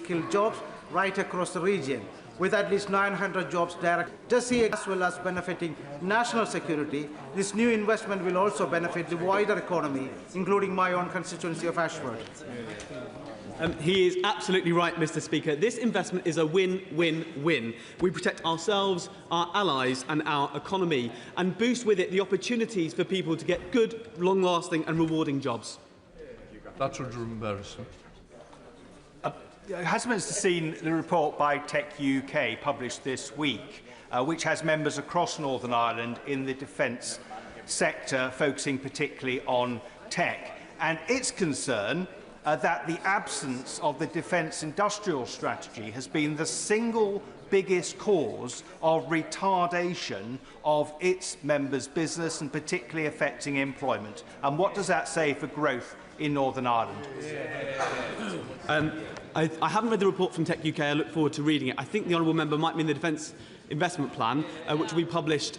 skilled jobs right across the region, with at least 900 jobs direct. Just here, as well as benefiting national security, this new investment will also benefit the wider economy, including my own constituency of Ashford. He is absolutely right, Mr. Speaker. This investment is a win-win-win. We protect ourselves, our allies and our economy, and boost with it the opportunities for people to get good, long-lasting and rewarding jobs. That's Lord Mandelson. Has the Minister seen the report by Tech UK published this week, which has members across Northern Ireland in the defence sector, focusing particularly on tech, and its concern that the absence of the defence industrial strategy has been the single biggest cause of retardation of its members' business and particularly affecting employment? And what does that say for growth in Northern Ireland? I haven't read the report from Tech UK. I look forward to reading it. I think the honourable member might mean the Defence Investment Plan, which will be published,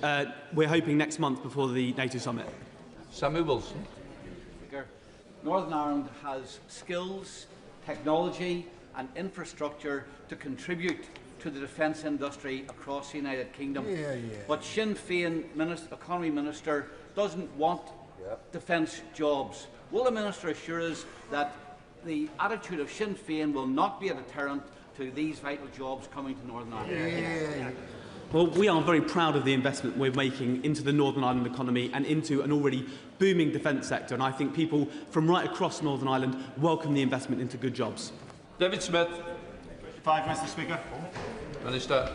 we're hoping, next month before the NATO summit. Samuel Wilson. Northern Ireland has skills, technology and infrastructure to contribute to the defence industry across the United Kingdom. But Sinn Féin Economy Minister doesn't want defence jobs. Will the Minister assure us that the attitude of Sinn Féin will not be a deterrent to these vital jobs coming to Northern Ireland? Well, we are very proud of the investment we're making into the Northern Ireland economy and into an already booming defence sector, and I think people from right across Northern Ireland welcome the investment into good jobs. David Smith. 5, Mr. Speaker. Minister.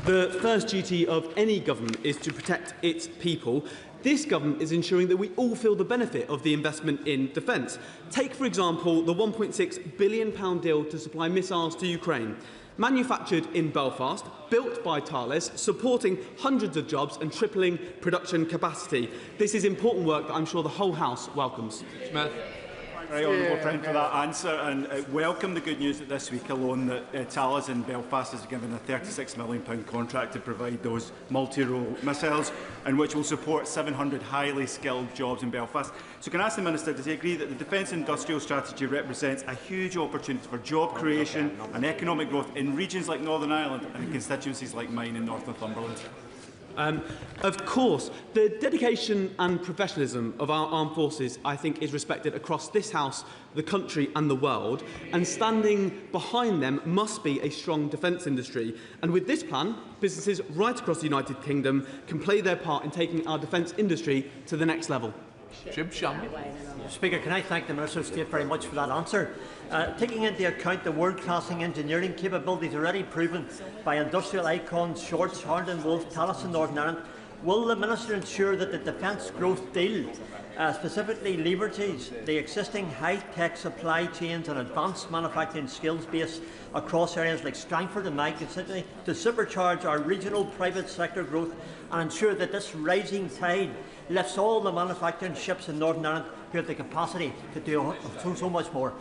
The first duty of any government is to protect its people. This government is ensuring that we all feel the benefit of the investment in defence. Take, for example, the £1.6 billion deal to supply missiles to Ukraine. Manufactured in Belfast, built by Thales, supporting hundreds of jobs and tripling production capacity. This is important work that I'm sure the whole House welcomes. Smith. Very honourable friend for that answer, and welcome the good news that this week alone that Thales in Belfast has given a £36 million contract to provide those multi-role missiles, and which will support 700 highly skilled jobs in Belfast. So can I ask the Minister, does he agree that the defence industrial strategy represents a huge opportunity for job creation and economic growth in regions like Northern Ireland and in constituencies like mine in North Northumberland? Of course, the dedication and professionalism of our armed forces, I think, is respected across this House, the country and the world, and standing behind them must be a strong defence industry. And with this plan, businesses right across the United Kingdom can play their part in taking our defence industry to the next level. Jim Shum. Speaker, can I thank the Minister of State very much for that answer. Taking into account the world-class engineering capabilities already proven by industrial icons Shorts, Harland Wolff, Thales in Northern Ireland, will the Minister ensure that the Defence Growth Deal specifically leverages the existing high-tech supply chains and advanced manufacturing skills base across areas like Strangford and my constituency to supercharge our regional private sector growth and ensure that this rising tide lifts all the manufacturing ships in Northern Ireland who have the capacity to do so much more?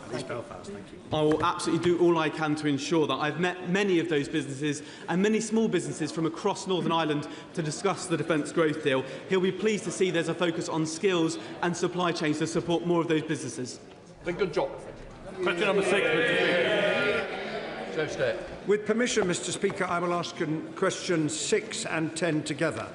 I will absolutely do all I can to ensure that. I've met many of those businesses and many small businesses from across Northern Ireland to discuss the Defence Growth Deal. He'll be pleased to see there's a focus on skills and supply chains to support more of those businesses. Good job. Question number 6. With permission, Mr. Speaker, I will ask questions 6 and 10 together.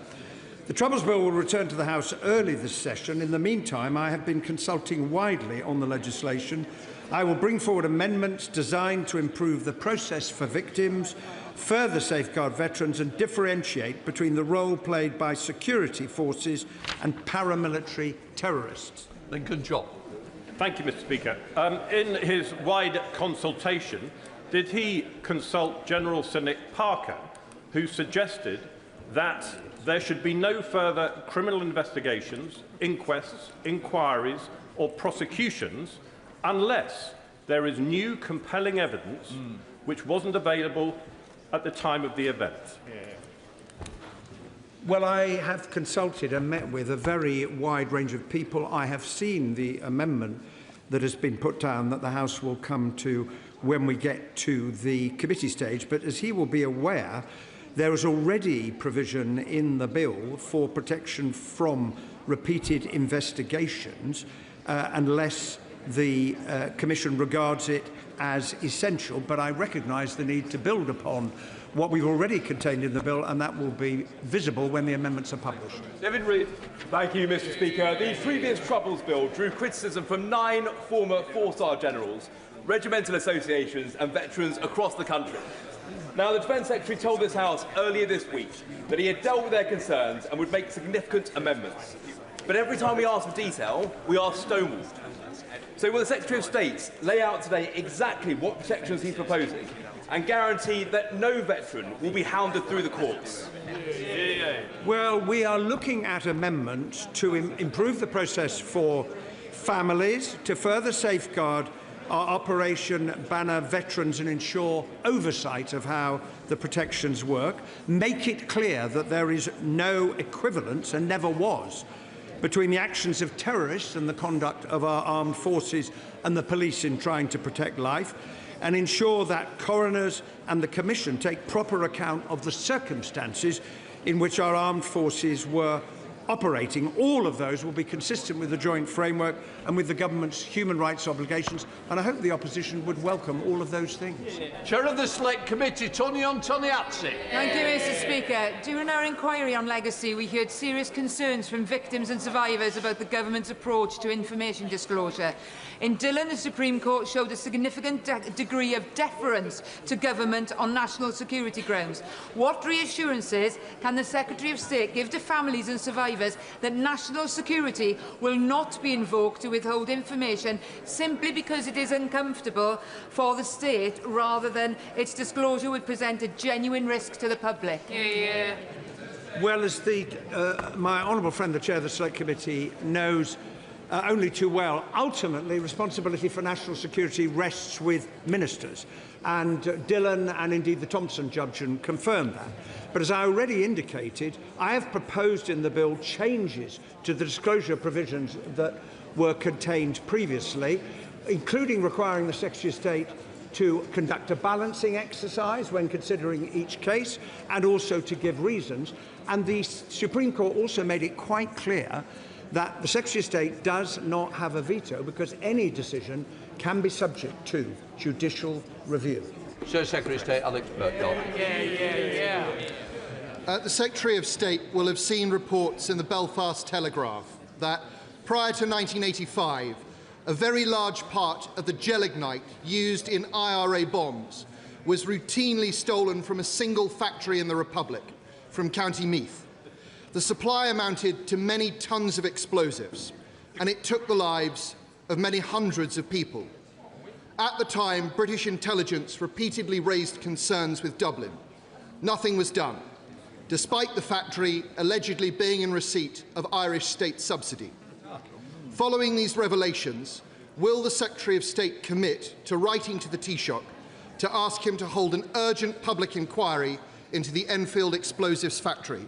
The Troubles Bill will return to the House early this session. In the meantime, I have been consulting widely on the legislation. I will bring forward amendments designed to improve the process for victims, further safeguard veterans and differentiate between the role played by security forces and paramilitary terrorists. Good job. Thank you, Mr. Speaker. In his wide consultation, did he consult General Sir Nick Parker, who suggested that there should be no further criminal investigations, inquests, inquiries or prosecutions unless there is new compelling evidence which wasn't available at the time of the event? Well, I have consulted and met with a very wide range of people. I have seen the amendment that has been put down that the House will come to when we get to the committee stage. But as he will be aware, there is already provision in the bill for protection from repeated investigations unless the Commission regards it as essential, but I recognise the need to build upon what we've already contained in the bill, and that will be visible when the amendments are published. David Reid. Thank you, Mr. Speaker. The previous Troubles Bill drew criticism from 9 former 4-star generals, regimental associations and veterans across the country. Now, the Defence Secretary told this House earlier this week that he had dealt with their concerns and would make significant amendments. But every time we ask for detail, we are stonewalled. So will the Secretary of State lay out today exactly what protections he's proposing and guarantee that no veteran will be hounded through the courts? Well, we are looking at amendments to improve the process for families, to further safeguard our Operation Banner veterans and ensure oversight of how the protections work, make it clear that there is no equivalence, and never was, between the actions of terrorists and the conduct of our armed forces and the police in trying to protect life, and ensure that coroners and the Commission take proper account of the circumstances in which our armed forces were operating. All of those will be consistent with the joint framework and with the government's human rights obligations, and I hope the opposition would welcome all of those things. Chair of the Select Committee, Tony Antoniazzi. Thank you, Mr. Speaker. During our inquiry on legacy, we heard serious concerns from victims and survivors about the government's approach to information disclosure. In Dillon, the Supreme Court showed a significant degree of deference to government on national security grounds. What reassurances can the Secretary of State give to families and survivors that national security will not be invoked to withhold information simply because it is uncomfortable for the state, rather than its disclosure would present a genuine risk to the public? Well, as my honourable friend, the Chair of the Select Committee, knows only too well, ultimately responsibility for national security rests with ministers, and Dillon and indeed the Thompson judgment confirmed that. But as I already indicated, I have proposed in the bill changes to the disclosure provisions that were contained previously, including requiring the Secretary of State to conduct a balancing exercise when considering each case, and also to give reasons. And the Supreme Court also made it quite clear that the Secretary of State does not have a veto, because any decision can be subject to judicial review. Sir Secretary of State Alex Burkhardt. The Secretary of State will have seen reports in the Belfast Telegraph that prior to 1985, a very large part of the gelignite used in IRA bombs was routinely stolen from a single factory in the Republic, from County Meath. The supply amounted to many tons of explosives, and it took the lives of many hundreds of people. At the time, British intelligence repeatedly raised concerns with Dublin. Nothing was done, despite the factory allegedly being in receipt of Irish state subsidy. Following these revelations, will the Secretary of State commit to writing to the Taoiseach to ask him to hold an urgent public inquiry into the Enfield explosives factory?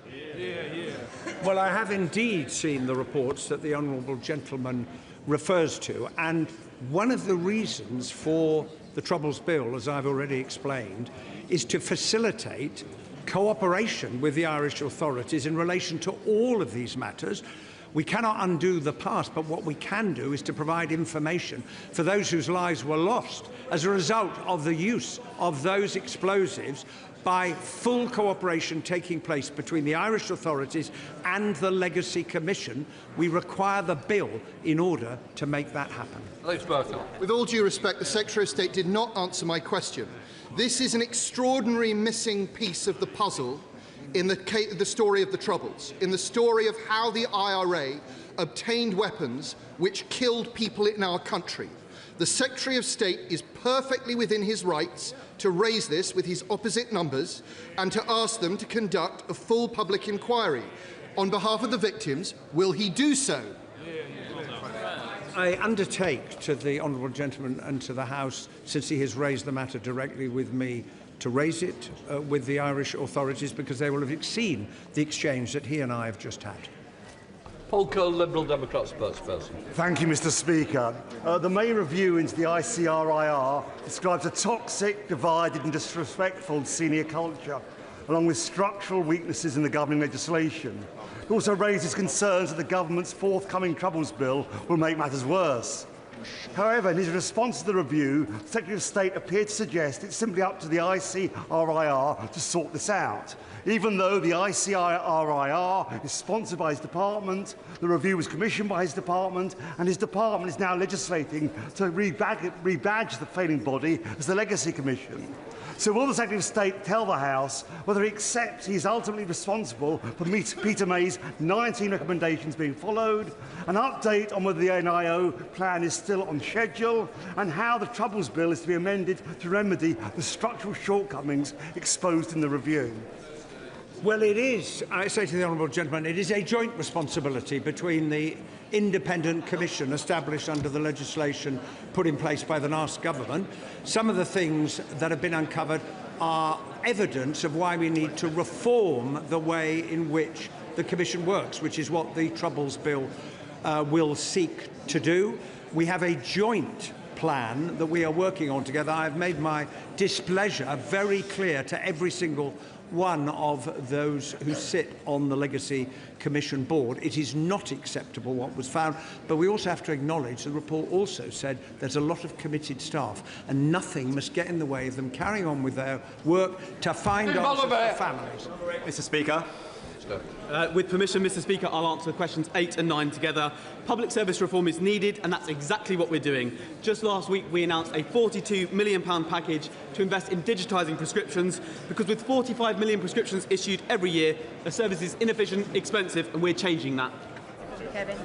Well, I have indeed seen the reports that the honourable gentleman refers to, and one of the reasons for the Troubles Bill, as I've already explained, is to facilitate cooperation with the Irish authorities in relation to all of these matters. We cannot undo the past, but what we can do is to provide information for those whose lives were lost as a result of the use of those explosives, by full cooperation taking place between the Irish authorities and the Legacy Commission. We require the bill in order to make that happen. With all due respect, the Secretary of State did not answer my question. This is an extraordinary missing piece of the puzzle in the story of the Troubles, in the story of how the IRA obtained weapons which killed people in our country. The Secretary of State is perfectly within his rights to raise this with his opposite numbers and to ask them to conduct a full public inquiry. On behalf of the victims, will he do so? I undertake to the honourable gentleman and to the House, since he has raised the matter directly with me, to raise it with the Irish authorities, because they will have seen the exchange that he and I have just had. Paul Cole, Liberal Democrat spokesperson. Thank you, Mr. Speaker. The May review into the ICRIR describes a toxic, divided and disrespectful senior culture, along with structural weaknesses in the governing legislation. It also raises concerns that the government's forthcoming Troubles Bill will make matters worse. However, in his response to the review, the Secretary of State appeared to suggest it's simply up to the ICRIR to sort this out. Even though the ICRIR is sponsored by his department, the review was commissioned by his department, and his department is now legislating to rebadge the failing body as the Legacy Commission. So will the Secretary of State tell the House whether he accepts he is ultimately responsible for Peter May's 19 recommendations being followed, an update on whether the NIO plan is still on schedule, and how the Troubles Bill is to be amended to remedy the structural shortcomings exposed in the review? Well, it is, I say to the honourable gentleman, it is a joint responsibility between the independent commission established under the legislation put in place by the last government. Some of the things that have been uncovered are evidence of why we need to reform the way in which the commission works, which is what the Troubles Bill will seek to do. We have a joint plan that we are working on together. I have made my displeasure very clear to every single one of those who sit on the Legacy Commission board. It is not acceptable what was found, but we also have to acknowledge the report also said there's a lot of committed staff and nothing must get in the way of them carrying on with their work to find answers for families. Mr. Speaker. With permission, Mr. Speaker, I'll answer questions 8 and 9 together. Public service reform is needed, and that's exactly what we're doing. Just last week, we announced a £42 million package to invest in digitising prescriptions, because with 45 million prescriptions issued every year, the service is inefficient, expensive, and we're changing that. Kevin.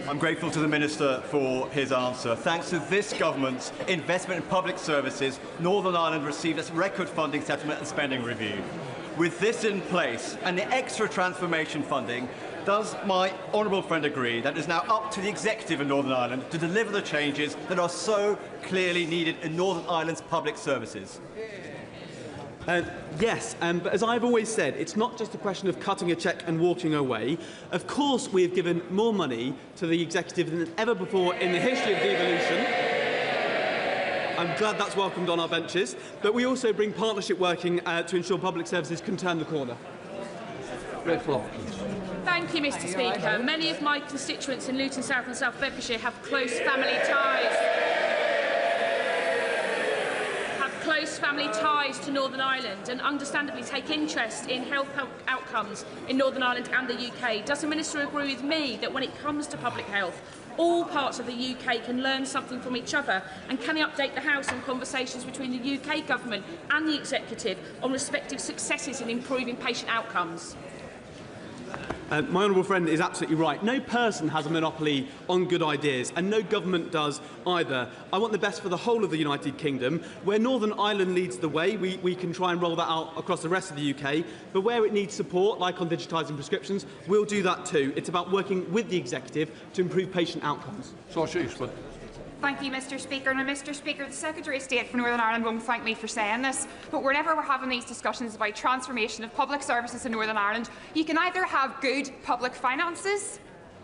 I'm grateful to the Minister for his answer. Thanks to this government's investment in public services, Northern Ireland received its record funding settlement and spending review. With this in place and the extra transformation funding, does my honourable friend agree that it is now up to the executive in Northern Ireland to deliver the changes that are so clearly needed in Northern Ireland's public services? Yes, but as I've always said, it's not just a question of cutting a cheque and walking away. Of course, we have given more money to the executive than ever before in the history of devolution. I'm glad that's welcomed on our benches, but we also bring partnership working to ensure public services can turn the corner. Thank you, Mr. Speaker. Many of my constituents in Luton South and South Bedfordshire have close family ties to Northern Ireland and understandably take interest in health outcomes in Northern Ireland and the UK. Does the Minister agree with me that when it comes to public health, all parts of the UK can learn something from each other, and can he update the House on conversations between the UK Government and the Executive on respective successes in improving patient outcomes? My honourable friend is absolutely right. No person has a monopoly on good ideas, and no government does either. I want the best for the whole of the United Kingdom. Where Northern Ireland leads the way, we can try and roll that out across the rest of the UK. But where it needs support, like on digitising prescriptions, we'll do that too. It's about working with the executive to improve patient outcomes. Thank you, Mr. Speaker. Now, Mr. Speaker, the Secretary of State for Northern Ireland won't thank me for saying this, but whenever we're having these discussions about transformation of public services in Northern Ireland, you can either have good public finances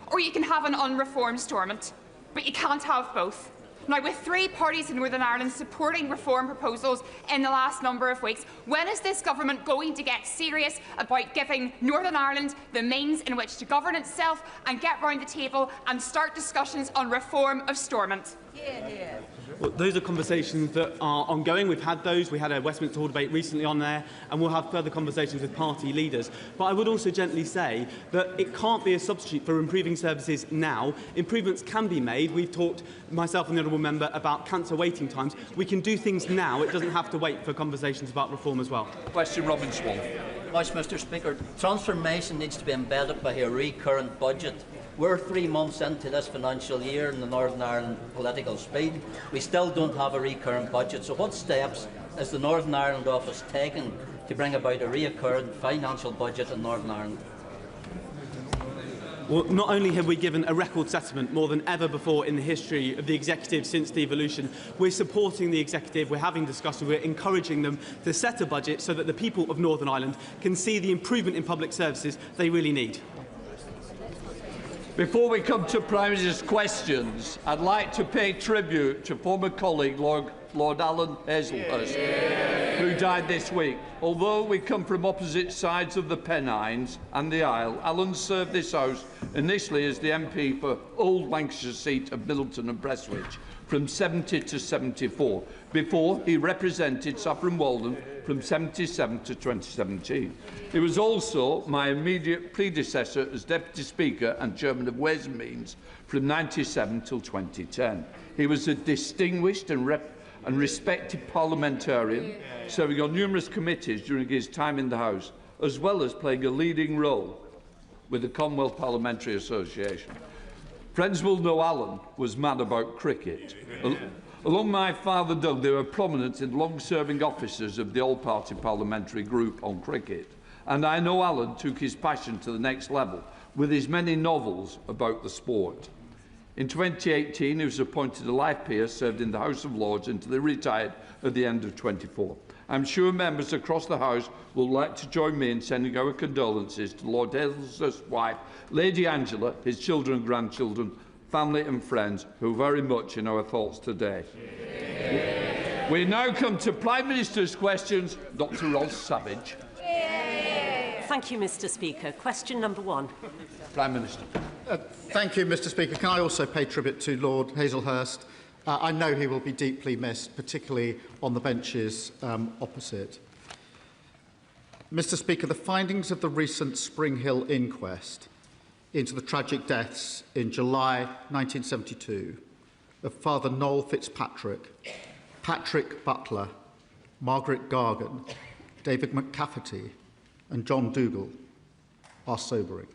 or you can have an unreformed Stormont, but you can't have both. Now, with 3 parties in Northern Ireland supporting reform proposals in the last number of weeks, when is this government going to get serious about giving Northern Ireland the means in which to govern itself and get round the table and start discussions on reform of Stormont? Well, those are conversations that are ongoing. We've had those. We had a Westminster Hall debate recently on there, and we'll have further conversations with party leaders. But I would also gently say that it can't be a substitute for improving services now. Improvements can be made. We've talked, myself and the honourable member, about cancer waiting times. We can do things now. It doesn't have to wait for conversations about reform as well. Question, Robin Swan. Much, Mr. Speaker. Transformation needs to be embedded by a recurrent budget. We're 3 months into this financial year in the Northern Ireland political speed. We still don't have a recurrent budget. So what steps is the Northern Ireland office taking to bring about a recurrent financial budget in Northern Ireland? Well, not only have we given a record settlement more than ever before in the history of the Executive since devolution, we're supporting the Executive, we're having discussions, we're encouraging them to set a budget so that the people of Northern Ireland can see the improvement in public services they really need. Before we come to Prime Minister's questions, I'd like to pay tribute to former colleague Lord Lord Alan Hazelhurst, who died this week. Although we come from opposite sides of the Pennines and the Isle, Alan served this House initially as the MP for Old Lancashire seat of Middleton and Prestwich from 70 to 74, before he represented Saffron Walden from 77 to 2017. He was also my immediate predecessor as Deputy Speaker and Chairman of Ways and Means from 97 till 2010. He was a distinguished and respected parliamentarian, serving on numerous committees during his time in the House, as well as playing a leading role with the Commonwealth Parliamentary Association. Friends will know Alan was mad about cricket. Along my father Doug, they were prominent and long-serving officers of the All-Party Parliamentary Group on cricket. And I know Alan took his passion to the next level with his many novels about the sport. In 2018, he was appointed a life peer, served in the House of Lords until he retired at the end of 24. I'm sure members across the House will like to join me in sending our condolences to Lord Hazelhurst's wife, Lady Angela, his children and grandchildren, family and friends, who are very much in our thoughts today. We now come to Prime Minister's questions. Dr Ros Savage. Thank you, Mr Speaker. Question number 1. Prime Minister. Thank you, Mr Speaker. Can I also pay tribute to Lord Hazelhurst? I know he will be deeply missed, particularly on the benches opposite. Mr Speaker, the findings of the recent Spring Hill inquest into the tragic deaths in July 1972 of Father Noel Fitzpatrick, Patrick Butler, Margaret Gargan, David McCafferty and John Dougal are sobering.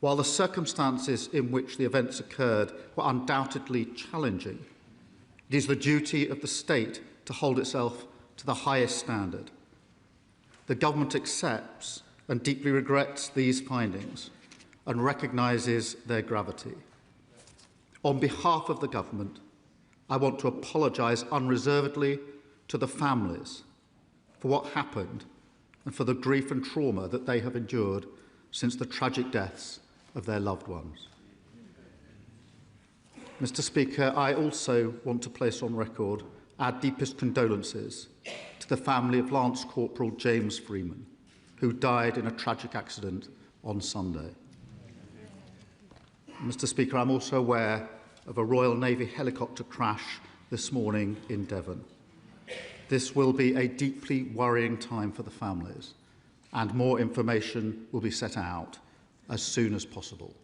While the circumstances in which the events occurred were undoubtedly challenging, it is the duty of the state to hold itself to the highest standard. The government accepts and deeply regrets these findings and recognises their gravity. On behalf of the government, I want to apologise unreservedly to the families for what happened and for the grief and trauma that they have endured since the tragic deaths of their loved ones. Mr Speaker, I also want to place on record our deepest condolences to the family of Lance Corporal James Freeman, who died in a tragic accident on Sunday. Mr Speaker, I'm also aware of a Royal Navy helicopter crash this morning in Devon. This will be a deeply worrying time for the families, and more information will be set out as soon as possible.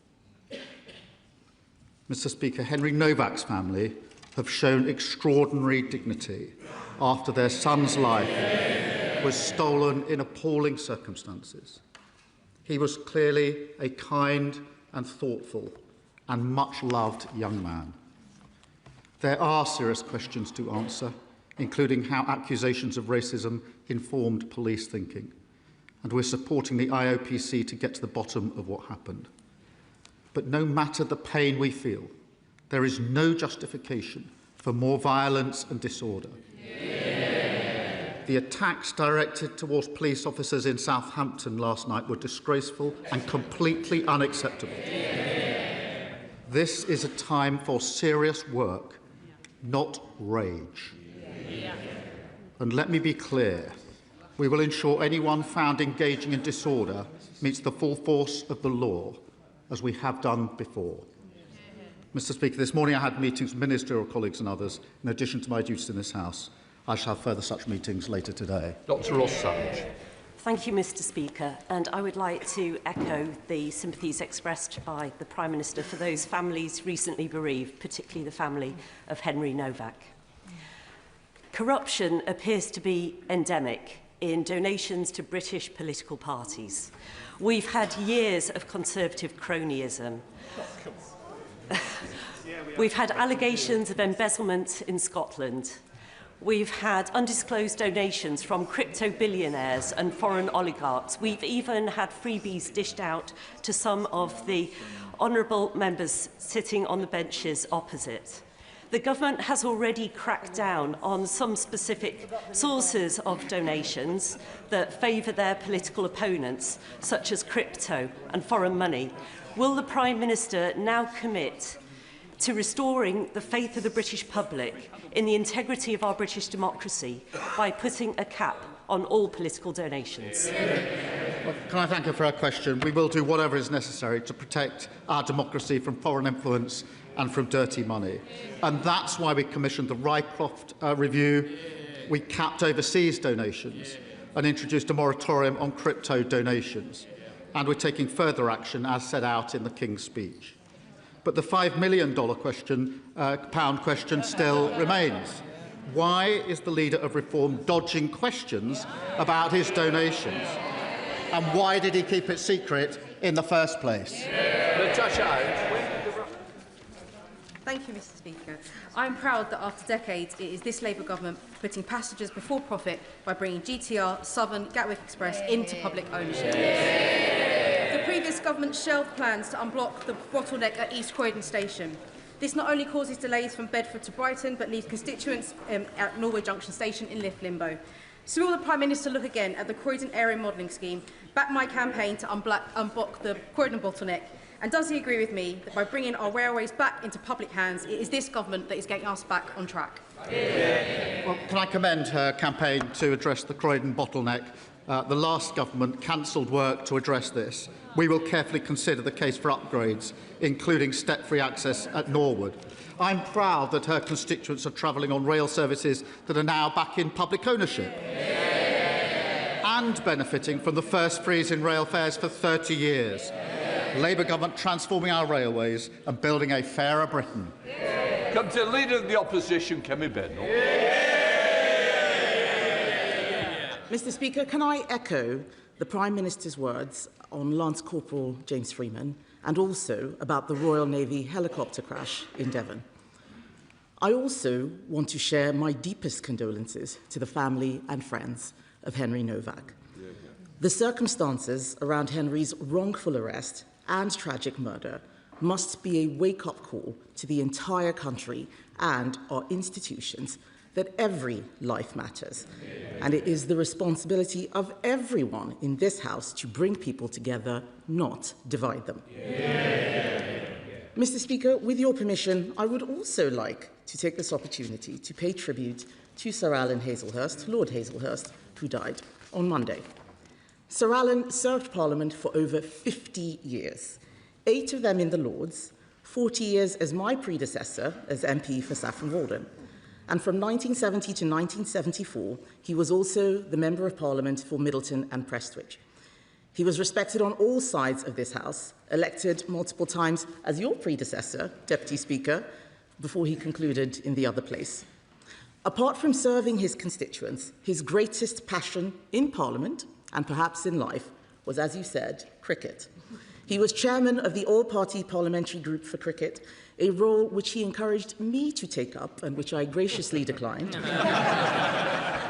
Mr Speaker, Henry Novak's family have shown extraordinary dignity after their son's life was stolen in appalling circumstances. He was clearly a kind and thoughtful and much-loved young man. There are serious questions to answer, including how accusations of racism informed police thinking, and we're supporting the IOPC to get to the bottom of what happened. But no matter the pain we feel, there is no justification for more violence and disorder. The attacks directed towards police officers in Southampton last night were disgraceful and completely unacceptable. This is a time for serious work, not rage. And let me be clear, we will ensure anyone found engaging in disorder meets the full force of the law, as we have done before. Mr Speaker, this morning I had meetings with ministerial colleagues and others, in addition to my duties in this House. I shall have further such meetings later today. Dr Ros Savage. Thank you, Mr Speaker, and I would like to echo the sympathies expressed by the Prime Minister for those families recently bereaved, particularly the family of Henry Novak. Corruption appears to be endemic in donations to British political parties. We've had years of Conservative cronyism. We've had allegations of embezzlement in Scotland. We've had undisclosed donations from crypto billionaires and foreign oligarchs. We've even had freebies dished out to some of the honourable members sitting on the benches opposite. The government has already cracked down on some specific sources of donations that favour their political opponents, such as crypto and foreign money. Will the Prime Minister now commit to restoring the faith of the British public in the integrity of our British democracy by putting a cap on all political donations? Well, can I thank her for her question? We will do whatever is necessary to protect our democracy from foreign influence and from dirty money. And that's why we commissioned the Rycroft review. We capped overseas donations and introduced a moratorium on crypto donations. And we're taking further action as set out in the King's speech. But the £5 million pound question still remains. Why is the leader of Reform dodging questions about his donations? And why did he keep it secret in the first place? Thank you, Mr. Speaker. I am proud that after decades it is this Labour government putting passengers before profit by bringing GTR, Southern, Gatwick Express into public ownership. The previous government shelved plans to unblock the bottleneck at East Croydon Station. This not only causes delays from Bedford to Brighton, but leaves constituents at Norway Junction Station in limbo. So will the Prime Minister look again at the Croydon Area Modelling Scheme, back my campaign to unblock the Croydon bottleneck? And does he agree with me that by bringing our railways back into public hands, it is this government that is getting us back on track? Well, can I commend her campaign to address the Croydon bottleneck? The last government cancelled work to address this. We will carefully consider the case for upgrades, including step-free access at Norwood. I'm proud that her constituents are travelling on rail services that are now back in public ownership and benefiting from the first freeze in rail fares for 30 years. Labour government transforming our railways and building a fairer Britain. Come to the Leader of the Opposition, Kemi Bennell. Mr. Speaker, can I echo the Prime Minister's words on Lance Corporal James Freeman and also about the Royal Navy helicopter crash in Devon? I also want to share my deepest condolences to the family and friends of Henry Novak. The circumstances around Henry's wrongful arrest and tragic murder must be a wake-up call to the entire country and our institutions that every life matters. And it is the responsibility of everyone in this House to bring people together, not divide them. Mr. Speaker, with your permission, I would also like to take this opportunity to pay tribute to Sir Alan Hazelhurst, Lord Hazelhurst, who died on Monday. Sir Alan served Parliament for over 50 years, 8 of them in the Lords, 40 years as my predecessor as MP for Saffron Walden. And from 1970 to 1974, he was also the Member of Parliament for Middleton and Prestwich. He was respected on all sides of this House, elected multiple times as your predecessor, Deputy Speaker, before he concluded in the other place. Apart from serving his constituents, his greatest passion in Parliament, and perhaps in life, was, as you said, cricket. He was chairman of the all-party parliamentary group for cricket, a role which he encouraged me to take up and which I graciously declined,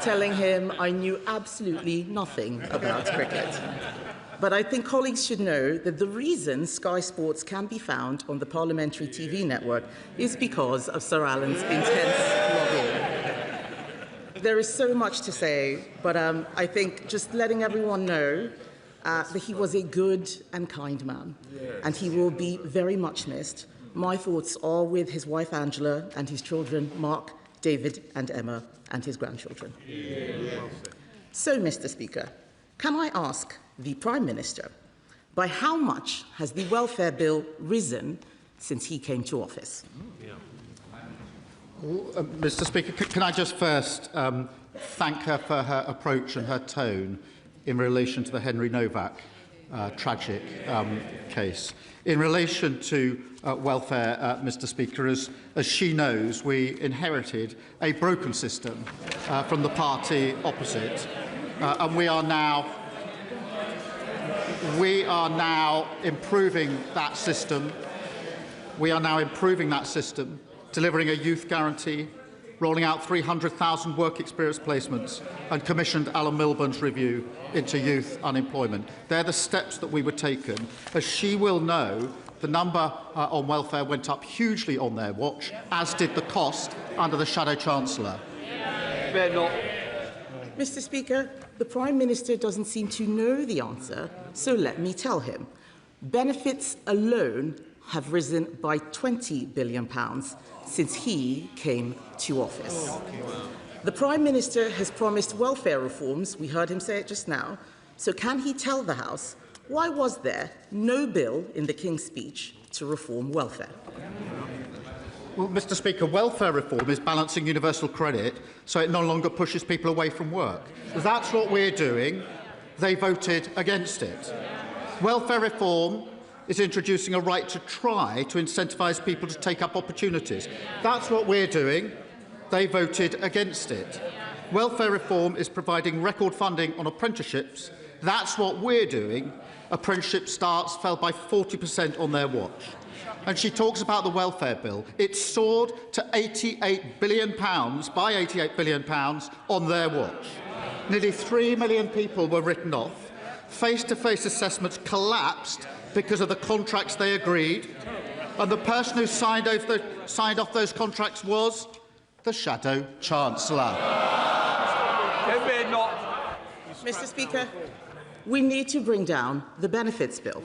telling him I knew absolutely nothing about cricket. But I think colleagues should know that the reason Sky Sports can be found on the parliamentary TV network is because of Sir Alan's intense lobbying. There is so much to say, but I think just letting everyone know that he was a good and kind man, and he will be very much missed. My thoughts are with his wife Angela and his children Mark, David and Emma, and his grandchildren. So, Mr. Speaker, can I ask the Prime Minister, by how much has the welfare bill risen since he came to office? Mr. Speaker, can I just first thank her for her approach and her tone in relation to the Henry Novak tragic case. In relation to welfare, Mr. Speaker, as she knows, we inherited a broken system from the party opposite, and we are now improving that system. Delivering a youth guarantee, rolling out 300,000 work experience placements, and commissioned Alan Milburn's review into youth unemployment. They're the steps that we were taken. As she will know, the number on welfare went up hugely on their watch, as did the cost under the Shadow Chancellor. Mr. Speaker, the Prime Minister doesn't seem to know the answer, so let me tell him. Benefits alone have risen by £20 billion since he came to office. The Prime Minister has promised welfare reforms. We heard him say it just now. So can he tell the House why was there no bill in the King's speech to reform welfare? Well, Mr. Speaker, welfare reform is balancing universal credit so it no longer pushes people away from work. That's what we're doing. They voted against it. Welfare reform is introducing a right to try to incentivise people to take up opportunities. That's what we're doing. They voted against it. Welfare reform is providing record funding on apprenticeships. That's what we're doing. Apprenticeship starts fell by 40% on their watch. And she talks about the welfare bill. It soared to £88 billion, by £88 billion on their watch. Nearly 3 million people were written off. Face-to-face assessments collapsed because of the contracts they agreed. And the person who signed off those contracts was the Shadow Chancellor. Mr. Speaker, we need to bring down the benefits bill.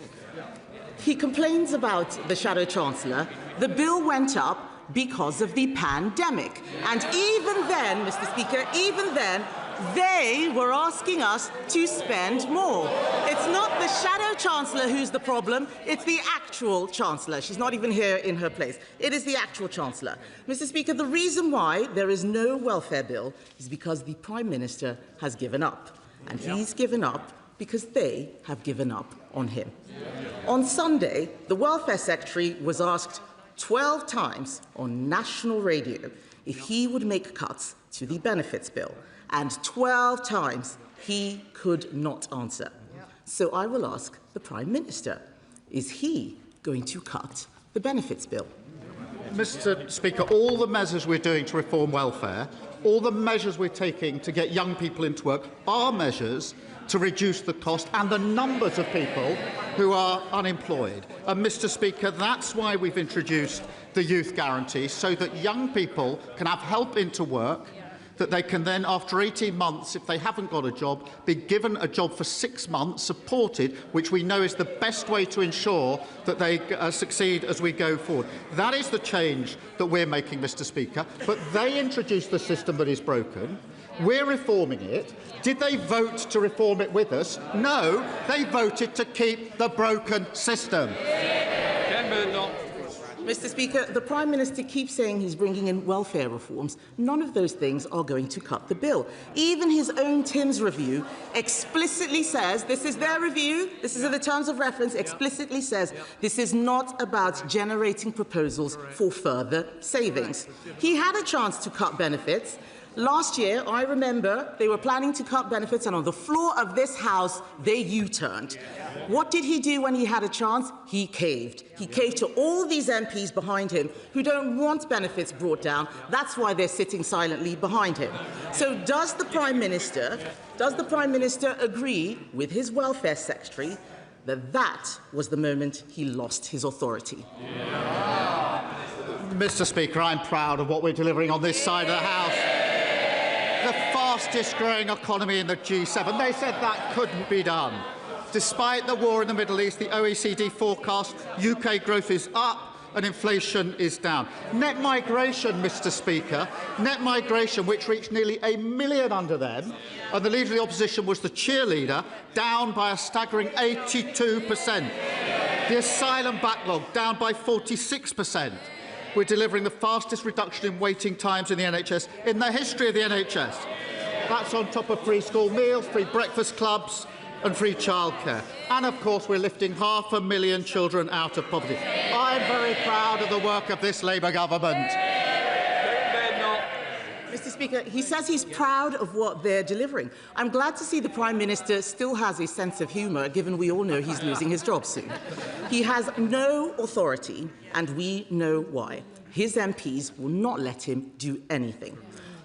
He complains about the Shadow Chancellor. The bill went up because of the pandemic. And even then, Mr. Speaker, even then, they were asking us to spend more. It's not the Shadow Chancellor who's the problem, it's the actual Chancellor. She's not even here in her place. It is the actual Chancellor. Mr. Speaker, the reason why there is no welfare bill is because the Prime Minister has given up. And he's given up because they have given up on him. On Sunday, the Welfare Secretary was asked 12 times on national radio if he would make cuts to the benefits bill, and 12 times he could not answer. So I will ask the Prime Minister, is he going to cut the benefits bill? Mr. Speaker, all the measures we're doing to reform welfare, all the measures we're taking to get young people into work are measures to reduce the cost and the numbers of people who are unemployed. And, Mr. Speaker, that's why we've introduced the Youth Guarantee, so that young people can have help into work, that they can then, after 18 months, if they haven't got a job, be given a job for 6 months, supported, which we know is the best way to ensure that they succeed as we go forward. That is the change that we're making, Mr. Speaker. But they introduced the system that is broken. We're reforming it. Did they vote to reform it with us? No, they voted to keep the broken system. Mr. Speaker, the Prime Minister keeps saying he's bringing in welfare reforms. None of those things are going to cut the bill. Even his own Tim's review explicitly says, this is their review, this is in the terms of reference, explicitly says this is not about generating proposals for further savings. He had a chance to cut benefits. Last year, I remember, they were planning to cut benefits, and on the floor of this House, they U-turned. What did he do when he had a chance? He caved. He caved to all these MPs behind him who don't want benefits brought down. That's why they're sitting silently behind him. So does the Prime Minister agree with his Welfare Secretary that that was the moment he lost his authority? Mr. Speaker, I'm proud of what we're delivering on this side of the House. The fastest growing economy in the G7. They said that couldn't be done. Despite the war in the Middle East, the OECD forecast UK growth is up and inflation is down. Net migration, Mr. Speaker, net migration, which reached nearly 1 million under them, and the Leader of the Opposition was the cheerleader, down by a staggering 82%. The asylum backlog down by 46%. We're delivering the fastest reduction in waiting times in the NHS in the history of the NHS. That's on top of free school meals, free breakfast clubs and free childcare. And, of course, we're lifting 500,000 children out of poverty. I'm very proud of the work of this Labour government. Mr. Speaker, he says he's proud of what they're delivering. I'm glad to see the Prime Minister still has a sense of humour, given we all know he's losing his job soon. He has no authority, and we know why. His MPs will not let him do anything.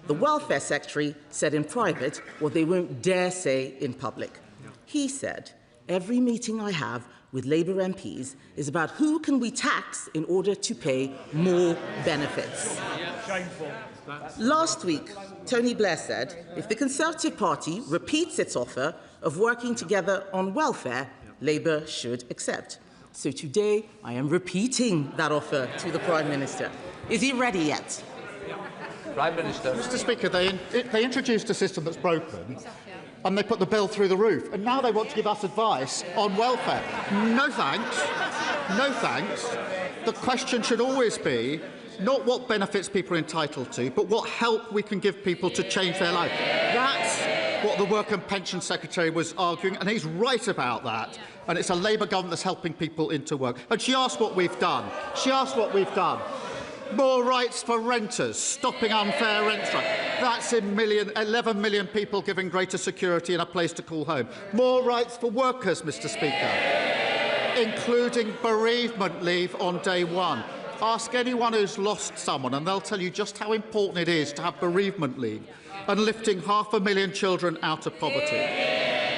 The Welfare Secretary said in private what they won't dare say in public. He said, every meeting I have with Labour MPs is about who can we tax in order to pay more benefits. Shameful. Last week, Tony Blair said, if the Conservative Party repeats its offer of working together on welfare, Labour should accept. So today, I am repeating that offer to the Prime Minister. Is he ready yet? Prime Minister. Mr. Speaker, they introduced a system that's broken, and they put the bill through the roof, and now they want to give us advice on welfare. No thanks. No thanks. The question should always be not what benefits people are entitled to, but what help we can give people to change their life. That's what the Work and Pension Secretary was arguing, and he's right about that. And it's a Labour government that's helping people into work. And she asked what we've done. She asked what we've done. More rights for renters, stopping unfair rent strike. That's 11 million people giving greater security and a place to call home. More rights for workers, Mr. Speaker, including bereavement leave on day one. Ask anyone who's lost someone and they'll tell you just how important it is to have bereavement leave and lifting 500,000 children out of poverty.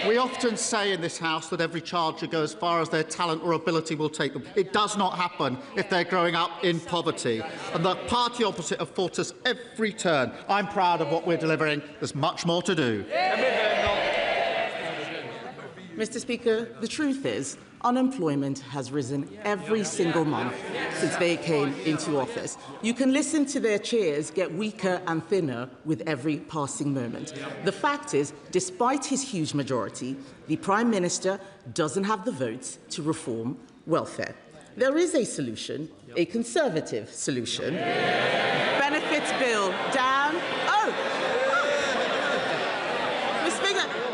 We often say in this House that every child should go as far as their talent or ability will take them. It does not happen if they're growing up in poverty. And the party opposite have fought us every turn. I'm proud of what we're delivering. There's much more to do. Mr. Speaker, the truth is, unemployment has risen every single month since they came into office. You can listen to their chairs get weaker and thinner with every passing moment. The fact is, despite his huge majority, the Prime Minister doesn't have the votes to reform welfare. There is a solution, a Conservative solution. Benefits bill down.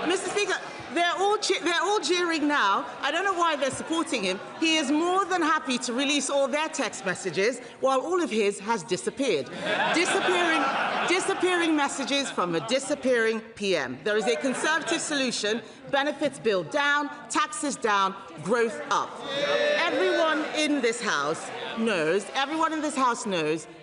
Mr. Speaker, they're all jeering now. I don't know why they're supporting him. He is more than happy to release all their text messages while all of his has disappeared. Disappearing messages from a disappearing PM. There is a Conservative solution. Benefits bill down, taxes down, growth up. Everyone in this House knows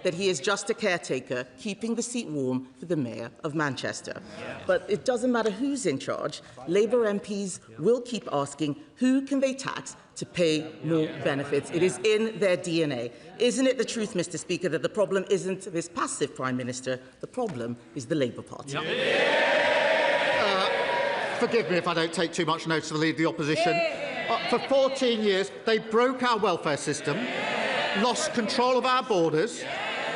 that he is just a caretaker, keeping the seat warm for the Mayor of Manchester. But it doesn't matter who's in charge. Labour MPs will keep asking who can they tax to pay more benefits. It is in their DNA. Isn't it the truth, Mr. Speaker, that the problem isn't this passive Prime Minister? The problem is the Labour Party. Forgive me if I don't take too much notice of the Leader of the Opposition. For 14 years, they broke our welfare system, lost control of our borders,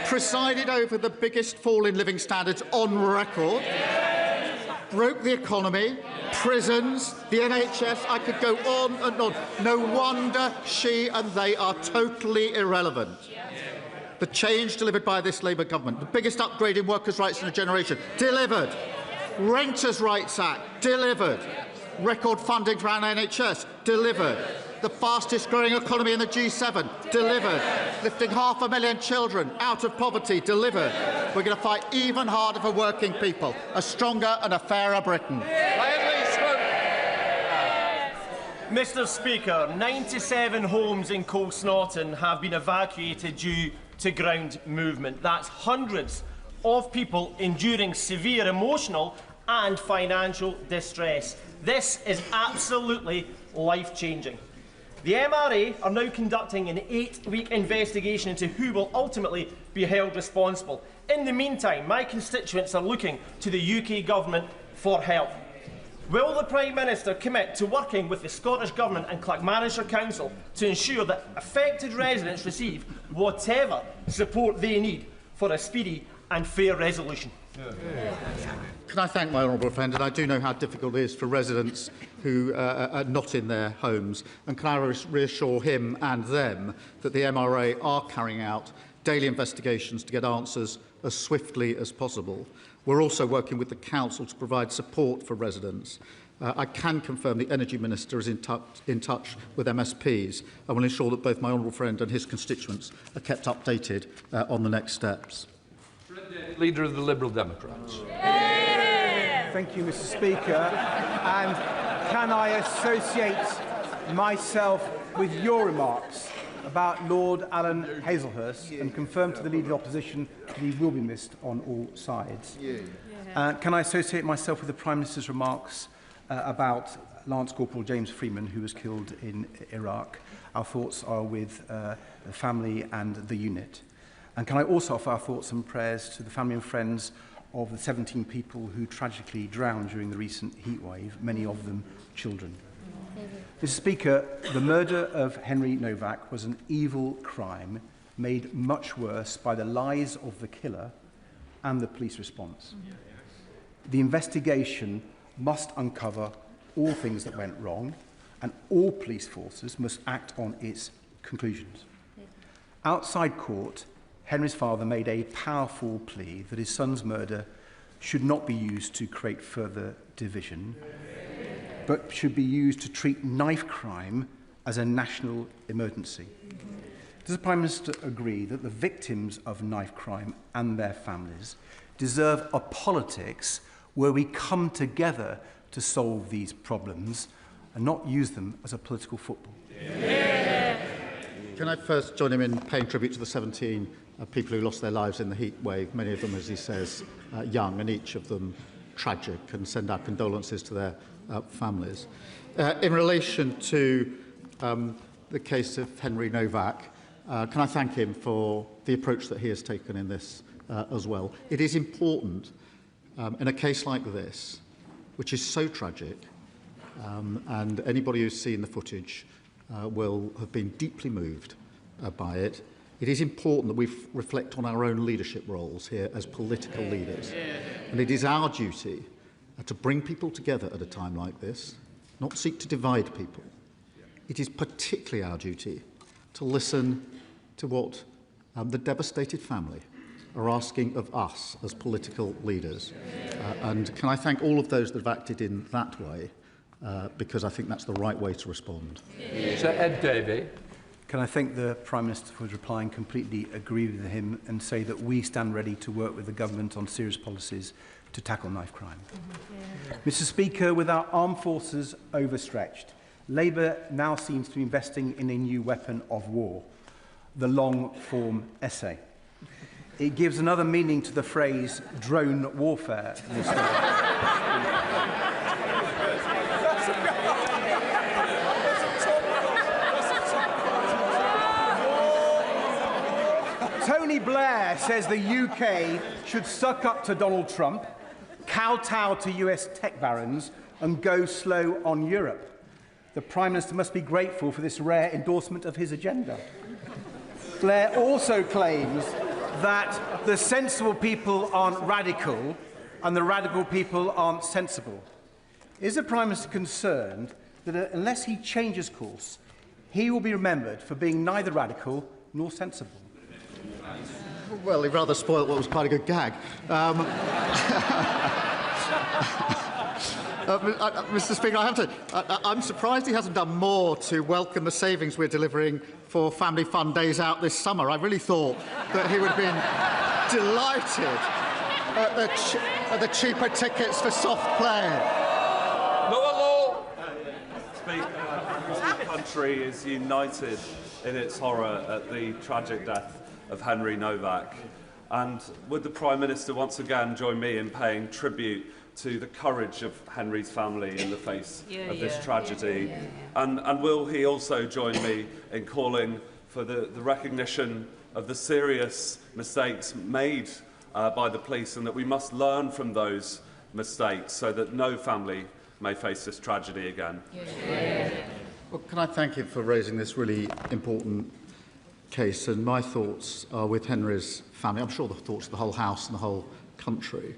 presided over the biggest fall in living standards on record, broke the economy, prisons, the NHS. I could go on and on. No wonder she and they are totally irrelevant. The change delivered by this Labour government, the biggest upgrade in workers' rights in a generation, delivered. Renters' Rights Act, delivered. Record funding for our NHS, delivered. The fastest growing economy in the G7, delivered. Lifting 500,000 children out of poverty, delivered. We're going to fight even harder for working people, a stronger and a fairer Britain. Mr. Speaker, 97 homes in Colsnorton have been evacuated due to ground movement. That's hundreds of people enduring severe emotional and financial distress. This is absolutely life-changing. The MRA are now conducting an 8-week investigation into who will ultimately be held responsible. In the meantime, my constituents are looking to the UK Government for help. Will the Prime Minister commit to working with the Scottish Government and Clackmannanshire Council to ensure that affected residents receive whatever support they need for a speedy and fair resolution? Can I thank my honourable friend? And I do know how difficult it is for residents who are not in their homes. And can I reassure him and them that the MRA are carrying out daily investigations to get answers as swiftly as possible. We're also working with the Council to provide support for residents. I can confirm the Energy Minister is in touch with MSPs and will ensure that both my honourable friend and his constituents are kept updated on the next steps. Leader of the Liberal Democrats. Thank you, Mr. Speaker. And can I associate myself with your remarks about Lord Alan Hazelhurst and confirm to the Leader of the Opposition that he will be missed on all sides? Can I associate myself with the Prime Minister's remarks about Lance Corporal James Freeman, who was killed in Iraq? Our thoughts are with the family and the unit. And can I also offer our thoughts and prayers to the family and friends of the 17 people who tragically drowned during the recent heatwave, many of them children. Mr. Speaker, the murder of Henry Novak was an evil crime made much worse by the lies of the killer and the police response. The investigation must uncover all things that went wrong, and all police forces must act on its conclusions. Outside court, Henry's father made a powerful plea that his son's murder should not be used to create further division, but should be used to treat knife crime as a national emergency. Does the Prime Minister agree that the victims of knife crime and their families deserve a politics where we come together to solve these problems and not use them as a political football? Can I first join him in paying tribute to the 17 people who lost their lives in the heat wave, many of them, as he says, young, and each of them tragic, and send our condolences to their families. In relation to the case of Henry Novak, can I thank him for the approach that he has taken in this as well. It is important in a case like this, which is so tragic, and anybody who's seen the footage will have been deeply moved by it. It is important that we reflect on our own leadership roles here as political leaders. And it is our duty to bring people together at a time like this, not seek to divide people. It is particularly our duty to listen to what the devastated family are asking of us as political leaders. And can I thank all of those that have acted in that way, because I think that's the right way to respond. Sir Ed Davey. Can I thank the Prime Minister for his reply and completely agree with him and say that we stand ready to work with the government on serious policies to tackle knife crime. Mr. Speaker, with our armed forces overstretched, Labour now seems to be investing in a new weapon of war, the long-form essay. It gives another meaning to the phrase drone warfare. Tony Blair says the UK should suck up to Donald Trump, kowtow to US tech barons, and go slow on Europe. The Prime Minister must be grateful for this rare endorsement of his agenda. Blair also claims that the sensible people aren't radical and the radical people aren't sensible. Is the Prime Minister concerned that unless he changes course, he will be remembered for being neither radical nor sensible? Well, he rather spoiled what was quite a good gag. Mr. Speaker, I have to. I'm surprised he hasn't done more to welcome the savings we're delivering for Family Fun Days Out this summer. I really thought that he would have been delighted at the cheaper tickets for soft play. Speaker, the country is united in its horror at the tragic death of Henry Novak. And would the Prime Minister once again join me in paying tribute to the courage of Henry's family in the face of this tragedy? And will he also join me in calling for the recognition of the serious mistakes made by the police, and that we must learn from those mistakes so that no family may face this tragedy again? Well, can I thank him for raising this really important case? And my thoughts are with Henry's family. I'm sure the thoughts of the whole House and the whole country.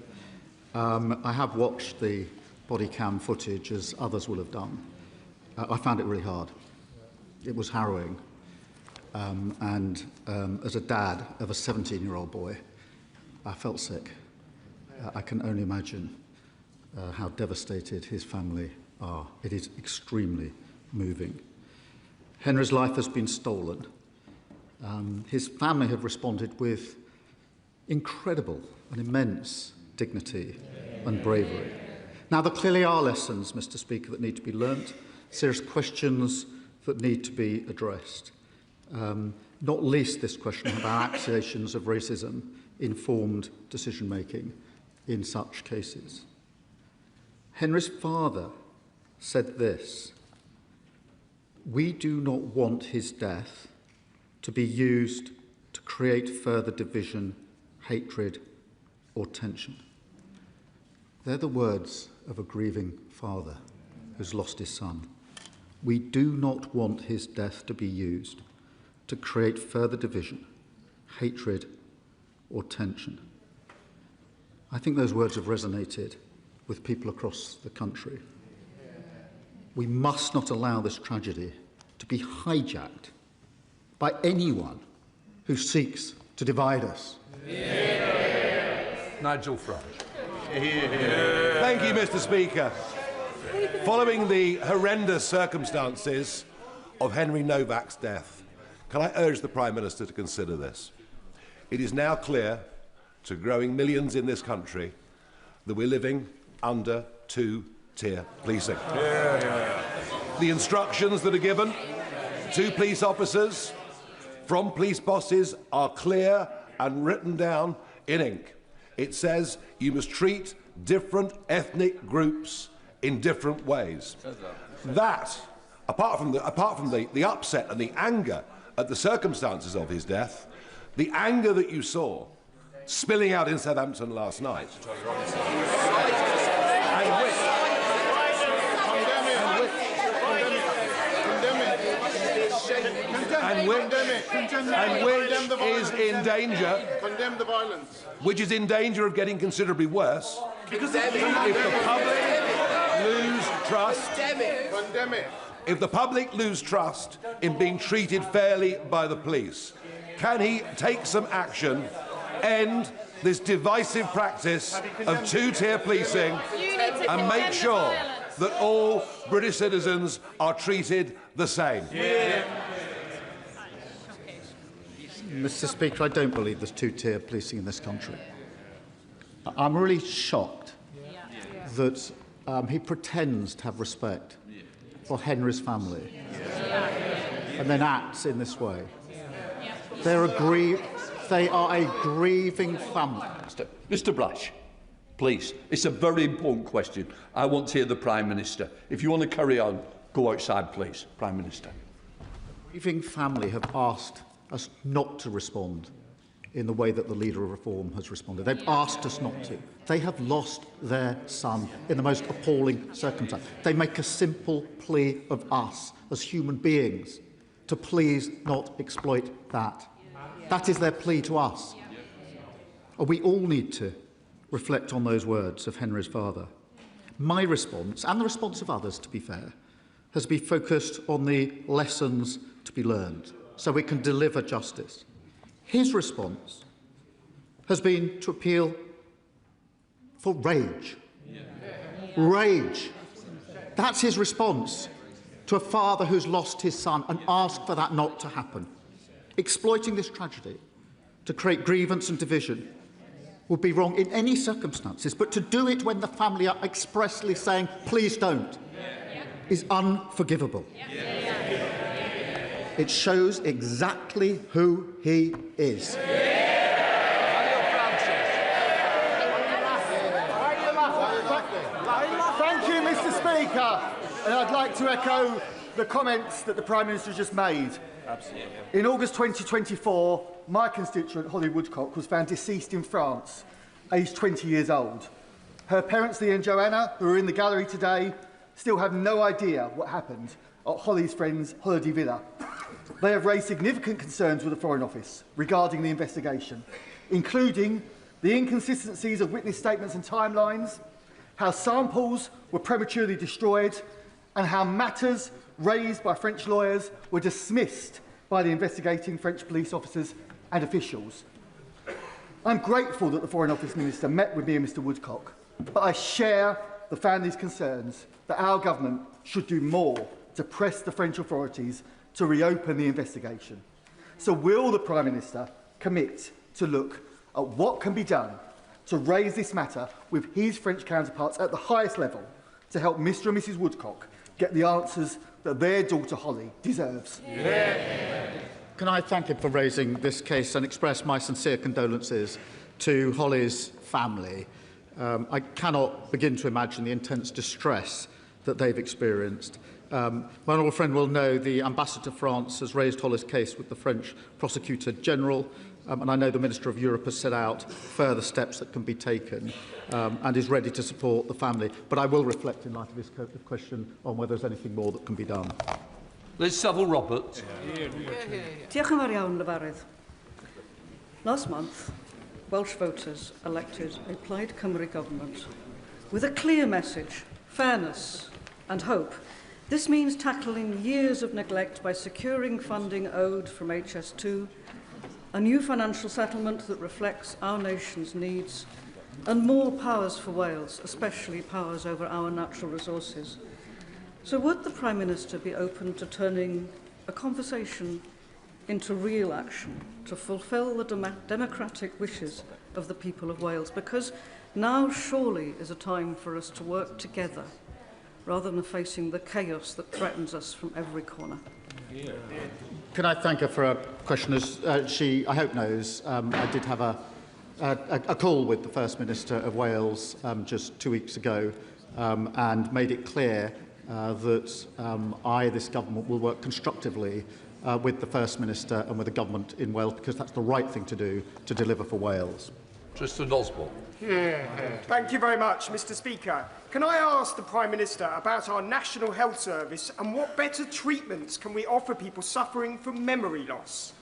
I have watched the body cam footage, as others will have done. I found it really hard. It was harrowing. As a dad of a 17-year-old boy, I felt sick. I can only imagine how devastated his family are. It is extremely moving. Henry's life has been stolen. His family have responded with incredible and immense dignity and bravery. Now, there clearly are lessons, Mr. Speaker, that need to be learnt, serious questions that need to be addressed, not least this question of our accusations of racism informed decision-making in such cases. Henry's father said this: "We do not want his death to be used to create further division, hatred, or tension." They're the words of a grieving father who's lost his son. We do not want his death to be used to create further division, hatred, or tension. I think those words have resonated with people across the country. We must not allow this tragedy to be hijacked by anyone who seeks to divide us. Nigel Farage. Thank you, Mr. Speaker. Following the horrendous circumstances of Henry Novak's death, can I urge the Prime Minister to consider this? It is now clear to growing millions in this country that we're living under two-tier policing. The instructions that are given to police officers from police bosses are clear and written down in ink. It says you must treat different ethnic groups in different ways. That, apart from the upset and the anger at the circumstances of his death, the anger that you saw spilling out in Southampton last night, and which is in danger, condemn the violence, which is in danger of getting considerably worse because if the public lose trust, if the public lose trust in being treated fairly by the police, can he take some action, end this divisive practice of two-tier policing, and make sure that all British citizens are treated the same? Mr. Speaker, I don't believe there's two-tier policing in this country. I'm really shocked that he pretends to have respect for Henry's family and then acts in this way. They are a grieving family. Mr. Blash, please, it's a very important question. I want to hear the Prime Minister. If you want to carry on, go outside, please, Prime Minister. The grieving family have asked us not to respond in the way that the Leader of Reform has responded. They've asked us not to. They have lost their son in the most appalling circumstance. They make a simple plea of us as human beings to please not exploit that. That is their plea to us. We all need to reflect on those words of Henry's father. My response, and the response of others, to be fair, has been focused on the lessons to be learned so we can deliver justice. His response has been to appeal for rage. Rage. That's his response to a father who's lost his son and asked for that not to happen. Exploiting this tragedy to create grievance and division would be wrong in any circumstances, but to do it when the family are expressly saying, please don't, is unforgivable. It shows exactly who he is. Thank you, Mr. Speaker. And I'd like to echo the comments that the Prime Minister just made. Absolutely. In August 2024, my constituent, Holly Woodcock, was found deceased in France, aged 20 years old. Her parents, Lee and Joanna, who are in the gallery today, still have no idea what happened at Holly's friend's holiday villa. They have raised significant concerns with the Foreign Office regarding the investigation, including the inconsistencies of witness statements and timelines, how samples were prematurely destroyed, and how matters raised by French lawyers were dismissed by the investigating French police officers and officials. I'm grateful that the Foreign Office Minister met with me and Mr Woodcock, but I share the family's concerns that our government should do more to press the French authorities to reopen the investigation. So will the Prime Minister commit to look at what can be done to raise this matter with his French counterparts at the highest level to help Mr and Mrs Woodcock get the answers that their daughter Holly deserves? Can I thank him for raising this case and express my sincere condolences to Holly's family? I cannot begin to imagine the intense distress that they've experienced. My honourable friend will know the Ambassador to France has raised Holly's case with the French Prosecutor General. and I know the Minister of Europe has set out further steps that can be taken and is ready to support the family. But I will reflect, in light of this question, on whether there's anything more that can be done. Liz Saville-Roberts. Diolch yn fawr iawn, Lefarydd. Last month, Welsh voters elected a Plaid Cymru government with a clear message, fairness and hope. This means tackling years of neglect by securing funding owed from HS2, a new financial settlement that reflects our nation's needs, and more powers for Wales, especially powers over our natural resources. So would the Prime Minister be open to turning a conversation into real action to fulfil the democratic wishes of the people of Wales? Because now surely is a time for us to work together rather than facing the chaos that threatens us from every corner. Can I thank her for a question? As she, I hope, knows, I did have a call with the First Minister of Wales just 2 weeks ago and made it clear that this government, will work constructively with the First Minister and with the government in Wales, because that's the right thing to do to deliver for Wales. Tristan Osborne. Thank you very much, Mr. Speaker. Can I ask the Prime Minister about our National Health Service and what better treatments can we offer people suffering from memory loss?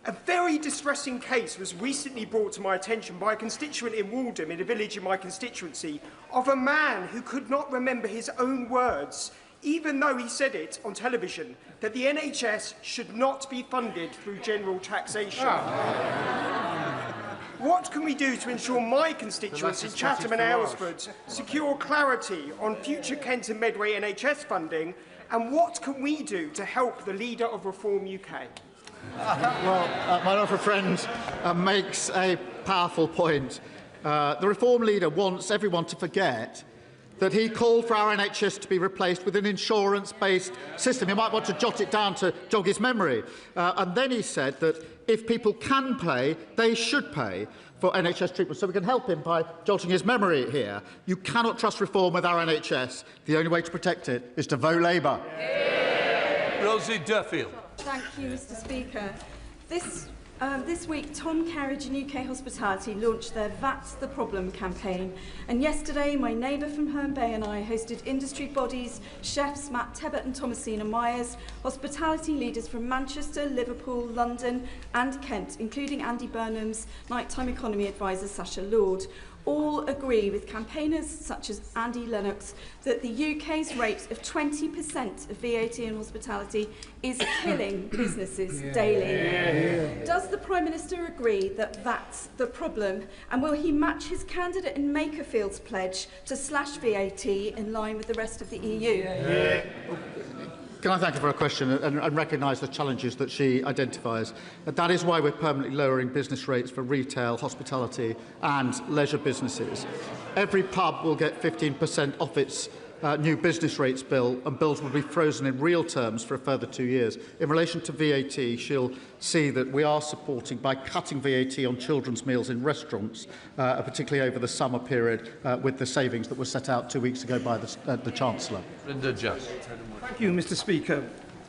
A very distressing case was recently brought to my attention by a constituent in Waldham, in a village in my constituency, of a man who could not remember his own words, even though he said it on television, that the NHS should not be funded through general taxation. What can we do to ensure my constituents in Chatham and Aylesford secure clarity on future Kent and Medway NHS funding, and what can we do to help the leader of Reform UK? Well, my honourable friend makes a powerful point. The Reform leader wants everyone to forget that he called for our NHS to be replaced with an insurance-based system. He might want to jot it down to jog his memory. And then he said that if people can pay, they should pay for NHS treatment. So we can help him by jolting his memory here. You cannot trust reform with our NHS. The only way to protect it is to vote Labour. Rosie Duffield. Thank you, Mr. Speaker. This week, Tom Carriage and UK Hospitality launched their That's the Problem campaign. And yesterday, my neighbour from Herne Bay and I hosted industry bodies, chefs Matt Tebbett and Thomasina Myers, hospitality leaders from Manchester, Liverpool, London and Kent, including Andy Burnham's nighttime economy advisor Sacha Lord. All agree with campaigners such as Andy Lennox that the UK's rate of 20% of VAT in hospitality is killing businesses daily. Does the Prime Minister agree that that's the problem? And will he match his candidate in Makerfield's pledge to slash VAT in line with the rest of the EU? Can I thank her for her question and recognise the challenges that she identifies? That is why we're permanently lowering business rates for retail, hospitality and leisure businesses. Every pub will get 15% off its new business rates bill, and bills will be frozen in real terms for a further 2 years. In relation to VAT, she'll see that we are supporting, by cutting VAT on children's meals in restaurants, particularly over the summer period, with the savings that were set out 2 weeks ago by the Chancellor. Linda Just. Thank you, Mr. Speaker.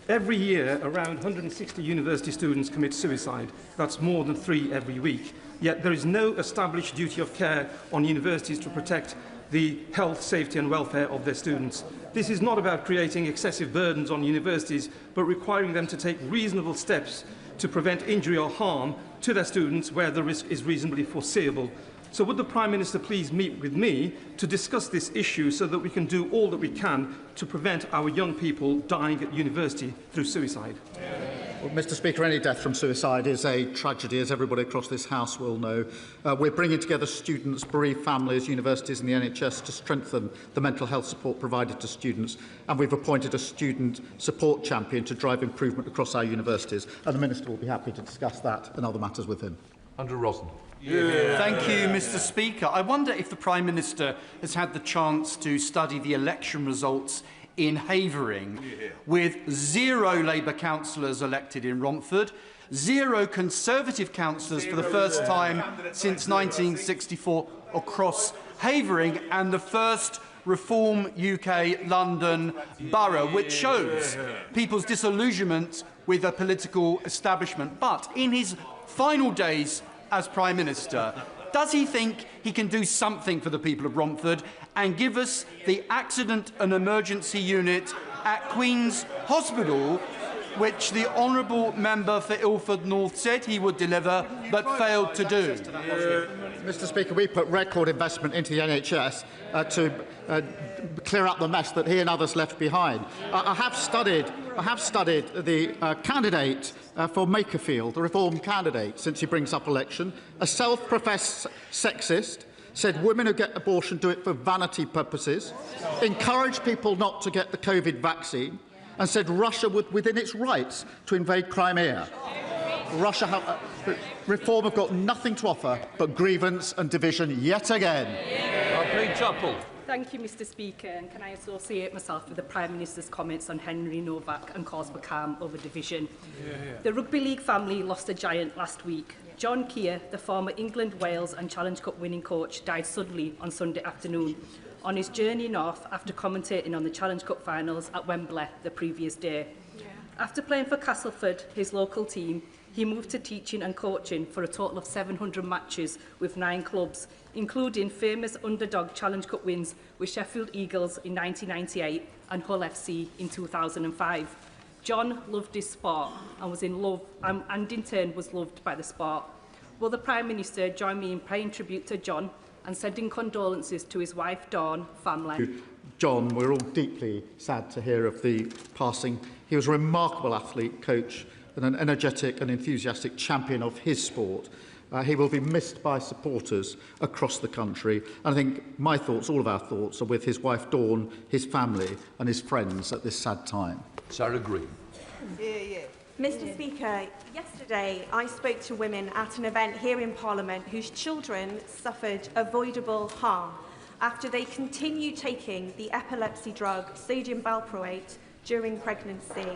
Every year, around 160 university students commit suicide. That's more than 3 every week. Yet there is no established duty of care on universities to protect the health, safety and welfare of their students. This is not about creating excessive burdens on universities, but requiring them to take reasonable steps to prevent injury or harm to their students where the risk is reasonably foreseeable. So would the Prime Minister please meet with me to discuss this issue so that we can do all that we can to prevent our young people dying at university through suicide? Well, Mr. Speaker, any death from suicide is a tragedy, as everybody across this House will know. We're bringing together students, bereaved families, universities and the NHS to strengthen the mental health support provided to students, and we've appointed a student support champion to drive improvement across our universities, and the Minister will be happy to discuss that and other matters with him. Andrew Rosen. Thank you, Mr. Speaker. I wonder if the Prime Minister has had the chance to study the election results in Havering, with 0 Labour councillors elected in Romford, 0 Conservative councillors for the first time since 1964 across Havering, and the first Reform UK London borough, which shows people's disillusionment with the political establishment. But in his final days as Prime Minister. Does he think he can do something for the people of Romford and give us the accident and emergency unit at Queen's Hospital, which the honourable member for Ilford North said he would deliver but failed to do? Mr. Speaker, we put record investment into the NHS to clear up the mess that he and others left behind. I have studied the candidate for Makerfield, the Reform candidate, since he brings up election, a self-professed sexist, said women who get abortion do it for vanity purposes, encouraged people not to get the COVID vaccine, and said Russia would within its rights to invade Crimea. Reform have got nothing to offer but grievance and division yet again. Thank you, Mr. Speaker. And can I associate myself with the Prime Minister's comments on Henry Novak and cause for calm over division? The Rugby League family lost a giant last week. John Keir, the former England, Wales and Challenge Cup winning coach, died suddenly on Sunday afternoon on his journey north after commentating on the Challenge Cup finals at Wembley the previous day. After playing for Castleford, his local team, he moved to teaching and coaching for a total of 700 matches with 9 clubs, including famous underdog Challenge Cup wins with Sheffield Eagles in 1998 and Hull FC in 2005. John loved his sport and was in love, and in turn was loved by the sport. Will the Prime Minister join me in paying tribute to John and sending condolences to his wife Dawn, family? John, we're all deeply sad to hear of the passing. He was a remarkable athlete, coach, and an energetic and enthusiastic champion of his sport. He will be missed by supporters across the country. And I think my thoughts, all of our thoughts, are with his wife Dawn, his family and his friends at this sad time. Sarah Green. Mr. Speaker, yesterday I spoke to women at an event here in Parliament whose children suffered avoidable harm after they continued taking the epilepsy drug sodium valproate during pregnancy.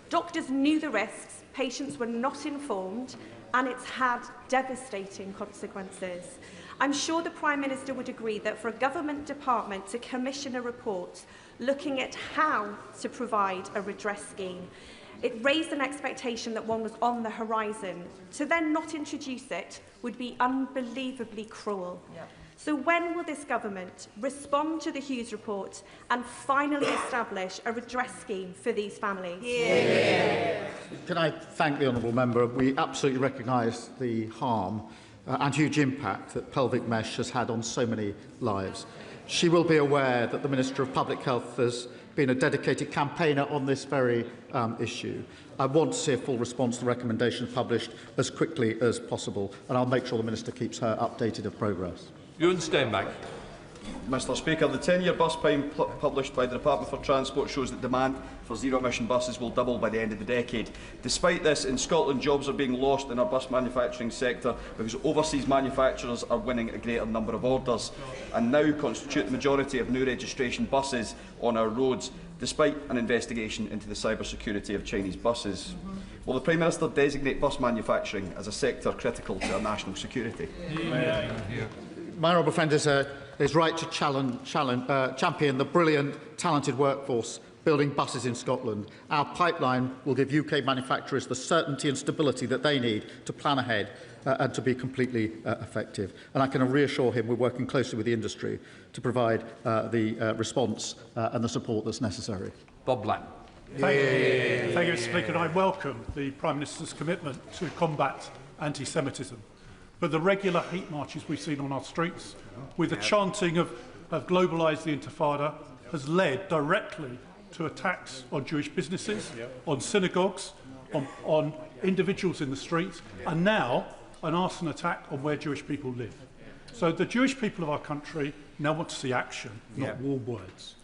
Doctors knew the risks, patients were not informed, and it's had devastating consequences. I'm sure the Prime Minister would agree that for a government department to commission a report looking at how to provide a redress scheme, it raised an expectation that one was on the horizon. To then not introduce it would be unbelievably cruel. So when will this government respond to the Hughes report and finally establish a redress scheme for these families? Can I thank the honourable member? We absolutely recognise the harm and huge impact that pelvic mesh has had on so many lives. She will be aware that the Minister of Public Health has been a dedicated campaigner on this very issue. I want to see a full response to the recommendations published as quickly as possible, and I'll make sure the Minister keeps her updated of progress. Ewan Steinbach. Mr Speaker, the 10-year bus plan published by the Department for Transport shows that demand for zero-emission buses will double by the end of the decade. Despite this, in Scotland, jobs are being lost in our bus manufacturing sector because overseas manufacturers are winning a greater number of orders and now constitute the majority of new registration buses on our roads, despite an investigation into the cybersecurity of Chinese buses. Will the Prime Minister designate bus manufacturing as a sector critical to our national security? My honourable friend is right to champion the brilliant, talented workforce building buses in Scotland. Our pipeline will give UK manufacturers the certainty and stability that they need to plan ahead and to be completely effective. And I can reassure him we're working closely with the industry to provide the response and the support that's necessary. Bob Black. Thank you, Mr. Speaker. And I welcome the Prime Minister's commitment to combat anti-Semitism. But the regular hate marches we've seen on our streets, with the chanting of globalise the Intifada, has led directly to attacks on Jewish businesses, on synagogues, on individuals in the streets, and now an arson attack on where Jewish people live. So the Jewish people of our country now want to see action, not warm words.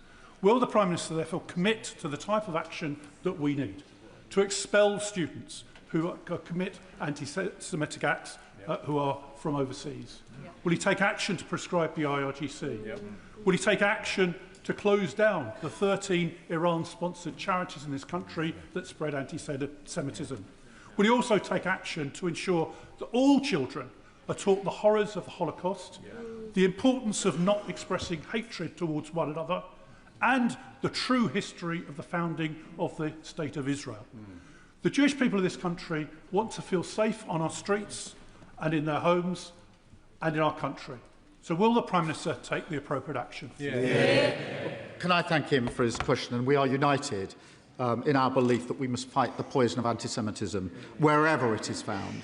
Will the Prime Minister therefore commit to the type of action that we need to expel students who commit anti-Semitic acts who are from overseas? Will he take action to prescribe the IRGC? Will he take action to close down the 13 Iran-sponsored charities in this country that spread anti-Semitism? Will he also take action to ensure that all children are taught the horrors of the Holocaust, the importance of not expressing hatred towards one another, and the true history of the founding of the State of Israel? The Jewish people of this country want to feel safe on our streets and in their homes and in our country. So will the Prime Minister take the appropriate action? Can I thank him for his question? And we are united in our belief that we must fight the poison of anti-Semitism wherever it is found.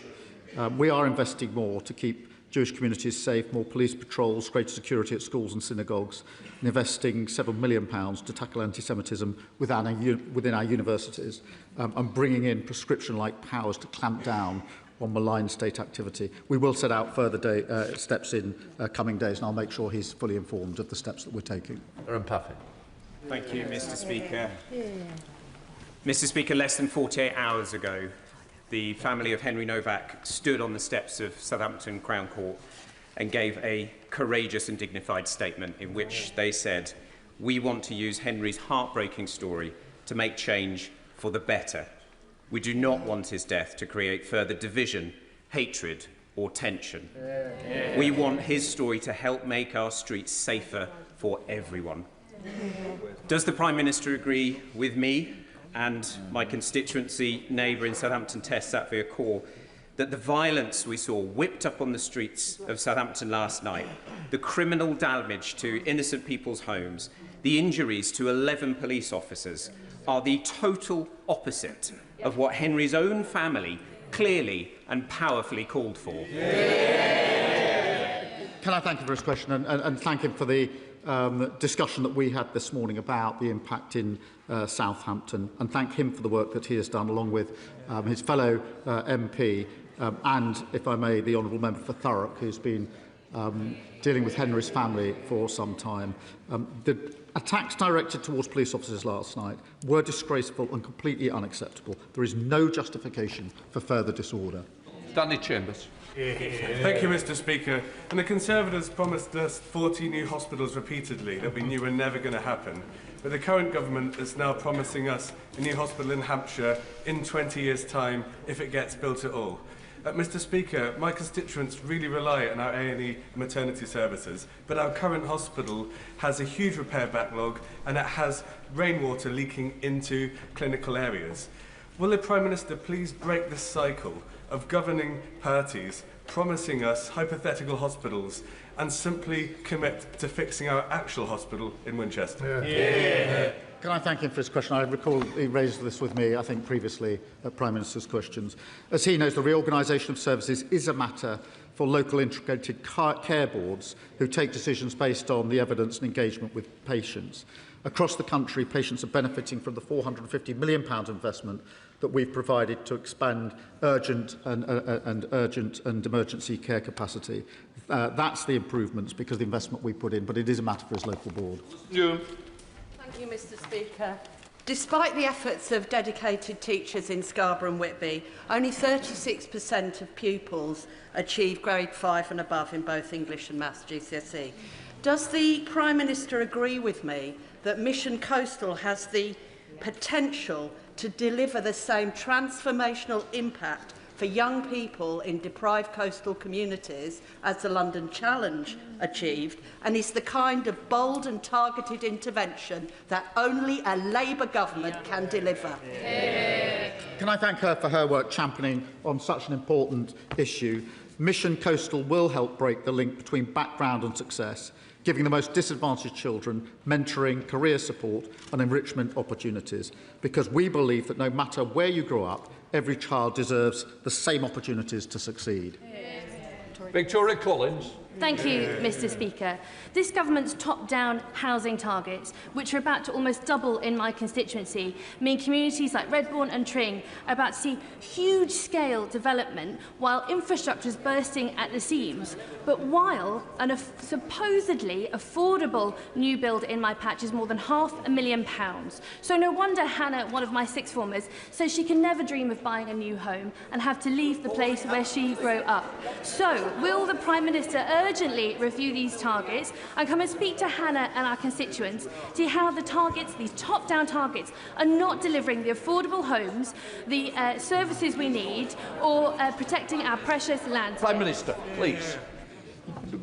We are investing more to keep Jewish communities safe, more police patrols, greater security at schools and synagogues, and investing £7 million to tackle anti-Semitism within our universities, and bringing in prescription-like powers to clamp down on malign state activity. We will set out further steps in coming days, and I'll make sure he's fully informed of the steps that we're taking. Thank you, Mr. Speaker. Mr. Speaker, less than 48 hours ago, the family of Henry Novak stood on the steps of Southampton Crown Court and gave a courageous and dignified statement in which they said, "We want to use Henry's heartbreaking story to make change for the better. We do not want his death to create further division, hatred or tension. We want his story to help make our streets safer for everyone." Does the Prime Minister agree with me and my constituency neighbour in Southampton Test, Satvir Kaur, that the violence we saw whipped up on the streets of Southampton last night, the criminal damage to innocent people's homes, the injuries to 11 police officers, are the total opposite of what Henry's own family clearly and powerfully called for? Can I thank him for his question and thank him for the discussion that we had this morning about the impact in Southampton, and thank him for the work that he has done along with his fellow MP and, if I may, the Honourable Member for Thurrock, who's been dealing with Henry's family for some time. The attacks directed towards police officers last night were disgraceful and completely unacceptable. There is no justification for further disorder. Danny Chambers. Thank you, Mr. Speaker. And the Conservatives promised us 40 new hospitals repeatedly that we knew were never going to happen. But the current government is now promising us a new hospital in Hampshire in 20 years' time if it gets built at all. Mr. Speaker, my constituents really rely on our A&E maternity services, but our current hospital has a huge repair backlog and it has rainwater leaking into clinical areas. Will the Prime Minister please break this cycle of governing parties promising us hypothetical hospitals and simply commit to fixing our actual hospital in Winchester? Can I thank him for his question? I recall he raised this with me, I think, previously at Prime Minister's questions. As he knows, the reorganisation of services is a matter for local integrated care boards who take decisions based on the evidence and engagement with patients. Across the country, patients are benefiting from the £450 million investment that we've provided to expand urgent and emergency care capacity. That's the improvements because of the investment we put in, but it is a matter for his local board. Thank you, Mr. Speaker. Despite the efforts of dedicated teachers in Scarborough and Whitby, only 36% of pupils achieve grade 5 and above in both English and Maths GCSE. Does the Prime Minister agree with me that Mission Coastal has the potential to deliver the same transformational impact for young people in deprived coastal communities as the London Challenge achieved, and is the kind of bold and targeted intervention that only a Labour government can deliver? Can I thank her for her work championing on such an important issue? Mission Coastal will help break the link between background and success, giving the most disadvantaged children mentoring, career support and enrichment opportunities, because we believe that no matter where you grow up, every child deserves the same opportunities to succeed. Victoria Collins. Thank you, Mr. Speaker. This government's top-down housing targets, which are about to almost double in my constituency, mean communities like Redbourne and Tring are about to see huge-scale development while infrastructure is bursting at the seams. But while a supposedly affordable new build in my patch is more than £500,000. So no wonder Hannah, one of my sixth formers, says she can never dream of buying a new home and have to leave the place where she grew up. So will the Prime Minister urgently review these targets and come and speak to Hannah and our constituents, see how the targets, these top-down targets, are not delivering the affordable homes, the services we need, or protecting our precious land? Prime Minister, please.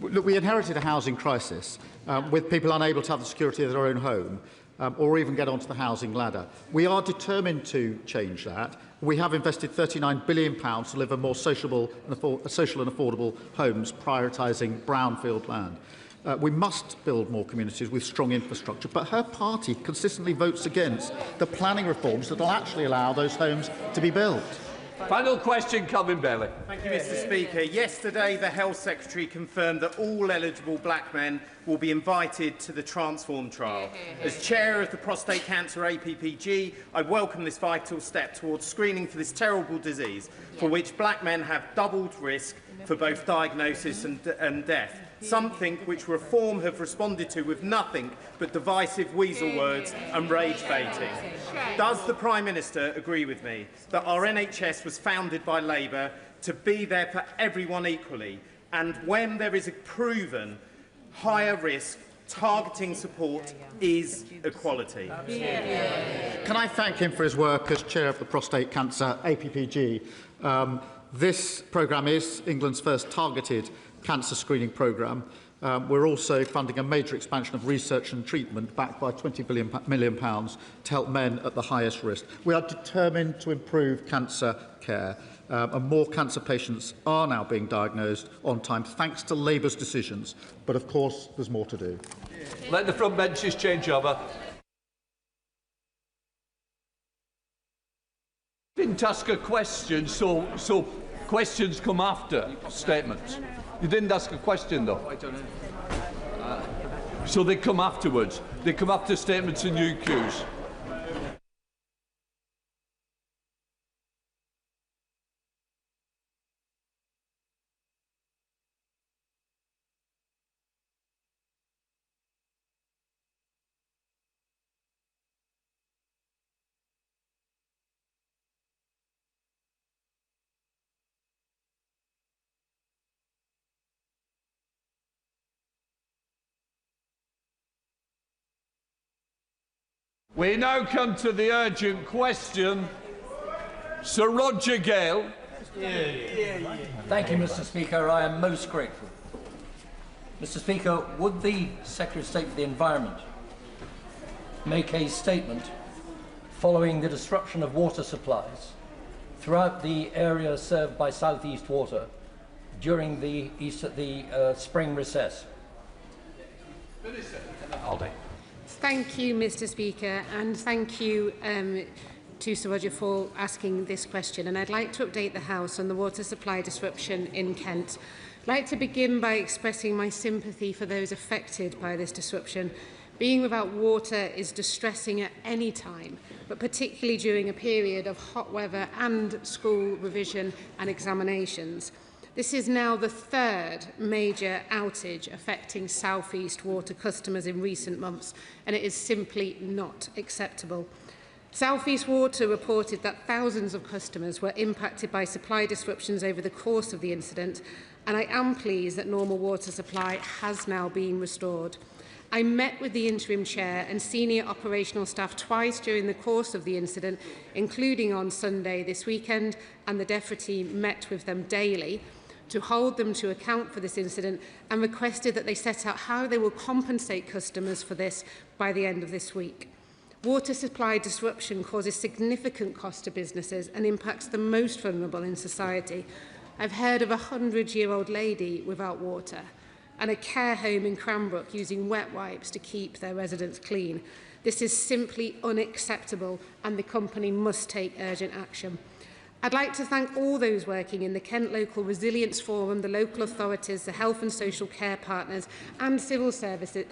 Look, we inherited a housing crisis with people unable to have the security of their own home or even get onto the housing ladder. We are determined to change that, We have invested £39 billion to deliver more social and affordable homes, prioritising brownfield land. We must build more communities with strong infrastructure, but her party consistently votes against the planning reforms that will actually allow those homes to be built. Final question, Calvin Bailey. Thank you, Mr. Speaker. Yesterday, the Health Secretary confirmed that all eligible black men will be invited to the Transform trial. As chair of the Prostate Cancer APPG, I welcome this vital step towards screening for this terrible disease, for which black men have doubled risk for both diagnosis and death. Something which Reform have responded to with nothing but divisive weasel words and rage baiting. Does the Prime Minister agree with me that our NHS was founded by Labour to be there for everyone equally, and when there is a proven higher risk, targeting support is equality? Can I thank him for his work as chair of the Prostate Cancer APPG? This programme is England's first targeted cancer screening programme. We're also funding a major expansion of research and treatment backed by £20 million to help men at the highest risk. We are determined to improve cancer care, and more cancer patients are now being diagnosed on time thanks to Labour's decisions. But of course, there's more to do. Let the front benches change over. Didn't ask a question, so questions come after statements. You didn't ask a question, though. I don't know. So they come afterwards. They come after statements and new cues. We now come to the urgent question. Sir Roger Gale. Thank you, Mr. Speaker. I am most grateful. Mr. Speaker, would the Secretary of State for the Environment make a statement following the disruption of water supplies throughout the area served by South East Water during the spring recess? Aldi. Thank you, Mr. Speaker, and thank you to Sir Roger for asking this question. And I'd like to update the House on the water supply disruption in Kent. I'd like to begin by expressing my sympathy for those affected by this disruption. Being without water is distressing at any time, but particularly during a period of hot weather and school revision and examinations. This is now the third major outage affecting South East Water customers in recent months, and it is simply not acceptable. South East Water reported that thousands of customers were impacted by supply disruptions over the course of the incident, and I am pleased that normal water supply has now been restored. I met with the interim chair and senior operational staff twice during the course of the incident, including on Sunday this weekend, and the DEFRA team met with them daily to hold them to account for this incident and requested that they set out how they will compensate customers for this by the end of this week. Water supply disruption causes significant cost to businesses and impacts the most vulnerable in society. I've heard of a 100-year-old lady without water and a care home in Cranbrook using wet wipes to keep their residents clean. This is simply unacceptable, and the company must take urgent action. I'd like to thank all those working in the Kent Local Resilience Forum, the local authorities, the health and social care partners and civil servants in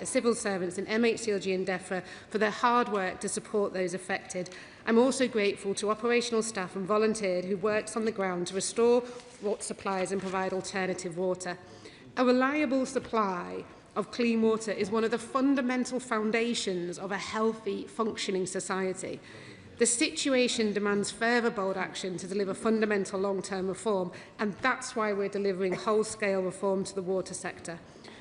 MHCLG and DEFRA for their hard work to support those affected. I'm also grateful to operational staff and volunteers who worked on the ground to restore water supplies and provide alternative water. A reliable supply of clean water is one of the fundamental foundations of a healthy, functioning society. The situation demands further bold action to deliver fundamental long-term reform, and that's why we're delivering whole-scale reform to the water sector.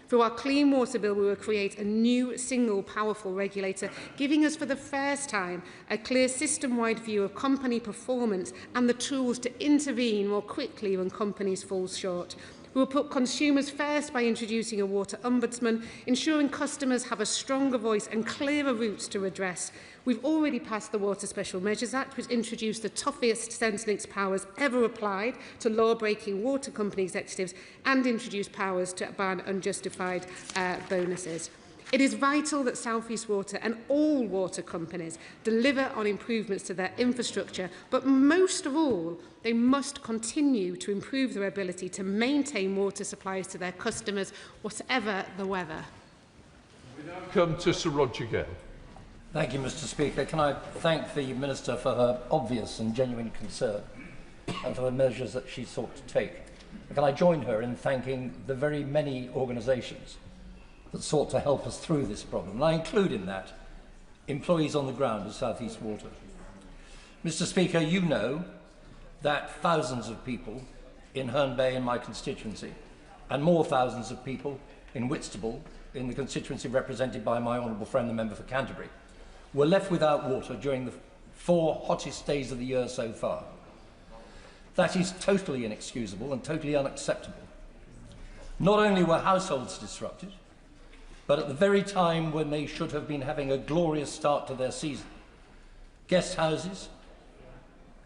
Through our Clean Water Bill, we will create a new, single, powerful regulator, giving us for the first time a clear system-wide view of company performance and the tools to intervene more quickly when companies fall short. We will put consumers first by introducing a water ombudsman, ensuring customers have a stronger voice and clearer routes to redress. We've already passed the Water Special Measures Act, which introduced the toughest Centrelink's powers ever applied to law-breaking water company executives and introduced powers to ban unjustified bonuses. It is vital that South East Water and all water companies deliver on improvements to their infrastructure, but most of all, they must continue to improve their ability to maintain water supplies to their customers, whatever the weather. We now come to Sir Roger Gale. Thank you, Mr. Speaker. Can I thank the Minister for her obvious and genuine concern and for the measures that she sought to take. And can I join her in thanking the very many organisations that sought to help us through this problem? And I include in that employees on the ground of South East Water. Mr. Speaker, you know that thousands of people in Herne Bay, in my constituency, and more thousands of people in Whitstable, in the constituency represented by my honourable friend, the member for Canterbury, were left without water during the 4 hottest days of the year so far. That is totally inexcusable and totally unacceptable. Not only were households disrupted, but at the very time when they should have been having a glorious start to their season, guest houses,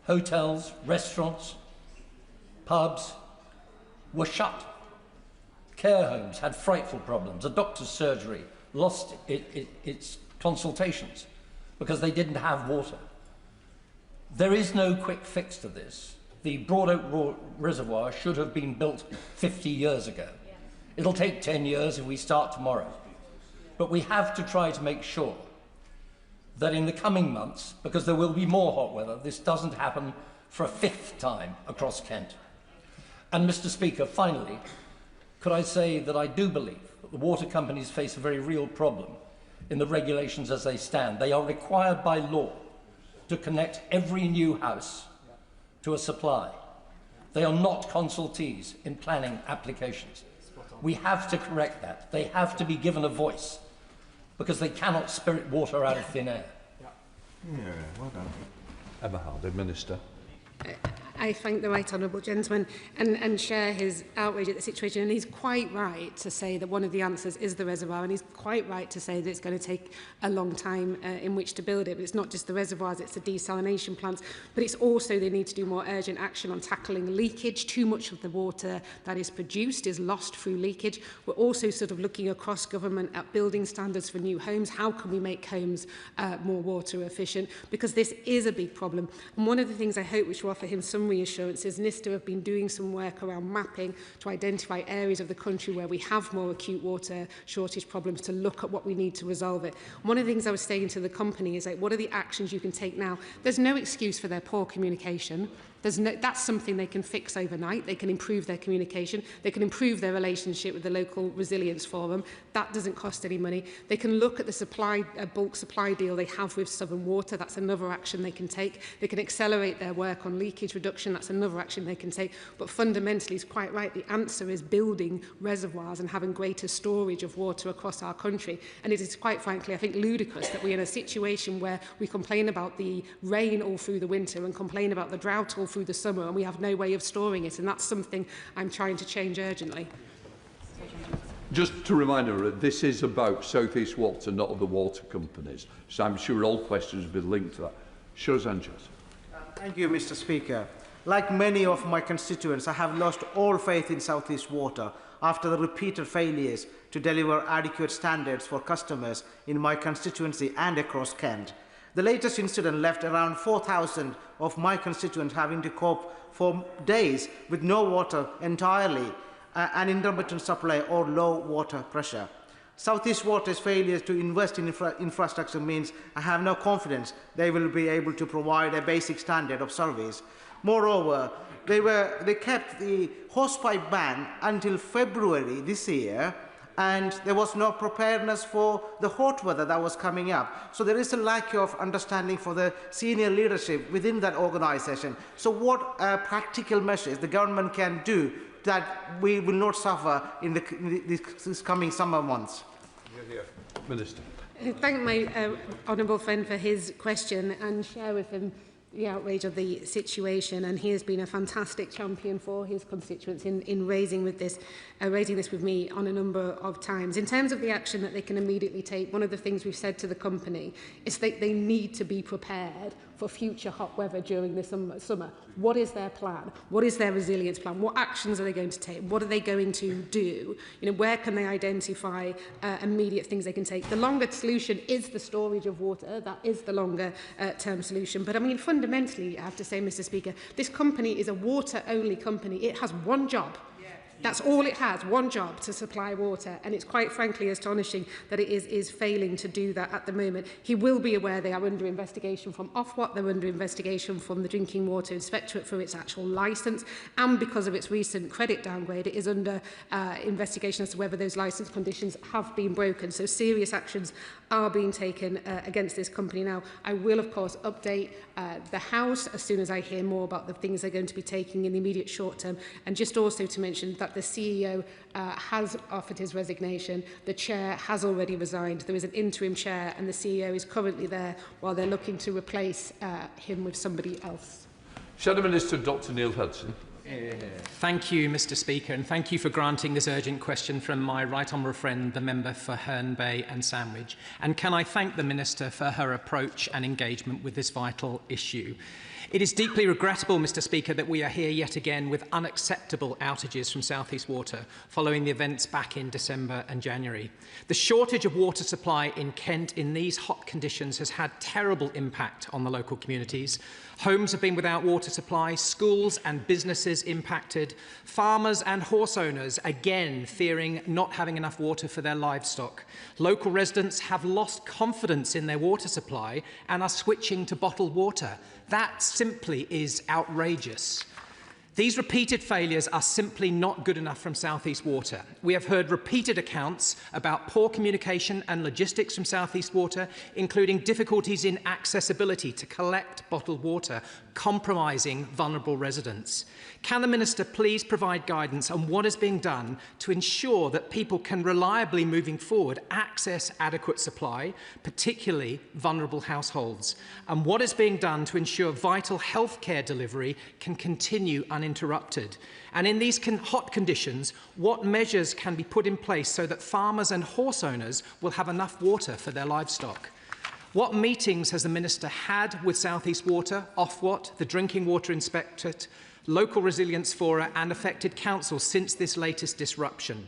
hotels, restaurants, pubs were shut. Care homes had frightful problems. A doctor's surgery lost its consultations because they didn't have water. There is no quick fix to this. The Broad Oak Reservoir should have been built 50 years ago. It'll take 10 years if we start tomorrow. But we have to try to make sure that in the coming months, because there will be more hot weather, this doesn't happen for a 5th time across Kent. And Mr. Speaker, finally, could I say that I do believe that the water companies face a very real problem in the regulations as they stand. They are required by law to connect every new house to a supply. They are not consultees in planning applications. We have to correct that. They have to be given a voice because they cannot spirit water out of thin air. Yeah, well done. Emma Hardy, Minister. I thank the right honourable gentleman and share his outrage at the situation. And he's quite right to say that one of the answers is the reservoir, and he's quite right to say that it's going to take a long time in which to build it. But it's not just the reservoirs, it's the desalination plants. But it's also they need to do more urgent action on tackling leakage. Too much of the water that is produced is lost through leakage. We're also sort of looking across government at building standards for new homes. How can we make homes more water efficient? Because this is a big problem. And one of the things I hope which will offer him some reassurances, NISTA have been doing some work around mapping to identify areas of the country where we have more acute water shortage problems to look at what we need to resolve it. One of the things I was saying to the company is, like, what are the actions you can take now? There's no excuse for their poor communication. That's something they can fix overnight. They can improve their communication. They can improve their relationship with the local resilience forum. That doesn't cost any money. They can look at the bulk supply deal they have with Southern Water. That's another action they can take. They can accelerate their work on leakage reduction. That's another action they can take. But fundamentally, it's quite right. The answer is building reservoirs and having greater storage of water across our country. And it is quite frankly, I think, ludicrous that we're in a situation where we complain about the rain all through the winter and complain about the drought all through the summer, and we have no way of storing it, and that's something I'm trying to change urgently. Just to remind her, this is about South East Water, not the water companies. So I'm sure all questions will be linked to that. Sure, Sanchez. Thank you, Mr. Speaker. Like many of my constituents, I have lost all faith in South East Water after the repeated failures to deliver adequate standards for customers in my constituency and across Kent. The latest incident left around 4,000 of my constituents having to cope for days with no water entirely, an intermittent supply or low water pressure. South East Water's failure to invest in infrastructure means I have no confidence they will be able to provide a basic standard of service. Moreover, they kept the hosepipe ban until February this year, and there was no preparedness for the hot weather that was coming up. So there is a lack of understanding for the senior leadership within that organisation. So what practical measures the government can do that we will not suffer in this coming summer months? Minister. I thank my honourable friend for his question and share with him the outrage of the situation, and he has been a fantastic champion for his constituents in raising this with me on a number of times. In terms of the action that they can immediately take, one of the things we've said to the company is that they need to be prepared for future hot weather during the summer. What is their plan? What is their resilience plan? What actions are they going to take? What are they going to do? You know, where can they identify immediate things they can take? The longer solution is the storage of water. That is the longer term solution. But I mean, fundamentally, I have to say, Mr. Speaker, this company is a water-only company. It has one job. That's all it has, one job, to supply water, and it's quite frankly astonishing that it is failing to do that at the moment. He will be aware they are under investigation from Ofwat, they're under investigation from the Drinking Water Inspectorate for its actual licence, and because of its recent credit downgrade, it is under investigation as to whether those licence conditions have been broken. So serious actions are being taken against this company now. I will, of course, update the House as soon as I hear more about the things they're going to be taking in the immediate short term, and just also to mention that the CEO has offered his resignation. The chair has already resigned. There is an interim chair, and the CEO is currently there while they're looking to replace him with somebody else. Shadow Minister Dr Neil Hudson. Thank you, Mr. Speaker, and thank you for granting this urgent question from my right honourable friend, the member for Herne Bay and Sandwich. And can I thank the Minister for her approach and engagement with this vital issue. It is deeply regrettable, Mr. Speaker, that we are here yet again with unacceptable outages from South East Water following the events back in December and January. The shortage of water supply in Kent in these hot conditions has had terrible impact on the local communities. Homes have been without water supply, schools and businesses impacted, farmers and horse owners again fearing not having enough water for their livestock. Local residents have lost confidence in their water supply and are switching to bottled water. That simply is outrageous. These repeated failures are simply not good enough from South East Water. We have heard repeated accounts about poor communication and logistics from South East Water, including difficulties in accessibility to collect bottled water, compromising vulnerable residents. Can the Minister please provide guidance on what is being done to ensure that people can reliably, moving forward, access adequate supply, particularly vulnerable households? And what is being done to ensure vital healthcare delivery can continue uninterrupted? And in these hot conditions, what measures can be put in place so that farmers and horse owners will have enough water for their livestock? What meetings has the Minister had with South East Water, Ofwat, the Drinking Water Inspectorate, local resilience fora and affected councils since this latest disruption?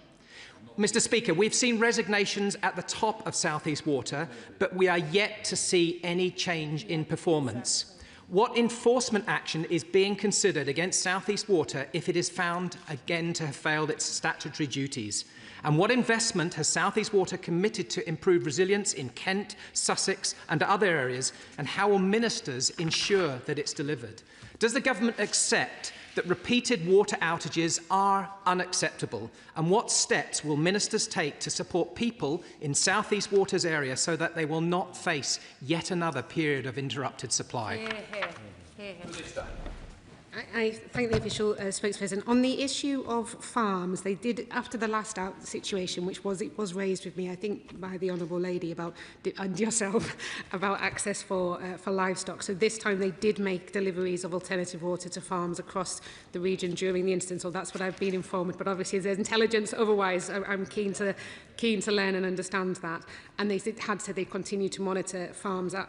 Mr. Speaker, we've seen resignations at the top of South East Water, but we are yet to see any change in performance. What enforcement action is being considered against South East Water if it is found again to have failed its statutory duties? And what investment has South East Water committed to improve resilience in Kent, Sussex and other areas, and how will ministers ensure that it's delivered? Does the government accept that repeated water outages are unacceptable? And what steps will ministers take to support people in South East Water's area so that they will not face yet another period of interrupted supply? I thank the official spokesperson. On the issue of farms, they did, after the last situation, which was raised with me, I think, by the Honourable Lady about, and yourself, about access for livestock. So this time they did make deliveries of alternative water to farms across the region during the instance, so that's what I've been informed. But obviously there's intelligence otherwise. I'm keen to learn and understand that. And they had said they continue to monitor farms at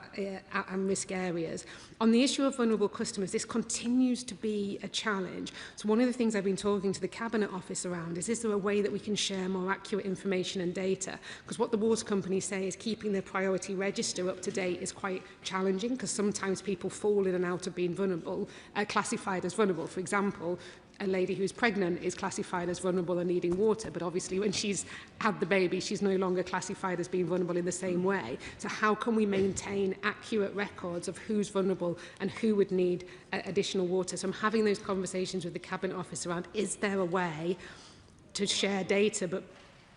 risk areas. On the issue of vulnerable customers, this continues to be a challenge. So one of the things I've been talking to the Cabinet Office around is there a way that we can share more accurate information and data? Because what the water companies say is keeping their priority register up to date is quite challenging, because sometimes people fall in and out of being vulnerable, classified as vulnerable. For example, a lady who's pregnant is classified as vulnerable and needing water, but obviously when she's had the baby, she's no longer classified as being vulnerable in the same way. So how can we maintain accurate records of who's vulnerable and who would need additional water? So I'm having those conversations with the Cabinet Office around, is there a way to share data, but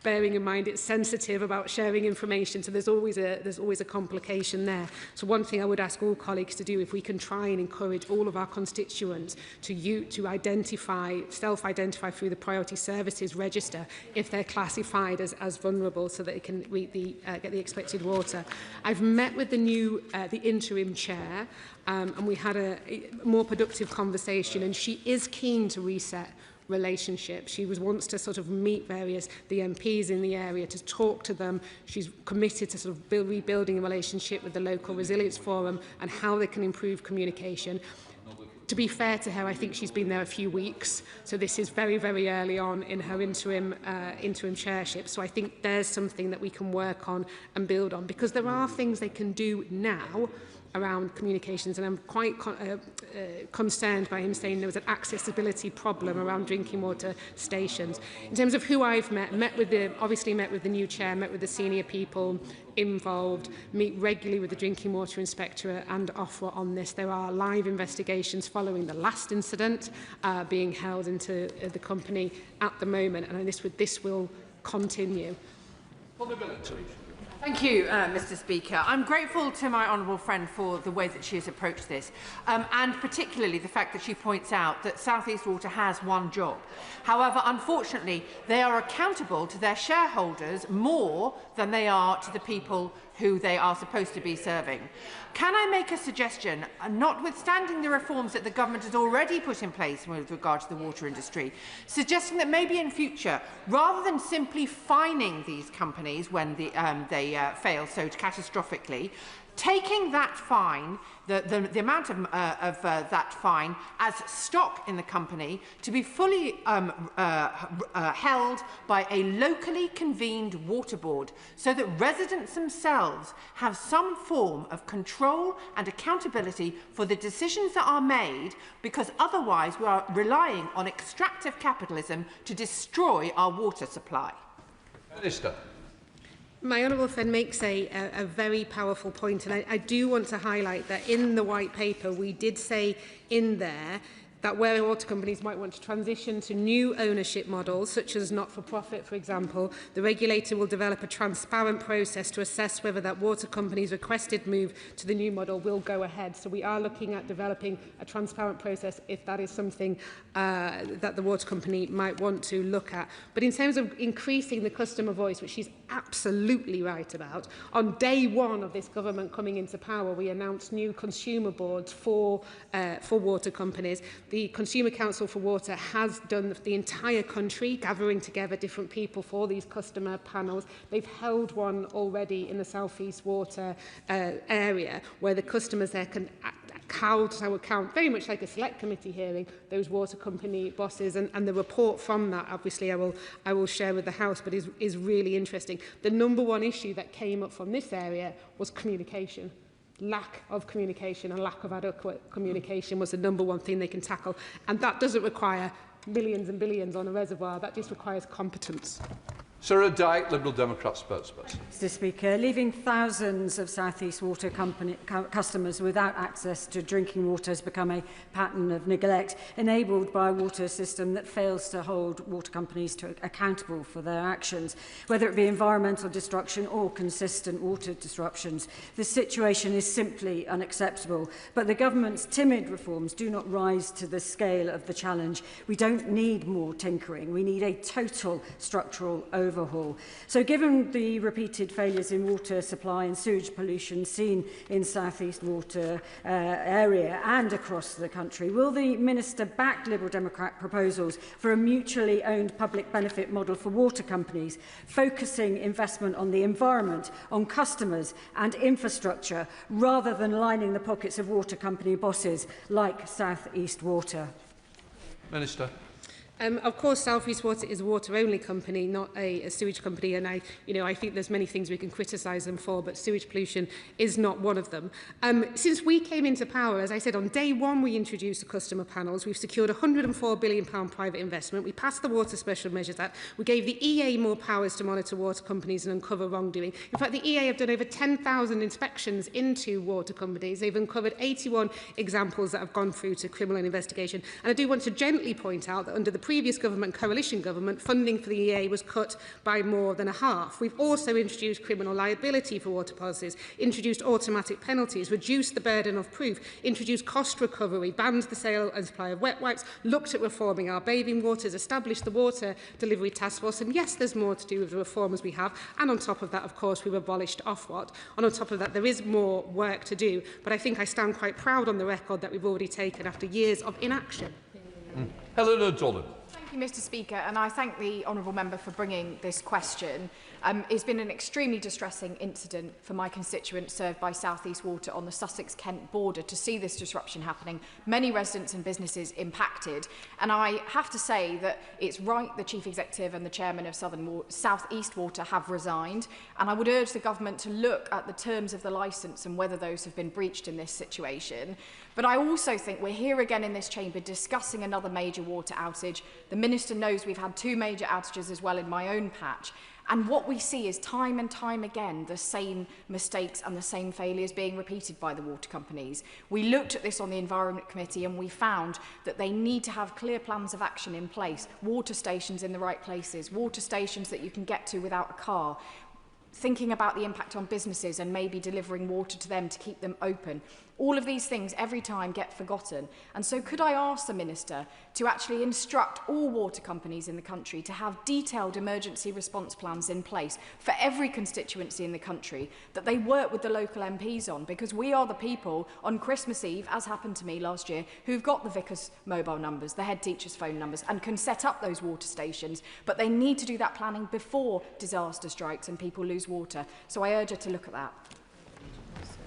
bearing in mind it's sensitive about sharing information, so there's always a complication there. So one thing I would ask all colleagues to do, if we can try and encourage all of our constituents to identify, self-identify through the Priority Services Register if they're classified as vulnerable, so that it can get the expected water. I've met with the interim chair, and we had a more productive conversation, and she is keen to reset relationship. She wants to sort of meet the MPs in the area, to talk to them. She's committed to sort of rebuilding a relationship with the local resilience forum and how they can improve communication. To be fair to her, I think she's been there a few weeks, so this is very, very early on in her interim chairship. So I think there's something that we can work on and build on, because there are things they can do now around communications, and I'm quite concerned by him saying there was an accessibility problem around drinking water stations. In terms of who I've obviously met with the new chair, met with the senior people involved, meet regularly with the Drinking Water Inspectorate and Ofwat on this. There are live investigations following the last incident being held into the company at the moment, and this will continue. Thank you, Mr. Speaker. I'm grateful to my honourable friend for the way that she has approached this, and particularly the fact that she points out that South East Water has one job. However, unfortunately, they are accountable to their shareholders more than they are to the people who they are supposed to be serving. Can I make a suggestion, notwithstanding the reforms that the government has already put in place with regard to the water industry, suggesting that maybe in future, rather than simply fining these companies when they fail so catastrophically, taking that fine, the amount of that fine as stock in the company to be fully held by a locally convened water board, so that residents themselves have some form of control and accountability for the decisions that are made, because otherwise we are relying on extractive capitalism to destroy our water supply. Minister. My honourable friend makes a very powerful point, and I do want to highlight that in the white paper we did say in there that where water companies might want to transition to new ownership models, such as not-for-profit, for example, the regulator will develop a transparent process to assess whether that water company's requested move to the new model will go ahead. So we are looking at developing a transparent process if that is something that the water company might want to look at. But in terms of increasing the customer voice, which she's absolutely right about, on day one of this government coming into power, we announced new consumer boards for water companies. The Consumer Council for Water has done the entire country, gathering together different people for these customer panels. They've held one already in the South East Water area, where the customers there can count very much like a select committee hearing those water company bosses, and the report from that obviously I will share with the House, but is really interesting. The number one issue that came up from this area was communication. Lack of communication and lack of adequate communication was the number one thing they can tackle, and that doesn't require millions and billions on a reservoir. That just requires competence. Sarah Dyke, Liberal Democrat spokesperson. Mr. Speaker, leaving thousands of South East Water customers without access to drinking water has become a pattern of neglect, enabled by a water system that fails to hold water companies accountable for their actions, whether it be environmental destruction or consistent water disruptions. The situation is simply unacceptable, but the government's timid reforms do not rise to the scale of the challenge. We don't need more tinkering. We need a total structural overhaul. So given the repeated failures in water supply and sewage pollution seen in South East Water area and across the country, will the Minister back Liberal Democrat proposals for a mutually owned public benefit model for water companies, focusing investment on the environment, on customers and infrastructure, rather than lining the pockets of water company bosses like South East Water? Minister. Of course, South East Water is a water-only company, not a sewage company, and I think there's many things we can criticise them for, but sewage pollution is not one of them. Since we came into power, as I said, on day one we introduced the customer panels. We've secured £104 billion private investment. We passed the Water Special Measures Act. We gave the EA more powers to monitor water companies and uncover wrongdoing. In fact, the EA have done over 10,000 inspections into water companies. They've uncovered 81 examples that have gone through to criminal investigation. And I do want to gently point out that under the previous government, coalition government, funding for the EA was cut by more than a half. We've also introduced criminal liability for water policies, introduced automatic penalties, reduced the burden of proof, introduced cost recovery, banned the sale and supply of wet wipes, looked at reforming our bathing waters, established the Water Delivery Task Force, and yes, there's more to do with the reforms we have, and on top of that, of course, we've abolished Ofwat. And on top of that, there is more work to do, but I think I stand quite proud on the record that we've already taken after years of inaction. Helena Dolan. Thank you, Mr. Speaker, and I thank the honourable member for bringing this question. It's been an extremely distressing incident for my constituents served by South East Water on the Sussex-Kent border to see this disruption happening. Many residents and businesses impacted, and I have to say that it's right the Chief Executive and the Chairman of South East Water have resigned, and I would urge the government to look at the terms of the licence and whether those have been breached in this situation. But I also think we're here again in this chamber discussing another major water outage. The Minister knows we've had 2 major outages as well in my own patch. And what we see is time and time again the same mistakes and the same failures being repeated by the water companies. We looked at this on the Environment Committee and we found that they need to have clear plans of action in place, water stations in the right places, water stations that you can get to without a car, thinking about the impact on businesses and maybe delivering water to them to keep them open. All of these things every time get forgotten. And so could I ask the Minister to actually instruct all water companies in the country to have detailed emergency response plans in place for every constituency in the country that they work with the local MPs on, because we are the people on Christmas Eve, as happened to me last year, who've got the vicar's mobile numbers, the head teacher's phone numbers, and can set up those water stations. But they need to do that planning before disaster strikes and people lose water. So I urge her to look at that.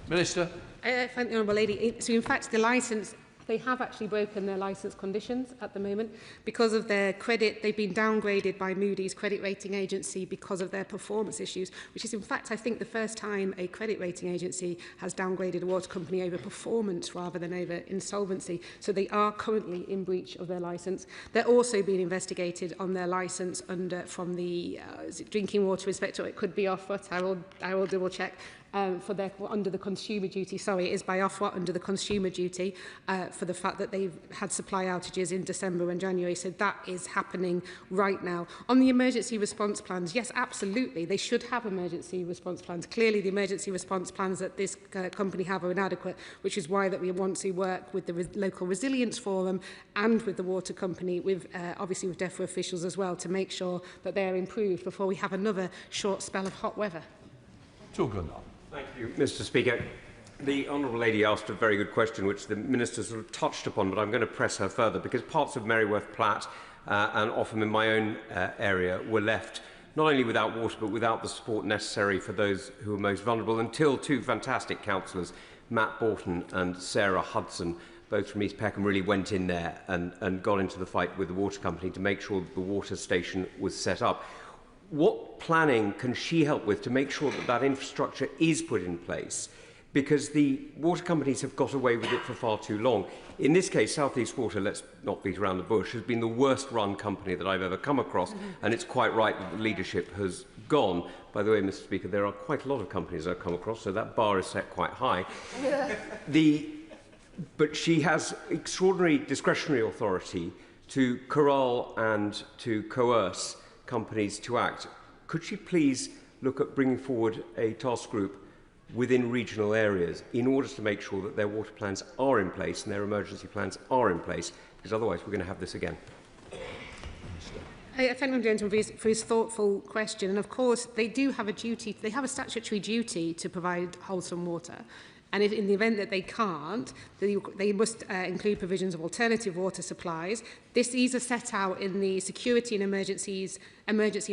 Minister. Thank the Honourable Lady. So in fact, the licence, they have actually broken their licence conditions at the moment. Because of their credit, they've been downgraded by Moody's credit rating agency because of their performance issues, which is in fact, I think, the first time a credit rating agency has downgraded a water company over performance rather than over insolvency. So they are currently in breach of their licence. They're also being investigated on their licence from the drinking water inspector. It could be Ofwat. I will double check. Under the consumer duty, sorry, it is by Ofwat under the consumer duty for the fact that they've had supply outages in December and January. So that is happening right now. On the emergency response plans, yes, absolutely, they should have emergency response plans. Clearly, the emergency response plans that this company have are inadequate, which is why that we want to work with the local resilience forum and with the water company, obviously with DEFRA officials as well, to make sure that they are improved before we have another short spell of hot weather. Thank you, Mr. Speaker. The Honourable Lady asked a very good question, which the Minister sort of touched upon, but I'm going to press her further, because parts of Merryworth Platt and often in my own area were left not only without water, but without the support necessary for those who are most vulnerable, until 2 fantastic councillors, Matt Borton and Sarah Hudson, both from East Peckham, really went in there and got into the fight with the water company to make sure that the water station was set up. What planning can she help with to make sure that that infrastructure is put in place? Because the water companies have got away with it for far too long. In this case, South East Water, let's not beat around the bush, has been the worst run company that I've ever come across, and it's quite right that the leadership has gone. By the way, Mr. Speaker, there are quite a lot of companies I've come across, so that bar is set quite high. But she has extraordinary discretionary authority to corral and to coerce companies to act. Could she please look at bringing forward a task group within regional areas in order to make sure that their water plans are in place and their emergency plans are in place, because otherwise we're going to have this again. I thank the gentleman for his thoughtful question, and of course they do have a duty, they have a statutory duty to provide wholesome water. And if in the event that they can't, they must include provisions of alternative water supplies. These are set out in the Security and Emergency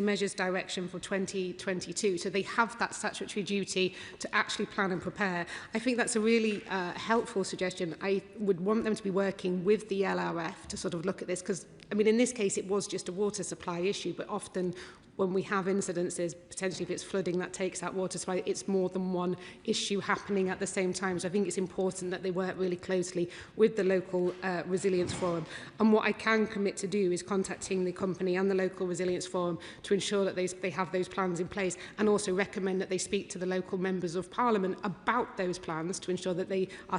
Measures Direction for 2022. So they have that statutory duty to actually plan and prepare. I think that's a really helpful suggestion. I would want them to be working with the LRF to sort of look at this, because, I mean, in this case, it was just a water supply issue, but often when we have incidences, potentially if it's flooding that takes out water supply, it's more than one issue happening at the same time. So I think it's important that they work really closely with the local resilience forum. And what I can commit to do is contacting the company and the local resilience forum to ensure that they have those plans in place, and also recommend that they speak to the local members of Parliament about those plans to ensure that they are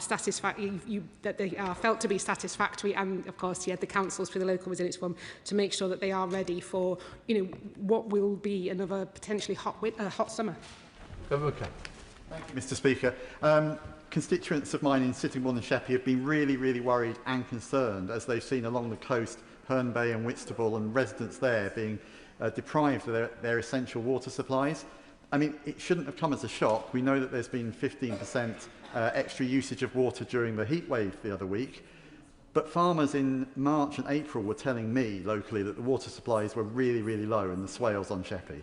that they are felt to be satisfactory, and of course, the councils for the local resilience forum to make sure that they are ready for what will be another potentially hot summer. Okay. Thank you, Mr. Speaker. Constituents of mine in Sittingbourne and Sheppey have been really worried and concerned as they've seen along the coast Herne Bay and Whitstable and residents there being deprived of their essential water supplies. I mean, it shouldn't have come as a shock. We know that there's been 15% extra usage of water during the heat wave the other week. But farmers in March and April were telling me locally that the water supplies were really low in the swales on Sheppey.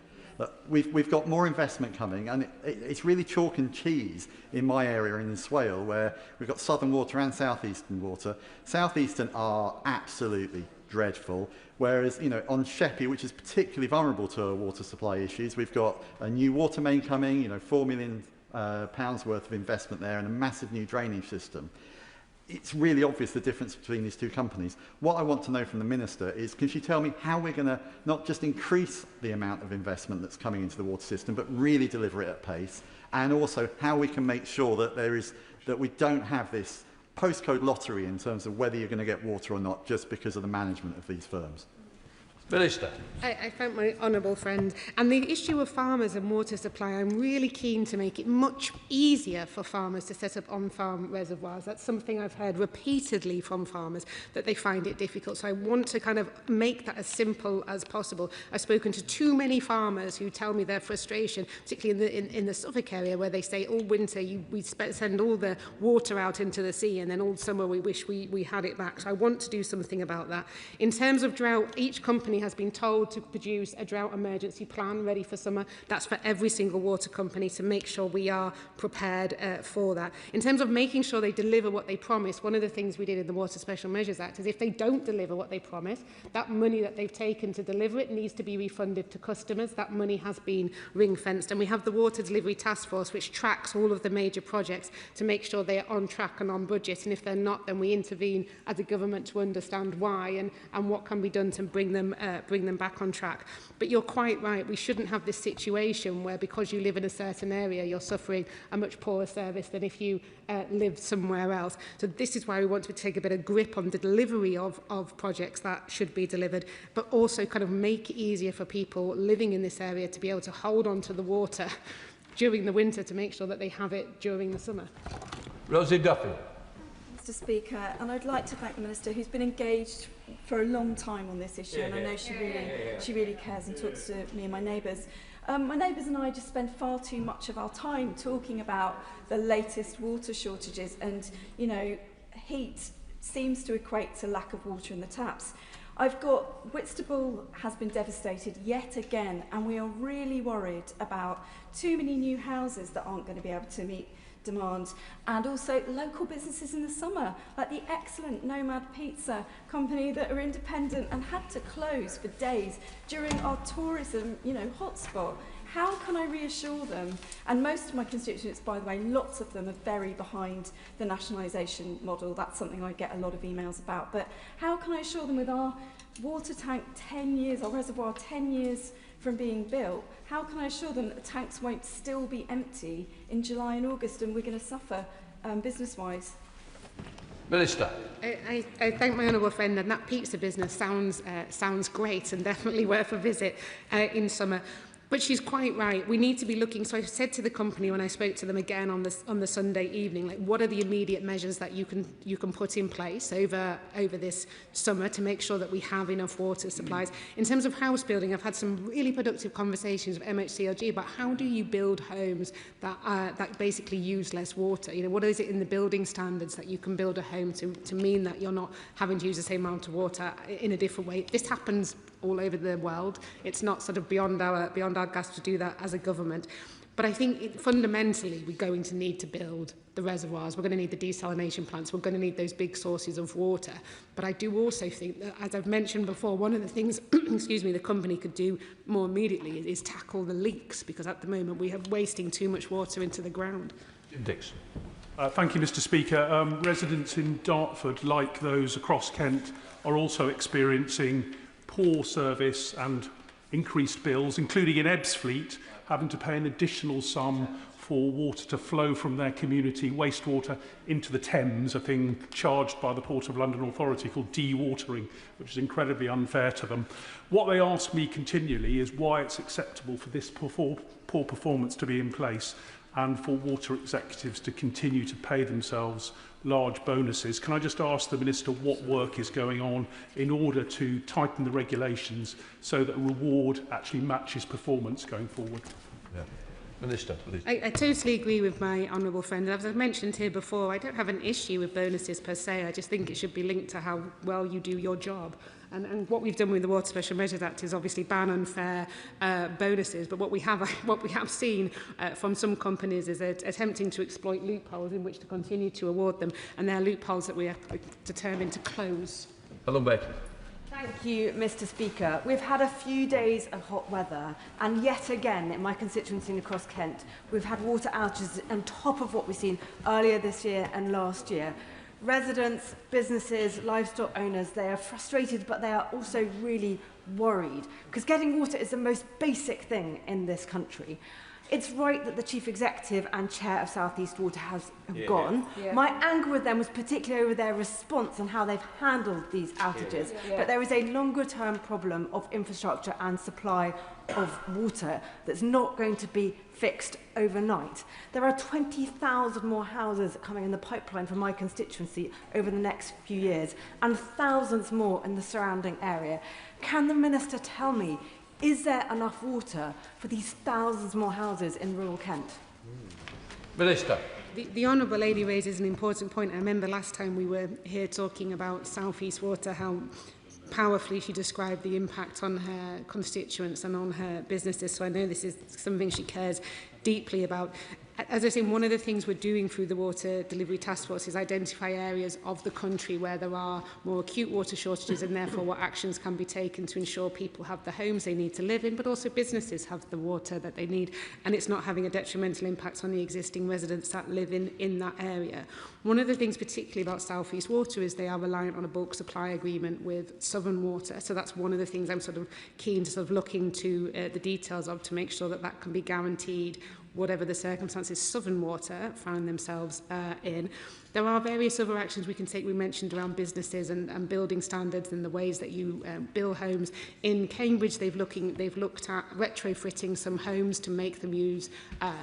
We've got more investment coming, and it's really chalk and cheese in my area in the Swale, where we've got southern water and southeastern water. Southeastern are absolutely dreadful, whereas on Sheppey, which is particularly vulnerable to water supply issues, we've got a new water main coming, £4 million worth of investment there, and a massive new drainage system. It's really obvious the difference between these two companies. What I want to know from the Minister is, can she tell me how we're going to not just increase the amount of investment that's coming into the water system, but really deliver it at pace, and also how we can make sure that we don't have this postcode lottery in terms of whether you're going to get water or not just because of the management of these firms. Minister. I thank my honourable friend. And the issue of farmers and water supply, I'm really keen to make it much easier for farmers to set up on-farm reservoirs. That's something I've heard repeatedly from farmers, that they find it difficult. So I want to kind of make that as simple as possible. I've spoken to too many farmers who tell me their frustration, particularly in the Suffolk area, where they say all winter we send all the water out into the sea, and then all summer we wish we had it back. So I want to do something about that. In terms of drought, each company has been told to produce a drought emergency plan ready for summer. That's for every single water company, to make sure we are prepared for that. In terms of making sure they deliver what they promise, one of the things we did in the Water Special Measures Act is if they don't deliver what they promise, that money that they've taken to deliver it needs to be refunded to customers. That money has been ring-fenced, and we have the Water Delivery Task Force, which tracks all of the major projects to make sure they are on track and on budget, and if they're not, then we intervene as a government to understand why and what can be done to bring them back on track. But you're quite right, we shouldn't have this situation where because you live in a certain area you're suffering a much poorer service than if you live somewhere else. So this is why we want to take a bit of grip on the delivery of projects that should be delivered, but also kind of make it easier for people living in this area to be able to hold on to the water during the winter to make sure that they have it during the summer. Rosie Duffy. Mr. Speaker, and I'd like to thank the Minister, who's been engaged for a long time on this issue, and I know she really cares and talks to me and my neighbours. My neighbours and I just spend far too much of our time talking about the latest water shortages, and heat seems to equate to lack of water in the taps. I've got Whitstable has been devastated yet again, and we are really worried about too many new houses that aren't going to be able to meet demand, and also local businesses in the summer, like the excellent Nomad Pizza company that are independent and had to close for days during our tourism, hotspot. How can I reassure them? And most of my constituents, by the way, lots of them are very behind the nationalisation model. That's something I get a lot of emails about. But how can I assure them with our water tank 10 years, our reservoir 10 years from being built, how can I assure them that the tanks won't still be empty in July and August and we're going to suffer business-wise? Minister. I thank my honourable friend, and that pizza business sounds great and definitely worth a visit in summer. But she's quite right. We need to be looking. So I said to the company when I spoke to them again on the Sunday evening, like, what are the immediate measures that you can put in place over this summer to make sure that we have enough water supplies? In terms of house building, I've had some really productive conversations with MHCLG about how do you build homes that basically use less water. What is it in the building standards that you can build a home to mean that you're not having to use the same amount of water in a different way? This happens all over the world. It's not sort of beyond our grasp to do that as a government. But I think fundamentally we're going to need to build the reservoirs, we're going to need the desalination plants, we're going to need those big sources of water. But I do also think that, as I've mentioned before, one of the things excuse me, the company could do more immediately is tackle the leaks, because at the moment we are wasting too much water into the ground. Dixon. Thank you, Mr. Speaker. Residents in Dartford, like those across Kent, are also experiencing poor service and increased bills, including in Ebbsfleet, having to pay an additional sum for water to flow from their community wastewater into the Thames, a thing charged by the Port of London Authority called dewatering, which is incredibly unfair to them. What they ask me continually is why it's acceptable for this poor performance to be in place and for water executives to continue to pay themselves large bonuses. Can I just ask the Minister what work is going on in order to tighten the regulations so that a reward actually matches performance going forward? Yeah. Minister, please. I totally agree with my honourable friend. As I've mentioned here before, I don't have an issue with bonuses per se. I just think it should be linked to how well you do your job. And what we've done with the Water Special Measures Act is obviously ban unfair bonuses. But what we have seen from some companies is attempting to exploit loopholes in which to continue to award them, and they're loopholes that we are determined to close. Helen Beck. Thank you, Mr. Speaker. We've had a few days of hot weather, and yet again in my constituency and across Kent, we've had water outages on top of what we've seen earlier this year and last year. Residents, businesses, livestock owners, they are frustrated, but they are also really worried, because getting water is the most basic thing in this country. It's right that the Chief Executive and Chair of South East Water have gone. Yeah. My anger with them was particularly over their response and how they've handled these outages. But there is a longer-term problem of infrastructure and supply of water that's not going to be fixed overnight. There are 20,000 more houses coming in the pipeline from my constituency over the next few years, and thousands more in the surrounding area. Can the Minister tell me, is there enough water for these thousands more houses in rural Kent? Minister. The Honourable Lady raises an important point. I remember last time we were here talking about South East Water, how powerfully she described the impact on her constituents and on her businesses. So I know this is something she cares deeply about. As I say, one of the things we're doing through the Water Delivery Task Force is identify areas of the country where there are more acute water shortages, and therefore what actions can be taken to ensure people have the homes they need to live in, but also businesses have the water that they need, and it's not having a detrimental impact on the existing residents that live in that area. One of the things particularly about South East Water is they are reliant on a bulk supply agreement with Southern Water, so that's one of the things I'm sort of keen to sort of look into the details of, to make sure that that can be guaranteed whatever the circumstances Southern Water found themselves in. There are various other actions we can take. We mentioned around businesses and building standards and the ways that you build homes. In Cambridge, they've looked at retrofitting some homes to make them use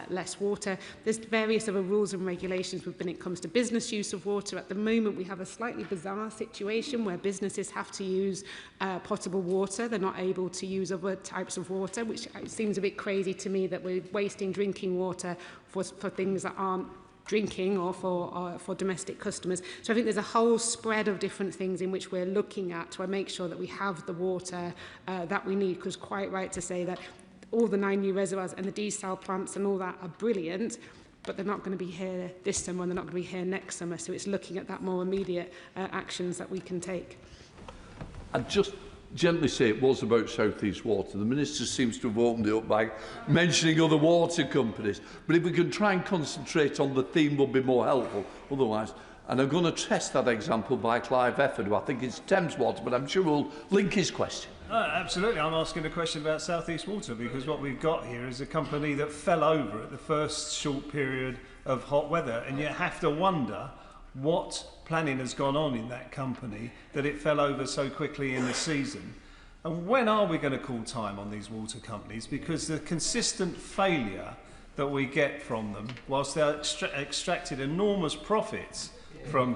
less water. There's various other rules and regulations when it comes to business use of water. At the moment, we have a slightly bizarre situation where businesses have to use potable water. They're not able to use other types of water, which seems a bit crazy to me, that we're wasting drinking water for things that aren't drinking or for domestic customers. So I think there's a whole spread of different things in which we're looking at to make sure that we have the water that we need, because quite right to say that all the 9 new reservoirs and the desal plants and all that are brilliant, but they're not going to be here this summer and they're not going to be here next summer. So it's looking at that more immediate actions that we can take. And just gently say it was about South East Water. The Minister seems to have opened it up by mentioning other water companies. But if we can try and concentrate on the theme, will be more helpful otherwise. And I'm going to test that example by Clive Efford, who I think is Thames Water, but I'm sure we'll link his question. Absolutely. I'm asking a question about South East Water, because what we've got here is a company that fell over at the first short period of hot weather, and you have to wonder what planning has gone on in that company that it fell over so quickly in the season. And when are we going to call time on these water companies? Because the consistent failure that we get from them, whilst they're extracted enormous profits from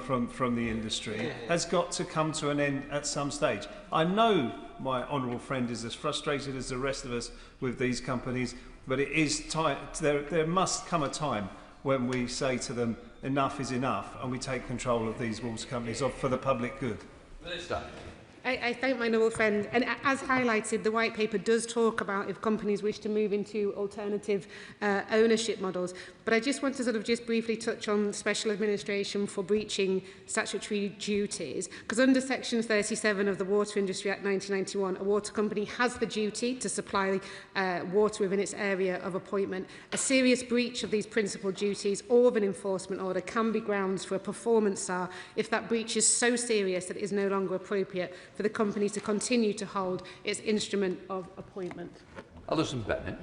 the industry, has got to come to an end at some stage. I know my honourable friend is as frustrated as the rest of us with these companies, but it is time. There must come a time when we say to them, enough is enough, and we take control of these water companies for the public good. Minister. I thank my noble friend, and as highlighted, the white paper does talk about if companies wish to move into alternative ownership models. But I just want to just briefly touch on special administration for breaching statutory duties, because under Section 37 of the Water Industry Act 1991, a water company has the duty to supply water within its area of appointment. A serious breach of these principal duties or of an enforcement order can be grounds for a performance SAR if that breach is so serious that it is no longer appropriate for the company to continue to hold its instrument of appointment. Alison Bennett.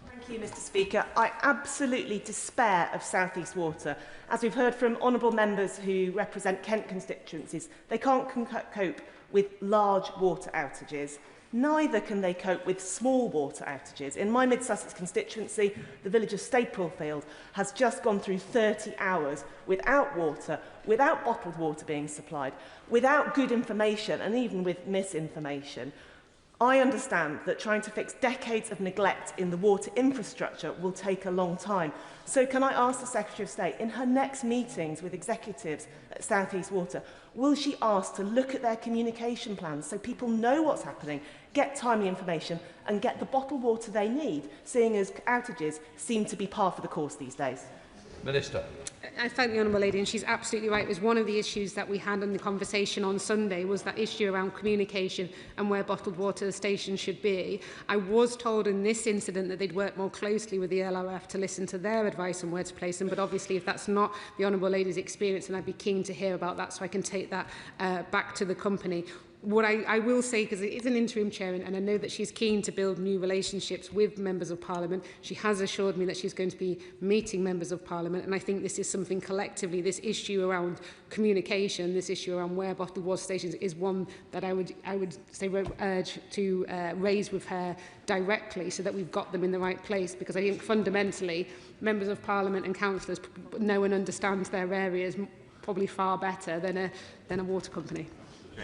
Thank you, Mr. Speaker. I absolutely despair of South East Water. As we've heard from honourable members who represent Kent constituencies, they can't cope with large water outages. Neither can they cope with small water outages. In my Mid-Sussex constituency, the village of Staplefield has just gone through 30 hours without water, without bottled water being supplied, without good information and even with misinformation. I understand that trying to fix decades of neglect in the water infrastructure will take a long time. So can I ask the Secretary of State, in her next meetings with executives at South East Water, will she ask to look at their communication plans so people know what's happening, get timely information and get the bottled water they need, seeing as outages seem to be par for the course these days? Minister. I thank the Honourable Lady, and she's absolutely right. It was one of the issues that we had in the conversation on Sunday, was that issue around communication and where bottled water stations should be. I was told in this incident that they'd work more closely with the LRF to listen to their advice on where to place them, but obviously if that's not the Honourable Lady's experience, then I'd be keen to hear about that so I can take that back to the company. What I will say, because it is an interim chair, and I know that she's keen to build new relationships with members of Parliament. She has assured me that she's going to be meeting members of Parliament, and I think this is something collectively, this issue around communication, this issue around where bottled water stations is one that I would say urge to raise with her directly so that we've got them in the right place, because I think fundamentally members of Parliament and councillors know and understand their areas probably far better than a water company.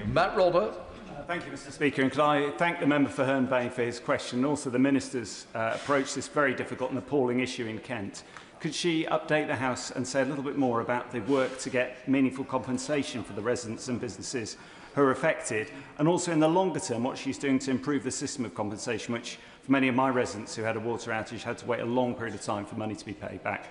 Matt Rodder. Thank you, Mr. Speaker. And could I thank the member for Herne Bay for his question, and also the Minister's approach to this very difficult and appalling issue in Kent. Could she update the House and say a little bit more about the work to get meaningful compensation for the residents and businesses who are affected, and also in the longer term what she's doing to improve the system of compensation, which for many of my residents who had a water outage had to wait a long period of time for money to be paid back?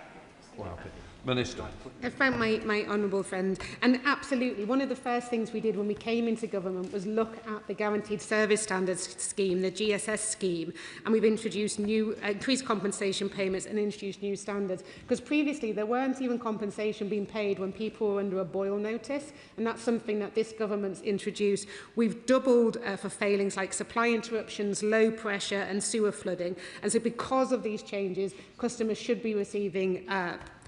Wow. Minister. I found my honourable friend, and absolutely one of the first things we did when we came into government was look at the Guaranteed Service Standards scheme, the GSS scheme, and we've introduced new increased compensation payments and introduced new standards, because previously there weren't even compensation being paid when people were under a boil notice, and that's something that this government's introduced. We've doubled for failings like supply interruptions, low pressure and sewer flooding, and so because of these changes, customers should be receiving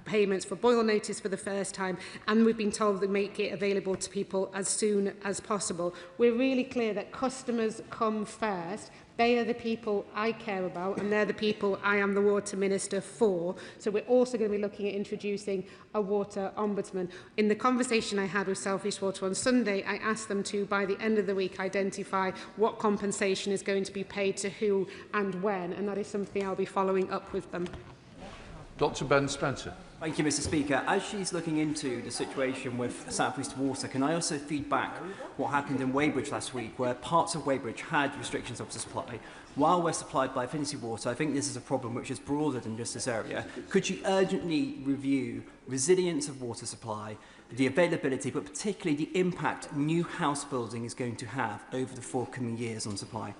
payments for boil notice for the first time, and we've been told to make it available to people as soon as possible. We're really clear that customers come first. They are the people I care about, and they're the people I am the Water Minister for. So we're also going to be looking at introducing a water ombudsman. In the conversation I had with South East Water on Sunday, I asked them to, by the end of the week, identify what compensation is going to be paid to who and when, and that is something I'll be following up with them. Dr. Ben Spencer. Thank you, Mr. Speaker. As she's looking into the situation with South East Water, can I also feed back what happened in Weybridge last week, where parts of Weybridge had restrictions of supply while we're supplied by Affinity Water? I think this is a problem which is broader than just this area. Could you urgently review resilience of water supply, the availability, but particularly the impact new house building is going to have over the forthcoming years on supply?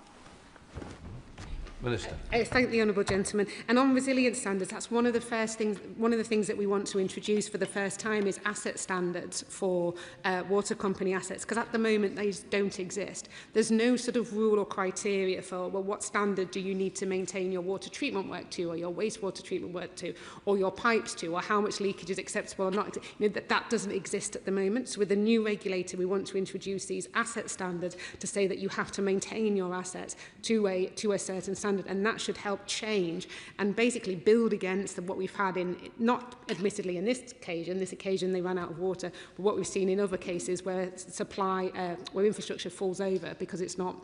Minister. I thank the honourable gentleman. And on resilience standards, that's one of the things that we want to introduce for the first time is asset standards for water company assets, because at the moment they don't exist. There's no sort of rule or criteria for, well, what standard do you need to maintain your water treatment work to, or your wastewater treatment work to, or your pipes to, or how much leakage is acceptable or not. You know, that doesn't exist at the moment. So with the new regulator, we want to introduce these asset standards to say that you have to maintain your assets to a certain standard. standard, and that should help change and basically build against what we've had in, not admittedly in this occasion they ran out of water, but what we've seen in other cases where where infrastructure falls over because it's not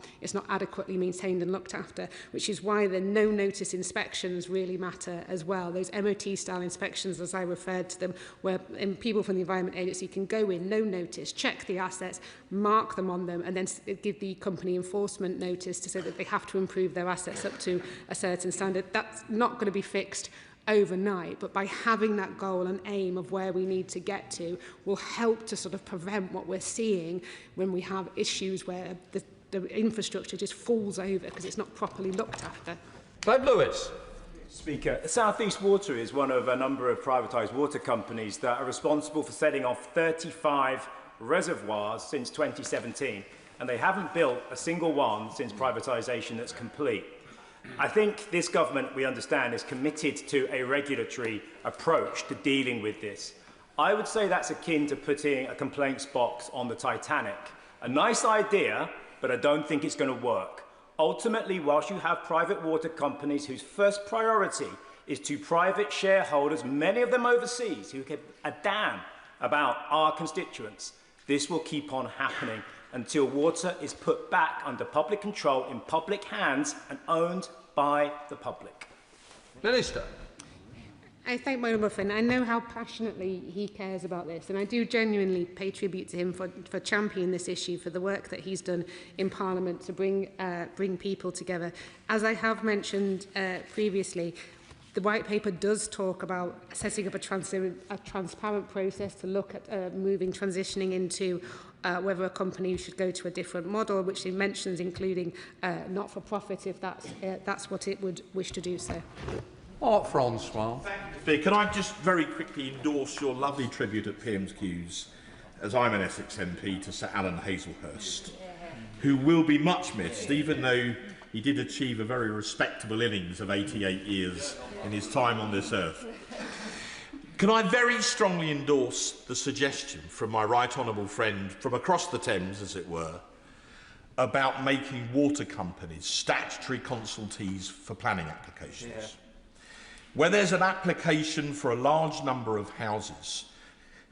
adequately maintained and looked after, which is why the no-notice inspections really matter as well. Those MOT-style inspections, as I referred to them, where people from the Environment Agency can go in, no notice, check the assets, mark them on them, and then give the company enforcement notice to say that they have to improve their assets up to a certain standard. That's not going to be fixed overnight, but by having that goal and aim of where we need to get to will help to sort of prevent what we're seeing when we have issues where the infrastructure just falls over because it's not properly looked after. Clive Lewis. Speaker, South East Water is one of a number of privatised water companies that are responsible for setting off 35 reservoirs since 2017, and they haven't built a single one since privatisation that's complete. I think this government, we understand, is committed to a regulatory approach to dealing with this. I would say that's akin to putting a complaints box on the Titanic. A nice idea, but I don't think it's going to work. Ultimately, whilst you have private water companies whose first priority is to private shareholders, many of them overseas, who give a damn about our constituents, this will keep on happening until water is put back under public control, in public hands, and owned by the public. Minister. I thank my honourable friend. I know how passionately he cares about this, and I do genuinely pay tribute to him for championing this issue, for the work that he's done in Parliament to bring people together. As I have mentioned previously, the White Paper does talk about setting up a transparent process to look at transitioning into whether a company should go to a different model, which it mentions including not-for-profit, if that's what it would wish to do so. Francois. Can I just very quickly endorse your lovely tribute at PMQs, as I'm an Essex MP, to Sir Alan Hazelhurst, who will be much missed, even though he did achieve a very respectable innings of 88 years in his time on this earth. Can I very strongly endorse the suggestion from my right honourable friend from across the Thames, as it were, about making water companies statutory consultees for planning applications. Yeah. Where there's an application for a large number of houses,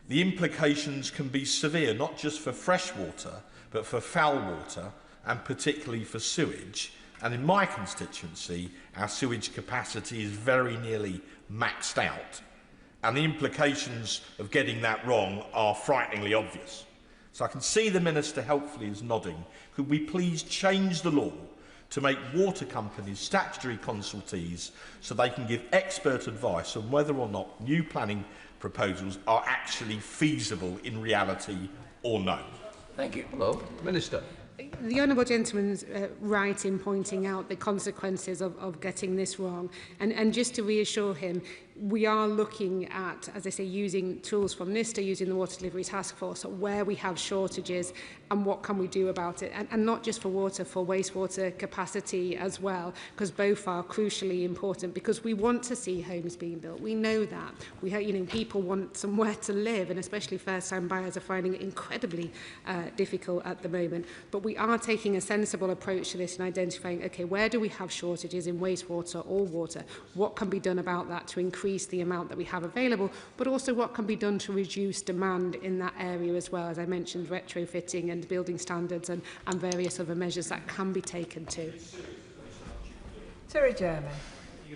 the implications can be severe, not just for fresh water, but for foul water, and particularly for sewage. And in my constituency, our sewage capacity is very nearly maxed out. And the implications of getting that wrong are frighteningly obvious. So I can see the Minister helpfully is nodding. Could we please change the law to make water companies statutory consultees so they can give expert advice on whether or not new planning proposals are actually feasible in reality or no? Thank you. Hello, Minister. The honourable gentleman's right in pointing out the consequences of getting this wrong. And just to reassure him, we are looking at, as I say, using tools from NISTA, using the Water Delivery Task Force, where we have shortages and what can we do about it. And not just for water, for wastewater capacity as well, because both are crucially important, because we want to see homes being built. We know that. We have, people want somewhere to live, and especially first-time buyers are finding it incredibly difficult at the moment. But we are taking a sensible approach to this and identifying, okay, where do we have shortages in wastewater or water? What can be done about that to increase the amount that we have available, but also what can be done to reduce demand in that area as well, as I mentioned, retrofitting and building standards and various other measures that can be taken too. Terry Jeremy.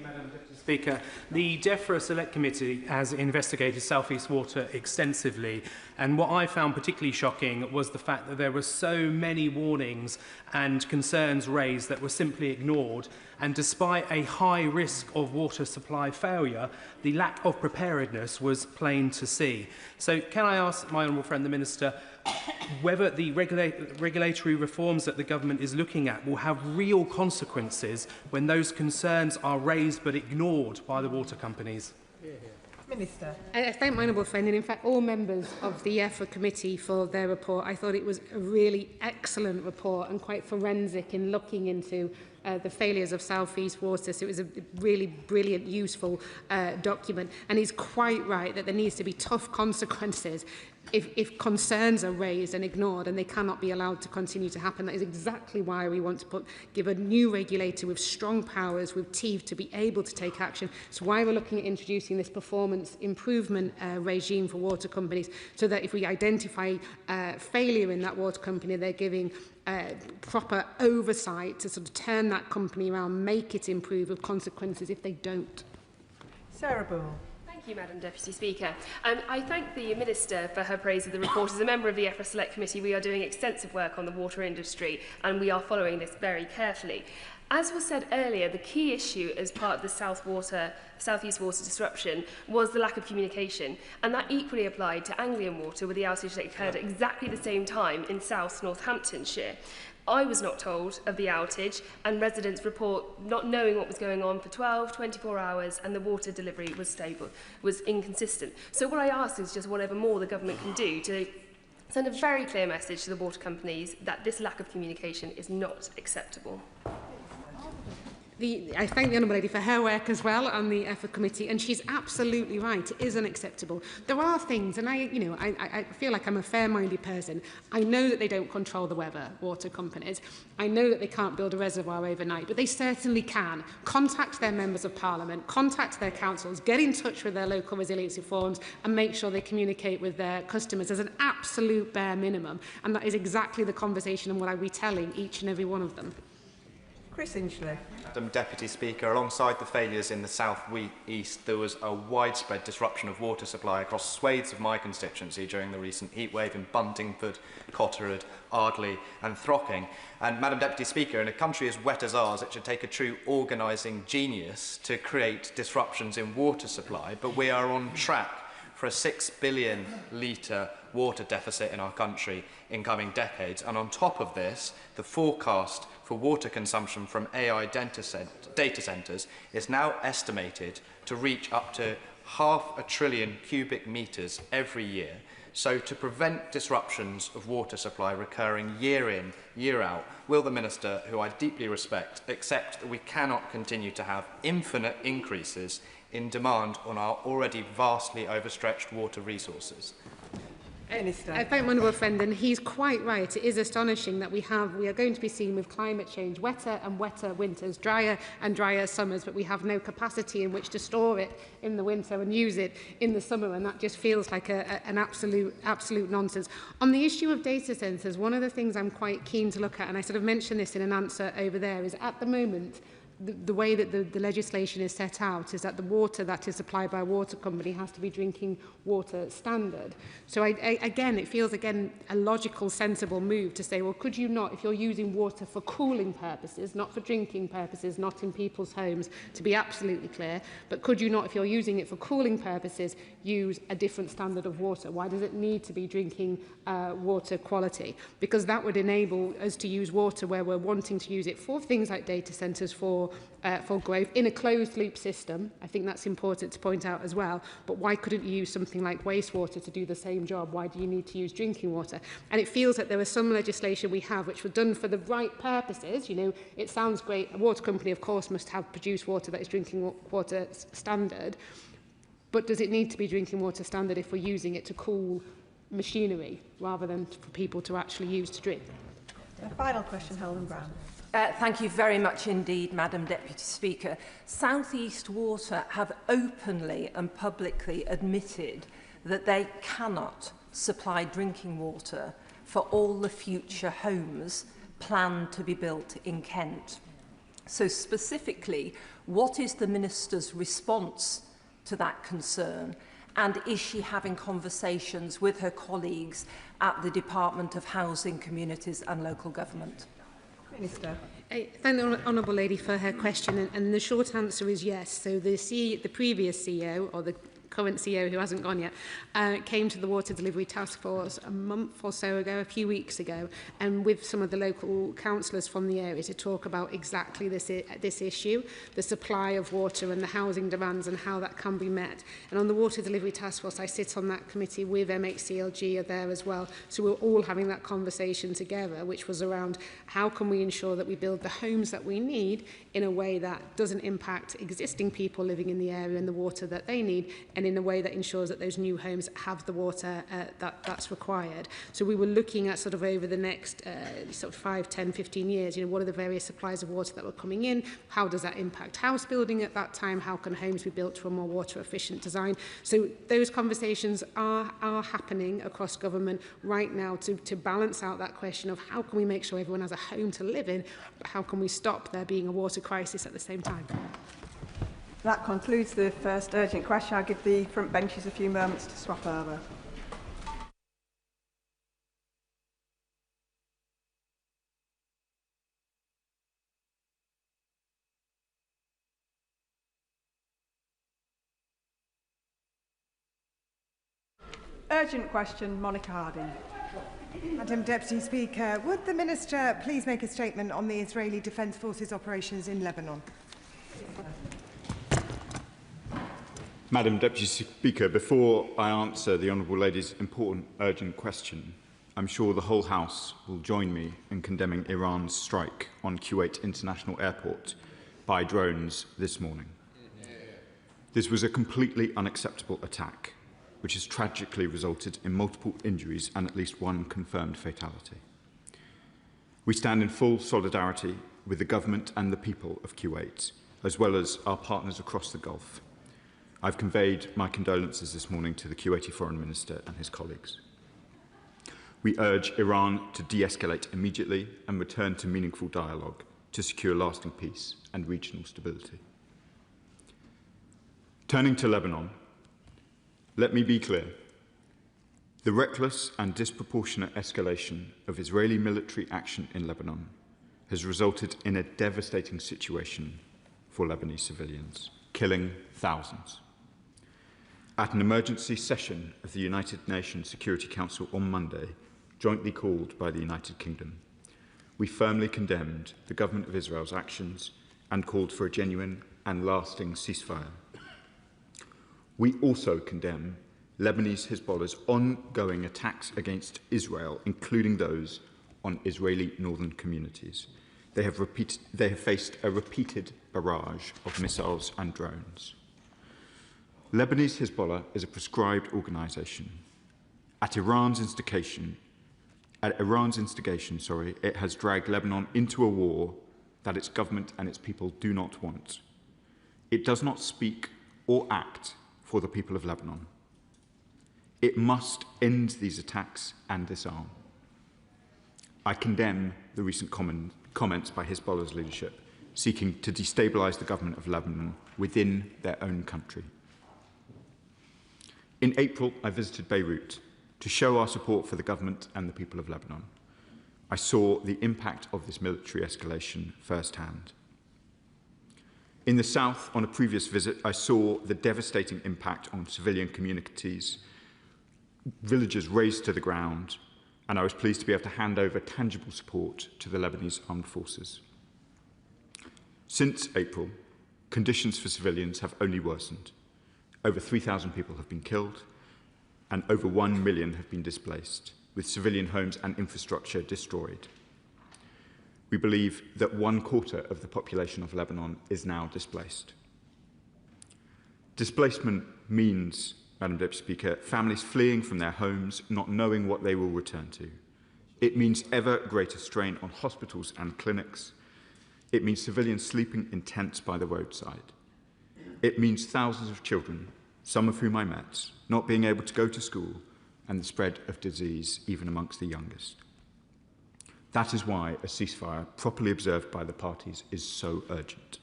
Madam Deputy Speaker, the DEFRA Select Committee has investigated South East Water extensively, and what I found particularly shocking was the fact that there were so many warnings and concerns raised that were simply ignored, and despite a high risk of water supply failure, the lack of preparedness was plain to see. So can I ask my honourable friend the Minister whether the regulatory reforms that the government is looking at will have real consequences when those concerns are raised but ignored by the water companies? Minister. I thank my honourable friend and in fact all members of the EFRA committee for their report. I thought it was a really excellent report and quite forensic in looking into the failures of South East Water. So it was a really brilliant, useful document. And he's quite right that there needs to be tough consequences if concerns are raised and ignored, and they cannot be allowed to continue to happen. That is exactly why we want to give a new regulator with strong powers, with teeth, to be able to take action. It's why we're looking at introducing this performance improvement regime for water companies, so that if we identify failure in that water company, they're giving proper oversight to sort of turn that company around, make it improve, with consequences if they don't. Sarah Bull. Thank you, Madam Deputy Speaker. I thank the Minister for her praise of the report. As a member of the EFRA Select Committee, we are doing extensive work on the water industry, and we are following this very carefully. As was said earlier, the key issue as part of the South East Water disruption was the lack of communication, and that equally applied to Anglian Water, with the outage that occurred at exactly the same time in South Northamptonshire. I was not told of the outage, and residents report not knowing what was going on for 12, 24 hours, and the water delivery was inconsistent. So what I ask is just whatever more the government can do to send a very clear message to the water companies that this lack of communication is not acceptable. I thank the Honourable Lady for her work as well on the EFRA committee, and she's absolutely right. It is unacceptable. There are things, and I feel like I'm a fair-minded person. I know that they don't control the weather, water companies. I know that they can't build a reservoir overnight, but they certainly can. Contact their members of parliament, contact their councils, get in touch with their local resiliency forums, and make sure they communicate with their customers as an absolute bare minimum. And that is exactly the conversation and what I'll be telling each and every one of them. Chris Inchley. Madam Deputy Speaker, alongside the failures in the South East, there was a widespread disruption of water supply across swathes of my constituency during the recent heatwave in Buntingford, Cotterwood, Ardleigh and Throcking. And Madam Deputy Speaker, in a country as wet as ours, it should take a true organising genius to create disruptions in water supply, but we are on track for a 6 billion litre water deficit in our country in coming decades. And on top of this, the forecast for water consumption from AI data centres is now estimated to reach up to 500 billion cubic metres every year. So to prevent disruptions of water supply recurring year in, year out, will the Minister, who I deeply respect, accept that we cannot continue to have infinite increases in demand on our already vastly overstretched water resources? I thank my honourable friend, and he's quite right. It is astonishing that we are going to be seeing with climate change wetter and wetter winters, drier and drier summers, but we have no capacity in which to store it in the winter and use it in the summer, and that just feels like an absolute nonsense. On the issue of data centres, one of the things I'm quite keen to look at, and I sort of mentioned this in an answer over there, is at the moment the way that the legislation is set out is that the water that is supplied by a water company has to be drinking water standard. So again, it feels a logical, sensible move to say, well, could you not, if you're using water for cooling purposes, not for drinking purposes, not in people's homes, to be absolutely clear, but could you not, if you're using it for cooling purposes, use a different standard of water? Why does it need to be drinking water quality? Because that would enable us to use water where we're wanting to use it for things like data centres, for growth in a closed loop system. I think that's important to point out as well. But why couldn't you use something like wastewater to do the same job? Why do you need to use drinking water? And it feels that there was some legislation we have which were done for the right purposes. You know, it sounds great. A water company, of course, must have produced water that is drinking water standard. But does it need to be drinking water standard if we're using it to cool machinery rather than for people to actually use to drink? A final question, Helen Brown. Thank you very much indeed, Madam Deputy Speaker. South East Water have openly and publicly admitted that they cannot supply drinking water for all the future homes planned to be built in Kent. So specifically, what is the Minister's response to that concern? And is she having conversations with her colleagues at the Department of Housing, Communities and Local Government? Minister. I thank the Honourable Lady for her question, and the short answer is yes. So the previous CEO, or the current CEO who hasn't gone yet, came to the Water Delivery Task Force a month or so ago, a few weeks ago, and with some of the local councillors from the area to talk about exactly this issue, the supply of water and the housing demands and how that can be met. And on the Water Delivery Task Force, I sit on that committee with MHCLG are there as well. So we're all having that conversation together, which was around how can we ensure that we build the homes that we need in a way that doesn't impact existing people living in the area and the water that they need, and in a way that ensures that those new homes have the water that's required. So we were looking at sort of over the next sort of 5, 10, 15 years, what are the various supplies of water that were coming in? How does that impact house building at that time? How can homes be built to a more water efficient design? So those conversations are happening across government right now to balance out that question of how can we make sure everyone has a home to live in, but how can we stop there being a water crisis at the same time? That concludes the first urgent question. I'll give the front benches a few moments to swap over. Urgent question, Monica Harding. Madam Deputy Speaker, would the Minister please make a statement on the Israeli Defence Forces operations in Lebanon? Madam Deputy Speaker, before I answer the Honourable Lady's important urgent question, I'm sure the whole House will join me in condemning Iran's strike on Kuwait International Airport by drones this morning. This was a completely unacceptable attack, which has tragically resulted in multiple injuries and at least one confirmed fatality. We stand in full solidarity with the government and the people of Kuwait, as well as our partners across the Gulf. I've conveyed my condolences this morning to the Kuwaiti Foreign Minister and his colleagues. We urge Iran to de-escalate immediately and return to meaningful dialogue to secure lasting peace and regional stability. Turning to Lebanon, let me be clear. The reckless and disproportionate escalation of Israeli military action in Lebanon has resulted in a devastating situation for Lebanese civilians, killing thousands. At an emergency session of the United Nations Security Council on Monday, jointly called by the United Kingdom, we firmly condemned the government of Israel's actions and called for a genuine and lasting ceasefire. We also condemn Lebanese Hezbollah's ongoing attacks against Israel, including those on Israeli northern communities. They have faced a repeated barrage of missiles and drones. Lebanese Hezbollah is a proscribed organisation. At Iran's instigation, it has dragged Lebanon into a war that its government and its people do not want. It does not speak or act for the people of Lebanon. It must end these attacks and disarm. I condemn the recent comments by Hezbollah's leadership seeking to destabilise the government of Lebanon within their own country. In April, I visited Beirut to show our support for the government and the people of Lebanon. I saw the impact of this military escalation firsthand. In the south, on a previous visit, I saw the devastating impact on civilian communities, villages razed to the ground, and I was pleased to be able to hand over tangible support to the Lebanese armed forces. Since April, conditions for civilians have only worsened. Over 3,000 people have been killed, and over 1 million have been displaced, with civilian homes and infrastructure destroyed. We believe that 1/4 of the population of Lebanon is now displaced. Displacement means, Madam Deputy Speaker, families fleeing from their homes, not knowing what they will return to. It means ever greater strain on hospitals and clinics. It means civilians sleeping in tents by the roadside. It means thousands of children, some of whom I met, not being able to go to school, and the spread of disease even amongst the youngest. That is why a ceasefire, properly observed by the parties, is so urgent.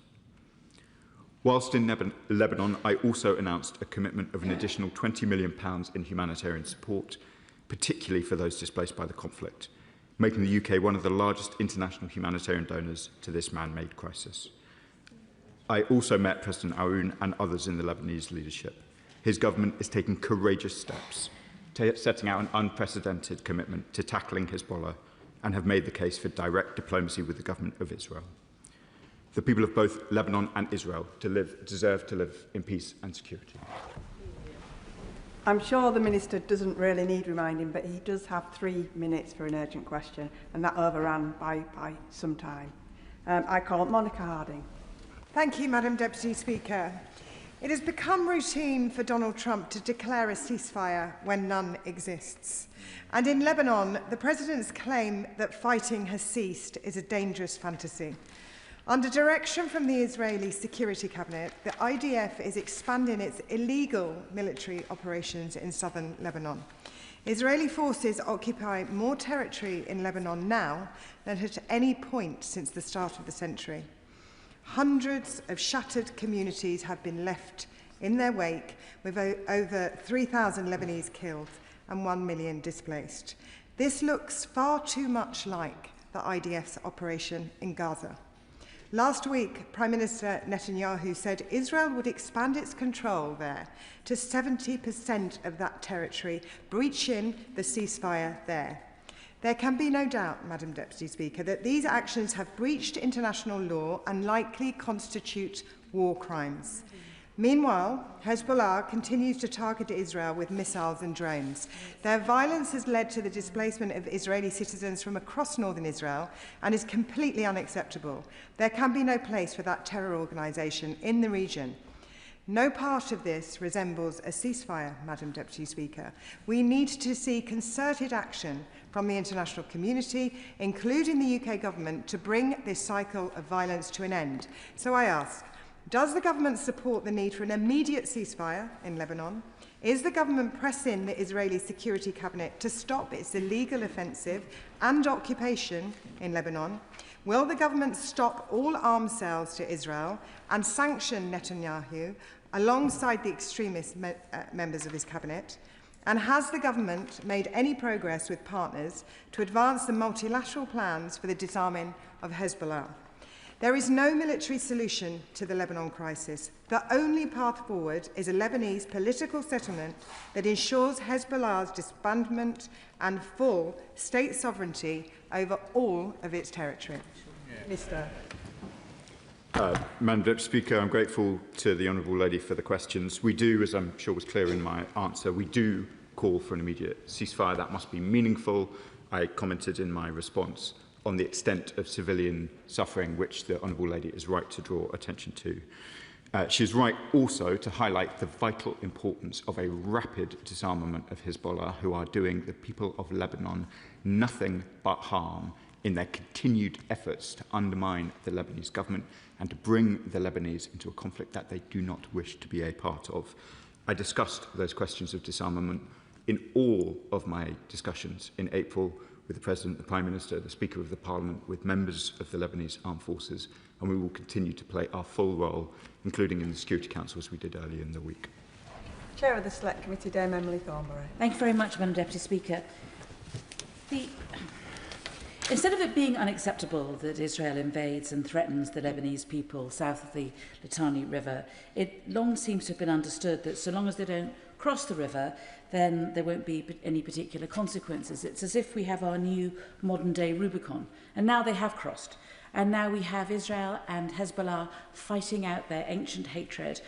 Whilst in Lebanon, I also announced a commitment of an additional £20 million in humanitarian support, particularly for those displaced by the conflict, making the UK one of the largest international humanitarian donors to this man-made crisis. I also met President Aoun and others in the Lebanese leadership, his government is taking courageous steps, setting out an unprecedented commitment to tackling Hezbollah, and have made the case for direct diplomacy with the government of Israel. The people of both Lebanon and Israel deserve to live in peace and security. I'm sure the Minister doesn't really need reminding, but he does have 3 minutes for an urgent question, and that overran by some time. I call Monica Harding. Thank you, Madam Deputy Speaker. It has become routine for Donald Trump to declare a ceasefire when none exists. And in Lebanon, the President's claim that fighting has ceased is a dangerous fantasy. Under direction from the Israeli Security Cabinet, the IDF is expanding its illegal military operations in southern Lebanon. Israeli forces occupy more territory in Lebanon now than at any point since the start of the century. Hundreds of shattered communities have been left in their wake, with over 3,000 Lebanese killed and 1 million displaced. This looks far too much like the IDF's operation in Gaza. Last week, Prime Minister Netanyahu said Israel would expand its control there to 70% of that territory, breaching the ceasefire there. There can be no doubt, Madam Deputy Speaker, that these actions have breached international law and likely constitute war crimes. Meanwhile, Hezbollah continues to target Israel with missiles and drones. Their violence has led to the displacement of Israeli citizens from across northern Israel and is completely unacceptable. There can be no place for that terror organisation in the region. No part of this resembles a ceasefire, Madam Deputy Speaker. We need to see concerted action from the international community, including the UK government, to bring this cycle of violence to an end. So I ask, does the government support the need for an immediate ceasefire in Lebanon? Is the government pressing the Israeli Security Cabinet to stop its illegal offensive and occupation in Lebanon? Will the government stop all arms sales to Israel and sanction Netanyahu alongside the extremist members of his cabinet? And has the government made any progress with partners to advance the multilateral plans for the disarming of Hezbollah? There is no military solution to the Lebanon crisis. The only path forward is a Lebanese political settlement that ensures Hezbollah's disbandment and full state sovereignty over all of its territory. Minister. Madam Deputy Speaker, I'm grateful to the Honourable Lady for the questions. We do, as I'm sure was clear in my answer, we do call for an immediate ceasefire. That must be meaningful. I commented in my response on the extent of civilian suffering, which the Honourable Lady is right to draw attention to. She is right also to highlight the vital importance of a rapid disarmament of Hezbollah, who are doing the people of Lebanon nothing but harm in their continued efforts to undermine the Lebanese government and to bring the Lebanese into a conflict that they do not wish to be a part of. I discussed those questions of disarmament in all of my discussions in April with the President, the Prime Minister, the Speaker of the Parliament, with members of the Lebanese Armed Forces, and we will continue to play our full role, including in the Security Council, as we did earlier in the week. Chair of the Select Committee, Dame Emily Thornberry. Thank you very much, Madam Deputy Speaker. Instead of it being unacceptable that Israel invades and threatens the Lebanese people south of the Litani River, it long seems to have been understood that so long as they don't cross the river, then there won't be any particular consequences. It's as if we have our new modern-day Rubicon, and now they have crossed. And now we have Israel and Hezbollah fighting out their ancient hatred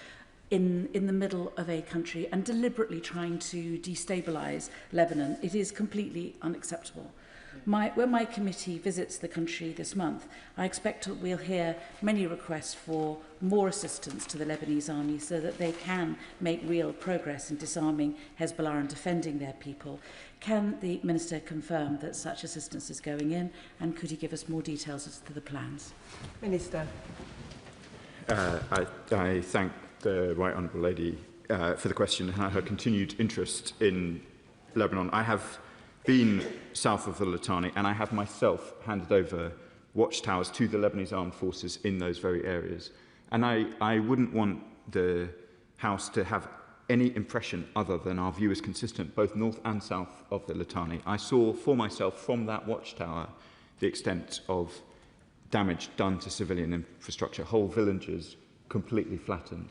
in the middle of a country and deliberately trying to destabilise Lebanon. It is completely unacceptable. When my committee visits the country this month, I expect we'll hear many requests for more assistance to the Lebanese army so that they can make real progress in disarming Hezbollah and defending their people. Can the Minister confirm that such assistance is going in, and could he give us more details as to the plans? Minister. I thank the Right Honourable Lady for the question and her continued interest in Lebanon. I have been south of the Litani, and I have myself handed over watchtowers to the Lebanese armed forces in those very areas. And I wouldn't want the House to have any impression other than our view is consistent both north and south of the Litani. I saw for myself from that watchtower the extent of damage done to civilian infrastructure, whole villages completely flattened.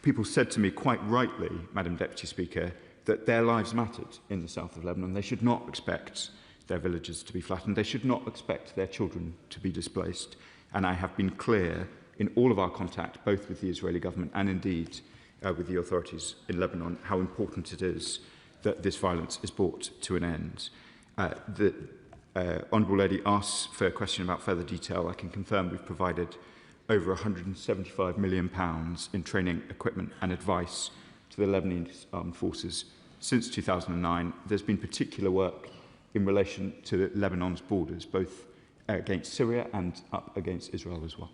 people said to me quite rightly, Madam Deputy Speaker, that their lives mattered in the south of Lebanon. They should not expect their villages to be flattened. They should not expect their children to be displaced. And I have been clear in all of our contact, both with the Israeli government and indeed with the authorities in Lebanon, how important it is that this violence is brought to an end. The Honourable Lady asks for a question about further detail. I can confirm we've provided over £175 million in training, equipment and advice to the Lebanese armed forces since 2009. There's been particular work in relation to Lebanon's borders, both against Syria and up against Israel as well.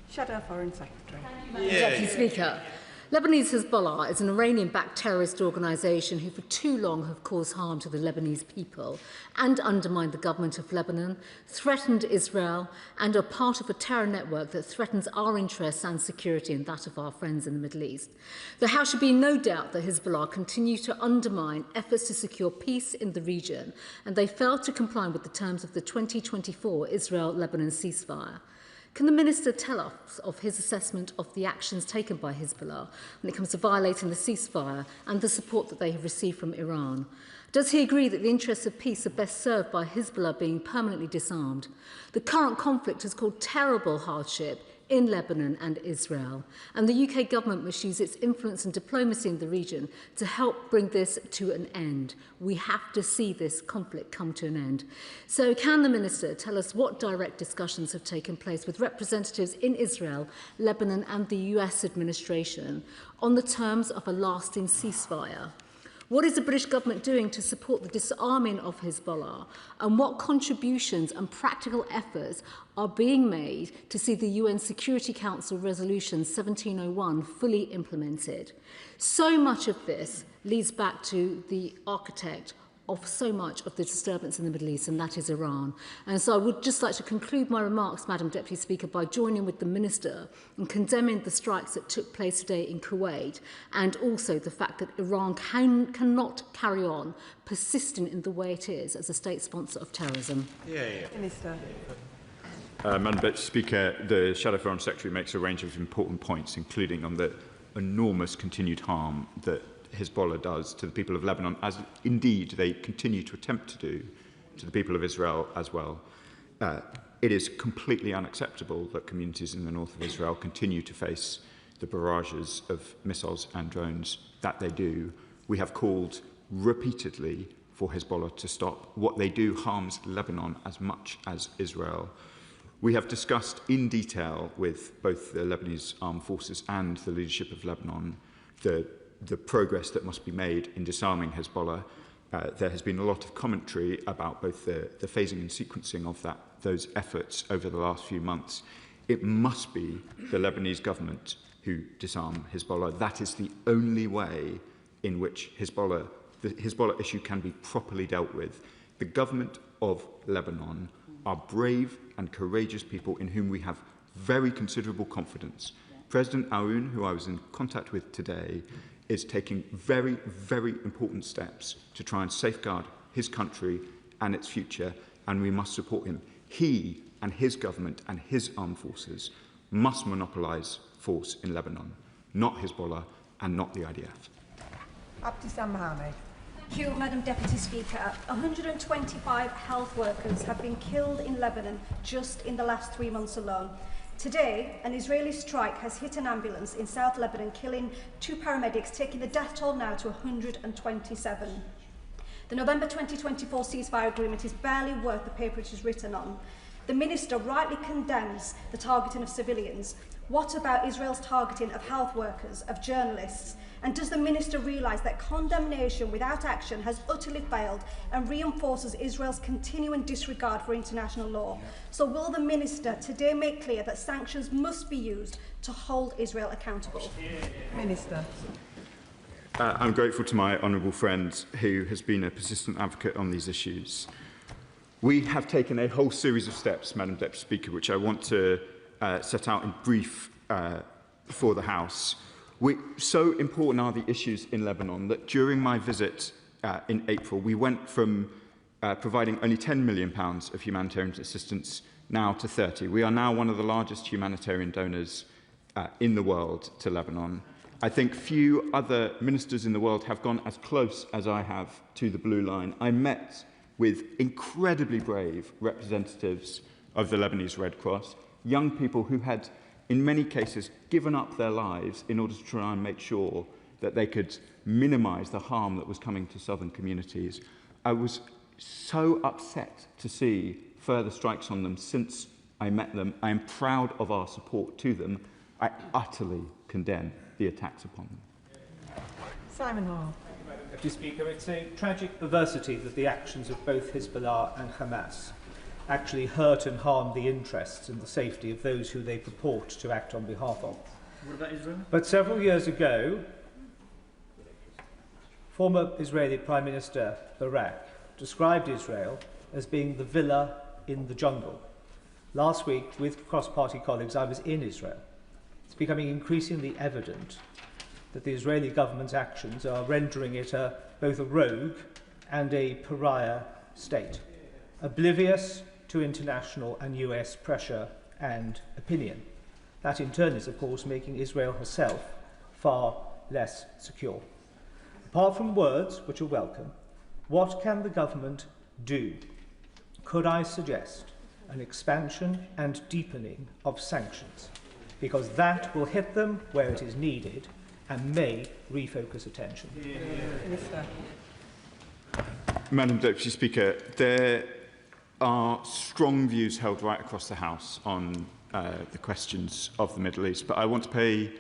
Shadow Foreign Secretary. Deputy Speaker, Lebanese Hezbollah is an Iranian-backed terrorist organisation who for too long have caused harm to the Lebanese people and undermined the government of Lebanon, threatened Israel and are part of a terror network that threatens our interests and security and that of our friends in the Middle East. There should be no doubt that Hezbollah continue to undermine efforts to secure peace in the region, and they failed to comply with the terms of the 2024 Israel-Lebanon ceasefire. Can the Minister tell us of his assessment of the actions taken by Hezbollah when it comes to violating the ceasefire and the support that they have received from Iran? Does he agree that the interests of peace are best served by Hezbollah being permanently disarmed? The current conflict has caused terrible hardship in Lebanon and Israel, and the UK government must use its influence and diplomacy in the region to help bring this to an end. We have to see this conflict come to an end. So can the Minister tell us what direct discussions have taken place with representatives in Israel, Lebanon and the US administration on the terms of a lasting ceasefire? What is the British government doing to support the disarming of Hezbollah? And what contributions and practical efforts are being made to see the UN Security Council Resolution 1701 fully implemented? So much of this leads back to the architect of so much of the disturbance in the Middle East, and that is Iran. And so I would just like to conclude my remarks, Madam Deputy Speaker, by joining with the Minister in condemning the strikes that took place today in Kuwait, and also the fact that Iran cannot carry on persisting in the way it is as a state sponsor of terrorism. Minister. Madam Deputy Speaker, the Shadow Foreign Secretary makes a range of important points, including on the enormous continued harm that Hezbollah does to the people of Lebanon, as indeed they continue to attempt to do to the people of Israel as well. It is completely unacceptable that communities in the north of Israel continue to face the barrages of missiles and drones that they do. We have called repeatedly for Hezbollah to stop. What they do harms Lebanon as much as Israel. We have discussed in detail with both the Lebanese armed forces and the leadership of Lebanon the progress that must be made in disarming Hezbollah. There has been a lot of commentary about both the phasing and sequencing of those efforts over the last few months. It must be the Lebanese government who disarm Hezbollah. That is the only way in which the Hezbollah issue can be properly dealt with. The government of Lebanon are brave and courageous people in whom we have very considerable confidence. President Aoun, who I was in contact with today, is taking very, very important steps to try and safeguard his country and its future, and we must support him. He and his government and his armed forces must monopolise force in Lebanon, not Hezbollah and not the IDF. Abdisam Mohammed. Thank you, Madam Deputy Speaker. 125 health workers have been killed in Lebanon just in the last 3 months alone. Today, an Israeli strike has hit an ambulance in South Lebanon, killing 2 paramedics, taking the death toll now to 127. The November 2024 ceasefire agreement is barely worth the paper it is written on. The Minister rightly condemns the targeting of civilians. What about Israel's targeting of health workers, of journalists? And does the Minister realise that condemnation without action has utterly failed and reinforces Israel's continuing disregard for international law? So will the Minister today make clear that sanctions must be used to hold Israel accountable? Minister. I'm grateful to my honourable friend who has been a persistent advocate on these issues. We have taken a whole series of steps, Madam Deputy Speaker, which I want to set out in brief for the House. So important are the issues in Lebanon that during my visit in April, we went from providing only £10 million of humanitarian assistance now to 30. We are now one of the largest humanitarian donors in the world to Lebanon. I think few other ministers in the world have gone as close as I have to the blue line. I met with incredibly brave representatives of the Lebanese Red Cross, young people who had, in many cases, given up their lives in order to try and make sure that they could minimise the harm that was coming to southern communities. I was so upset to see further strikes on them since I met them. I am proud of our support to them. I utterly condemn the attacks upon them. Simon Hall. Deputy Speaker, it's a tragic perversity that the actions of both Hezbollah and Hamas actually hurt and harm the interests and the safety of those who they purport to act on behalf of. What about Israel? But several years ago, former Israeli Prime Minister Barak described Israel as being the villa in the jungle. Last week, with cross-party colleagues, I was in Israel. It's becoming increasingly evident that the Israeli government's actions are rendering it both a rogue and a pariah state, oblivious to international and US pressure and opinion. That in turn is, of course, making Israel herself far less secure. Apart from words, which are welcome, what can the government do? Could I suggest an expansion and deepening of sanctions? Because that will hit them where it is needed and may refocus attention. Madam Deputy Speaker, there are strong views held right across the House on the questions of the Middle East, but I want to pay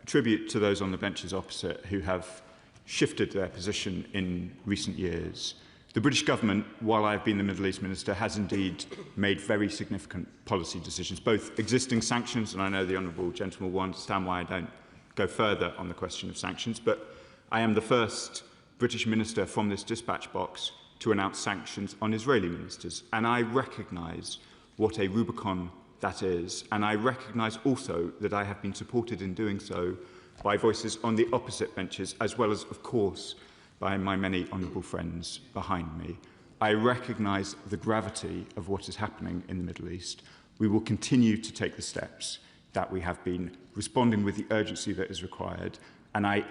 tribute to those on the benches opposite who have shifted their position in recent years. The British government, while I have been the Middle East Minister, has indeed made very significant policy decisions, both existing sanctions, and I know the honourable gentleman will understand why I don't go further on the question of sanctions, but I am the first British minister from this dispatch box to announce sanctions on Israeli ministers, and I recognise what a Rubicon that is, and I recognise also that I have been supported in doing so by voices on the opposite benches, as well as, of course, by my many honourable friends behind me. I recognise the gravity of what is happening in the Middle East. We will continue to take the steps that we have been, responding with the urgency that is required, and I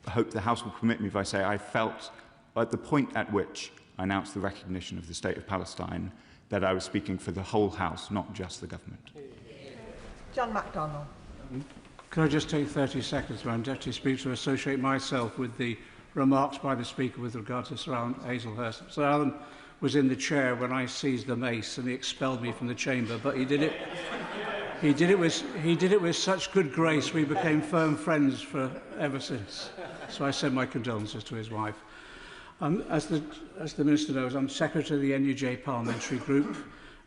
hope the House will permit me if I say I felt at the point at which I announced the recognition of the State of Palestine that I was speaking for the whole House, not just the government. John MacDonald. Could I just take 30 seconds, Madam Deputy Speaker, to associate myself with the remarks by the Speaker with regard to Sir Alan Hazelhurst. Sir Alan was in the chair when I seized the mace and he expelled me from the chamber, but he did it with such good grace we became firm friends for ever since. So I send my condolences to his wife. As the Minister knows, I'm Secretary of the NUJ Parliamentary Group.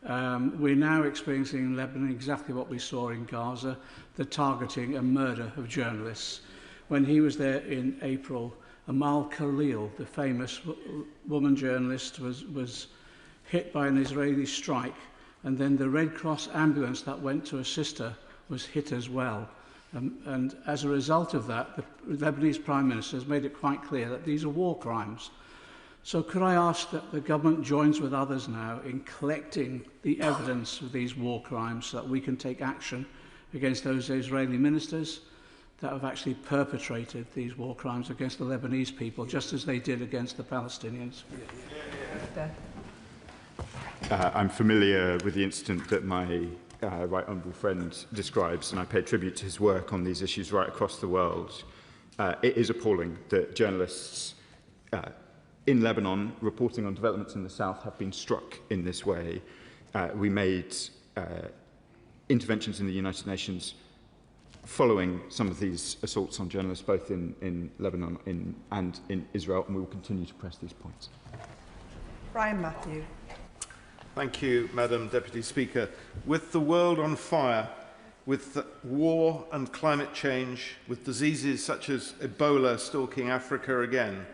We're now experiencing in Lebanon exactly what we saw in Gaza, the targeting and murder of journalists. When he was there in April, Amal Khalil, the famous woman journalist, was hit by an Israeli strike, and then the Red Cross ambulance that went to assist her was hit as well. And as a result of that, the Lebanese Prime Minister has made it quite clear that these are war crimes. So could I ask that the government joins with others now in collecting the evidence of these war crimes so that we can take action against those Israeli ministers that have actually perpetrated these war crimes against the Lebanese people, just as they did against the Palestinians? I'm familiar with the incident that my right honourable friend describes, and I pay tribute to his work on these issues right across the world. It is appalling that journalists in Lebanon reporting on developments in the south have been struck in this way. We made interventions in the United Nations following some of these assaults on journalists, both in Lebanon and in Israel, and we will continue to press these points. Brian Matthew. Thank you, Madam Deputy Speaker. With the world on fire, with war and climate change, with diseases such as Ebola stalking Africa again,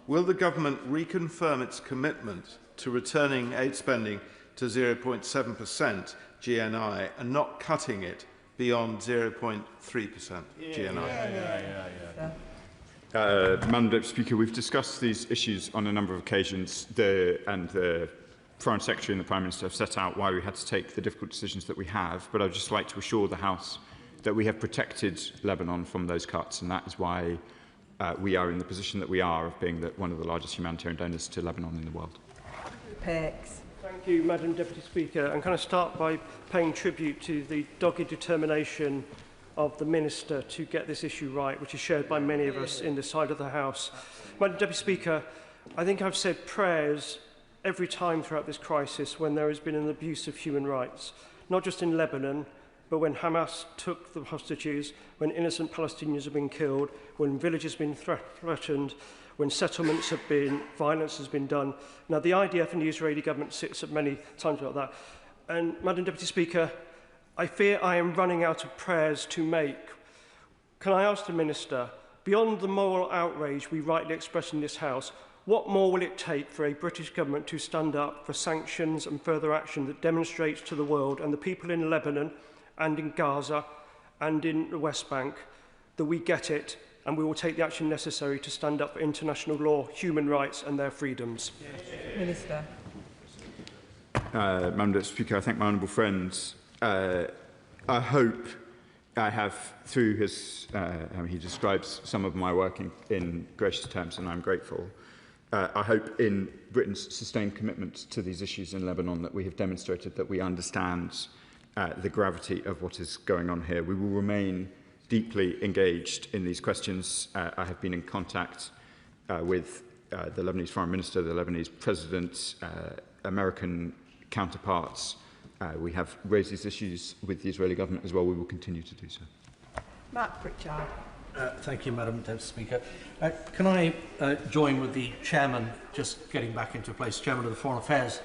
will the government reconfirm its commitment to returning aid spending to 0.7% GNI and not cutting it beyond 0.3% GNI? Madam Deputy Speaker, we've discussed these issues on a number of occasions, and the Foreign Secretary and the Prime Minister have set out why we had to take the difficult decisions that we have, but I'd just like to assure the House that we have protected Lebanon from those cuts, and that is why we are in the position that we are of being one of the largest humanitarian donors to Lebanon in the world. Thank you, Madam Deputy Speaker. And can I start by paying tribute to the dogged determination of the Minister to get this issue right, which is shared by many of us in this side of the House. Madam Deputy Speaker, I think I've said prayers every time throughout this crisis when there has been an abuse of human rights, not just in Lebanon, but when Hamas took the hostages, when innocent Palestinians have been killed, when villages have been threatened, when settlements have been, violence has been done. Now, the IDF and the Israeli government sits at many times like that. And, Madam Deputy Speaker, I fear I am running out of prayers to make. Can I ask the Minister, beyond the moral outrage we rightly express in this House, what more will it take for a British government to stand up for sanctions and further action that demonstrates to the world and the people in Lebanon and in Gaza and in the West Bank that we get it and we will take the action necessary to stand up for international law, human rights and their freedoms? Minister. Madam Deputy Speaker, I thank my honourable friends. I hope I have, through his, he describes some of my work in gracious terms, and I'm grateful. I hope in Britain's sustained commitment to these issues in Lebanon that we have demonstrated that we understand the gravity of what is going on here. We will remain deeply engaged in these questions. I have been in contact with the Lebanese Foreign Minister, the Lebanese President, American counterparts. We have raised these issues with the Israeli government as well. We will continue to do so. Matt Pritchard. Thank you, Madam Deputy Speaker. Can I join with the Chairman, just getting back into place, Chairman of the Foreign Affairs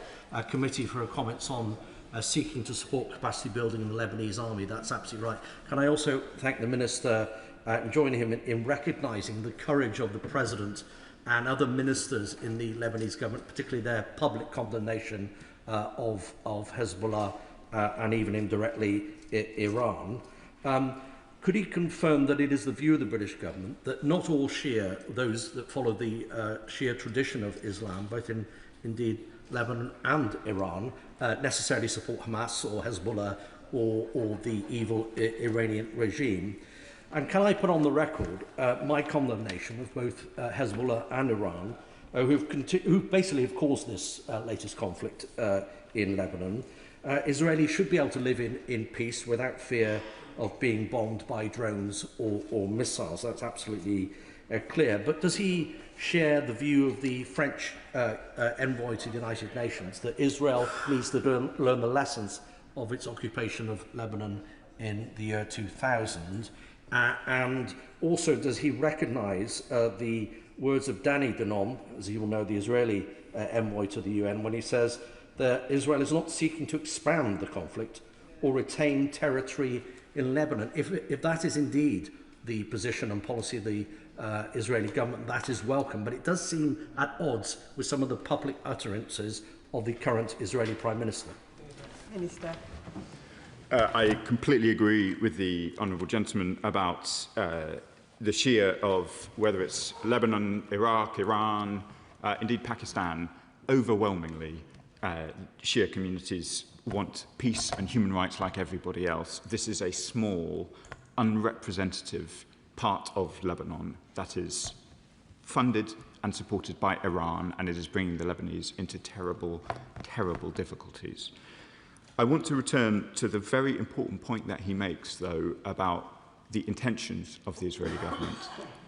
Committee, for her comments on seeking to support capacity building in the Lebanese army? That's absolutely right. Can I also thank the Minister and join him in recognising the courage of the President and other ministers in the Lebanese government, particularly their public condemnation of Hezbollah and even indirectly Iran. Could he confirm that it is the view of the British government that not all Shia, those that follow the Shia tradition of Islam, both in indeed Lebanon and Iran, necessarily support Hamas or Hezbollah or the evil Iranian regime? And can I put on the record my condemnation of both Hezbollah and Iran, who basically have caused this latest conflict in Lebanon? Israelis should be able to live in peace without fear of being bombed by drones or missiles. That's absolutely clear. But does he share the view of the French envoy to the United Nations that Israel needs to learn the lessons of its occupation of Lebanon in the year 2000? And also, does he recognise the words of Danny Danon, as you will know, the Israeli envoy to the UN, when he says that Israel is not seeking to expand the conflict or retain territory in Lebanon? If that is indeed the position and policy of the Israeli government, that is welcome, but it does seem at odds with some of the public utterances of the current Israeli Prime Minister. Minister. I completely agree with the honourable gentleman about the Shia of whether it's Lebanon, Iraq, Iran, indeed Pakistan. Overwhelmingly, Shia communities want peace and human rights like everybody else. This is a small, unrepresentative part of Lebanon that is funded and supported by Iran, and it is bringing the Lebanese into terrible, terrible difficulties. I want to return to the very important point that he makes, though, about the intentions of the Israeli government.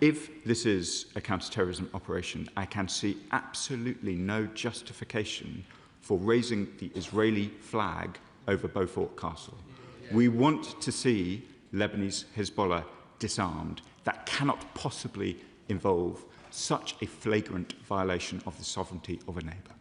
If this is a counter-terrorism operation, I can see absolutely no justification for raising the Israeli flag over Beaufort Castle. We want to see Lebanese Hezbollah disarmed. That cannot possibly involve such a flagrant violation of the sovereignty of a neighbour.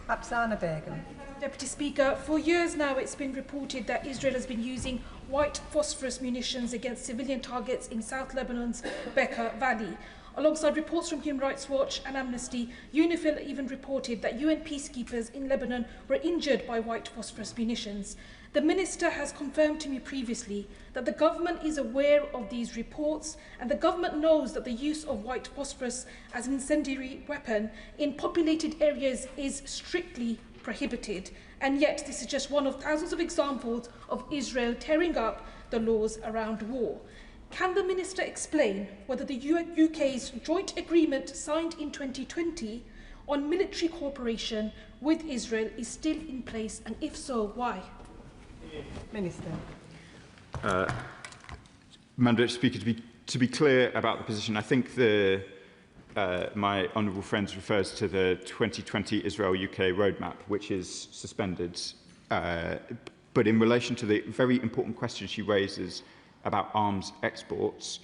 Apsana Begum. Deputy Speaker, for years now it's been reported that Israel has been using white phosphorus munitions against civilian targets in South Lebanon's Bekaa Valley. Alongside reports from Human Rights Watch and Amnesty, UNIFIL even reported that UN peacekeepers in Lebanon were injured by white phosphorus munitions. The Minister has confirmed to me previously that the government is aware of these reports, and the government knows that the use of white phosphorus as an incendiary weapon in populated areas is strictly prohibited. And yet this is just one of thousands of examples of Israel tearing up the laws around war. Can the Minister explain whether the UK's joint agreement signed in 2020 on military cooperation with Israel is still in place, and if so, why? Minister. Madam Speaker, to be clear about the position, I think my honourable friend refers to the 2020 Israel-UK roadmap, which is suspended. But in relation to the very important question she raises about arms exports,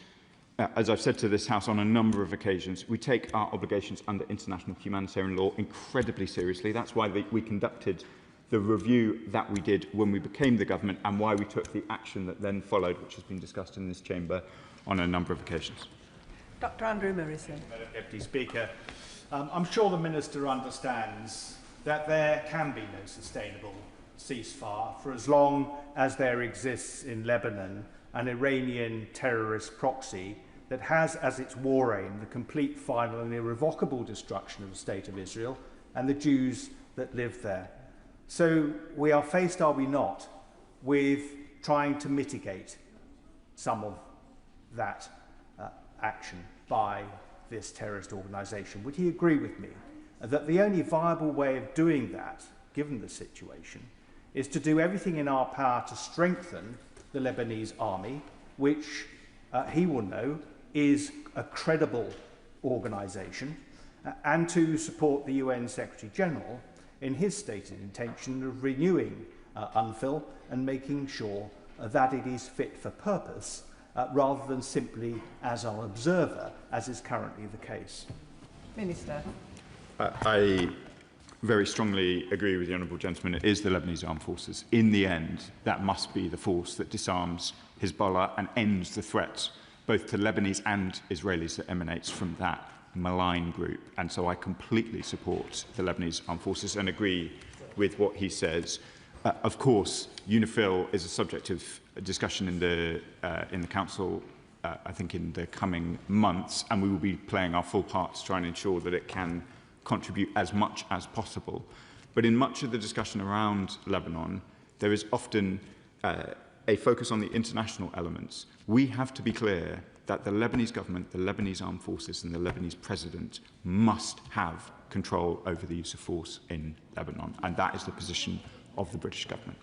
as I've said to this House on a number of occasions, we take our obligations under international humanitarian law incredibly seriously. That's why we conducted the review that we did when we became the government, and why we took the action that then followed, which has been discussed in this chamber on a number of occasions. Dr. Andrew Morrison. Madam Deputy Speaker, I'm sure the Minister understands that there can be no sustainable ceasefire for as long as there exists in Lebanon an Iranian terrorist proxy that has as its war aim the complete, final and irrevocable destruction of the State of Israel and the Jews that live there. So we are faced, are we not, with trying to mitigate some of that action by this terrorist organisation. Would he agree with me that the only viable way of doing that, given the situation, is to do everything in our power to strengthen the Lebanese army, which he will know is a credible organisation, and to support the UN Secretary-General in his stated intention of renewing UNFIL and making sure that it is fit for purpose rather than simply as an observer, as is currently the case. Minister. I very strongly agree with the honourable gentleman. It is the Lebanese armed forces. In the end, that must be the force that disarms Hezbollah and ends the threats, both to Lebanese and Israelis, that emanates from that malign group. And so I completely support the Lebanese armed forces and agree with what he says. Of course, UNIFIL is a subject of discussion in the Council, I think, in the coming months, and we will be playing our full part to try and ensure that it can contribute as much as possible. But in much of the discussion around Lebanon, there is often a focus on the international elements. We have to be clear that the Lebanese government, the Lebanese armed forces and the Lebanese president must have control over the use of force in Lebanon, and that is the position of the British government.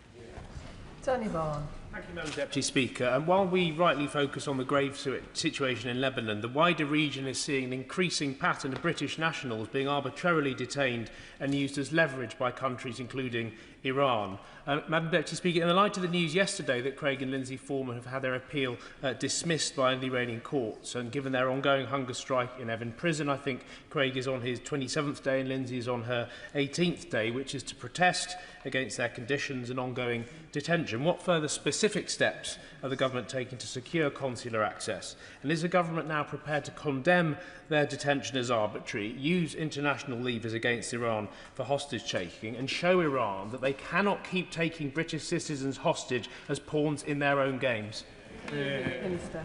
Tony Vaughan. Thank you, Madam Deputy Speaker. And while we rightly focus on the grave situation in Lebanon, the wider region is seeing an increasing pattern of British nationals being arbitrarily detained and used as leverage by countries including Iran. Madam Deputy Speaker, in the light of the news yesterday that Craig and Lindsay Foreman have had their appeal dismissed by the Iranian courts, and given their ongoing hunger strike in Evin prison, I think Craig is on his 27th day and Lindsay is on her 18th day, which is to protest against their conditions and ongoing detention. What further specific steps are the government taking to secure consular access? And is the government now prepared to condemn their detention as arbitrary, use international levers against Iran for hostage-taking, and show Iran that they cannot keep taking British citizens hostage as pawns in their own games? Minister.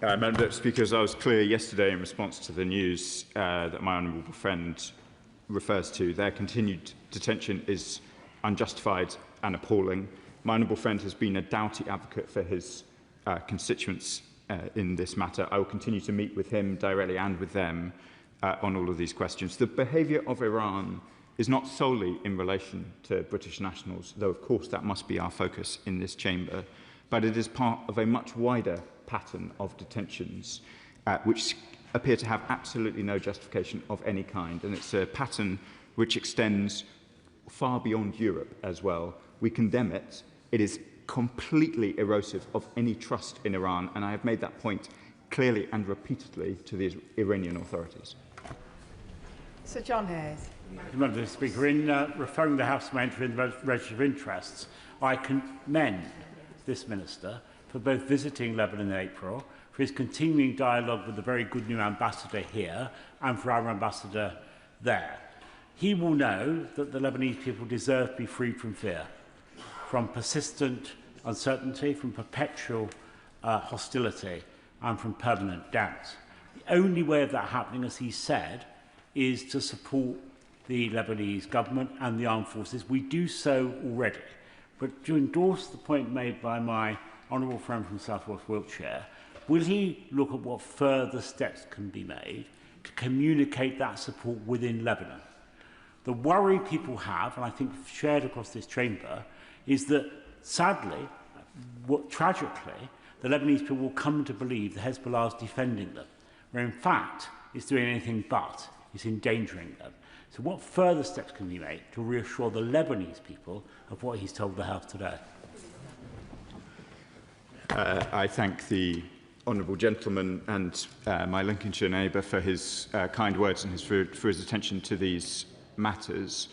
Madam Deputy Speaker, as I was clear yesterday in response to the news that my honourable friend refers to, their continued detention is unjustified and appalling. My honourable friend has been a doughty advocate for his constituents in this matter. I will continue to meet with him directly and with them on all of these questions. The behaviour of Iran is not solely in relation to British nationals, though of course that must be our focus in this chamber, but it is part of a much wider pattern of detentions which appear to have absolutely no justification of any kind, and it's a pattern which extends far beyond Europe as well. We condemn it. It is completely erosive of any trust in Iran, and I have made that point clearly and repeatedly to the Iranian authorities. Sir John Hayes. Madam Speaker, in referring the House to entry in the Register of Interests, I commend this Minister for both visiting Lebanon in April, for his continuing dialogue with the very good new ambassador here, and for our ambassador there. He will know that the Lebanese people deserve to be freed from fear, from persistent uncertainty, from perpetual hostility, and from permanent doubt. The only way of that happening, as he said, is to support the Lebanese government and the armed forces. We do so already. But to endorse the point made by my honourable friend from South West Wiltshire, will he look at what further steps can be made to communicate that support within Lebanon? The worry people have, and I think shared across this chamber, is that sadly, tragically, the Lebanese people will come to believe the Hezbollah is defending them, where in fact it's doing anything but, it's endangering them. So what further steps can be made to reassure the Lebanese people of what he's told the House today? I thank the honourable gentleman and my Lincolnshire neighbour for his kind words and for his attention to these matters.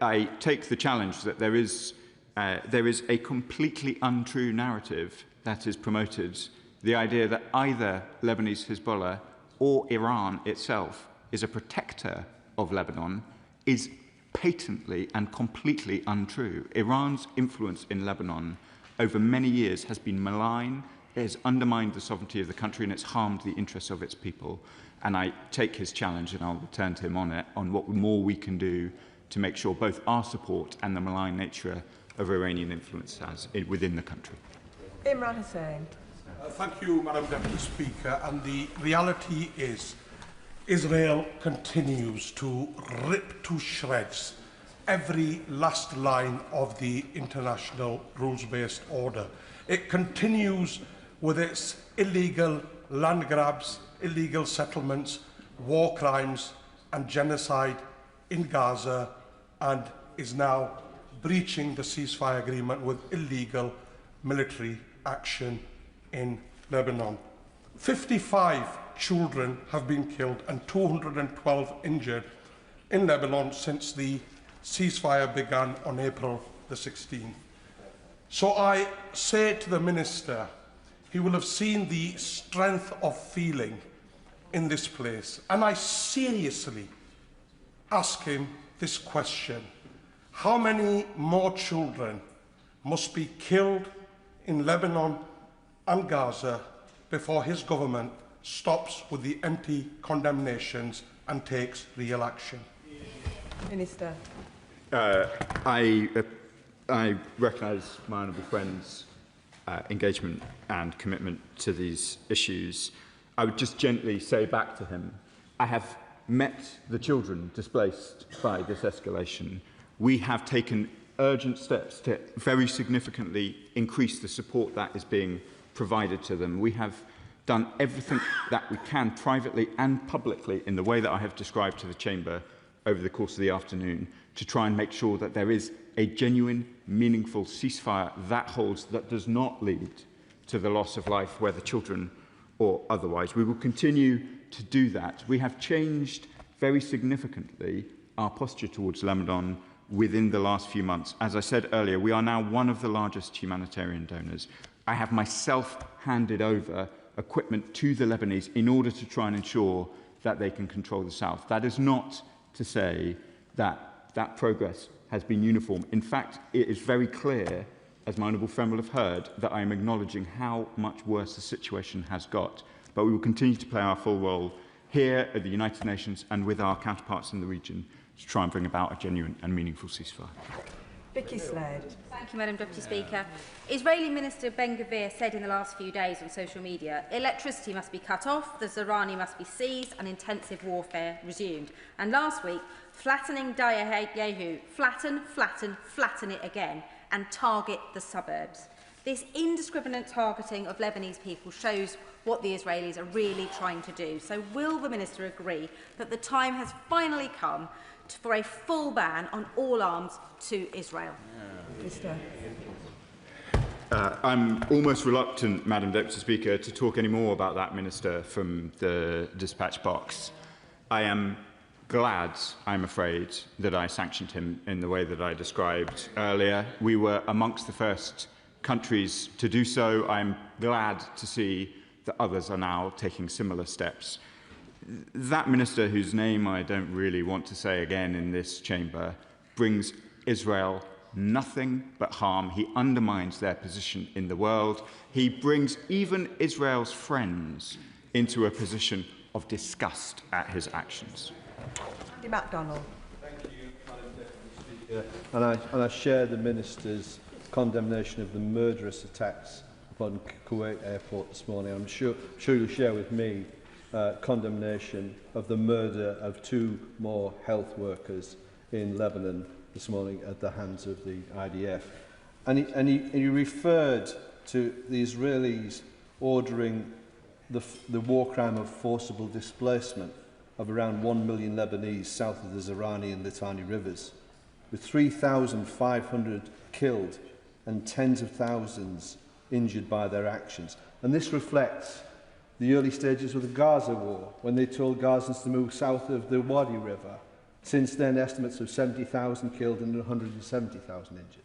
I take the challenge that there is a completely untrue narrative that is promoted, the idea that either Lebanese Hezbollah or Iran itself is a protector of Lebanon is patently and completely untrue. Iran's influence in Lebanon over many years has been malign, it has undermined the sovereignty of the country, and it's harmed the interests of its people. And I take his challenge, and I'll return to him on it, on what more we can do to make sure both our support and the malign nature of Iranian influence within the country. Imran Hussain. Thank you, Madam Deputy Speaker. And the reality is, Israel continues to rip to shreds every last line of the international rules-based order. It continues with its illegal land grabs, illegal settlements, war crimes and genocide in Gaza, and is now breaching the ceasefire agreement with illegal military action in Lebanon. 55 children have been killed and 212 injured in Lebanon since the ceasefire began on April the 16th. So I say to the Minister, he will have seen the strength of feeling in this place, and I seriously ask him this question: how many more children must be killed in Lebanon and Gaza before his government stops with the empty condemnations and takes real action? Minister. I recognise my honourable friend's engagement and commitment to these issues. I would just gently say back to him, I have met the children displaced by this escalation. We have taken urgent steps to very significantly increase the support that is being provided to them. We have done everything that we can privately and publicly in the way that I have described to the Chamber over the course of the afternoon to try and make sure that there is a genuine, meaningful ceasefire that holds, that does not lead to the loss of life, whether children or otherwise. We will continue to do that. We have changed very significantly our posture towards Lebanon within the last few months. As I said earlier, we are now one of the largest humanitarian donors. I have myself handed over equipment to the Lebanese in order to try and ensure that they can control the south. That is not to say that that progress has been uniform. In fact, it is very clear, as my honourable friend will have heard, that I am acknowledging how much worse the situation has got. But we will continue to play our full role here at the United Nations and with our counterparts in the region to try and bring about a genuine and meaningful ceasefire. Vicky Slade. Thank you, Madam Deputy Speaker. Israeli Minister Ben-Gvir said in the last few days on social media, electricity must be cut off, the Zahrani must be seized and intensive warfare resumed. And last week, flattening Yahu, flatten it again and target the suburbs. This indiscriminate targeting of Lebanese people shows what the Israelis are really trying to do. So will the Minister agree that the time has finally come for a full ban on all arms to Israel? I'm almost reluctant, Madam Deputy Speaker, to talk any more about that Minister from the dispatch box. I am glad, I'm afraid, that I sanctioned him in the way that I described earlier. We were amongst the first countries to do so. I'm glad to see that others are now taking similar steps. That Minister, whose name I don't really want to say again in this chamber, brings Israel nothing but harm. He undermines their position in the world. He brings even Israel's friends into a position of disgust at his actions. Andy MacDonald. Thank you, Madam Deputy Speaker. And I share the Minister's condemnation of the murderous attacks upon Kuwait airport this morning. I'm sure you'll share with me condemnation of the murder of 2 more health workers in Lebanon this morning at the hands of the IDF. And he referred to the Israelis ordering the war crime of forcible displacement of around 1 million Lebanese south of the Zerani and Litani rivers, with 3,500 killed and tens of thousands injured by their actions. And this reflects the early stages of the Gaza war, when they told Gazans to move south of the Wadi River. Since then, estimates of 70,000 killed and 170,000 injured.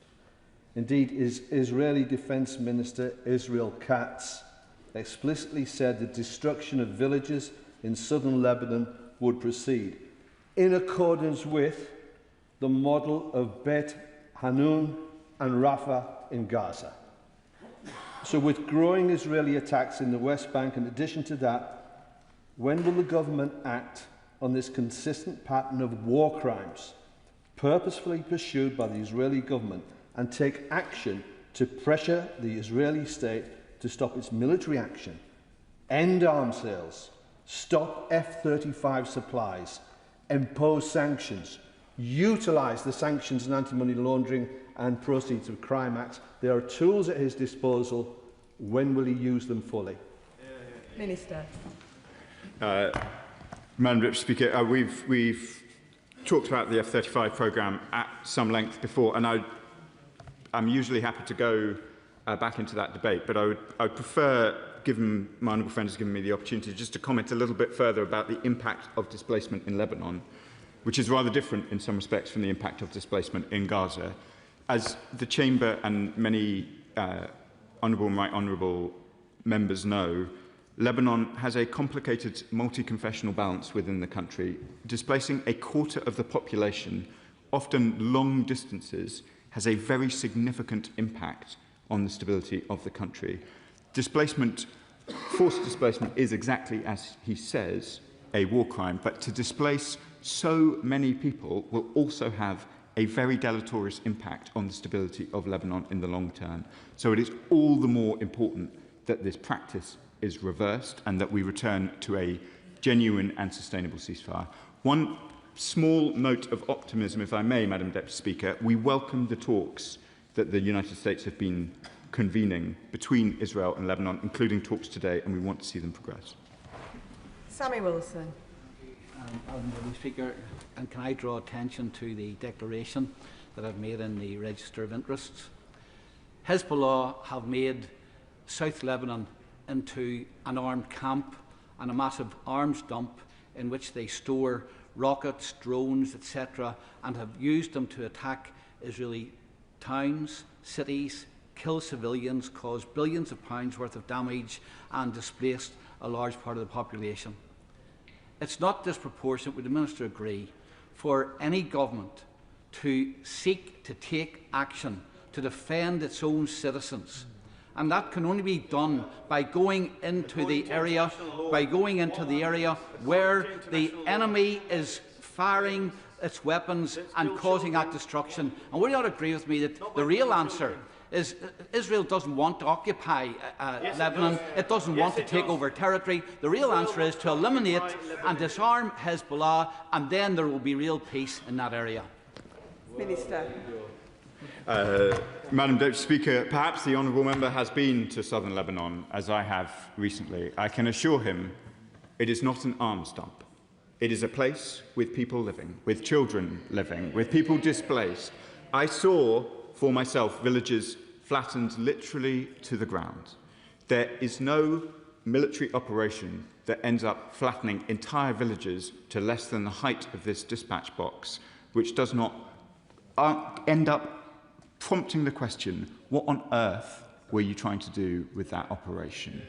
Indeed, Israeli Defense Minister Israel Katz explicitly said the destruction of villages in southern Lebanon would proceed, in accordance with the model of Bet Hanun and Rafah in Gaza. So with growing Israeli attacks in the West Bank, in addition to that, when will the government act on this consistent pattern of war crimes purposefully pursued by the Israeli government and take action to pressure the Israeli state to stop its military action, end arms sales, stop F-35 supplies, impose sanctions, utilise the Sanctions and Anti-Money Laundering and Proceeds of Crime Acts? There are tools at his disposal. When will he use them fully? Minister. Madam Deputy Speaker, we've talked about the F-35 programme at some length before, and I'm usually happy to go back into that debate, but I would prefer, given my honourable friend has given me the opportunity, just to comment a little bit further about the impact of displacement in Lebanon, which is rather different in some respects from the impact of displacement in Gaza. As the Chamber and many honourable and right honourable members know, Lebanon has a complicated multi-confessional balance within the country. Displacing a quarter of the population, often long distances, has a very significant impact on the stability of the country. Displacement, forced displacement, is exactly as he says, a war crime, but to displace so many people will also have a very deleterious impact on the stability of Lebanon in the long term. So it is all the more important that this practice is reversed and that we return to a genuine and sustainable ceasefire. One small note of optimism, if I may, Madam Deputy Speaker. We welcome the talks that the United States have been convening between Israel and Lebanon, including talks today, and we want to see them progress. Sammy Wilson. Madam Deputy Speaker, and can I draw attention to the declaration that I've made in the Register of Interests? Hezbollah have made South Lebanon into an armed camp and a massive arms dump in which they store rockets, drones, etc., and have used them to attack Israeli towns, cities, kill civilians, cause billions of pounds worth of damage, and displaced a large part of the population. It's not disproportionate, would the Minister agree, for any government to seek to take action to defend its own citizens, and that can only be done by going into the area, where the enemy is firing its weapons and causing that destruction. And will you not agree with me that the real answer is Israel doesn't want to occupy Lebanon, it doesn't want to take over territory. The real answer is to eliminate and disarm Hezbollah, and then there will be real peace in that area. Minister. Madam Deputy Speaker, perhaps the honourable member has been to southern Lebanon, as I have recently. I can assure him it is not an arms dump. It is a place with people living, with children living, with people displaced. I saw for myself villages flattened literally to the ground. There is no military operation that ends up flattening entire villages to less than the height of this dispatch box, which does not end up prompting the question, what on earth were you trying to do with that operation?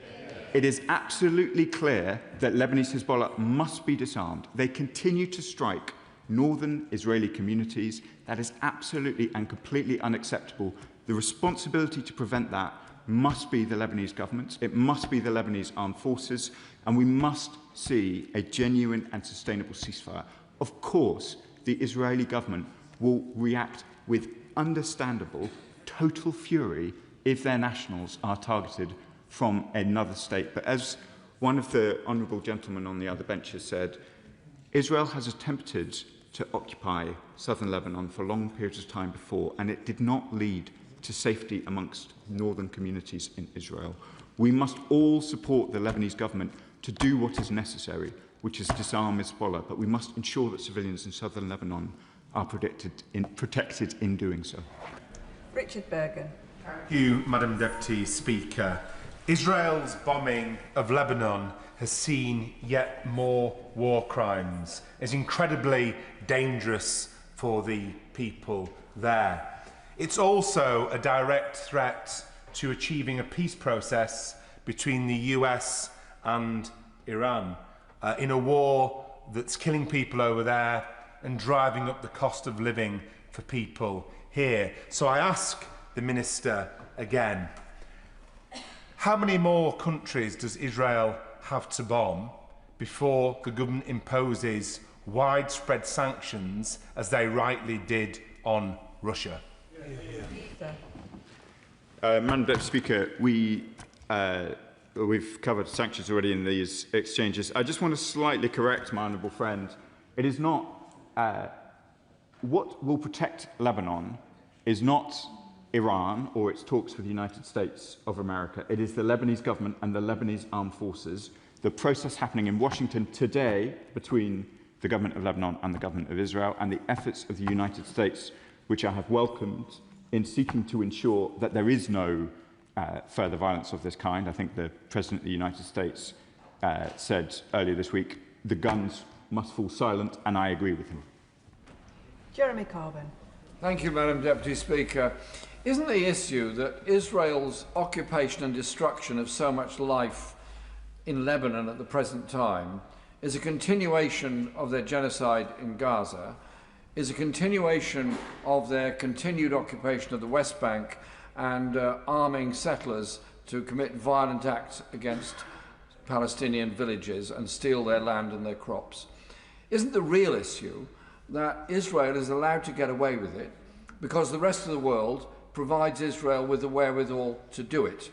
It is absolutely clear that Lebanese Hezbollah must be disarmed. They continue to strike northern Israeli communities. That is absolutely and completely unacceptable. The responsibility to prevent that must be the Lebanese government. It must be the Lebanese armed forces, and we must see a genuine and sustainable ceasefire. Of course, the Israeli government will react with understandable total fury if their nationals are targeted from another state. But as one of the honourable gentlemen on the other benches said, Israel has attempted to occupy southern Lebanon for long periods of time before, and it did not lead to safety amongst northern communities in Israel. We must all support the Lebanese government to do what is necessary, which is disarm Hezbollah, but we must ensure that civilians in southern Lebanon are protected in doing so. Richard Bergen. Thank you, Madam Deputy Speaker. Israel's bombing of Lebanon has seen yet more war crimes. It's incredibly dangerous for the people there. It's also a direct threat to achieving a peace process between the US and Iran in a war that's killing people over there and driving up the cost of living for people here. So I ask the Minister again, how many more countries does Israel have to bomb before the government imposes widespread sanctions, as they rightly did on Russia? Madam Deputy Speaker, we've covered sanctions already in these exchanges. I just want to slightly correct my honourable friend. It is not what will protect Lebanon is not Iran or its talks with the United States of America. It is the Lebanese government and the Lebanese armed forces. The process happening in Washington today between the government of Lebanon and the government of Israel, and the efforts of the United States, which I have welcomed, in seeking to ensure that there is no further violence of this kind. I think the President of the United States said earlier this week, the guns must fall silent, and I agree with him. Jeremy Corbyn. Thank you, Madam Deputy Speaker. Isn't the issue that Israel's occupation and destruction of so much life in Lebanon at the present time is a continuation of their genocide in Gaza, is a continuation of their continued occupation of the West Bank and arming settlers to commit violent acts against Palestinian villages and steal their land and their crops? Isn't the real issue that Israel is allowed to get away with it because the rest of the world provides Israel with the wherewithal to do it?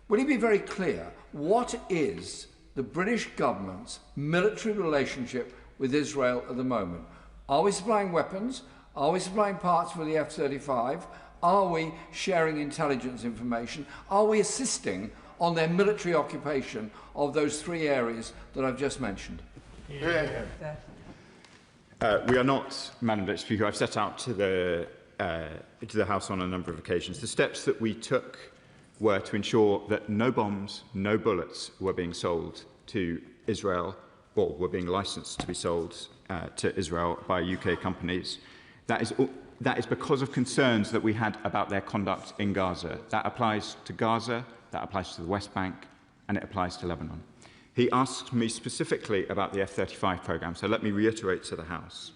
Will you be very clear, what is the British government's military relationship with Israel at the moment? Are we supplying weapons? Are we supplying parts for the F-35? Are we sharing intelligence information? Are we assisting on their military occupation of those three areas that I've just mentioned? We are not, Madam Deputy Speaker. I've set out to the House on a number of occasions. The steps that we took were to ensure that no bombs, no bullets were being sold to Israel, or were being licensed to be sold to Israel by UK companies. That is because of concerns that we had about their conduct in Gaza. That applies to Gaza, that applies to the West Bank, and it applies to Lebanon. He asked me specifically about the F-35 programme, so let me reiterate to the House.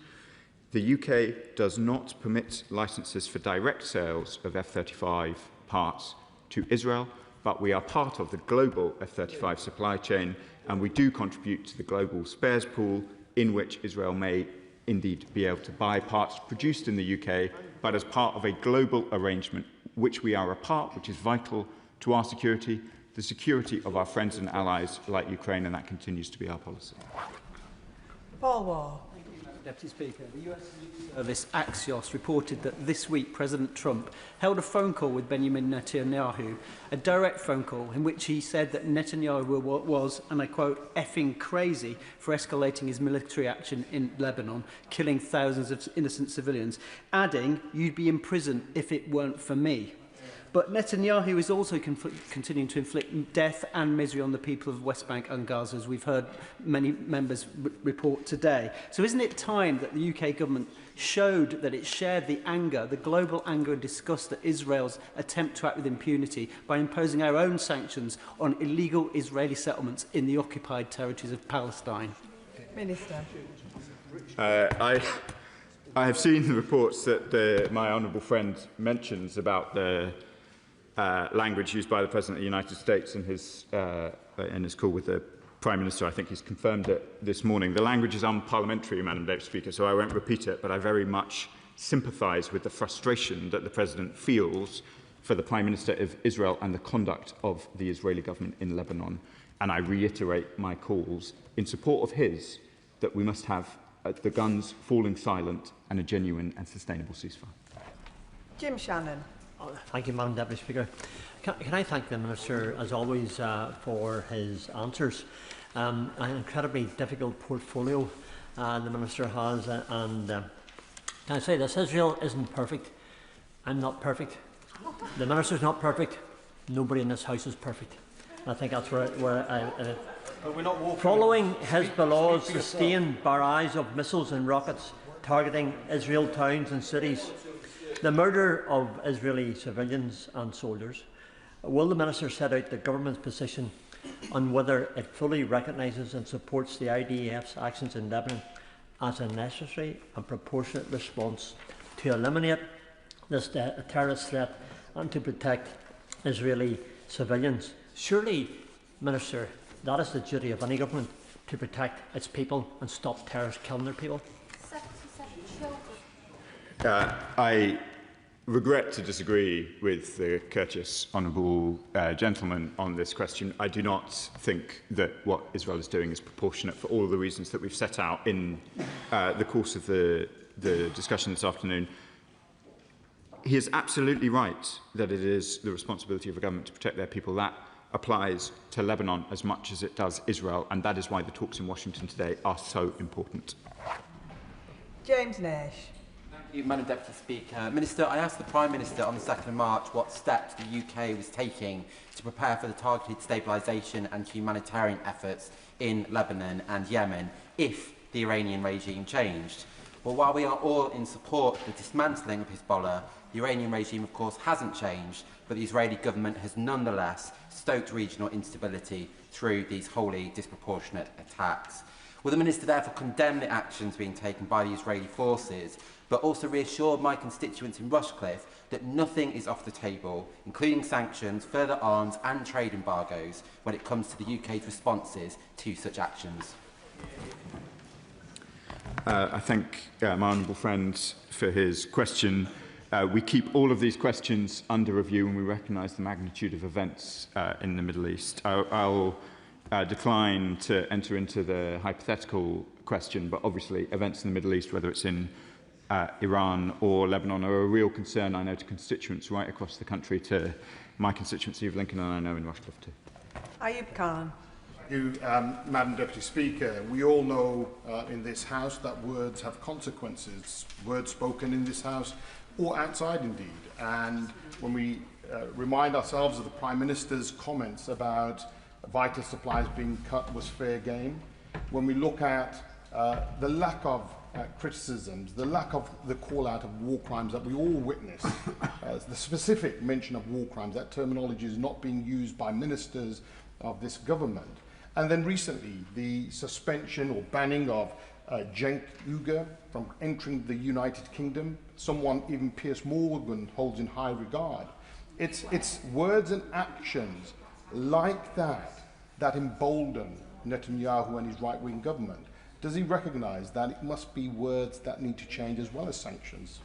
The UK does not permit licences for direct sales of F-35 parts to Israel, but we are part of the global F-35 supply chain, and we do contribute to the global spares pool in which Israel may indeed be able to buy parts produced in the UK, but as part of a global arrangement which we are a part, which is vital to our security, the security of our friends and allies like Ukraine, and that continues to be our policy. Paul Wall. Deputy Speaker, the US news service Axios reported that this week President Trump held a phone call with Benjamin Netanyahu, a direct phone call in which he said that Netanyahu was, and I quote, effing crazy for escalating his military action in Lebanon, killing thousands of innocent civilians, adding, "You'd be in prison if it weren't for me." But Netanyahu is also continuing to inflict death and misery on the people of West Bank and Gaza, as we've heard many members report today. So isn't it time that the UK government showed that it shared the anger, the global anger and disgust at Israel's attempt to act with impunity by imposing our own sanctions on illegal Israeli settlements in the occupied territories of Palestine? Minister. I have seen the reports that my honourable friend mentions about the language used by the President of the United States in his call with the Prime Minister. I think he's confirmed it this morning. The language is unparliamentary, Madam Deputy Speaker, so I won't repeat it, but I very much sympathise with the frustration that the President feels for the Prime Minister of Israel and the conduct of the Israeli government in Lebanon. And I reiterate my calls in support of his that we must have the guns falling silent and a genuine and sustainable ceasefire. Jim Shannon. Thank you, Madam Deputy Speaker. Can I thank the Minister, as always, for his answers. An incredibly difficult portfolio the Minister has, and can I say this? Israel isn't perfect. I'm not perfect. The Minister's not perfect. Nobody in this House is perfect. I think that's where following Hezbollah's sustained barrage of missiles and rockets targeting Israel towns and cities, the murder of Israeli civilians and soldiers, will the Minister set out the government's position on whether it fully recognises and supports the IDF's actions in Lebanon as a necessary and proportionate response to eliminate this terrorist threat and to protect Israeli civilians? Surely, Minister, that is the duty of any government, to protect its people and stop terrorists killing their people. I regret to disagree with the courteous honourable gentleman on this question. I do not think that what Israel is doing is proportionate for all of the reasons that we've set out in the course of the discussion this afternoon. He is absolutely right that it is the responsibility of a government to protect their people. That applies to Lebanon as much as it does Israel, and that is why the talks in Washington today are so important. James Nash. Thank you, Madam Deputy Speaker. Minister, I asked the Prime Minister on the 2nd of March what steps the UK was taking to prepare for the targeted stabilisation and humanitarian efforts in Lebanon and Yemen if the Iranian regime changed. Well, while we are all in support of the dismantling of Hezbollah, the Iranian regime, of course, hasn't changed, but the Israeli government has nonetheless stoked regional instability through these wholly disproportionate attacks. Will the Minister therefore condemn the actions being taken by the Israeli forces, but also reassure my constituents in Rushcliffe that nothing is off the table, including sanctions, further arms and trade embargoes, when it comes to the UK's responses to such actions? I thank my honourable friend for his question. We keep all of these questions under review and we recognise the magnitude of events in the Middle East. I'll decline to enter into the hypothetical question, but obviously events in the Middle East, whether it's in Iran or Lebanon, are a real concern, I know, to constituents right across the country, to my constituency of Lincoln, and I know in Rushcliffe too. Ayub Khan. You, Madam Deputy Speaker, we all know in this House that words have consequences, words spoken in this House or outside indeed. And when we remind ourselves of the Prime Minister's comments about vital supplies being cut was fair game, when we look at the lack of criticisms, the lack of the call-out of war crimes that we all witness, the specific mention of war crimes, that terminology is not being used by ministers of this government. And then recently, the suspension or banning of Cenk Uygur from entering the United Kingdom, someone even Piers Morgan holds in high regard. It's words and actions like that that embolden Netanyahu and his right-wing government. Does he recognise that it must be words that need to change as well as sanctions?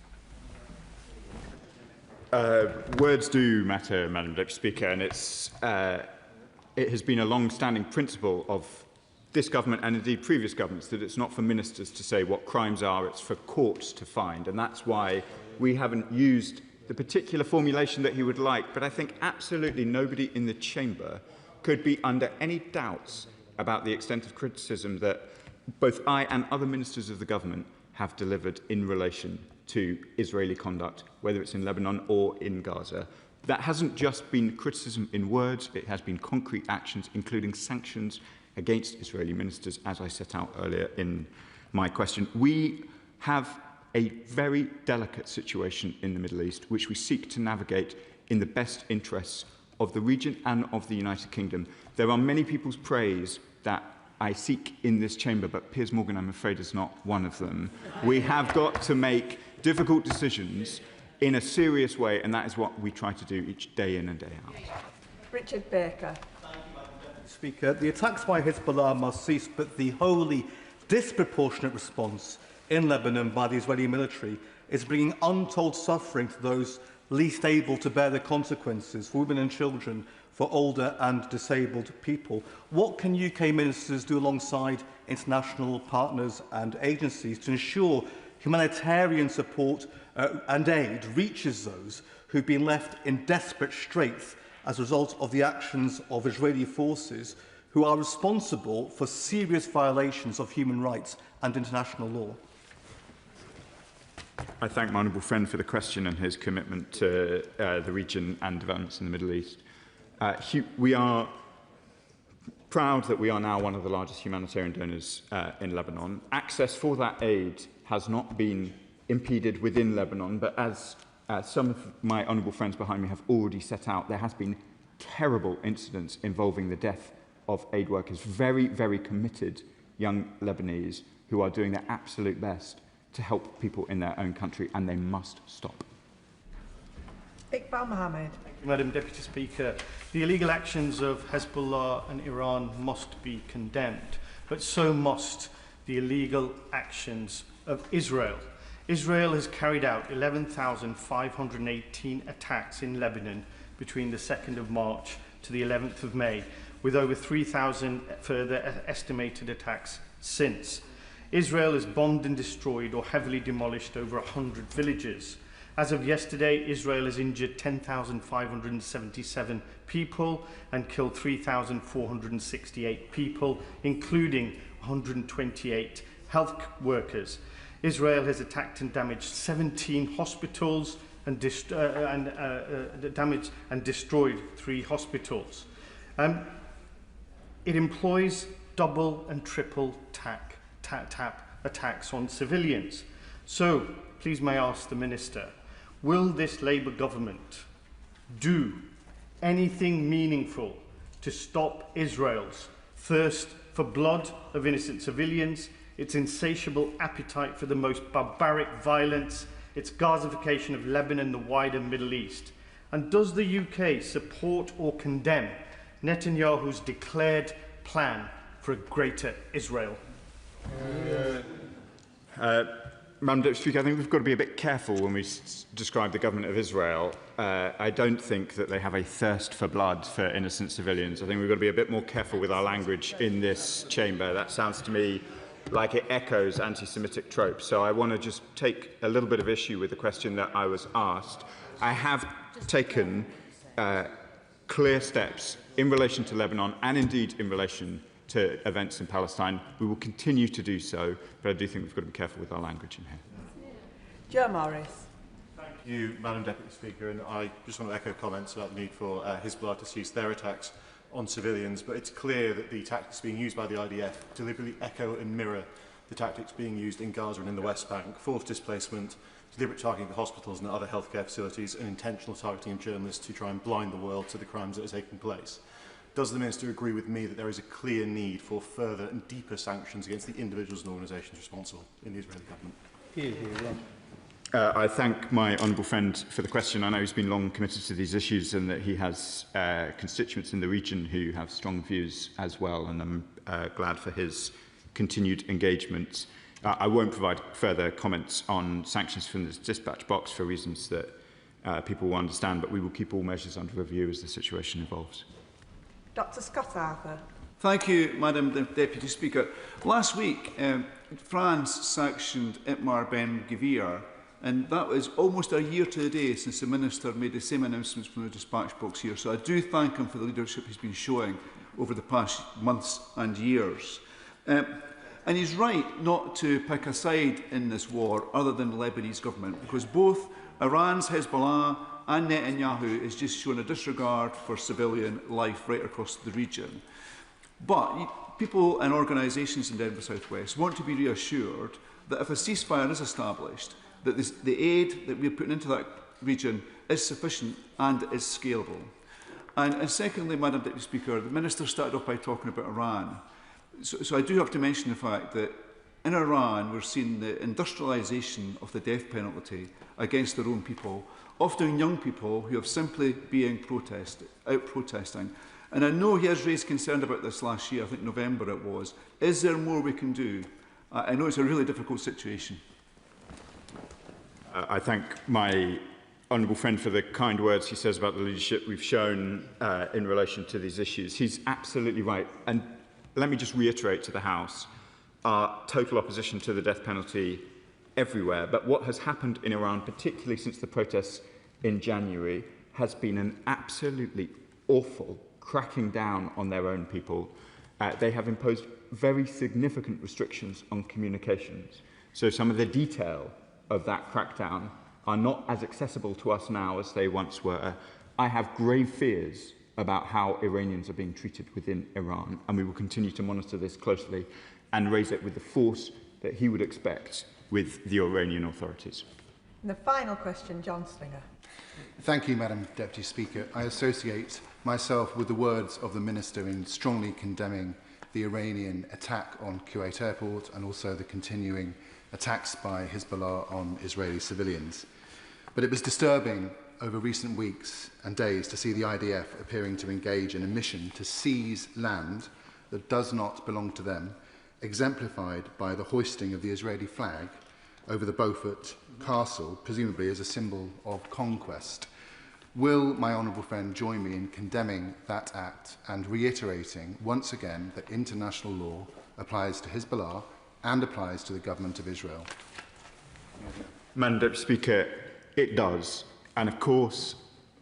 Words do matter, Madam Deputy Speaker, and it has been a long-standing principle of this government and indeed previous governments that it's not for ministers to say what crimes are, it's for courts to find. And that's why we haven't used the particular formulation that he would like. But I think absolutely nobody in the chamber could be under any doubts about the extent of criticism that both I and other ministers of the government have delivered in relation to Israeli conduct, whether it's in Lebanon or in Gaza. That hasn't just been criticism in words, it has been concrete actions, including sanctions against Israeli ministers, as I set out earlier in my question. We have a very delicate situation in the Middle East, which we seek to navigate in the best interests of the region and of the United Kingdom. There are many people's praise that I seek in this chamber, but Piers Morgan, I'm afraid, is not one of them. We have got to make difficult decisions in a serious way, and that is what we try to do each day in and day out. Richard Baker. Speaker, the attacks by Hezbollah must cease, but the wholly disproportionate response in Lebanon by the Israeli military is bringing untold suffering to those least able to bear the consequences, for women and children, for older and disabled people. What can UK ministers do alongside international partners and agencies to ensure humanitarian support and aid reaches those who've been left in desperate straits as a result of the actions of Israeli forces who are responsible for serious violations of human rights and international law? I thank my honourable friend for the question and his commitment to the region and developments in the Middle East. We are proud that we are now one of the largest humanitarian donors in Lebanon. Access for that aid has not been impeded within Lebanon, but as some of my honourable friends behind me have already set out, there has been terrible incidents involving the death of aid workers, very, very committed young Lebanese who are doing their absolute best to help people in their own country, and they must stop. Iqbal Mohammed. Madam Deputy Speaker, the illegal actions of Hezbollah and Iran must be condemned, but so must the illegal actions of Israel. Israel has carried out 11,518 attacks in Lebanon between the 2nd of March to the 11th of May, with over 3,000 further estimated attacks since. Israel has bombed and destroyed or heavily demolished over 100 villages. As of yesterday, Israel has injured 10,577 people and killed 3,468 people, including 128 health workers. Israel has attacked and damaged 17 hospitals and damaged and destroyed 3 hospitals. It employs double and triple attacks on civilians. So, please may I ask the Minister, will this Labour government do anything meaningful to stop Israel's thirst for blood of innocent civilians, its insatiable appetite for the most barbaric violence, its Gazification of Lebanon and the wider Middle East? And does the UK support or condemn Netanyahu's declared plan for a greater Israel? Madam Deputy Speaker, I think we've got to be a bit careful when we describe the government of Israel. I don't think that they have a thirst for blood for innocent civilians. I think we've got to be a bit more careful with our language in this chamber. That sounds to me like it echoes anti-Semitic tropes. So I want to just take a little bit of issue with the question that I was asked. I have taken clear steps in relation to Lebanon and indeed in relation to events in Palestine. We will continue to do so, but I do think we've got to be careful with our language in here. Joe Morris. Thank you, Madam Deputy Speaker, and I just want to echo comments about the need for Hezbollah to cease their attacks on civilians, but it's clear that the tactics being used by the IDF deliberately echo and mirror the tactics being used in Gaza and in the West Bank: forced displacement, deliberate targeting of hospitals and other healthcare facilities, and intentional targeting of journalists to try and blind the world to the crimes that are taking place. Does the Minister agree with me that there is a clear need for further and deeper sanctions against the individuals and organisations responsible in the Israeli government? I thank my honourable friend for the question. I know he's been long committed to these issues and that he has constituents in the region who have strong views as well, and I'm glad for his continued engagement. I won't provide further comments on sanctions from the dispatch box for reasons that people will understand, but we will keep all measures under review as the situation evolves. Dr Scott Arthur. Thank you, Madam Deputy Speaker. Last week, France sanctioned Itmar Ben-Gvir, and that was almost a year to the day since the Minister made the same announcements from the dispatch box here. So I do thank him for the leadership he's been showing over the past months and years. And he's right not to pick a side in this war other than the Lebanese government, because both Iran's Hezbollah and Netanyahu is just showing a disregard for civilian life right across the region. But people and organisations in Denver South West want to be reassured that if a ceasefire is established, that the aid that we're putting into that region is sufficient and is scalable. And secondly, Madam Deputy Speaker, the Minister started off by talking about Iran. So I do have to mention the fact that in Iran we're seeing the industrialisation of the death penalty against their own people, often young people who have simply been out protesting. And I know he has raised concern about this last year, I think November it was. Is there more we can do? I know it's a really difficult situation. I thank my honourable friend for the kind words he says about the leadership we've shown in relation to these issues. He's absolutely right. And let me just reiterate to the House our total opposition to the death penalty everywhere. But what has happened in Iran, particularly since the protests in January, has been an absolutely awful cracking down on their own people. They have imposed very significant restrictions on communications. So some of the detail of that crackdown are not as accessible to us now as they once were. I have grave fears about how Iranians are being treated within Iran, and we will continue to monitor this closely and raise it with the force that he would expect with the Iranian authorities. And the final question, John Slinger. Thank you, Madam Deputy Speaker. I associate myself with the words of the Minister in strongly condemning the Iranian attack on Kuwait airport and also the continuing attacks by Hezbollah on Israeli civilians. But it was disturbing over recent weeks and days to see the IDF appearing to engage in a mission to seize land that does not belong to them, exemplified by the hoisting of the Israeli flag over the Beaufort Castle, presumably as a symbol of conquest. Will my honourable friend join me in condemning that act and reiterating once again that international law applies to Hezbollah and applies to the government of Israel? Madam Deputy Speaker, it does. And of course,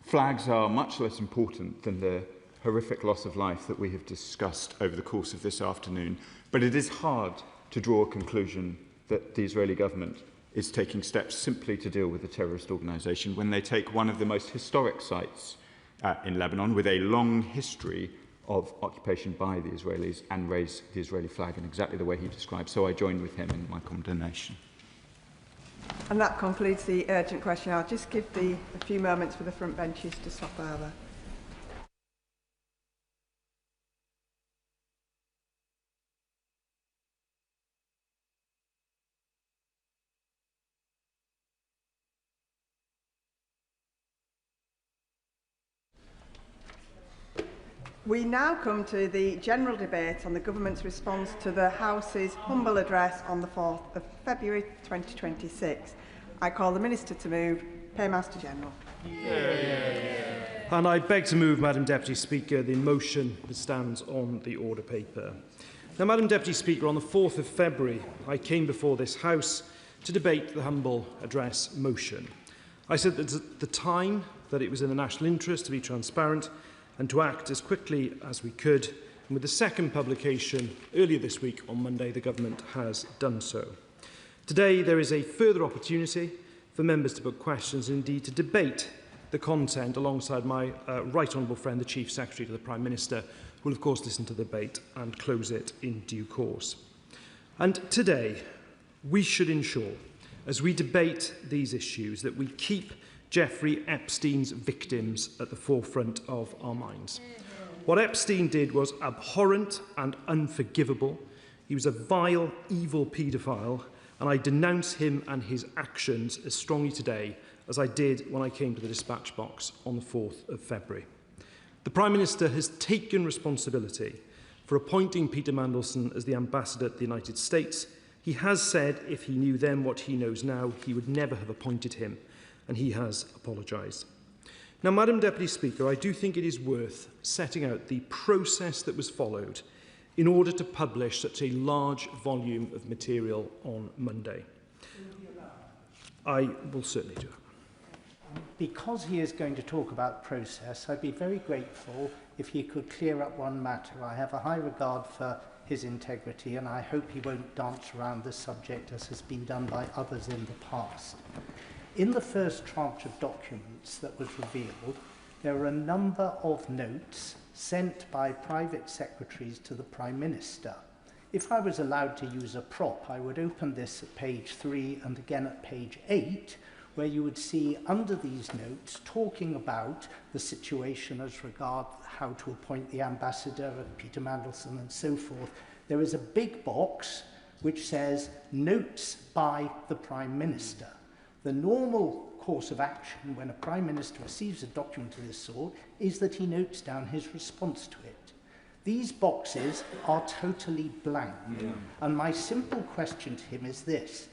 flags are much less important than the horrific loss of life that we have discussed over the course of this afternoon. But it is hard to draw a conclusion that the Israeli government is taking steps simply to deal with a terrorist organisation when they take one of the most historic sites in Lebanon with a long history of occupation by the Israelis and raise the Israeli flag in exactly the way he described. So I join with him in my condemnation. And that concludes the urgent question. I'll just give a few moments for the front benches to swap over. We now come to the general debate on the Government's response to the House's humble address on the 4th of February 2026. I call the Minister to move. Paymaster General. And I beg to move, Madam Deputy Speaker, the motion that stands on the order paper. Now, Madam Deputy Speaker, on the 4th of February, I came before this House to debate the humble address motion. I said that at the time that it was in the national interest to be transparent and to act as quickly as we could. And with the second publication earlier this week on Monday, the Government has done so. Today, there is a further opportunity for members to put questions and indeed to debate the content alongside my right honourable friend, the Chief Secretary to the Prime Minister, who will of course listen to the debate and close it in due course. And today, we should ensure, as we debate these issues, that we keep Jeffrey Epstein's victims at the forefront of our minds. What Epstein did was abhorrent and unforgivable. He was a vile, evil paedophile, and I denounce him and his actions as strongly today as I did when I came to the dispatch box on the 4th of February. The Prime Minister has taken responsibility for appointing Peter Mandelson as the Ambassador to the United States. He has said if he knew then what he knows now, he would never have appointed him, and he has apologised. Now, Madam Deputy Speaker, I do think it is worth setting out the process that was followed in order to publish such a large volume of material on Monday. I will certainly do that. Because he is going to talk about process, I'd be very grateful if he could clear up one matter. I have a high regard for his integrity, and I hope he won't dance around this subject as has been done by others in the past. In the first tranche of documents that was revealed, there are a number of notes sent by private secretaries to the Prime Minister. If I was allowed to use a prop, I would open this at page 3 and again at page 8, where you would see under these notes talking about the situation as regard how to appoint the ambassador, Peter Mandelson, and so forth. There is a big box which says notes by the Prime Minister. The normal course of action when a Prime Minister receives a document of this sort is that he notes down his response to it. These boxes are totally blank. And my simple question to him is this: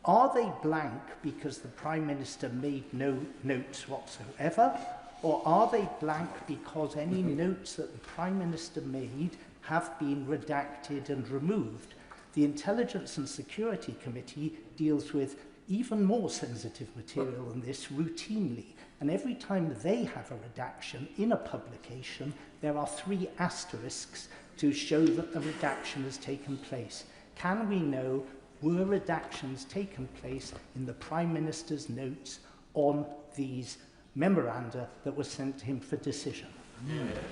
Are they blank because the Prime Minister made no notes whatsoever? Or are they blank because any notes that the Prime Minister made have been redacted and removed? The Intelligence and Security Committee deals with even more sensitive material than this routinely. And every time they have a redaction in a publication, there are 3 asterisks to show that the redaction has taken place. Can we know, were redactions taken place in the Prime Minister's notes on these memoranda that were sent to him for decision?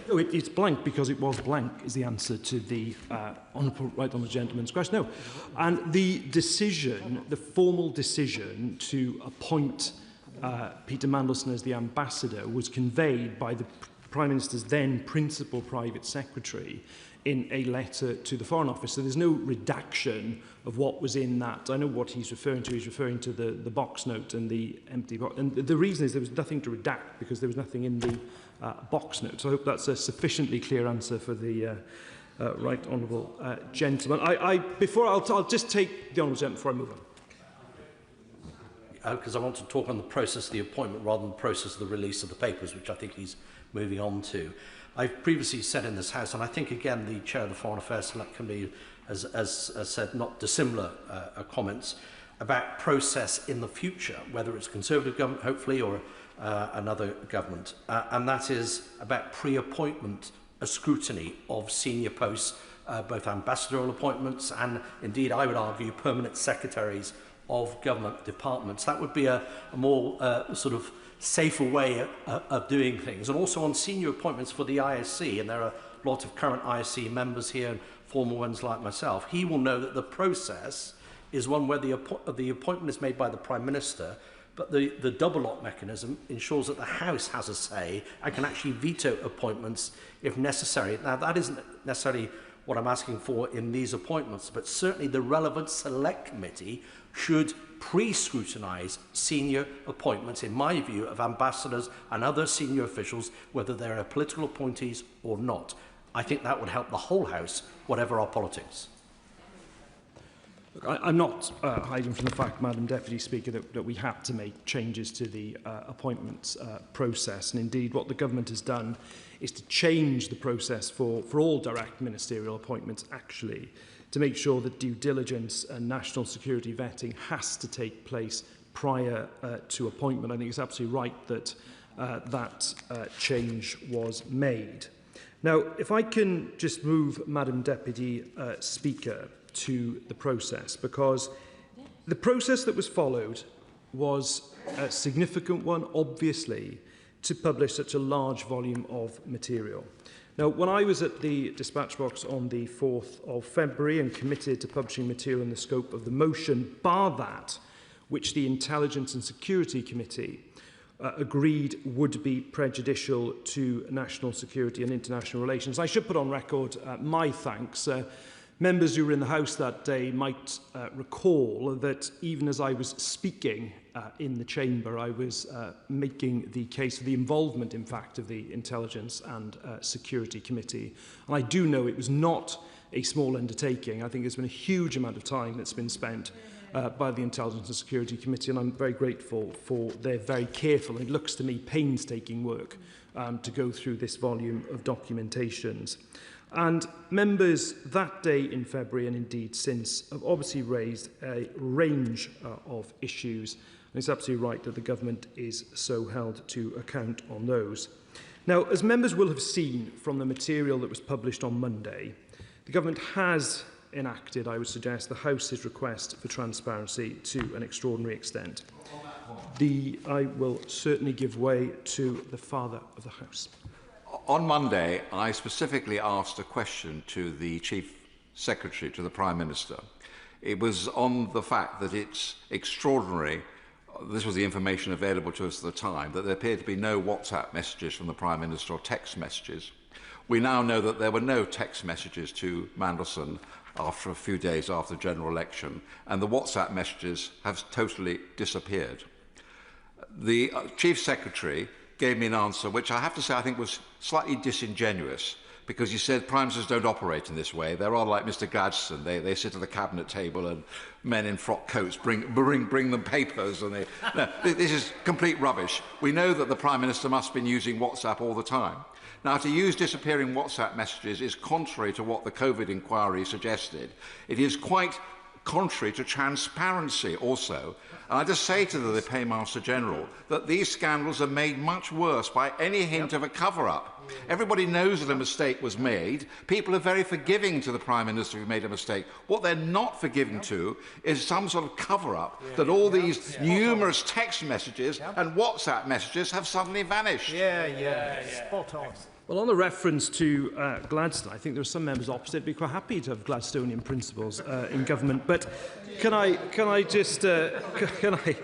No, it's blank because it was blank is the answer to the honourable gentleman's question. No. And the decision, the formal decision to appoint Peter Mandelson as the ambassador was conveyed by the Prime Minister's then principal private secretary in a letter to the Foreign Office. So there's no redaction of what was in that. I know what he's referring to. He's referring to the box note and the empty box. And the reason is there was nothing to redact because there was nothing in the box note. So I hope that's a sufficiently clear answer for the right honourable gentleman. I'll just take the honourable gentleman before I move on. Because I want to talk on the process of the appointment rather than the process of the release of the papers, which I think he's moving on to. I've previously said in this House, and I think again the Chair of the Foreign Affairs Select Committee has said not dissimilar comments about process in the future, whether it's a Conservative government, hopefully, or another government, and that is about pre-appointment scrutiny of senior posts, both ambassadorial appointments and indeed, I would argue, permanent secretaries of government departments. That would be a more sort of safer way of doing things. And also on senior appointments for the ISC, and there are lots of current ISC members here and former ones like myself, he will know that the process is one where the appointment is made by the Prime Minister, but the double lock mechanism ensures that the House has a say and can actually veto appointments if necessary. Now, that isn't necessarily what I'm asking for in these appointments, but certainly the relevant select committee should pre-scrutinise senior appointments, in my view, of ambassadors and other senior officials, whether they're political appointees or not. I think that would help the whole House, whatever our politics. Look, I'm not hiding from the fact, Madam Deputy Speaker, that we had to make changes to the appointments process. And indeed, what the government has done is to change the process for all direct ministerial appointments, actually, to make sure that due diligence and national security vetting has to take place prior to appointment. I think it's absolutely right that that change was made. Now, if I can just move, Madam Deputy Speaker, to the process, because the process that was followed was a significant one, obviously, to publish such a large volume of material. Now, when I was at the dispatch box on the 4th of February and committed to publishing material in the scope of the motion, bar that which the Intelligence and Security Committee agreed would be prejudicial to national security and international relations, I should put on record my thanks. Members who were in the House that day might recall that even as I was speaking in the chamber, I was making the case for the involvement, in fact, of the Intelligence and Security Committee. And I do know it was not a small undertaking. I think there's been a huge amount of time that's been spent by the Intelligence and Security Committee, and I'm very grateful for their very careful, and it looks to me, painstaking work to go through this volume of documentations. And members that day in February, and indeed since, have obviously raised a range of issues. And it's absolutely right that the government is so held to account on those. Now, as members will have seen from the material that was published on Monday, the government has enacted, I would suggest, the House's request for transparency to an extraordinary extent. I will certainly give way to the Father of the House. On Monday, I specifically asked a question to the Chief Secretary, to the Prime Minister. It was on the fact that it's extraordinary, this was the information available to us at the time, that there appeared to be no WhatsApp messages from the Prime Minister or text messages. We now know that there were no text messages to Mandelson after a few days after the general election, and the WhatsApp messages have totally disappeared. The Chief Secretary gave me an answer which I have to say I think was slightly disingenuous, because you said Prime Ministers don't operate in this way. They're rather like Mr Gladstone. They sit at the cabinet table and men in frock coats bring them papers. And no, this is complete rubbish. We know that the Prime Minister must have been using WhatsApp all the time. Now, to use disappearing WhatsApp messages is contrary to what the COVID inquiry suggested. It is quite contrary to transparency also. And I just say to the Paymaster General that these scandals are made much worse by any hint of a cover-up. Everybody knows that a mistake was made. People are very forgiving to the Prime Minister who made a mistake. What they're not forgiving to is some sort of cover-up that all these numerous text messages and WhatsApp messages have suddenly vanished. Spot on. Well, on the reference to Gladstone, I think there are some members opposite who'd be quite happy to have Gladstonian principles in government. But can I just can I?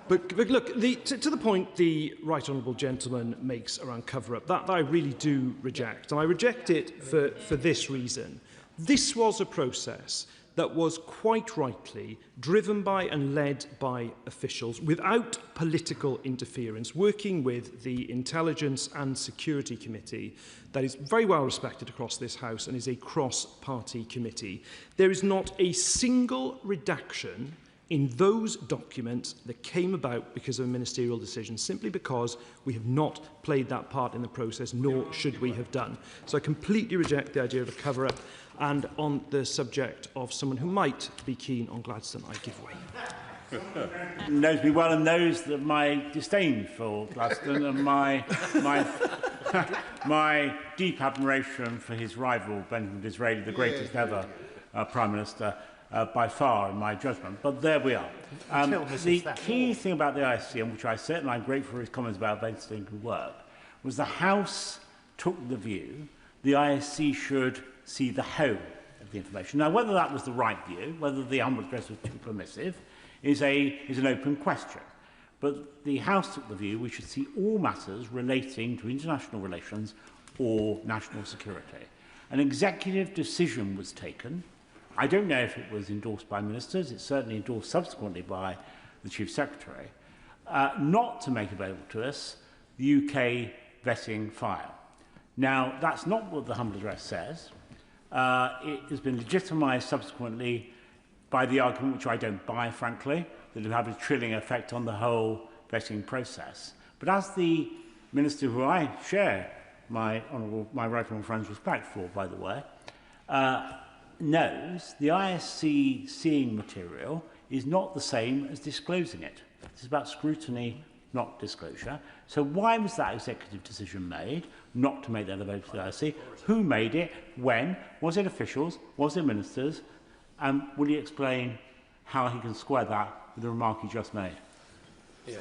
But look, to the point the right honourable gentleman makes around cover-up, that I really do reject, and I reject it for this reason. This was a process that was quite rightly driven by and led by officials without political interference, working with the Intelligence and Security Committee that is very well respected across this House and is a cross-party committee. There is not a single redaction in those documents that came about because of a ministerial decision, simply because we have not played that part in the process, nor should we have done. So I completely reject the idea of a cover-up. And on the subject of someone who might be keen on Gladstone, I give way. Knows me well and knows that my disdain for Gladstone and my deep admiration for his rival, Benjamin Disraeli, the greatest ever Prime Minister, by far, in my judgment. But there we are. The key thing about the ISC, on which I'm grateful for his comments about Benjamin good work, was the House took the view the ISC should see the whole of the information. Now, whether that was the right view, whether the humble address was too permissive, is an open question. But the House took the view we should see all matters relating to international relations or national security. An executive decision was taken. I don't know if it was endorsed by ministers. It's certainly endorsed subsequently by the Chief Secretary, not to make available to us the UK vetting file. Now, that's not what the humble address says. It has been legitimised subsequently by the argument, which I don't buy, frankly, that it will have a chilling effect on the whole vetting process. But as the Minister, who I share my right honourable friend's respect for, by the way, knows, the ISC seeing material is not the same as disclosing it. It's about scrutiny, not disclosure. So why was that executive decision made, not to make that available to the ISC? Who made it? When? Was it officials? Was it ministers? And will he explain how he can square that with the remark he just made? It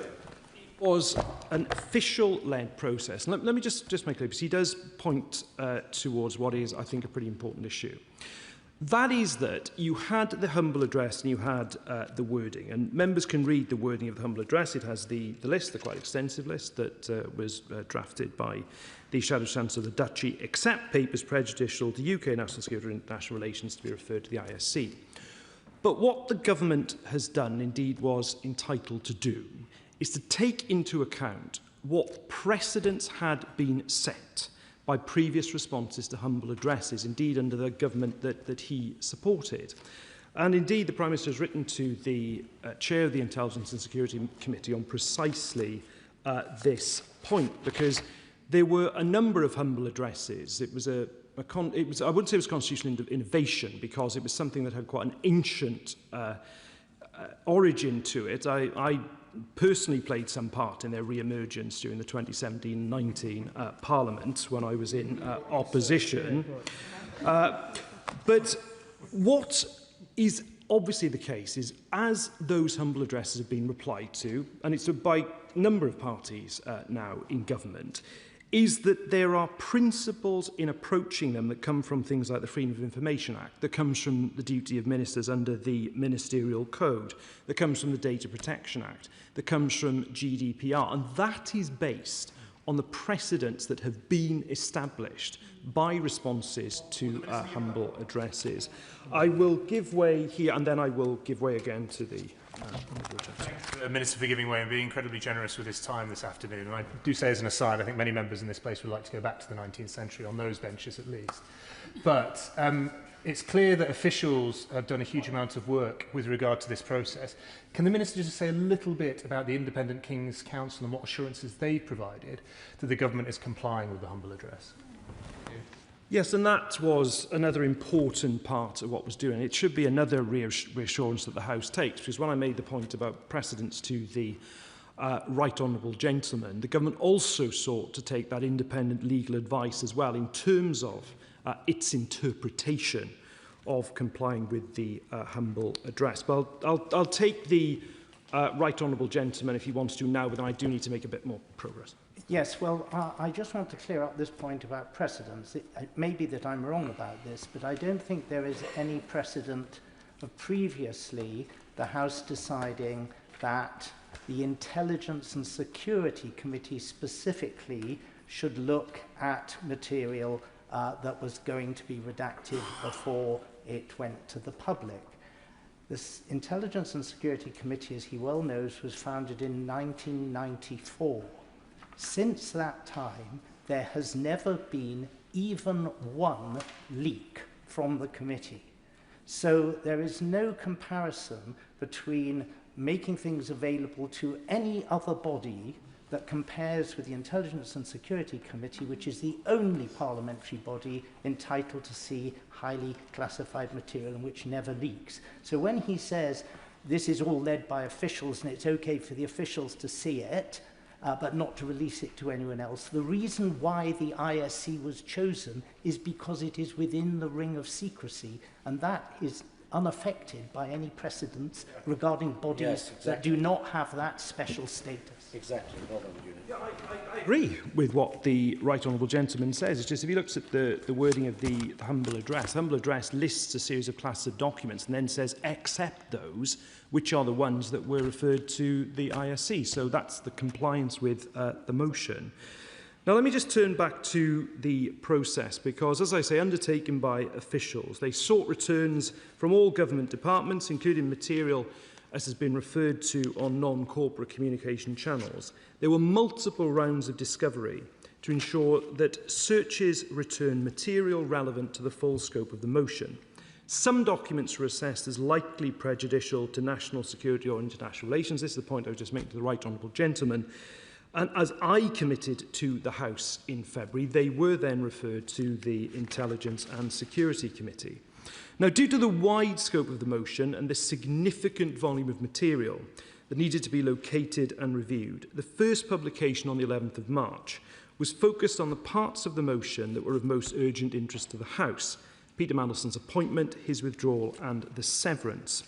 was an official-led process. And let me just make clear, because he does point towards what is, I think, a pretty important issue. That is that you had the humble address and you had the wording. And members can read the wording of the humble address. It has the list, the quite extensive list that was drafted by the Shadow Chancellor of the Duchy, except papers prejudicial to UK national security and international relations to be referred to the ISC. But what the government has done, indeed was entitled to do, is to take into account what precedents had been set by previous responses to humble addresses, indeed under the government that he supported. And indeed, the Prime Minister has written to the Chair of the Intelligence and Security Committee on precisely this point, because there were a number of humble addresses. It was I wouldn't say it was constitutional innovation, because it was something that had quite an ancient origin to it. I personally played some part in their re-emergence during the 2017-19 Parliament when I was in opposition. But what is obviously the case is, as those humble addresses have been replied to, and it's by a number of parties now in government, is that there are principles in approaching them that come from things like the Freedom of Information Act, that comes from the duty of ministers under the Ministerial Code, that comes from the Data Protection Act, that comes from GDPR, and that is based on the precedents that have been established by responses to humble addresses. I will give way here, and then I will give way again to the Minister for giving way and being incredibly generous with his time this afternoon. And I do say as an aside, I think many members in this place would like to go back to the 19th century on those benches at least. But it's clear that officials have done a huge amount of work with regard to this process. Can the Minister just say a little bit about the Independent King's Council and what assurances they've provided that the government is complying with the humble address? Yes, and that was another important part of what was doing. It should be another reassurance that the House takes, because when I made the point about precedence to the right honourable gentleman, the government also sought to take that independent legal advice as well in terms of its interpretation of complying with the humble address. But I'll take the right honourable gentleman if he wants to now, but I do need to make a bit more progress. Yes, well, I just want to clear up this point about precedents. It may be that I'm wrong about this, but I don't think there is any precedent of previously the House deciding that the Intelligence and Security Committee specifically should look at material that was going to be redacted before it went to the public. This Intelligence and Security Committee, as he well knows, was founded in 1994. Since that time, there has never been even one leak from the committee. So there is no comparison between making things available to any other body that compares with the Intelligence and Security Committee, which is the only parliamentary body entitled to see highly classified material and which never leaks. So when he says this is all led by officials and it's okay for the officials to see it, but not to release it to anyone else. The reason why the ISC was chosen is because it is within the ring of secrecy, and that is unaffected by any precedents regarding bodies that do not have that special status. Exactly. Well done, Julian. I agree with what the right honourable gentleman says. It's just if he looks at the wording of the humble address lists a series of classes of documents and then says except those which are the ones that were referred to the ISC. So that's the compliance with the motion. Now let me just turn back to the process because, as I say, undertaken by officials, they sought returns from all government departments, including material as has been referred to on non-corporate communication channels. There were multiple rounds of discovery to ensure that searches return material relevant to the full scope of the motion. Some documents were assessed as likely prejudicial to national security or international relations. This is the point I was just making to the right honourable gentleman. And as I committed to the House in February, they were then referred to the Intelligence and Security Committee. Now, due to the wide scope of the motion and the significant volume of material that needed to be located and reviewed, the first publication on the 11th of March was focused on the parts of the motion that were of most urgent interest to the House: Peter Mandelson's appointment, his withdrawal and the severance.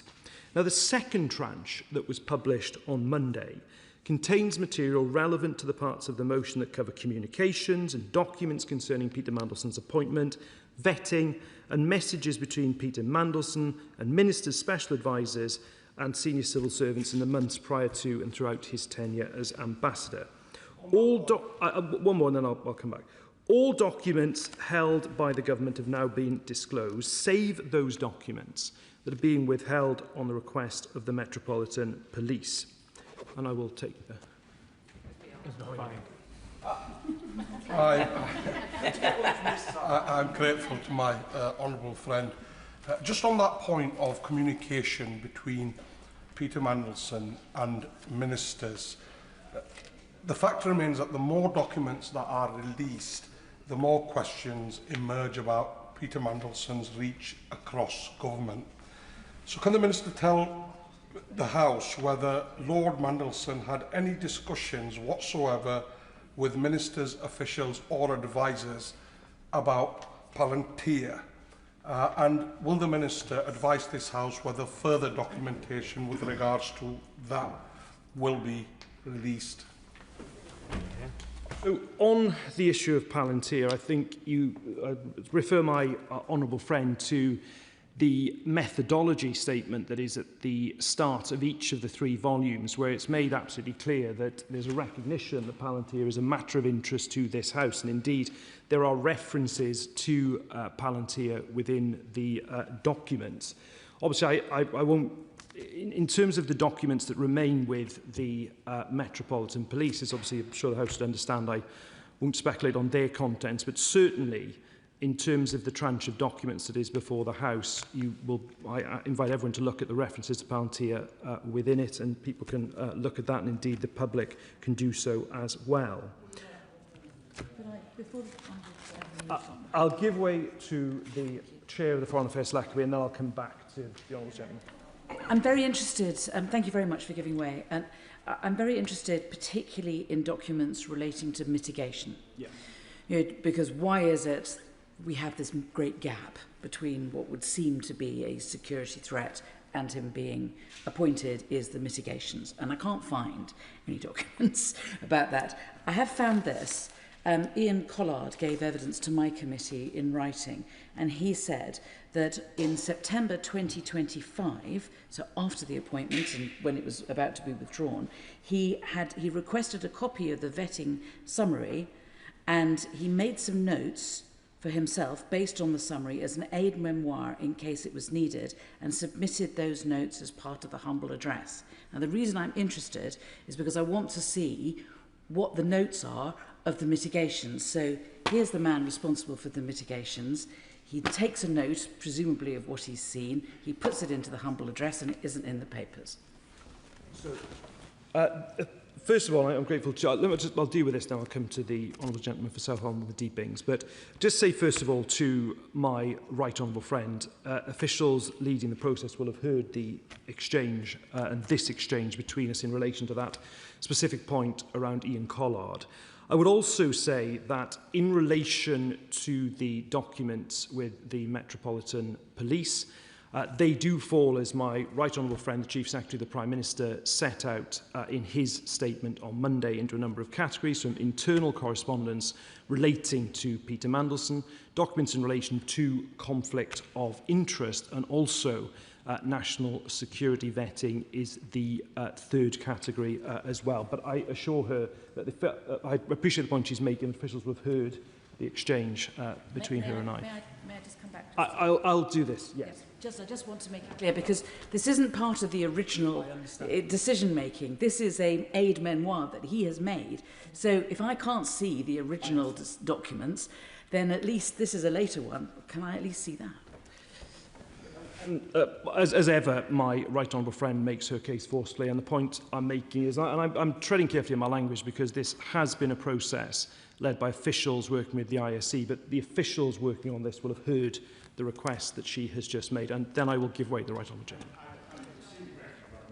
Now, the second tranche that was published on Monday contains material relevant to the parts of the motion that cover communications and documents concerning Peter Mandelson's appointment, vetting and messages between Peter Mandelson and ministers, special advisers and senior civil servants in the months prior to and throughout his tenure as ambassador. One more and then I'll come back. All documents held by the government have now been disclosed, save those documents that are being withheld on the request of the Metropolitan Police. And I will take the... I'm grateful to my honourable friend. Just on that point of communication between Peter Mandelson and ministers, the fact remains that the more documents that are released, the more questions emerge about Peter Mandelson's reach across government. So can the Minister tell the House whether Lord Mandelson had any discussions whatsoever with ministers, officials or advisers about Palantir? And will the Minister advise this House whether further documentation with regards to that will be released? So, on the issue of Palantir, I think you refer my honourable friend to the methodology statement that is at the start of each of the 3 volumes, where it's made absolutely clear that there's a recognition that Palantir is a matter of interest to this House. And indeed, there are references to Palantir within the documents. Obviously, I won't, in terms of the documents that remain with the Metropolitan Police, as obviously I'm sure the House would understand, I won't speculate on their contents, but certainly in terms of the tranche of documents that is before the House, I invite everyone to look at the references to Palantir within it, and people can look at that, and indeed the public can do so as well. I'll give way to the Chair of the Foreign Affairs Select Committee, and then I'll come back to the Honourable Gentleman. I'm very interested, thank you very much for giving way, and I'm very interested particularly in documents relating to mitigation. Yeah. You know, because why is it we have this great gap between what would seem to be a security threat and him being appointed is the mitigations. And I can't find any documents about that. I have found this. Ian Collard gave evidence to my committee in writing, and he said that in September 2025, so after the appointment and when it was about to be withdrawn, he requested a copy of the vetting summary, and he made some notes for himself based on the summary as an aid memoir in case it was needed, and submitted those notes as part of the humble address. Now, the reason I'm interested is because I want to see what the notes are of the mitigations. So here's the man responsible for the mitigations. He takes a note, presumably of what he's seen, he puts it into the humble address, and it isn't in the papers. So, first of all, I'm grateful to... I'll deal with this now. I'll come to the Honourable Gentleman for South Holland with the Deepings. But just say, first of all, to my right honourable friend, officials leading the process will have heard the exchange and this exchange between us in relation to that specific point around Ian Collard. I would also say that in relation to the documents with the Metropolitan Police, they do fall, as my right honourable friend, the Chief Secretary of the Prime Minister, set out in his statement on Monday, into a number of categories, from internal correspondence relating to Peter Mandelson, documents in relation to conflict of interest, and also national security vetting is the third category as well. But I assure her that I appreciate the point she's making. Officials will have heard the exchange between her and I. May I just come back to I'll do this, yes. I just want to make it clear, because this isn't part of the original decision-making. This is an aid memoir that he has made. So if I can't see the original documents, then at least this is a later one. Can I at least see that? As ever, my right honourable friend makes her case forcefully, and the point I'm making is, and I'm treading carefully in my language because this has been a process led by officials working with the ISC, but the officials working on this will have heard the request that she has just made, and then I will give way to the right honourable gentleman.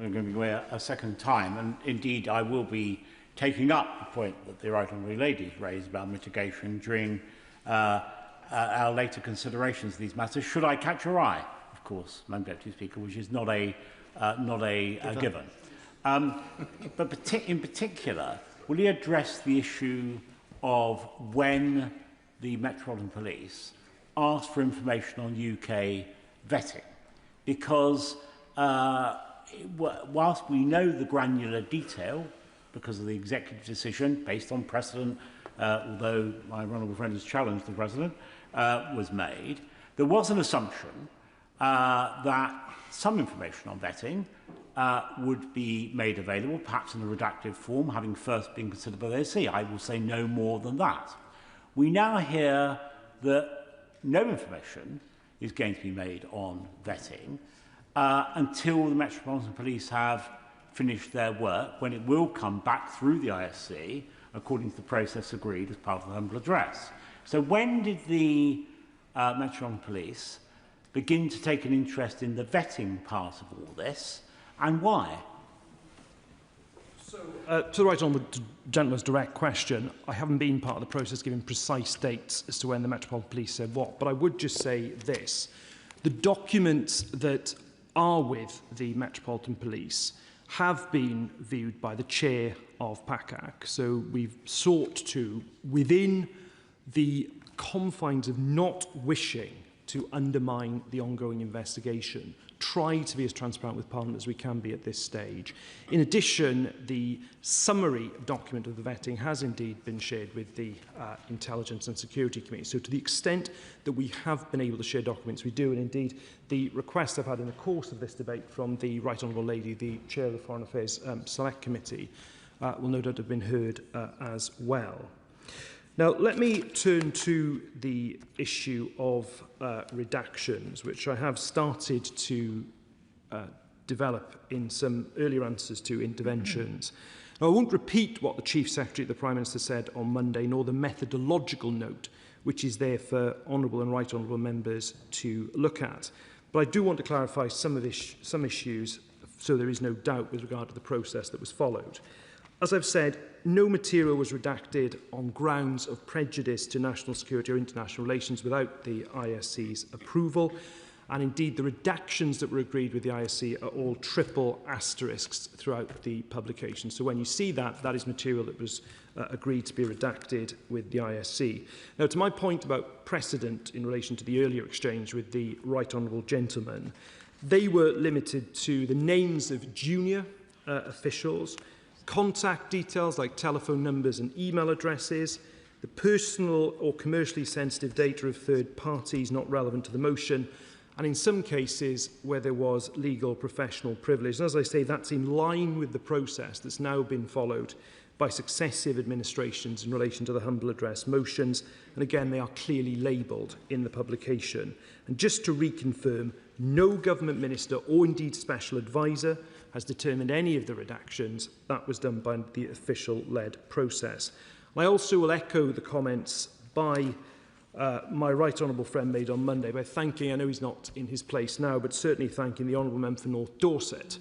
I'm going to give way a second time, and indeed I will be taking up the point that the right honourable lady raised about mitigation during our later considerations of these matters. Should I catch your eye? Of course, Madam Deputy Speaker, which is not a given. But in particular, will he address the issue of when the Metropolitan Police asked for information on UK vetting? Because whilst we know the granular detail, because of the executive decision based on precedent, although my honourable friend has challenged the precedent, was made, there was an assumption that some information on vetting would be made available, perhaps in a redacted form, having first been considered by the ASC. I will say no more than that. We now hear that no information is going to be made on vetting until the Metropolitan Police have finished their work, when it will come back through the ISC, according to the process agreed as part of the humble address. So when did the Metropolitan Police begin to take an interest in the vetting part of all this, and why? So, to the right honourable gentleman's direct question, I haven't been part of the process giving precise dates as to when the Metropolitan Police said what, but I would just say this. The documents that are with the Metropolitan Police have been viewed by the chair of PACAC, so we've sought to, within the confines of not wishing to undermine the ongoing investigation. Try to be as transparent with Parliament as we can be at this stage. In addition, the summary document of the vetting has indeed been shared with the Intelligence and Security Committee. So to the extent that we have been able to share documents, we do. And indeed, the request I've had in the course of this debate from the Right Honourable Lady, the Chair of the Foreign Affairs Select Committee, will no doubt have been heard as well. Now, let me turn to the issue of redactions, which I have started to develop in some earlier answers to interventions. Now, I won't repeat what the Chief Secretary of the Prime Minister said on Monday, nor the methodological note, which is there for honourable and right honourable members to look at. But I do want to clarify some issues so there is no doubt with regard to the process that was followed. As I've said, no material was redacted on grounds of prejudice to national security or international relations without the ISC's approval. And indeed, the redactions that were agreed with the ISC are all triple asterisks throughout the publication. So when you see that, that is material that was agreed to be redacted with the ISC. Now, to my point about precedent in relation to the earlier exchange with the Right Honourable Gentleman, they were limited to the names of junior officials, contact details like telephone numbers and email addresses, the personal or commercially sensitive data of third parties not relevant to the motion, and in some cases where there was legal professional privilege. And as I say, that's in line with the process that's now been followed by successive administrations in relation to the humble address motions. And again, they are clearly labelled in the publication. And just to reconfirm, no government minister or indeed special advisor has determined any of the redactions. That was done by the official-led process. I also will echo the comments by my right honourable friend made on Monday by thanking, I know he's not in his place now, but certainly thanking the honourable member for North Dorset,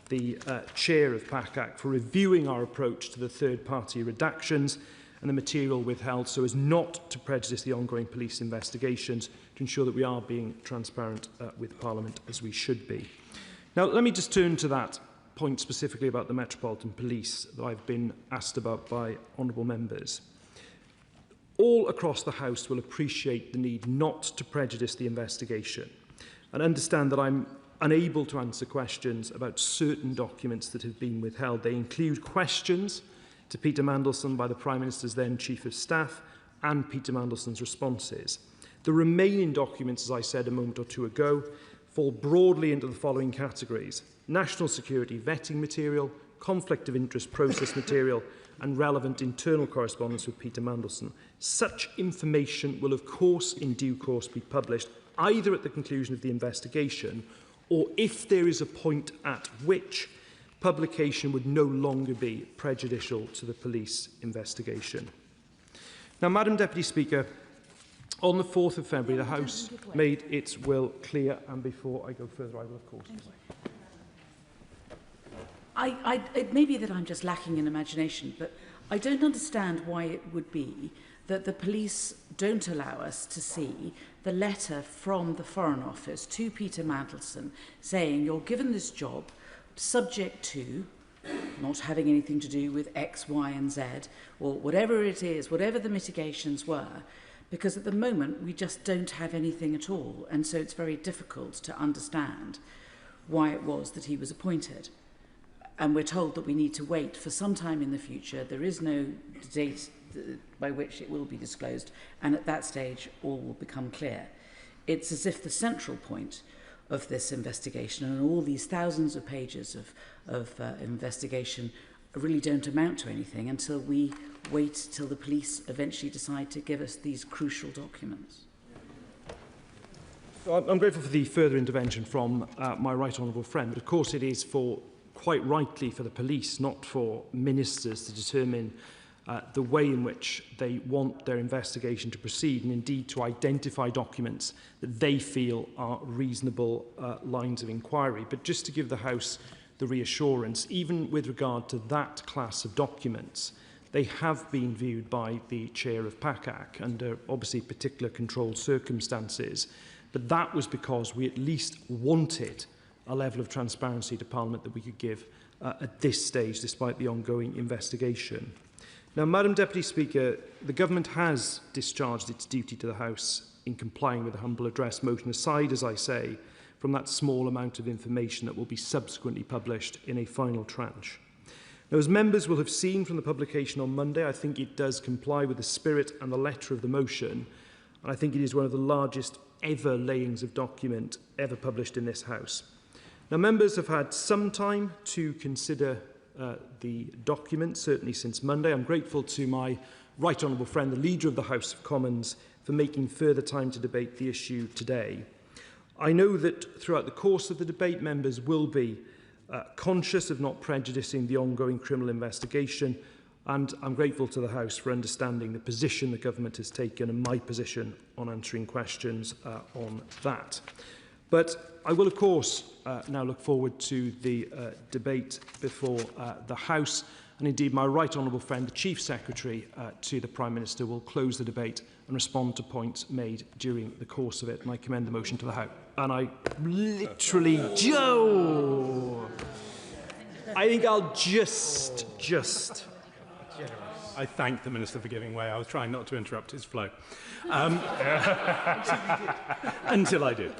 the chair of PACAC, for reviewing our approach to the third-party redactions and the material withheld so as not to prejudice the ongoing police investigations, to ensure that we are being transparent with Parliament as we should be. Now, let me just turn to that point specifically about the Metropolitan Police that I've been asked about by honourable members. All across the House will appreciate the need not to prejudice the investigation and understand that I'm unable to answer questions about certain documents that have been withheld. They include questions to Peter Mandelson by the Prime Minister's then Chief of Staff and Peter Mandelson's responses. The remaining documents, as I said a moment or two ago, fall broadly into the following categories: national security vetting material, conflict of interest process material, and relevant internal correspondence with Peter Mandelson. Such information will, of course, in due course be published either at the conclusion of the investigation or if there is a point at which publication would no longer be prejudicial to the police investigation. Now, Madam Deputy Speaker, on the 4th of February, the House made its will clear, and before I go further, I will, of course. It may be that I'm just lacking in imagination, but I don't understand why it would be that the police don't allow us to see the letter from the Foreign Office to Peter Mandelson saying you're given this job subject to not having anything to do with X, Y and Z, or whatever it is, whatever the mitigations were, because at the moment we just don't have anything at all, and so it's very difficult to understand why it was that he was appointed. And we're told that we need to wait for some time in the future. There is no date by which it will be disclosed, and at that stage all will become clear. It's as if the central point of this investigation and all these thousands of pages of investigation really don't amount to anything until we wait till the police eventually decide to give us these crucial documents. I'm grateful for the further intervention from my right honourable friend, but of course it is for, quite rightly, for the police, not for ministers, to determine the way in which they want their investigation to proceed, and indeed to identify documents that they feel are reasonable lines of inquiry. But just to give the House the reassurance, even with regard to that class of documents, they have been viewed by the chair of PACAC under obviously particular controlled circumstances. But that was because we at least wanted a level of transparency to Parliament that we could give at this stage, despite the ongoing investigation. Now, Madam Deputy Speaker, the Government has discharged its duty to the House in complying with the humble address motion, aside, as I say, from that small amount of information that will be subsequently published in a final tranche. Now, as members will have seen from the publication on Monday, I think it does comply with the spirit and the letter of the motion, and I think it is one of the largest ever layings of document ever published in this House. Now, members have had some time to consider the document, certainly since Monday. I'm grateful to my right honourable friend, the Leader of the House of Commons, for making further time to debate the issue today. I know that throughout the course of the debate, members will be conscious of not prejudicing the ongoing criminal investigation, and I'm grateful to the House for understanding the position the Government has taken and my position on answering questions on that. But I will, of course, now look forward to the debate before the House, and indeed my right honourable friend, the Chief Secretary to the Prime Minister, will close the debate and respond to points made during the course of it, and I commend the motion to the House. And I literally, Joe! I think I'll just... I thank the Minister for giving way. I was trying not to interrupt his flow. Until I did.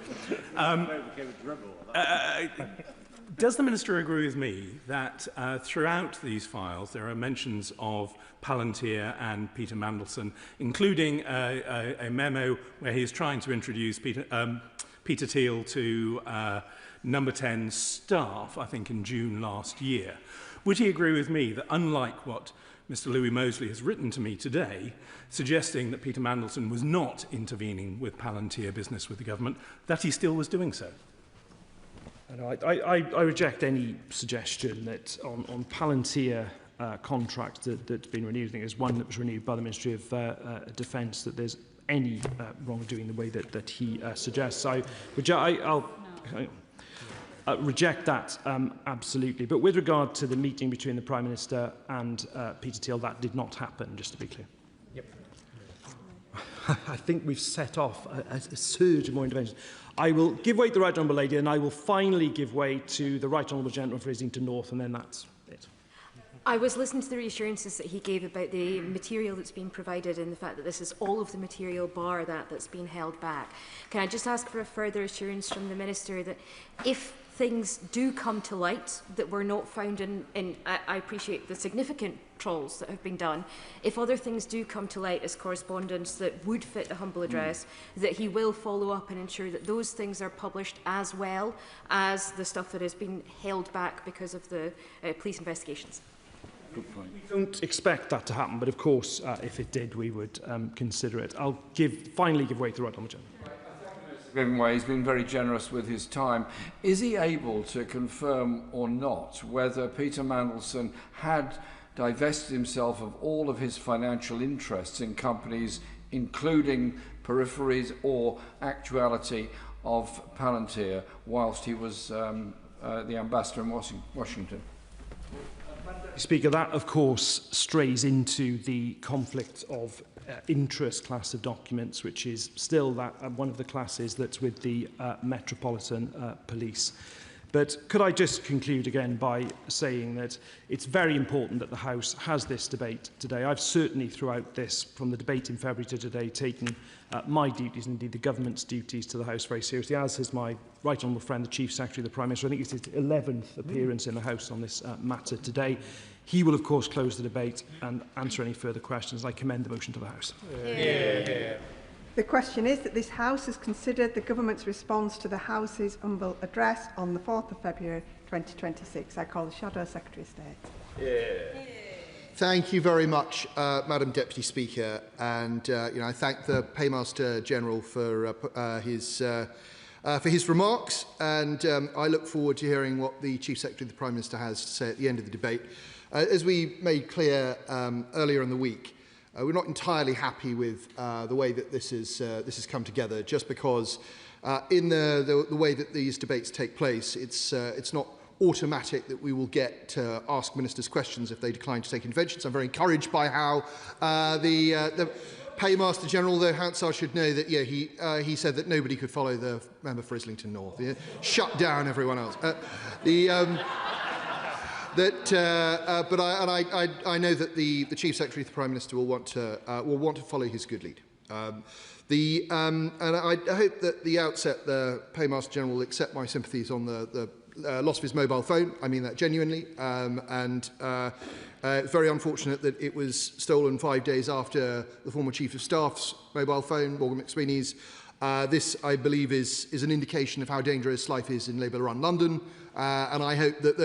Does the Minister agree with me that throughout these files there are mentions of Palantir and Peter Mandelson, including a memo where he is trying to introduce Peter Thiel to Number 10 staff, I think in June last year? Would he agree with me that, unlike what Mr. Louis Mosley has written to me today, suggesting that Peter Mandelson was not intervening with Palantir business with the government, that he still was doing so? I reject any suggestion that on Palantir contracts that's been renewed. I think there's one that was renewed by the Ministry of Defence, that there's any wrongdoing the way that he suggests. I'll reject that absolutely. But with regard to the meeting between the Prime Minister and Peter Thiel, that did not happen, just to be clear. Yep. I think we've set off a surge of more interventions. I will give way to the Right Honourable Lady, and I will finally give way to the Right Honourable Gentleman for Islington North, and then that's it. I was listening to the reassurances that he gave about the material that's been provided and the fact that this is all of the material bar that's been held back. Can I just ask for a further assurance from the Minister that if things do come to light that were not found in I appreciate the significant trawls that have been done, if other things do come to light as correspondence that would fit the humble address, that he will follow up and ensure that those things are published as well as the stuff that has been held back because of the police investigations? We don't expect that to happen, but of course, if it did, we would consider it. I'll finally give way to the Right Honourable Gentleman. Giving way, he's been very generous with his time. Is he able to confirm or not whether Peter Mandelson had divested himself of all of his financial interests in companies, including peripheries or actuality of Palantir, whilst he was the ambassador in Washington? Speaker, that of course strays into the conflict of interest class of documents, which is still one of the classes that's with the Metropolitan Police. But could I just conclude again by saying that it's very important that the House has this debate today. I've certainly throughout this, from the debate in February to today, taken my duties and indeed the government's duties to the House very seriously, as has my right honourable friend, the Chief Secretary of the Prime Minister. I think it's his 11th appearance in the House on this matter today. He will, of course, close the debate and answer any further questions. I commend the motion to the House. Yeah. The question is that this House has considered the Government's response to the House's humble address on the 4th of February 2026. I call the Shadow Secretary of State. Yeah. Thank you very much, Madam Deputy Speaker. And I thank the Paymaster General for his remarks. And I look forward to hearing what the Chief Secretary of the Prime Minister has to say at the end of the debate. As we made clear earlier in the week, we're not entirely happy with the way that this has come together, just because in the way that these debates take place, it's not automatic that we will get to ask ministers questions if they decline to take interventions. I'm very encouraged by how the Paymaster General, though Hansard should know that he said that nobody could follow the member for Islington North. Shut down everyone else. I know that the Chief Secretary of the Prime Minister will want to follow his good lead. And I hope that at the outset the Paymaster General will accept my sympathies on the loss of his mobile phone. I mean that genuinely. It's very unfortunate that it was stolen 5 days after the former Chief of Staff's mobile phone, Morgan McSweeney's. This, I believe, is an indication of how dangerous life is in Labour-run London, and I hope that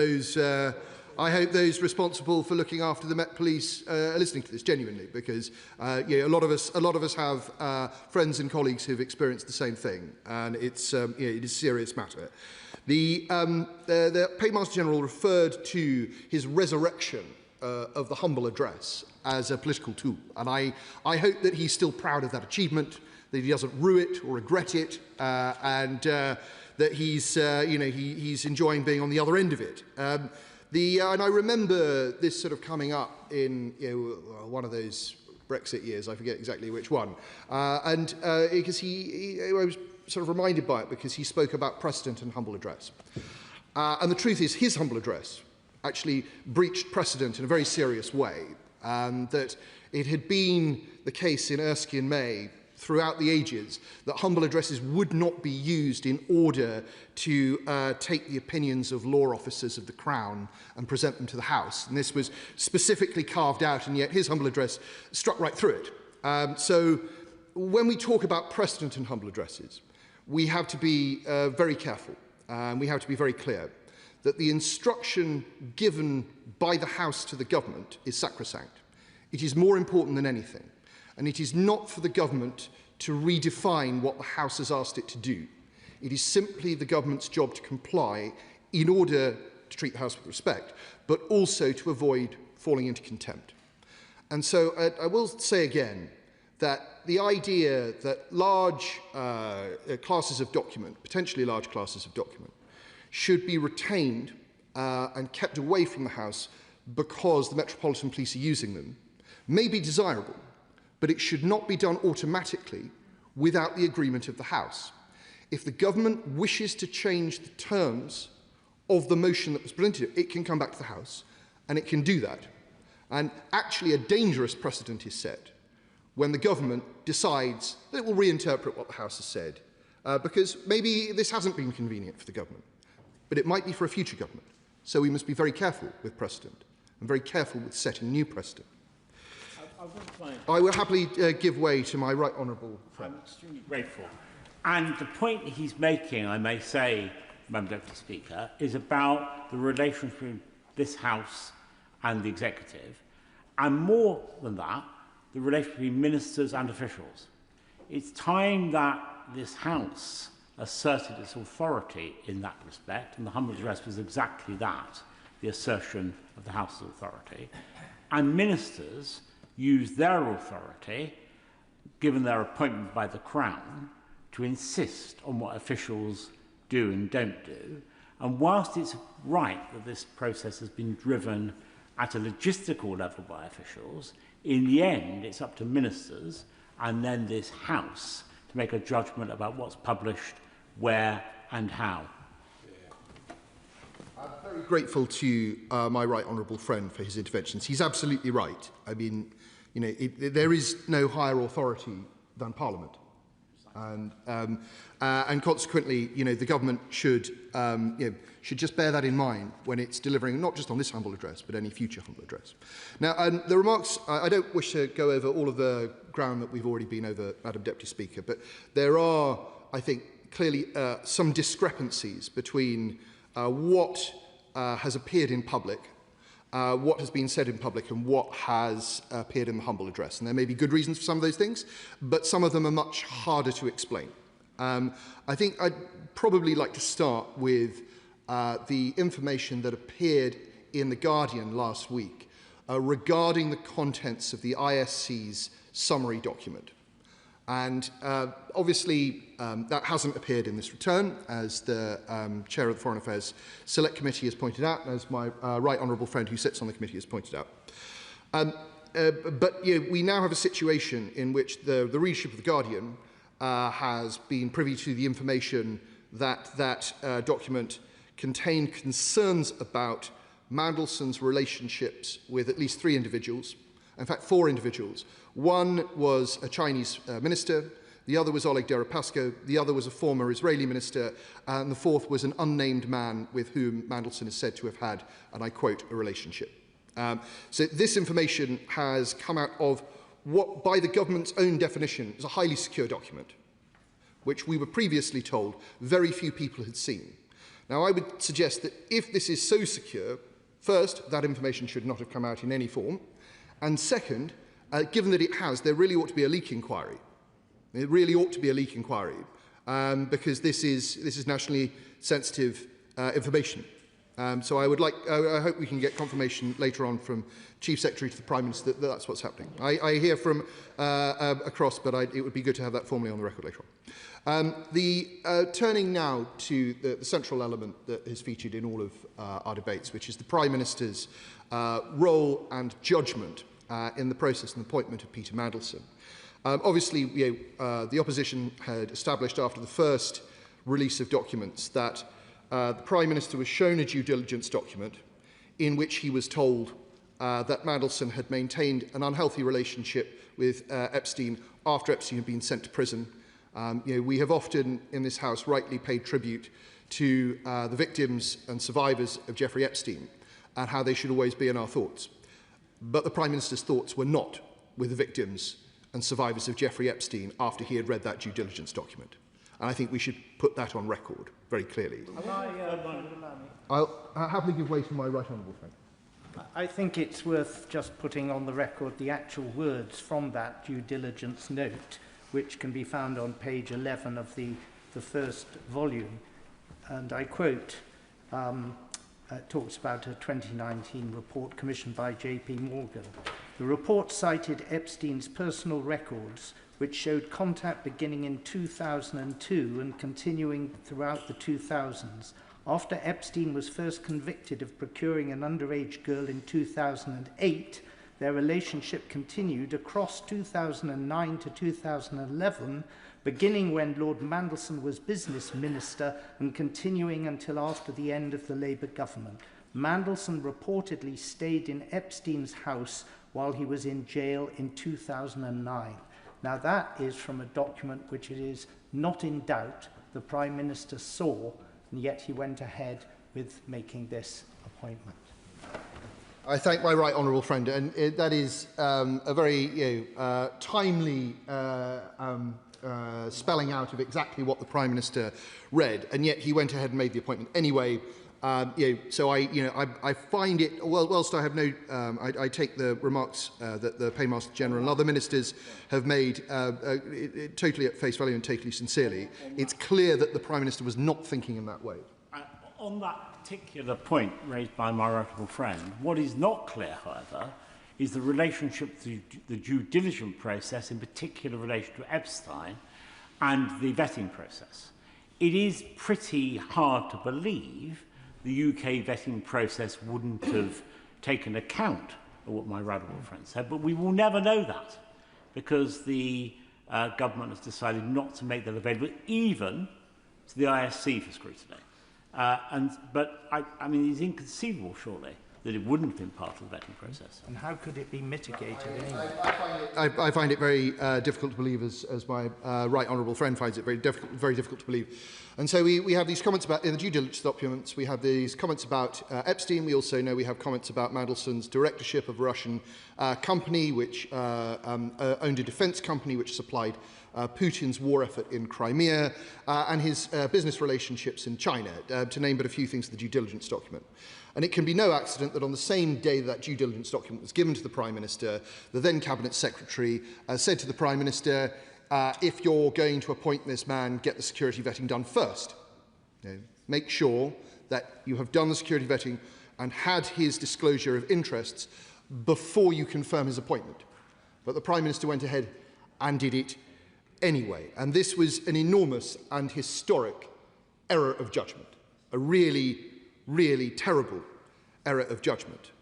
those responsible for looking after the Met Police are listening to this genuinely, because a lot of us have friends and colleagues who've experienced the same thing, and it is a serious matter. The Paymaster General referred to his resurrection of the humble address as a political tool, and I hope that he's still proud of that achievement, that he doesn't rue it or regret it, and that he's enjoying being on the other end of it. And I remember this sort of coming up in one of those Brexit years, I forget exactly which one, because I was sort of reminded by it because he spoke about precedent and humble address. And the truth is, his humble address actually breached precedent in a very serious way, that it had been the case in Erskine May throughout the ages that humble addresses would not be used in order to take the opinions of law officers of the Crown and present them to the House. And this was specifically carved out, and yet his humble address struck right through it. So when we talk about precedent and humble addresses, we have to be very careful, and we have to be very clear that the instruction given by the House to the government is sacrosanct. It is more important than anything. And it is not for the government to redefine what the House has asked it to do. It is simply the government's job to comply in order to treat the House with respect, but also to avoid falling into contempt. And so I will say again that the idea that large classes of document, potentially large classes of document, should be retained and kept away from the House because the Metropolitan Police are using them may be desirable, but it should not be done automatically without the agreement of the House. If the government wishes to change the terms of the motion that was presented, it can come back to the House, and it can do that. And actually a dangerous precedent is set when the government decides that it will reinterpret what the House has said, because maybe this hasn't been convenient for the government, but it might be for a future government. So we must be very careful with precedent and very careful with setting new precedent. I will happily give way to my right honourable friend. I'm extremely grateful. And the point he's making, I may say, Madam Deputy Speaker, is about the relationship between this House and the Executive, and more than that, the relationship between ministers and officials. It's time that this House asserted its authority in that respect, and the humble address was exactly that, the assertion of the House's authority, and ministers use their authority, given their appointment by the Crown, to insist on what officials do and don't do. And whilst it's right that this process has been driven at a logistical level by officials, in the end it's up to ministers and then this House to make a judgment about what's published, where and how. I'm very grateful to my right honourable friend for his interventions. He's absolutely right. I mean, there is no higher authority than Parliament, and consequently, the government should just bear that in mind when it's delivering not just on this humble address, but any future humble address. Now, the remarks. I don't wish to go over all of the ground that we've already been over, Madam Deputy Speaker, but there are, I think, clearly some discrepancies between what has appeared in public, what has been said in public, and what has appeared in the humble address. And there may be good reasons for some of those things, but some of them are much harder to explain. I think I'd probably like to start with the information that appeared in The Guardian last week regarding the contents of the ISC's summary document. And obviously, that hasn't appeared in this return, as the Chair of the Foreign Affairs Select Committee has pointed out, and as my right honourable friend who sits on the committee has pointed out. But we now have a situation in which the readership of The Guardian has been privy to the information that that document contained concerns about Mandelson's relationships with at least 3 individuals, in fact 4 individuals. One was a Chinese minister, the other was Oleg Deripaska, the other was a former Israeli minister, and the 4th was an unnamed man with whom Mandelson is said to have had, and I quote, a relationship. So this information has come out of what, by the government's own definition, is a highly secure document, which we were previously told very few people had seen. Now, I would suggest that if this is so secure, first, that information should not have come out in any form, and second, given that it has, there really ought to be a leak inquiry. It really ought to be a leak inquiry, because this is nationally sensitive information. So I hope we can get confirmation later on from Chief Secretary to the Prime Minister that that's what's happening. I hear from across, but it would be good to have that formally on the record later on. Turning now to the central element that has featured in all of our debates, which is the Prime Minister's role and judgment in the process and appointment of Peter Mandelson. Obviously, the opposition had established after the first release of documents that the Prime Minister was shown a due diligence document in which he was told that Mandelson had maintained an unhealthy relationship with Epstein after Epstein had been sent to prison. We have often in this House rightly paid tribute to the victims and survivors of Jeffrey Epstein and how they should always be in our thoughts. But the Prime Minister's thoughts were not with the victims and survivors of Jeffrey Epstein after he had read that due diligence document. And I think we should put that on record very clearly. I'll happily give way to my right honourable friend. I think it's worth just putting on the record the actual words from that due diligence note, which can be found on page 11 of the first volume. And I quote, it talks about a 2019 report commissioned by J.P. Morgan. The report cited Epstein's personal records, which showed contact beginning in 2002 and continuing throughout the 2000s. After Epstein was first convicted of procuring an underage girl in 2008, their relationship continued across 2009 to 2011, beginning when Lord Mandelson was business minister and continuing until after the end of the Labour government. Mandelson reportedly stayed in Epstein's house while he was in jail in 2009. Now that is from a document which it is not in doubt the Prime Minister saw, and yet he went ahead with making this appointment. I thank my right honourable friend, and that is a very timely spelling out of exactly what the Prime Minister read, and yet he went ahead and made the appointment anyway. So I find it, whilst I have no, I take the remarks that the Paymaster General and other ministers have made totally at face value and totally sincerely. It's clear that the Prime Minister was not thinking in that way. On that particular point raised by my honourable friend, what is not clear, however, is the relationship to the due diligence process, in particular relation to Epstein, and the vetting process. It is pretty hard to believe the UK vetting process wouldn't have taken account of what my right honourable friend said, but we will never know that because the government has decided not to make that available even to the ISC for scrutiny. But I mean, it's inconceivable, surely, that it wouldn't have been part of the vetting process. And how could it be mitigated anyway? I find it very difficult to believe, as my right honourable friend finds it very difficult to believe. And so we have these comments about, in the due diligence documents, we have these comments about Epstein. We also know we have comments about Mandelson's directorship of a Russian company, which owned a defence company which supplied Putin's war effort in Crimea, and his business relationships in China, to name but a few things in the due diligence document. And it can be no accident that on the same day that due diligence document was given to the Prime Minister, the then Cabinet Secretary said to the Prime Minister, if you're going to appoint this man, get the security vetting done first. Make sure that you have done the security vetting and had his disclosure of interests before you confirm his appointment. But the Prime Minister went ahead and did it anyway. And this was an enormous and historic error of judgment, a really, really terrible error of judgment.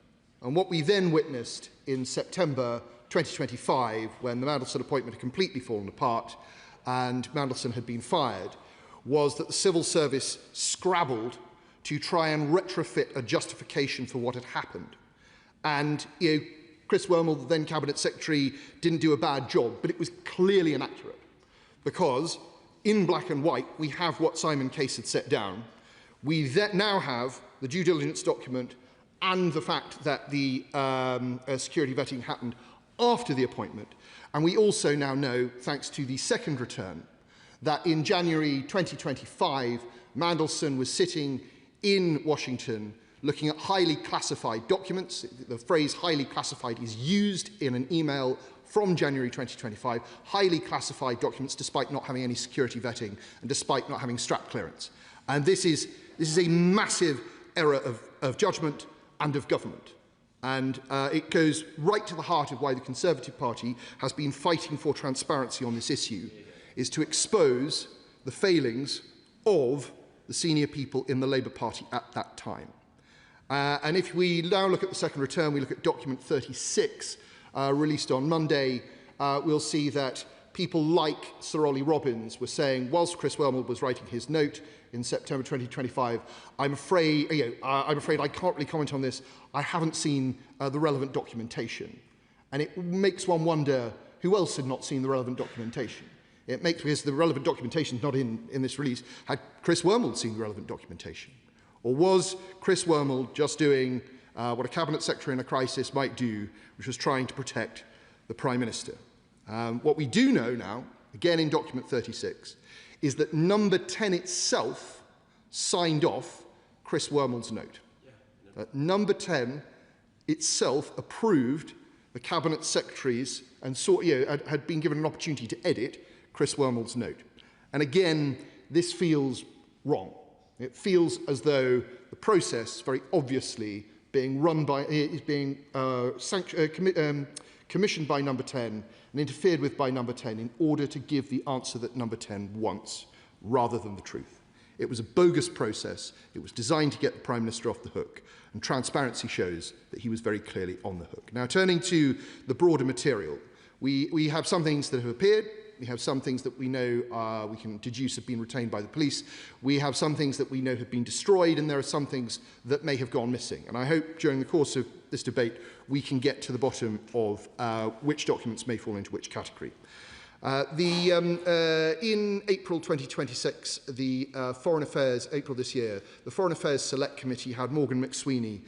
And what we then witnessed in September 2025, when the Mandelson appointment had completely fallen apart and Mandelson had been fired, was that the civil service scrabbled to try and retrofit a justification for what had happened. And Chris Wormald, the then Cabinet Secretary, didn't do a bad job, but it was clearly inaccurate, because in black and white, we have what Simon Case had set down. We now have the due diligence document and the fact that the security vetting happened after the appointment. And we also now know, thanks to the second return, that in January 2025, Mandelson was sitting in Washington looking at highly classified documents. The phrase highly classified is used in an email from January 2025, highly classified documents despite not having any security vetting and despite not having strap clearance. And this is a massive error of judgment and of government. And it goes right to the heart of why the Conservative Party has been fighting for transparency on this issue, is to expose the failings of the senior people in the Labour Party at that time. And if we now look at the second return, we look at document 36, released on Monday, we'll see that people like Sir Ollie Robbins were saying, whilst Chris Wormald was writing his note in September 2025, I'm afraid I can't really comment on this. I haven't seen the relevant documentation. And it makes one wonder who else had not seen the relevant documentation. It makes, because the relevant documentation is not in this release, had Chris Wormald seen the relevant documentation? Or was Chris Wormald just doing what a Cabinet Secretary in a crisis might do, which was trying to protect the Prime Minister? What we do know now, again in document 36, is that number 10 itself signed off Chris Wormald's note. That number 10 itself approved the Cabinet Secretaries and had been given an opportunity to edit Chris Wormald's note. And again, this feels wrong. It feels as though the process, very obviously, being run by, is being commissioned by number 10 and interfered with by number 10 in order to give the answer that number 10 wants, rather than the truth. It was a bogus process. It was designed to get the Prime Minister off the hook, and transparency shows that he was very clearly on the hook. Now, turning to the broader material, we have some things that have appeared. We have some things that we know we can deduce have been retained by the police. We have some things that we know have been destroyed, and there are some things that may have gone missing. And I hope during the course of this debate we can get to the bottom of which documents may fall into which category. In April 2026, the Foreign Affairs, April this year, the Foreign Affairs Select Committee had Morgan McSweeney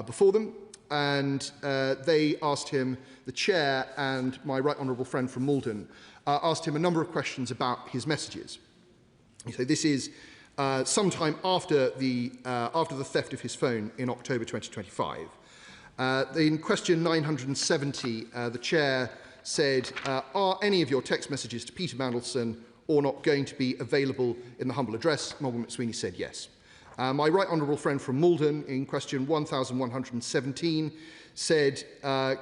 before them, and they asked him, the chair and my right honourable friend from Malden, asked him a number of questions about his messages. So this is sometime after the theft of his phone in October 2025. In question 970, the chair said, are any of your text messages to Peter Mandelson or not going to be available in the humble address? Morgan McSweeney said yes. My right honourable friend from Malden, in question 1117, said,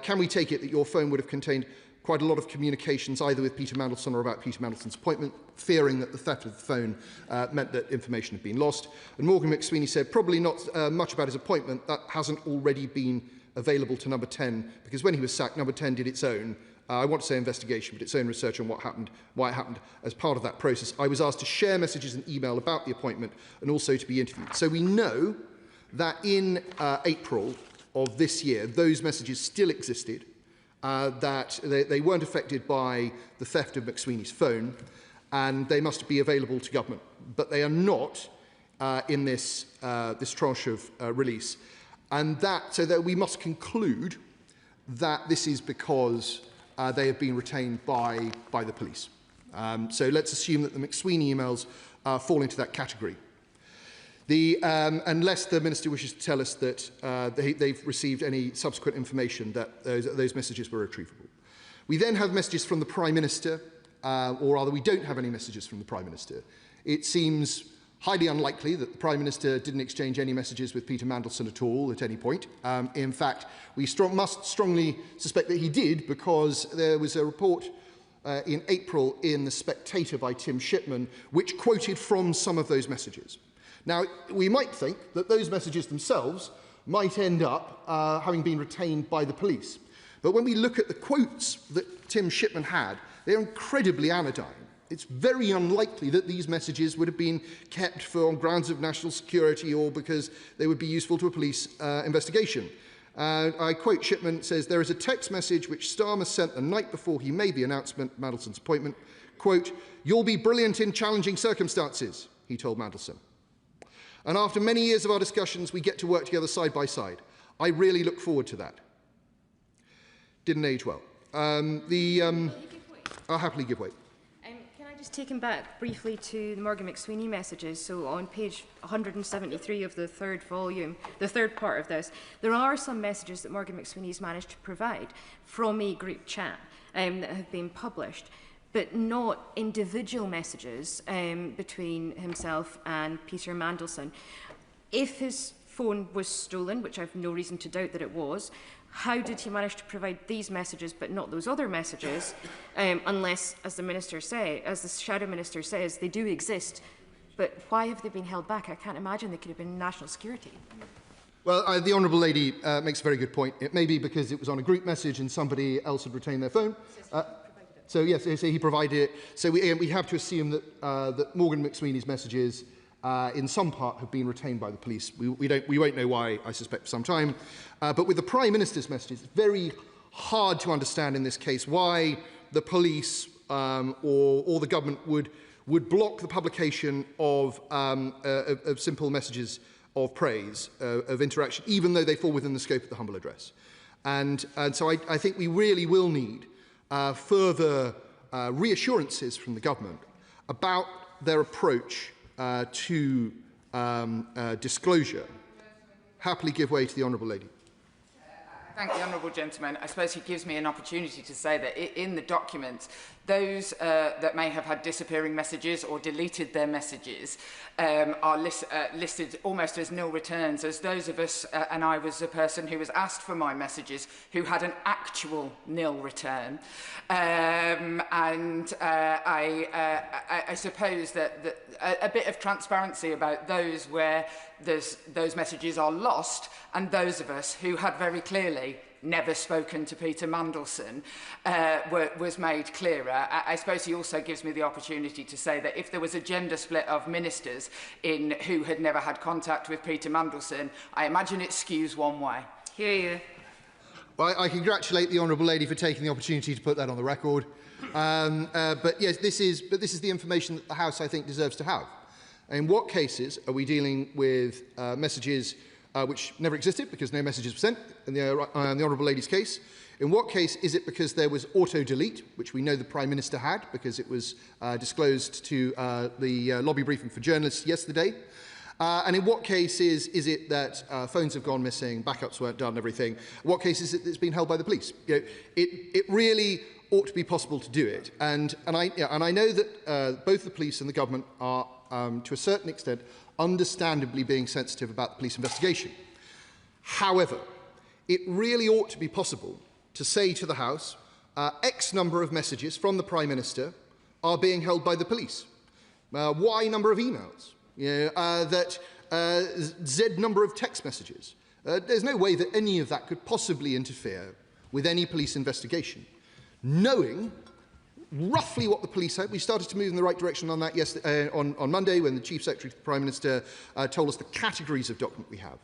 can we take it that your phone would have contained quite a lot of communications either with Peter Mandelson or about Peter Mandelson's appointment, fearing that the theft of the phone meant that information had been lost? And Morgan McSweeney said, probably not much about his appointment. That hasn't already been available to number 10, because when he was sacked, number 10 did its own, I want to say investigation, but its own research on what happened, why it happened. As part of that process, I was asked to share messages and email about the appointment and also to be interviewed. So we know that in April of this year, those messages still existed, that they weren't affected by the theft of McSweeney's phone, and they must be available to government. But they are not in this tranche of release. And so that we must conclude that this is because they have been retained by the police. So let's assume that the McSweeney emails fall into that category. Unless the Minister wishes to tell us that they've received any subsequent information that those messages were retrievable. We then have messages from the Prime Minister, or rather we don't have any messages from the Prime Minister. It seems highly unlikely that the Prime Minister didn't exchange any messages with Peter Mandelson at all at any point. In fact, we must strongly suspect that he did, because there was a report in April in The Spectator by Tim Shipman which quoted from some of those messages. Now, we might think that those messages themselves might end up having been retained by the police. But when we look at the quotes that Tim Shipman had, they're incredibly anodyne. It's very unlikely that these messages would have been kept on grounds of national security or because they would be useful to a police investigation. I quote Shipman, says, "There is a text message which Starmer sent the night before he made the announcement of Mandelson's appointment. Quote, 'You'll be brilliant in challenging circumstances,' he told Mandelson. And after many years of our discussions, we get to work together side by side. I really look forward to that." Didn't age well. I'll happily give way. Can I just take him back briefly to the Morgan McSweeney messages? So on page 173 of the third volume, the third part of this, there are some messages that Morgan McSweeney's managed to provide from a group chat that have been published, but not individual messages between himself and Peter Mandelson. If his phone was stolen, which I have no reason to doubt that it was, how did he manage to provide these messages but not those other messages, unless, as the Shadow Minister says, they do exist? But why have they been held back? I can't imagine they could have been national security. Well, the Honourable Lady makes a very good point. It may be because it was on a group message and somebody else had retained their phone. So yes, he provided it. So we have to assume that, that Morgan McSweeney's messages in some part have been retained by the police. We won't know why, I suspect, for some time. But with the Prime Minister's messages, it's very hard to understand in this case why the police or the government would block the publication of simple messages of praise, of interaction, even though they fall within the scope of the humble address. And so I think we really will need further reassurances from the government about their approach to disclosure. Happily give way to the Honourable Lady. Thank the Honourable Gentleman. I suppose he gives me an opportunity to say that in the documents, those that may have had disappearing messages or deleted their messages are listed almost as nil returns, as those of us, and I was a person who was asked for my messages, who had an actual nil return. I suppose that a bit of transparency about those where those messages are lost, and those of us who had very clearly never spoken to Peter Mandelson was made clearer. I suppose he also gives me the opportunity to say that if there was a gender split of ministers who had never had contact with Peter Mandelson, I imagine it skews one way. Hear you. Well, I congratulate the Honourable Lady for taking the opportunity to put that on the record. But yes, this is the information that the House, I think, deserves to have. In what cases are we dealing with messages which never existed because no messages were sent in the Honourable Lady's case? In what case is it because there was auto-delete, which we know the Prime Minister had because it was disclosed to the lobby briefing for journalists yesterday? And in what case is it that phones have gone missing, backups weren't done, everything? What case is it that's been held by the police? You know, it really ought to be possible to do it. And I know that both the police and the government are, to a certain extent, understandably being sensitive about the police investigation. However, it really ought to be possible to say to the House, X number of messages from the Prime Minister are being held by the police. Y number of emails. You know, Z number of text messages. There's no way that any of that could possibly interfere with any police investigation. Knowing roughly what the police had, we started to move in the right direction on that yesterday, on Monday when the Chief Secretary to the Prime Minister told us the categories of document we have.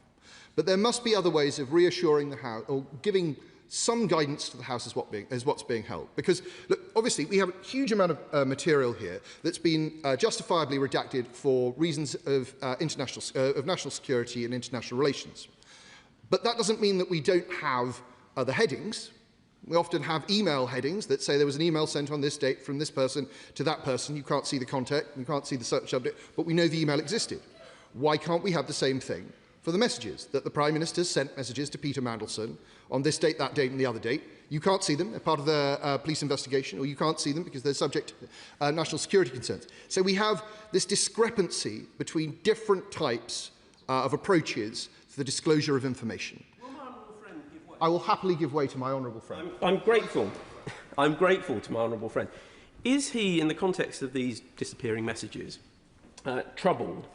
But there must be other ways of reassuring the House or giving some guidance to the House as what's being held. Because, look, obviously, we have a huge amount of material here that's been justifiably redacted for reasons of, national security and international relations. But that doesn't mean that we don't have the headings. We often have email headings that say there was an email sent on this date from this person to that person. You can't see the content, you can't see the subject, but we know the email existed. Why can't we have the same thing for the messages, that the Prime Minister sent messages to Peter Mandelson on this date, that date and the other date? You can't see them, they're part of the police investigation, or you can't see them because they're subject to national security concerns. So we have this discrepancy between different types of approaches to the disclosure of information. I will happily give way to my honourable friend. I'm grateful. I'm grateful to my honourable friend. Is he, in the context of these disappearing messages, troubled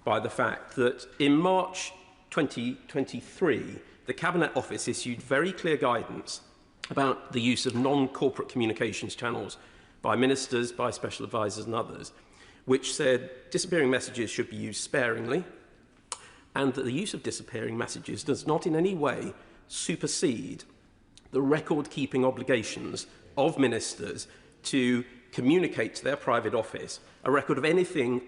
by the fact that in March 2023, the Cabinet Office issued very clear guidance about the use of non-corporate communications channels by ministers, by special advisers and others, which said disappearing messages should be used sparingly, and that the use of disappearing messages does not in any way supersede the record-keeping obligations of ministers to communicate to their private office a record of anything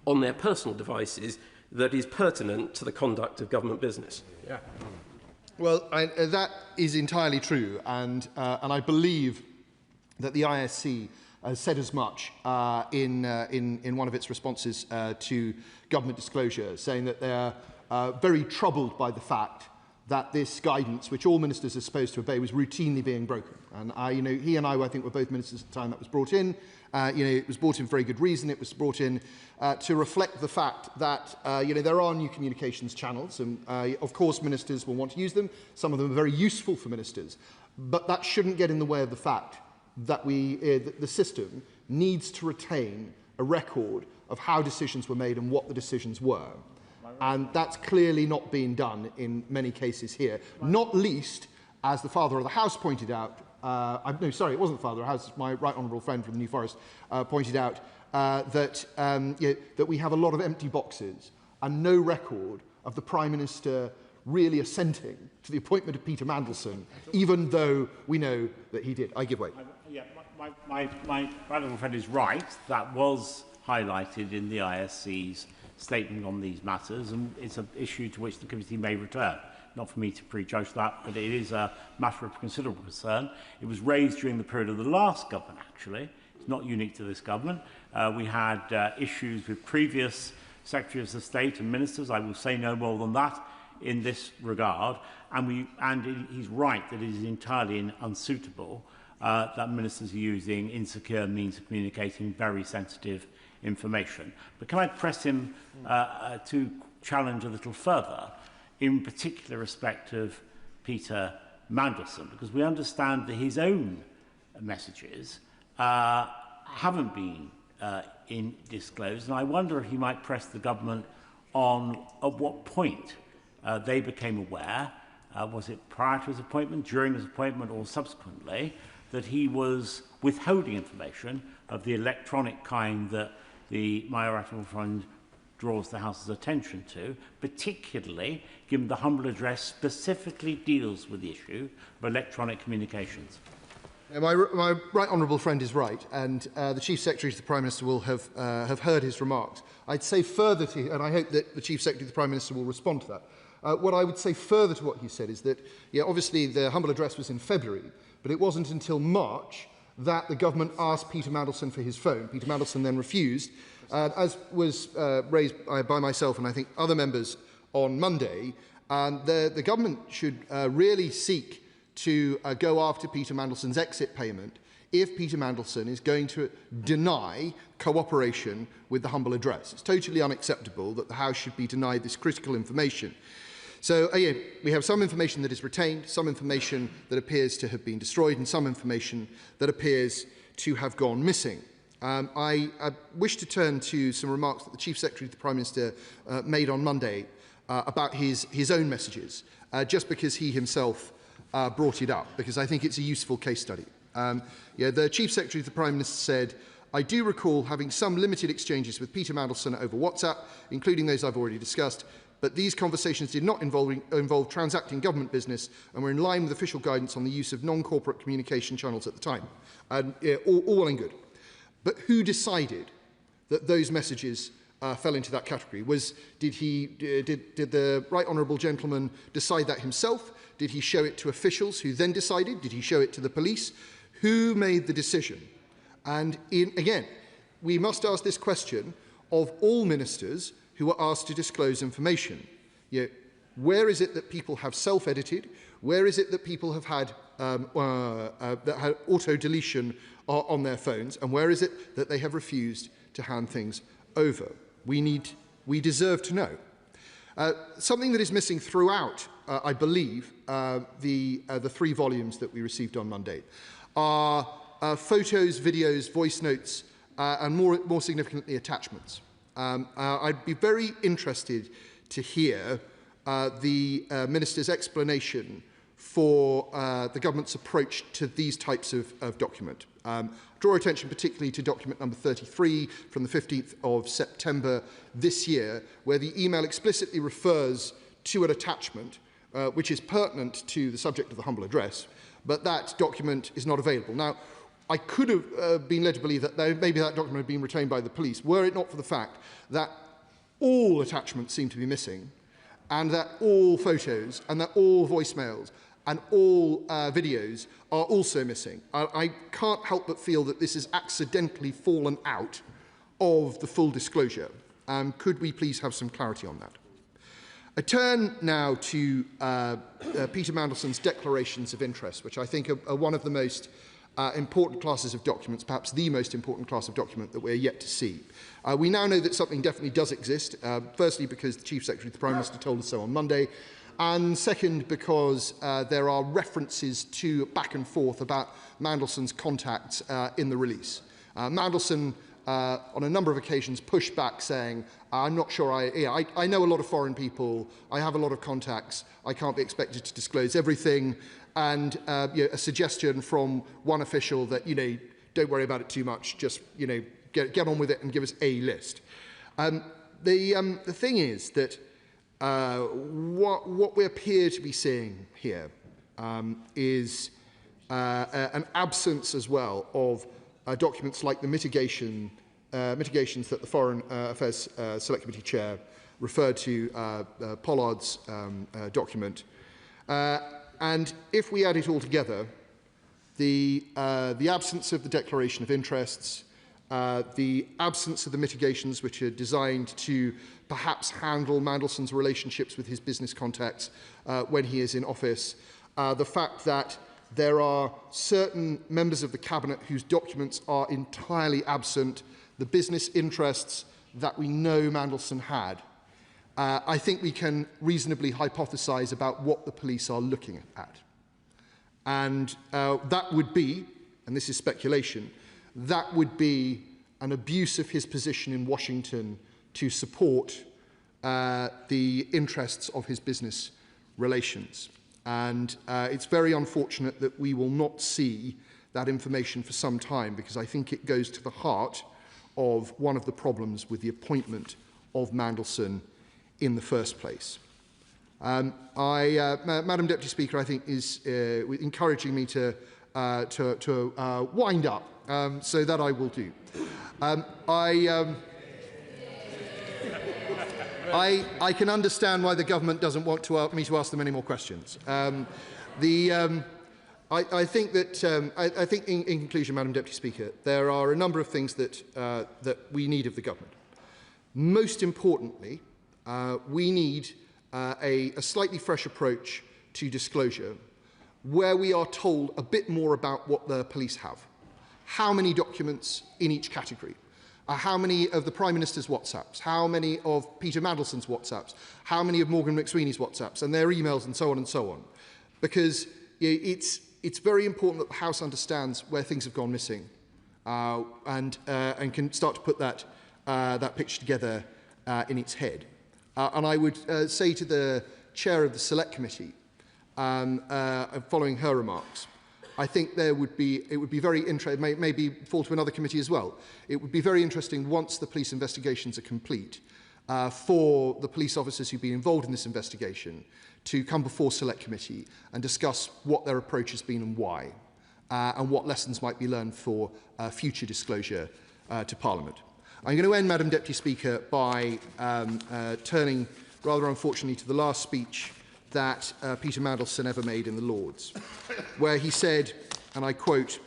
on their personal devices that is pertinent to the conduct of government business. Yeah. Well, that is entirely true, and I believe that the ISC has said as much in one of its responses to government disclosure, saying that they are very troubled by the fact that this guidance, which all ministers are supposed to obey, was routinely being broken. And he and I think, were both ministers at the time that was brought in. It was brought in for very good reason. It was brought in to reflect the fact that there are new communications channels, and of course ministers will want to use them. Some of them are very useful for ministers, but that shouldn't get in the way of the fact that the system needs to retain a record of how decisions were made and what the decisions were. And that's clearly not being done in many cases here, not least, as the Father of the House pointed out, no, sorry, it wasn't the Father of the House, my right honourable friend from the New Forest pointed out that we have a lot of empty boxes and no record of the Prime Minister really assenting to the appointment of Peter Mandelson, even though we know that he did. I give way. My right honourable friend is right. That was highlighted in the ISC's statement on these matters, and it's an issue to which the committee may return. Not for me to prejudge that, but it is a matter of considerable concern. It was raised during the period of the last government, actually. It's not unique to this government. We had issues with previous Secretaries of State and ministers. I will say no more than that in this regard. And he's right that it is entirely unsuitable that ministers are using insecure means of communicating very sensitive information. But can I press him to challenge a little further, in particular respect of Peter Mandelson, because we understand that his own messages haven't been disclosed, and I wonder if he might press the government on at what point they became aware, was it prior to his appointment, during his appointment, or subsequently, that he was withholding information of the electronic kind that my right honourable friend draws the House's attention to, particularly given the humble address specifically deals with the issue of electronic communications. My right honourable friend is right, and the Chief Secretary to the Prime Minister will have heard his remarks. I'd say further to, and I hope that the Chief Secretary to the Prime Minister will respond to that. What I would say further to what he said is that, obviously the humble address was in February, but it wasn't until March that the government asked Peter Mandelson for his phone. Peter Mandelson then refused, as was raised by myself and I think other members on Monday. The government should really seek to go after Peter Mandelson's exit payment if Peter Mandelson is going to deny cooperation with the humble address. It's totally unacceptable that the House should be denied this critical information. So we have some information that is retained, some information that appears to have been destroyed, and some information that appears to have gone missing. I wish to turn to some remarks that the Chief Secretary to the Prime Minister made on Monday about his own messages, just because he himself brought it up, because I think it's a useful case study. The Chief Secretary to the Prime Minister said, "I do recall having some limited exchanges with Peter Mandelson over WhatsApp, including those I've already discussed, but these conversations did not involve transacting government business and were in line with official guidance on the use of non-corporate communication channels at the time." All well and good. But who decided that those messages fell into that category? Did the right honourable gentleman decide that himself? Did he show it to officials who then decided? Did he show it to the police? Who made the decision? And again, we must ask this question of all ministers who are asked to disclose information. Where is it that people have self-edited? Where is it that people have had auto-deletion on their phones? And where is it that they have refused to hand things over? We deserve to know. Something that is missing throughout, I believe, the 3 volumes that we received on Monday are photos, videos, voice notes, and more significantly, attachments. I'd be very interested to hear the Minister's explanation for the government's approach to these types of document. Draw attention particularly to document number 33 from the 15th of September this year, where the email explicitly refers to an attachment which is pertinent to the subject of the humble address, but that document is not available. Now, I could have been led to believe that maybe that document had been retained by the police, were it not for the fact that all attachments seem to be missing, and that all photos, and that all voicemails, and all videos are also missing. I can't help but feel that this has accidentally fallen out of the full disclosure. Could we please have some clarity on that? I turn now to Peter Mandelson's declarations of interest, which I think are one of the most important classes of documents, perhaps the most important class of document that we're yet to see. We now know that something definitely does exist, firstly because the Chief Secretary of the Prime Minister told us so on Monday, and second because there are references to back and forth about Mandelson's contacts in the release. Mandelson, on a number of occasions, pushed back saying, I'm not sure, I know a lot of foreign people, I have a lot of contacts, I can't be expected to disclose everything, and a suggestion from one official that, don't worry about it too much, just, get on with it and give us a list. The thing is that what we appear to be seeing here is an absence as well of documents like the mitigations that the Foreign Affairs Select Committee Chair referred to, Pollard's document. And if we add it all together, the absence of the declaration of interests, the absence of the mitigations which are designed to perhaps handle Mandelson's relationships with his business contacts when he is in office, the fact that there are certain members of the Cabinet whose documents are entirely absent, the business interests that we know Mandelson had, I think we can reasonably hypothesize about what the police are looking at. And that would be, and this is speculation, that would be an abuse of his position in Washington to support the interests of his business relations. And it's very unfortunate that we will not see that information for some time, because I think it goes to the heart of one of the problems with the appointment of Mandelson in the first place. Madam Deputy Speaker, I think is encouraging me to wind up, so that I will do. I can understand why the government doesn't want me to ask them any more questions. I think in conclusion, Madam Deputy Speaker, there are a number of things that we need of the government. Most importantly, we need a slightly fresh approach to disclosure, where we are told a bit more about what the police have. How many documents in each category? How many of the Prime Minister's WhatsApps? How many of Peter Mandelson's WhatsApps? How many of Morgan McSweeney's WhatsApps? And their emails and so on and so on. Because it's very important that the House understands where things have gone missing and can start to put that picture together in its head. And I would say to the chair of the Select Committee, following her remarks, I think it would be very interesting, maybe fall to another committee as well, it would be very interesting once the police investigations are complete for the police officers who've been involved in this investigation to come before Select Committee and discuss what their approach has been and why, and what lessons might be learned for future disclosure to Parliament. I'm going to end, Madam Deputy Speaker, by turning, rather unfortunately, to the last speech that Peter Mandelson ever made in the Lords, where he said, and I quote,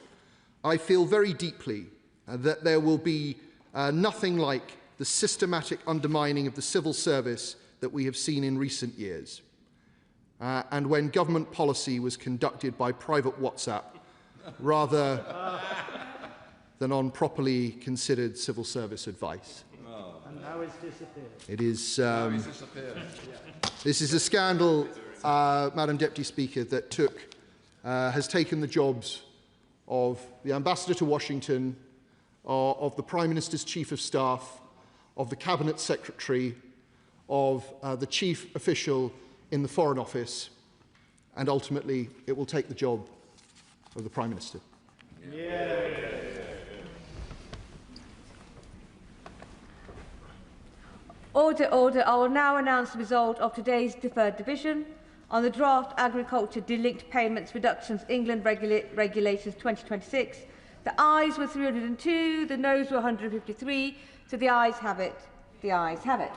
"I feel very deeply that there will be nothing like the systematic undermining of the civil service that we have seen in recent years, and when government policy was conducted by private WhatsApp rather than on properly considered civil service advice." And now it's disappeared. It is. This is a scandal, Madam Deputy Speaker, that has taken the jobs of the Ambassador to Washington, of the Prime Minister's Chief of Staff, of the Cabinet Secretary, of the Chief Official in the Foreign Office, and ultimately it will take the job of the Prime Minister. Order, order. I will now announce the result of today's deferred division on the draft Agriculture Delinked Payments Reductions England Regulations 2026. The ayes were 302, the noes were 153, so the ayes have it. The ayes have it.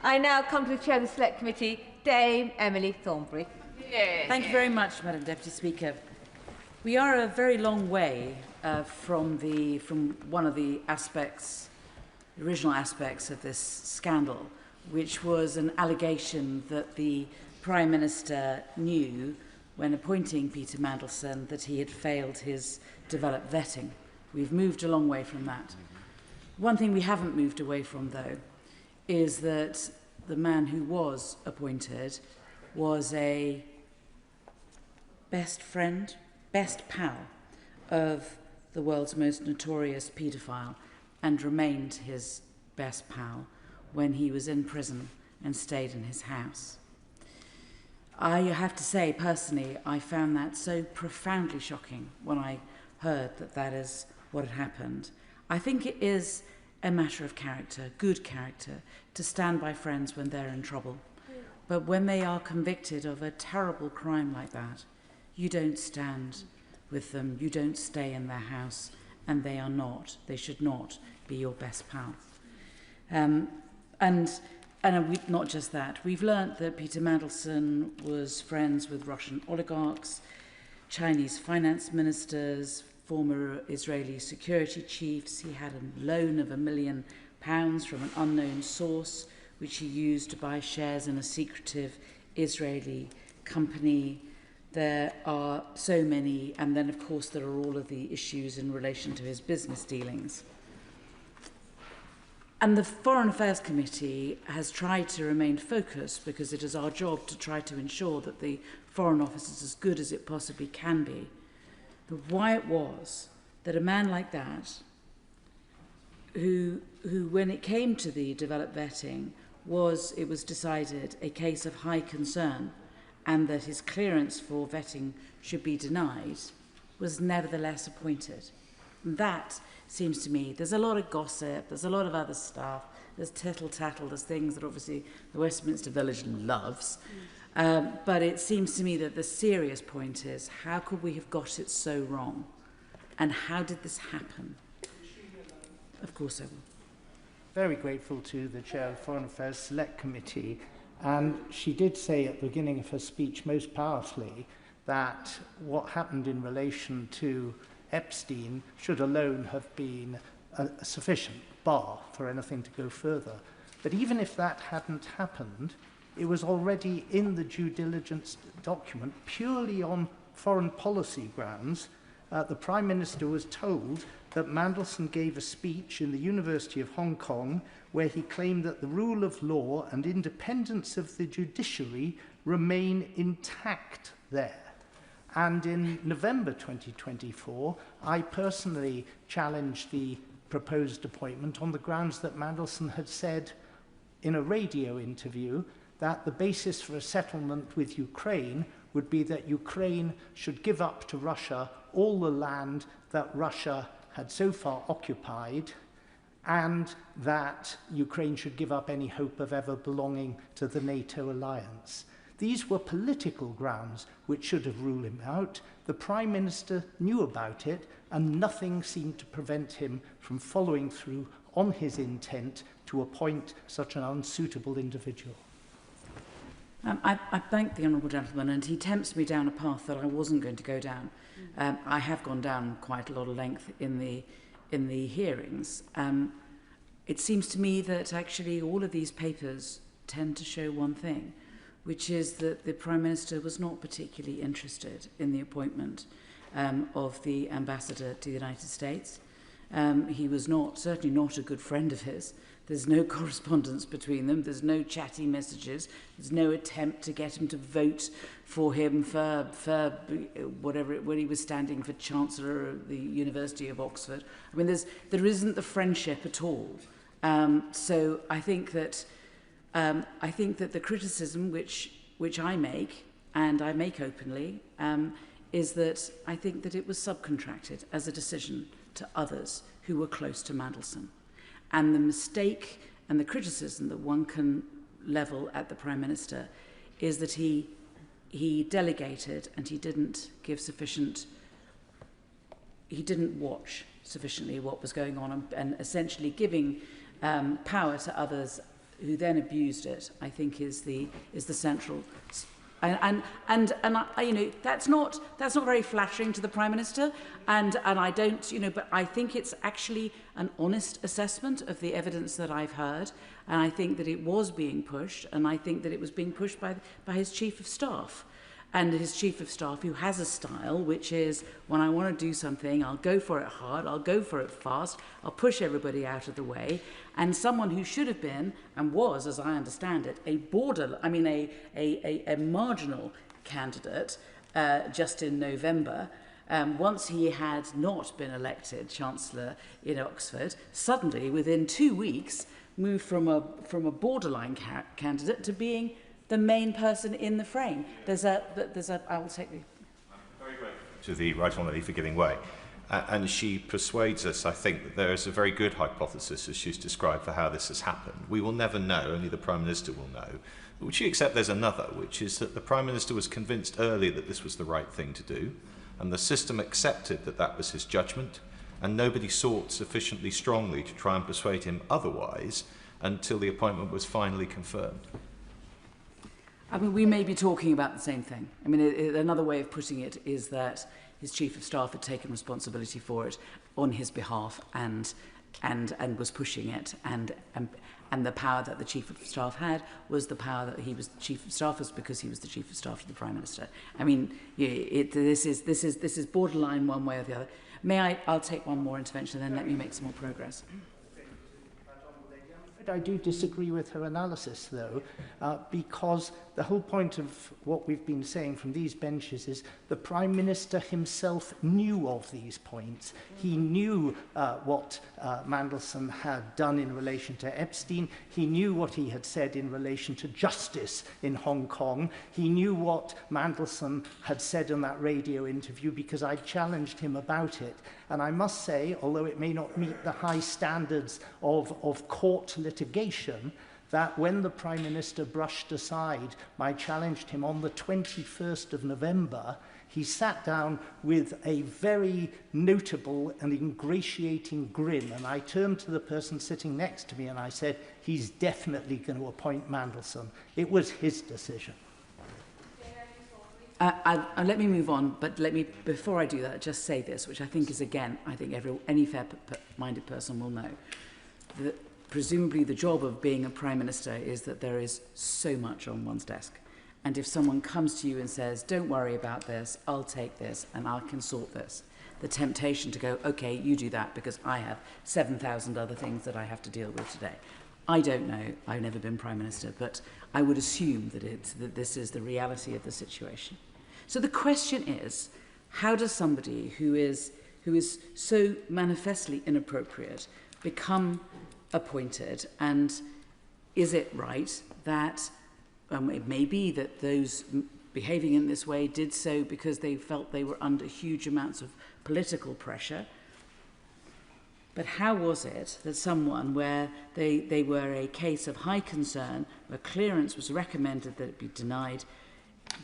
I now come to the Chair of the Select Committee, Dame Emily Thornberry. Thank you very much, Madam Deputy Speaker. We are a very long way from one of the original aspects of this scandal, which was an allegation that the Prime Minister knew when appointing Peter Mandelson that he had failed his developed vetting. We've moved a long way from that. One thing we haven't moved away from, though, is that the man who was appointed was a best friend, best pal of the world's most notorious paedophile, and remained his best pal when he was in prison and stayed in his house. I have to say, personally, I found that so profoundly shocking when I heard that that is what had happened. I think it is a matter of character, good character, to stand by friends when they're in trouble. But when they are convicted of a terrible crime like that, you don't stand with them, you don't stay in their house, and they should not be your best pal. And not just that, we've learnt that Peter Mandelson was friends with Russian oligarchs, Chinese finance ministers, former Israeli security chiefs. He had a loan of £1 million from an unknown source, which he used to buy shares in a secretive Israeli company. There are so many, and then of course there are all of the issues in relation to his business dealings. And the Foreign Affairs Committee has tried to remain focused because it is our job to try to ensure that the Foreign Office is as good as it possibly can be. But why it was that a man like that, who when it came to the developed vetting, it was decided a case of high concern and that his clearance for vetting should be denied, was nevertheless appointed. And that seems to me, there's a lot of gossip, there's a lot of other stuff, there's tittle-tattle, there's things that obviously the Westminster Village loves. But it seems to me that the serious point is, how could we have got it so wrong? And how did this happen? Of course I will. Very grateful to the Chair of the Foreign Affairs Select Committee. And she did say at the beginning of her speech most powerfully that what happened in relation to Epstein should alone have been a sufficient bar for anything to go further. But even if that hadn't happened, it was already in the due diligence document, purely on foreign policy grounds. The Prime Minister was told that Mandelson gave a speech in the University of Hong Kong where he claimed that the rule of law and independence of the judiciary remain intact there. And in November 2024, I personally challenged the proposed appointment on the grounds that Mandelson had said in a radio interview that the basis for a settlement with Ukraine would be that Ukraine should give up to Russia all the land that Russia had so far occupied, and that Ukraine should give up any hope of ever belonging to the NATO alliance. These were political grounds which should have ruled him out. The Prime Minister knew about it, and nothing seemed to prevent him from following through on his intent to appoint such an unsuitable individual. I thank the honourable gentleman, and he tempts me down a path that I wasn't going to go down. I have gone down quite a lot of length in the hearings. It seems to me that actually all of these papers tend to show one thing, which is that the Prime Minister was not particularly interested in the appointment of the ambassador to the United States. He was certainly not a good friend of his. There's no correspondence between them. There's no chatty messages. There's no attempt to get him to vote for him for whatever, when he was standing for Chancellor of the University of Oxford. I mean, there isn't the friendship at all. So I think that the criticism which I make and I make openly, is that I think that it was subcontracted as a decision to others who were close to Mandelson. And the mistake and the criticism that one can level at the Prime Minister is that he delegated and he didn't watch sufficiently what was going on, and essentially giving power to others who then abused it, I think is the central. And I, that's not very flattering to the Prime Minister, and I don't, but I think it's actually an honest assessment of the evidence that I've heard, and I think that it was being pushed, and I think that it was being pushed by his Chief of Staff. And his Chief of Staff, who has a style, which is, when I want to do something, I'll go for it hard, I'll go for it fast, I'll push everybody out of the way. And someone who should have been, and was, as I understand it, a marginal candidate just in November, once he had not been elected Chancellor in Oxford, suddenly, within 2 weeks, moved from a borderline candidate to being the main person in the frame. I will take the... Very grateful to the Right Honourable for giving way. And she persuades us, I think, that there is a very good hypothesis, as she's described, for how this has happened. We will never know, only the Prime Minister will know. But would she accept there's another, which is that the Prime Minister was convinced early that this was the right thing to do, and the system accepted that that was his judgment, and nobody sought sufficiently strongly to try and persuade him otherwise until the appointment was finally confirmed? I mean, we may be talking about the same thing. I mean, another way of putting it is that his Chief of Staff had taken responsibility for it on his behalf and was pushing it, and the power that the Chief of Staff had was the power that he was Chief of Staff was because he was the Chief of Staff to the Prime Minister. I mean, this is borderline one way or the other. I'll take one more intervention, and then let me make some more progress. I do disagree with her analysis, though, because the whole point of what we've been saying from these benches is the Prime Minister himself knew of these points. He knew what Mandelson had done in relation to Epstein. He knew what he had said in relation to justice in Hong Kong. He knew what Mandelson had said in that radio interview because I challenged him about it. And I must say, although it may not meet the high standards of court litigation, that when the Prime Minister brushed aside my challenge to him on the 21st of November, he sat down with a very notable and ingratiating grin. And I turned to the person sitting next to me and I said, he's definitely going to appoint Mandelson. It was his decision. Let me move on, but let me, before I do that, just say this, which I think is, again, I think any fair-minded person will know. That presumably the job of being a Prime Minister is that there is so much on one's desk. And if someone comes to you and says, don't worry about this, I'll take this and I can sort this, the temptation to go, okay, you do that because I have 7,000 other things that I have to deal with today. I don't know, I've never been Prime Minister, but I would assume that this is the reality of the situation. So the question is, how does somebody who is so manifestly inappropriate become appointed, and is it right that it may be that those behaving in this way did so because they felt they were under huge amounts of political pressure? But how was it that someone where they were a case of high concern, where clearance was recommended that it be denied,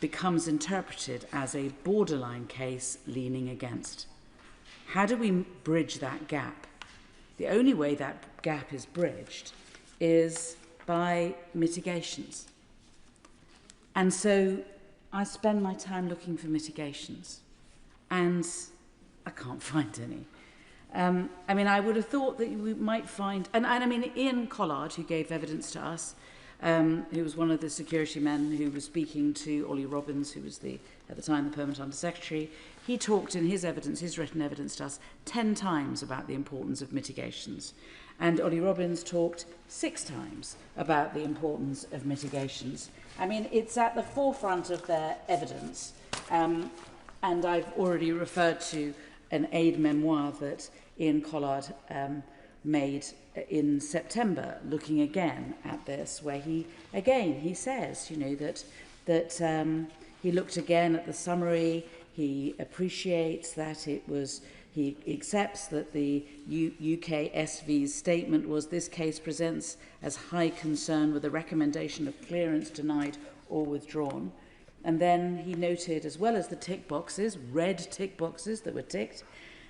becomes interpreted as a borderline case leaning against? How do we bridge that gap? The only way that gap is bridged is by mitigations. And so I spend my time looking for mitigations, and I can't find any. I mean, I would have thought that we might find, and I mean, Ian Collard, who gave evidence to us, who was one of the security men who was speaking to Ollie Robbins, who was at the time the Permanent Under-Secretary, he talked in his written evidence to us, 10 times about the importance of mitigations. And Ollie Robbins talked 6 times about the importance of mitigations. I mean, it's at the forefront of their evidence. And I've already referred to an aide memoir that Ian Collard made in September, looking again at this, where he says, that He looked again at the summary. He appreciates that he accepts that the UK SV's statement was this case presents as high concern with a recommendation of clearance denied or withdrawn. And then he noted, as well as the tick boxes, red tick boxes that were ticked,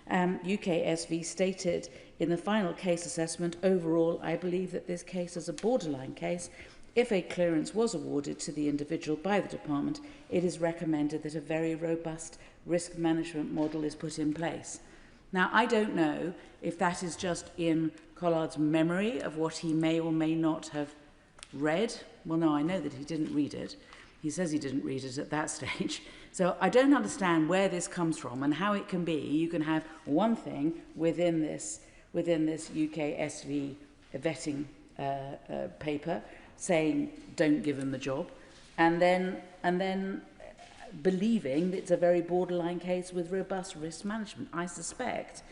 UK SV stated in the final case assessment, overall, I believe that this case is a borderline case. If a clearance was awarded to the individual by the department, it is recommended that a very robust risk management model is put in place. Now, I don't know if that is just in Collard's memory of what he may or may not have read. Well, no, I know that he didn't read it. He says he didn't read it at that stage. So I don't understand where this comes from and how it can be. You can have one thing within this UK SV vetting paper saying don't give him the job, and then believing that it's a very borderline case with robust risk management. I suspect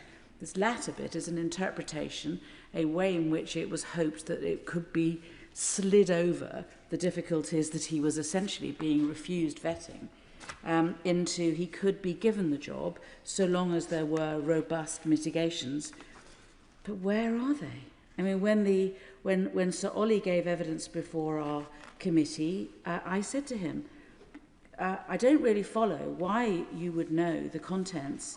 this latter bit is an interpretation, a way in which it was hoped that it could be slid over the difficulties that he was essentially being refused vetting into he could be given the job so long as there were robust mitigations. But where are they? I mean, when Sir Ollie gave evidence before our committee, I said to him, I don't really follow why you would know the contents,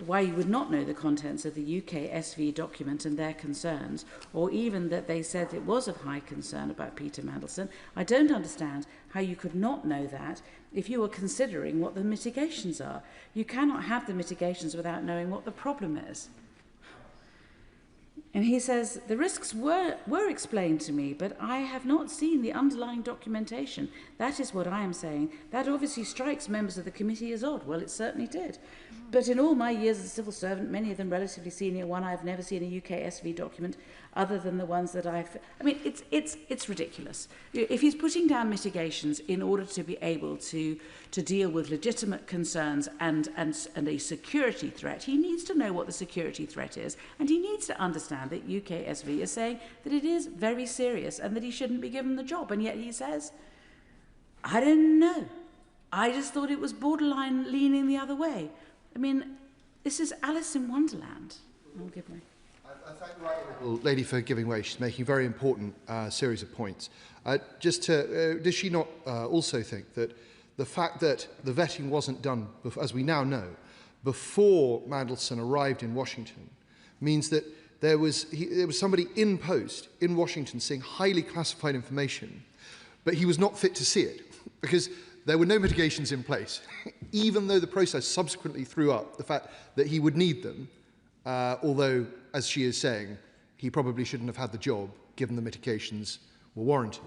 why you would not know the contents of the UK SV document and their concerns, or even that they said it was of high concern about Peter Mandelson. I don't understand how you could not know that if you were considering what the mitigations are. You cannot have the mitigations without knowing what the problem is. And he says, the risks were explained to me, but I have not seen the underlying documentation. That is what I am saying. That obviously strikes members of the committee as odd. Well, it certainly did. But in all my years as a civil servant, many of them relatively senior, I've never seen a UK SV document other than the ones that I've... I mean, it's ridiculous. If he's putting down mitigations in order to be able to deal with legitimate concerns and a security threat, he needs to know what the security threat is, and he needs to understand that UK SV is saying that it is very serious and that he shouldn't be given the job. And yet he says, I don't know. I just thought it was borderline leaning the other way. I mean, this is Alice in Wonderland. I'll give way. I thank the right honourable lady for giving way. She's making a very important series of points. Does she not also think that the fact that the vetting wasn't done, as we now know, before Mandelson arrived in Washington, means that there was somebody in post in Washington seeing highly classified information, but he was not fit to see it because there were no mitigations in place, even though the process subsequently threw up the fact that he would need them, although, as she is saying, he probably shouldn't have had the job given the mitigations were warranted.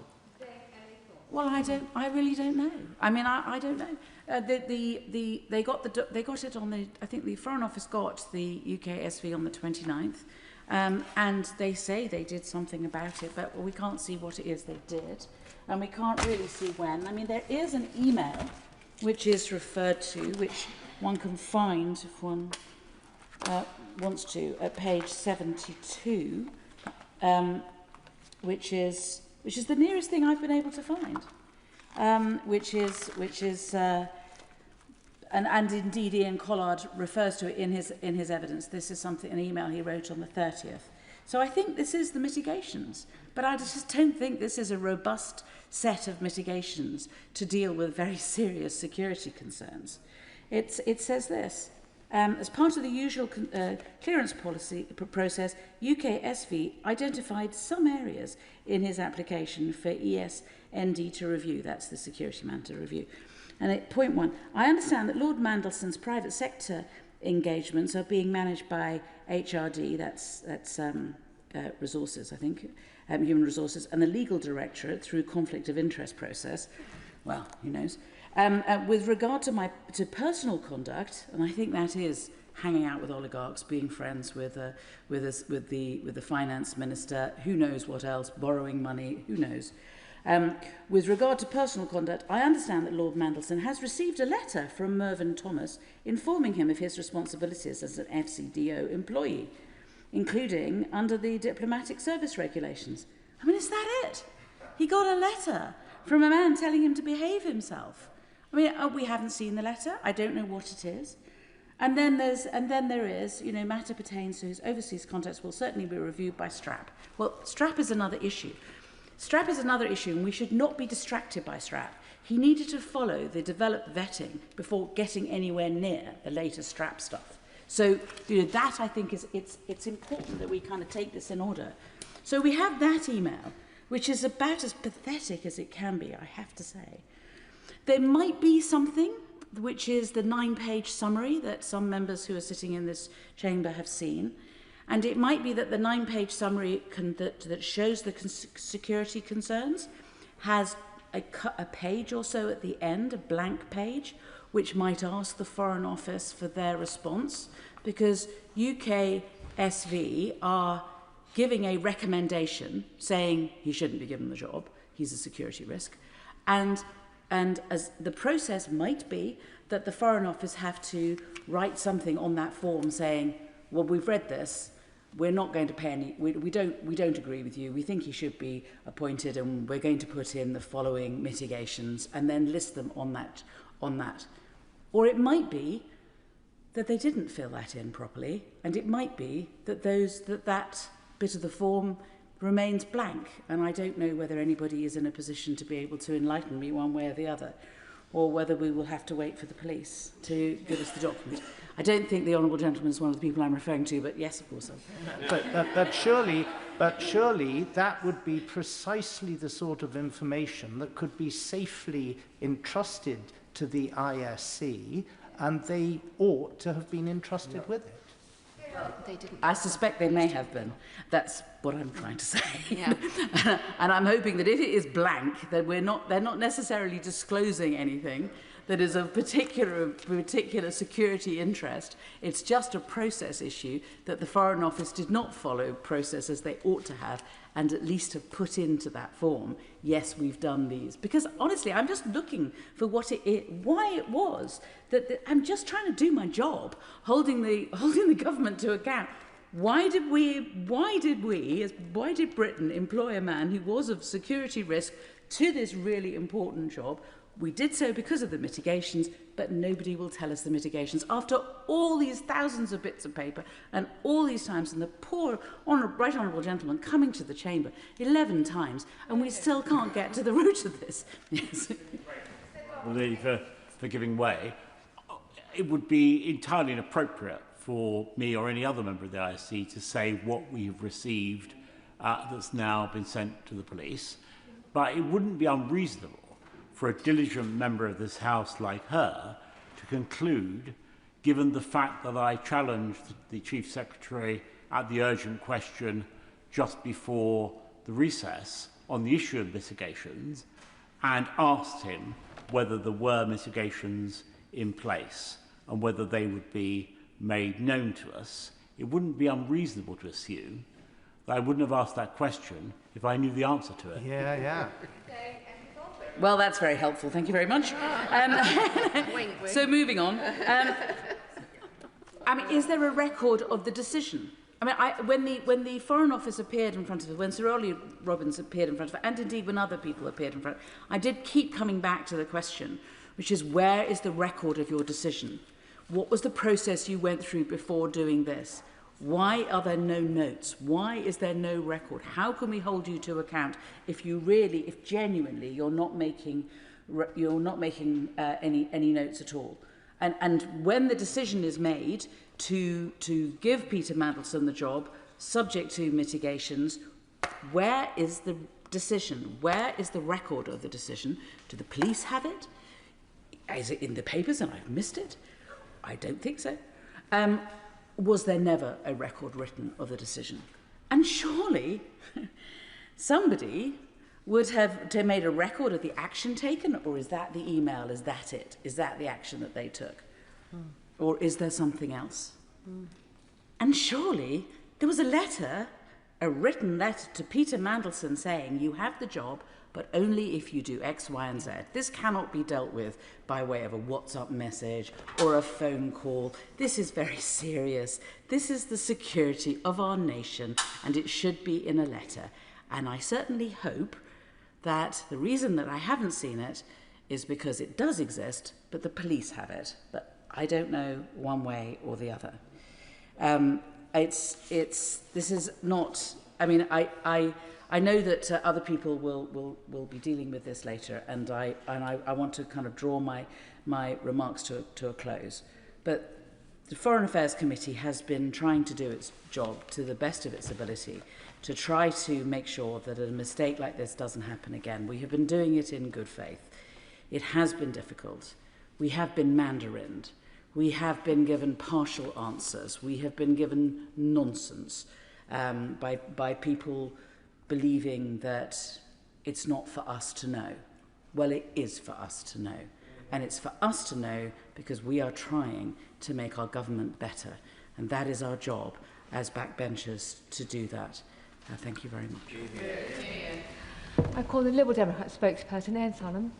Well, I really don't know. I mean, I don't know. They got it on the... I think the Foreign Office got the UK SV on the 29th, and they say they did something about it, but we can't see what it is they did, and we can't really see when. I mean, there is an email which is referred to, which one can find if one wants to, at page 72, which is the nearest thing I've been able to find, and indeed Ian Collard refers to it in his evidence. This is an email he wrote on the 30th. So I think this is the mitigations, but I just don't think this is a robust set of mitigations to deal with very serious security concerns. It says this. As part of the usual clearance policy process, UK SV identified some areas in his application for ESND to review. That's the security man to review. And at point 1, I understand that Lord Mandelson's private sector engagements are being managed by HRD, that's resources, I think, human resources, and the legal directorate through conflict of interest process. Well, who knows? With regard to personal conduct, and I think that is hanging out with oligarchs, being friends with the finance minister, who knows what else, borrowing money, who knows. With regard to personal conduct, I understand that Lord Mandelson has received a letter from Mervyn Thomas informing him of his responsibilities as an FCDO employee, including under the diplomatic service regulations. I mean, is that it? He got a letter from a man telling him to behave himself. I mean, we haven't seen the letter. I don't know what it is. And then there is, matter pertains to his overseas contacts will certainly be reviewed by Strap. Well, Strap is another issue. Strap is another issue, and we should not be distracted by Strap. He needed to follow the developed vetting before getting anywhere near the later Strap stuff. So, that I think it's important that we kind of take this in order. So we have that email, which is about as pathetic as it can be, I have to say. There might be something, which is the 9-page summary that some members who are sitting in this chamber have seen. And it might be that the 9-page summary that shows the security concerns has a page or so at the end, a blank page, which might ask the Foreign Office for their response, because UK SV are giving a recommendation saying he shouldn't be given the job, he's a security risk, and as the process might be that the Foreign Office have to write something on that form saying, well, we've read this, we're not going to pay any, we don't agree with you, we think he should be appointed, and we're going to put in the following mitigations, and then list them on that. Or it might be that they didn't fill that in properly, and it might be that that bit of the form remains blank, and I don't know whether anybody is in a position to be able to enlighten me one way or the other, or whether we will have to wait for the police to give us the document. I don't think the Honourable Gentleman is one of the people I'm referring to, but yes, of course. But surely that would be precisely the sort of information that could be safely entrusted to the ISC, and they ought to have been entrusted with it. They didn't. I suspect they may have been. That's what I'm trying to say. Yeah. And I'm hoping that if it is blank, that they're not necessarily disclosing anything that is of particular security interest. It's just a process issue that the Foreign Office did not follow process as they ought to have, and at least have put into that form, yes, we've done these. Because honestly, I'm just looking for why it was that I'm just trying to do my job, holding the government to account. Why did Britain employ a man who was of security risk to this really important job? We did so because of the mitigations, but nobody will tell us the mitigations. After all these thousands of bits of paper and all these times, and the poor right honourable gentleman coming to the chamber 11 times, and we still can't get to the root of this. Yes. For giving way, it would be entirely inappropriate for me or any other member of the ISC to say what we've received that's now been sent to the police, but it wouldn't be unreasonable for a diligent member of this House like her to conclude, given the fact that I challenged the Chief Secretary at the urgent question just before the recess on the issue of mitigations and asked him whether there were mitigations in place and whether they would be made known to us, it wouldn't be unreasonable to assume that I wouldn't have asked that question if I knew the answer to it. Yeah. Well, that's very helpful. Thank you very much. So moving on. Is there a record of the decision? When the Foreign Office appeared in front of us, when Sir Ollie Robbins appeared in front of us, and indeed when other people appeared in front of us, I did keep coming back to the question, which is, where is the record of your decision? What was the process you went through before doing this? Why are there no notes? Why is there no record? How can we hold you to account if genuinely you're not making any notes at all? And when the decision is made to give Peter Mandelson the job, subject to mitigations, where is the decision? Where is the record of the decision? Do the police have it? Is it in the papers and I've missed it? I don't think so. Was there never a record written of the decision? And surely somebody would have made a record of the action taken, or is that the email? Is that it? Is that the action that they took? Or is there something else? And surely there was a written letter to Peter Mandelson saying, you have the job, but only if you do X, Y, and Z. This cannot be dealt with by way of a WhatsApp message or a phone call. This is very serious. This is the security of our nation, and it should be in a letter. And I certainly hope that the reason that I haven't seen it is because it does exist, but the police have it. But I don't know one way or the other. This is not, I mean, I know that other people will be dealing with this later, and I want to kind of draw my remarks to a close. But the Foreign Affairs Committee has been trying to do its job to the best of its ability to try to make sure that a mistake like this doesn't happen again. We have been doing it in good faith. It has been difficult. We have been mandarined. We have been given partial answers. We have been given nonsense by people believing that it's not for us to know. Well, it is for us to know. And it's for us to know because we are trying to make our government better. And that is our job as backbenchers to do that. Thank you very much. I call the Liberal Democrat spokesperson, Ian Sollum.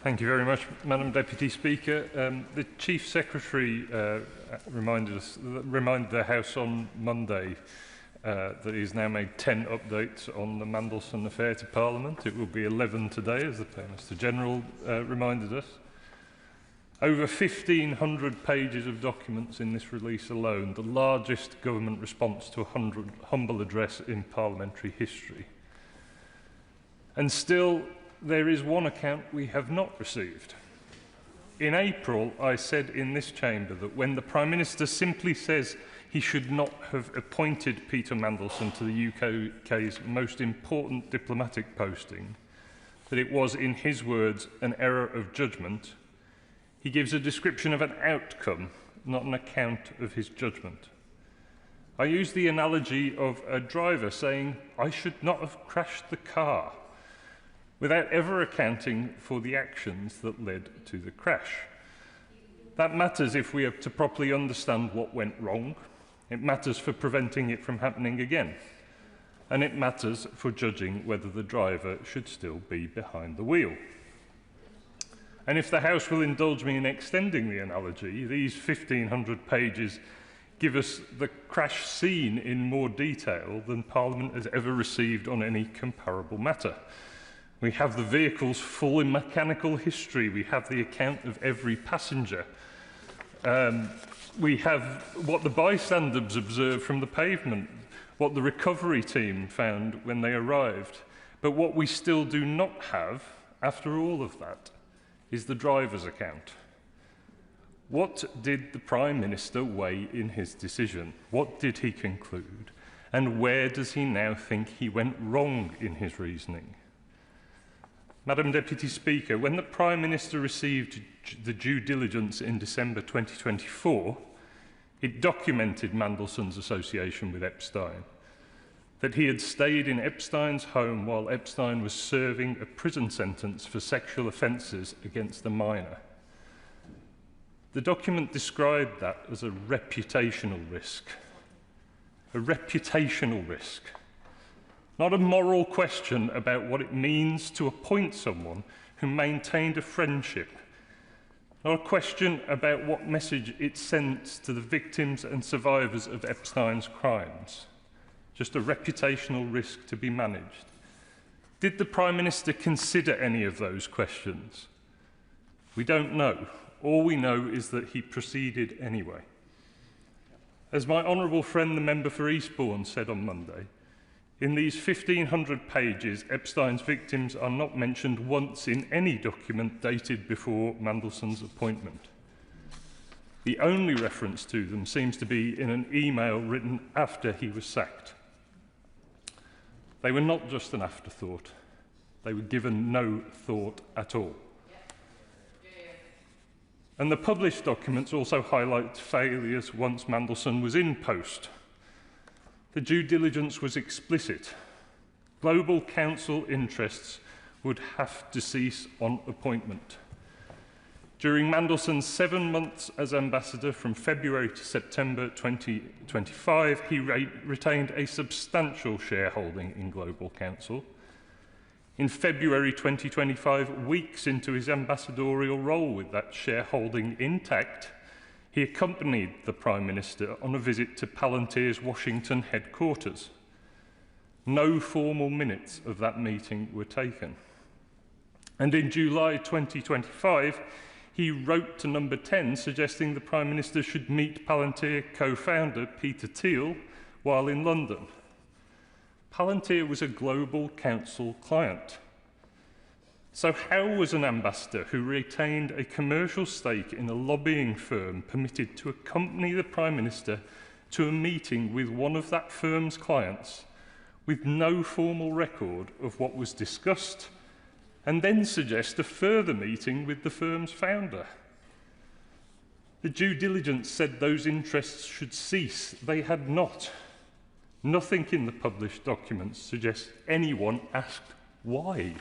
Thank you very much, Madam Deputy Speaker. The Chief Secretary reminded the House on Monday that he's now made 10 updates on the Mandelson affair to Parliament. It will be 11 today, as the Prime Minister General reminded us. Over 1,500 pages of documents in this release alone, the largest government response to a humble address in parliamentary history. And still, there is one account we have not received. In April, I said in this chamber that when the Prime Minister simply says he should not have appointed Peter Mandelson to the UK's most important diplomatic posting, that it was, in his words, an error of judgment. He gives a description of an outcome, not an account of his judgment. I use the analogy of a driver saying, "I should not have crashed the car," without ever accounting for the actions that led to the crash. That matters if we are to properly understand what went wrong. It matters for preventing it from happening again. And it matters for judging whether the driver should still be behind the wheel. And if the House will indulge me in extending the analogy, these 1,500 pages give us the crash scene in more detail than Parliament has ever received on any comparable matter. We have the vehicle's full mechanical history. We have the account of every passenger. We have what the bystanders observed from the pavement, what the recovery team found when they arrived. But what we still do not have, after all of that, is the driver's account. What did the Prime Minister weigh in his decision? What did he conclude? And where does he now think he went wrong in his reasoning? Madam Deputy Speaker, when the Prime Minister received the due diligence in December 2024, it documented Mandelson's association with Epstein, that he had stayed in Epstein's home while Epstein was serving a prison sentence for sexual offences against a minor. The document described that as a reputational risk. A reputational risk. Not a moral question about what it means to appoint someone who maintained a friendship. Not a question about what message it sent to the victims and survivors of Epstein's crimes. Just a reputational risk to be managed. Did the Prime Minister consider any of those questions? We don't know. All we know is that he proceeded anyway. As my honourable friend, the member for Eastbourne, said on Monday, in these 1,500 pages, Epstein's victims are not mentioned once in any document dated before Mandelson's appointment. The only reference to them seems to be in an email written after he was sacked. They were not just an afterthought. They were given no thought at all. And the published documents also highlight failures once Mandelson was in post. The due diligence was explicit. Global Council interests would have to cease on appointment. During Mandelson's 7 months as ambassador from February to September 2025, he retained a substantial shareholding in Global Council. In February 2025, weeks into his ambassadorial role with that shareholding intact, he accompanied the Prime Minister on a visit to Palantir's Washington headquarters. No formal minutes of that meeting were taken. And in July 2025, he wrote to Number 10 suggesting the Prime Minister should meet Palantir co-founder Peter Thiel while in London. Palantir was a global council client. So how was an ambassador who retained a commercial stake in a lobbying firm permitted to accompany the Prime Minister to a meeting with one of that firm's clients with no formal record of what was discussed, and then suggest a further meeting with the firm's founder? The due diligence said those interests should cease. They had not. Nothing in the published documents suggests anyone asked why.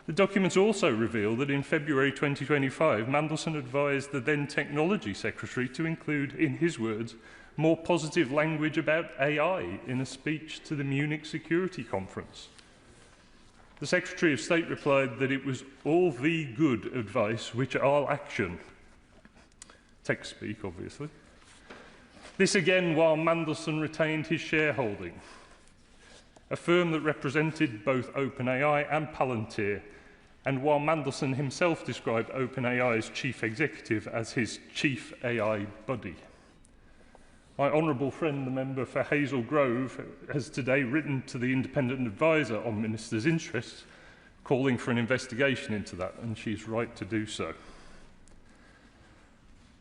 The documents also reveal that in February 2025, Mandelson advised the then Technology Secretary to include, in his words, more positive language about AI in a speech to the Munich Security Conference. The Secretary of State replied that it was all the good advice which all action. Text speak, obviously. This again while Mandelson retained his shareholding. A firm that represented both OpenAI and Palantir, and while Mandelson himself described OpenAI's chief executive as his chief AI buddy. My honourable friend, the member for Hazel Grove, has today written to the independent advisor on ministers' interests, calling for an investigation into that, and she's right to do so.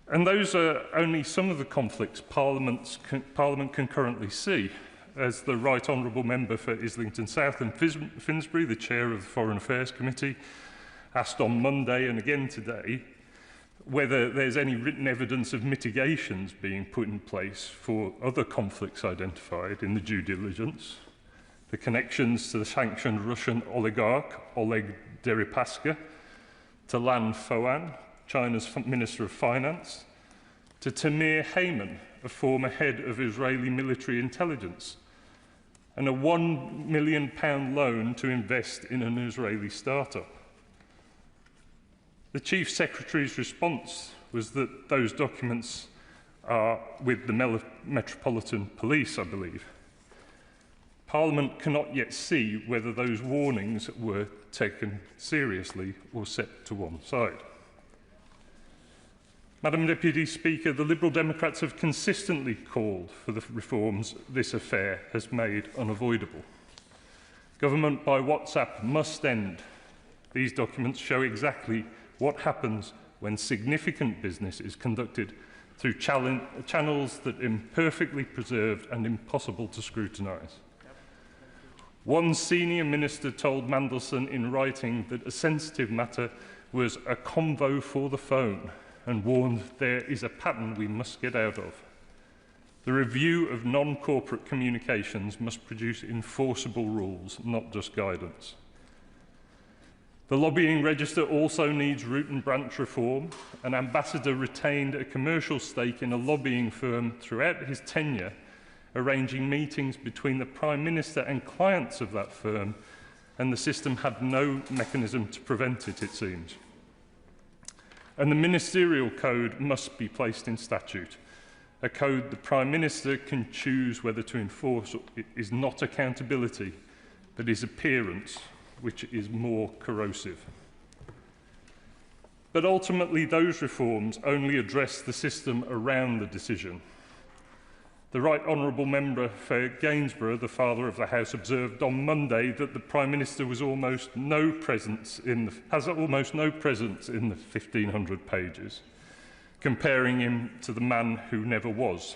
And those are only some of the conflicts Parliament can currently see. As the Right Honourable Member for Islington South and Finsbury, the Chair of the Foreign Affairs Committee, asked on Monday and again today whether there's any written evidence of mitigations being put in place for other conflicts identified in the due diligence, the connections to the sanctioned Russian oligarch Oleg Deripaska, to Lan Foan, China's Minister of Finance, to Tamir Heyman, a former head of Israeli military intelligence, and a £1 million loan to invest in an Israeli startup. The Chief Secretary's response was that those documents are with the Metropolitan Police, I believe. Parliament cannot yet see whether those warnings were taken seriously or set to one side. Madam Deputy Speaker, the Liberal Democrats have consistently called for the reforms this affair has made unavoidable. Government by WhatsApp must end. These documents show exactly what happens when significant business is conducted through channels that are imperfectly preserved and impossible to scrutinise. One senior minister told Mandelson in writing that a sensitive matter was a convo for the phone, and warned there is a pattern we must get out of. The review of non-corporate communications must produce enforceable rules, not just guidance. The lobbying register also needs root and branch reform. An ambassador retained a commercial stake in a lobbying firm throughout his tenure, arranging meetings between the Prime Minister and clients of that firm, and the system had no mechanism to prevent it, it seems. And the ministerial code must be placed in statute. A code the Prime Minister can choose whether to enforce. It is not accountability, but is appearance, which is more corrosive. But ultimately, those reforms only address the system around the decision. The Right Honourable Member for Gainsborough, the Father of the House, observed on Monday that the Prime Minister was has almost no presence in the 1,500 pages, comparing him to the man who never was.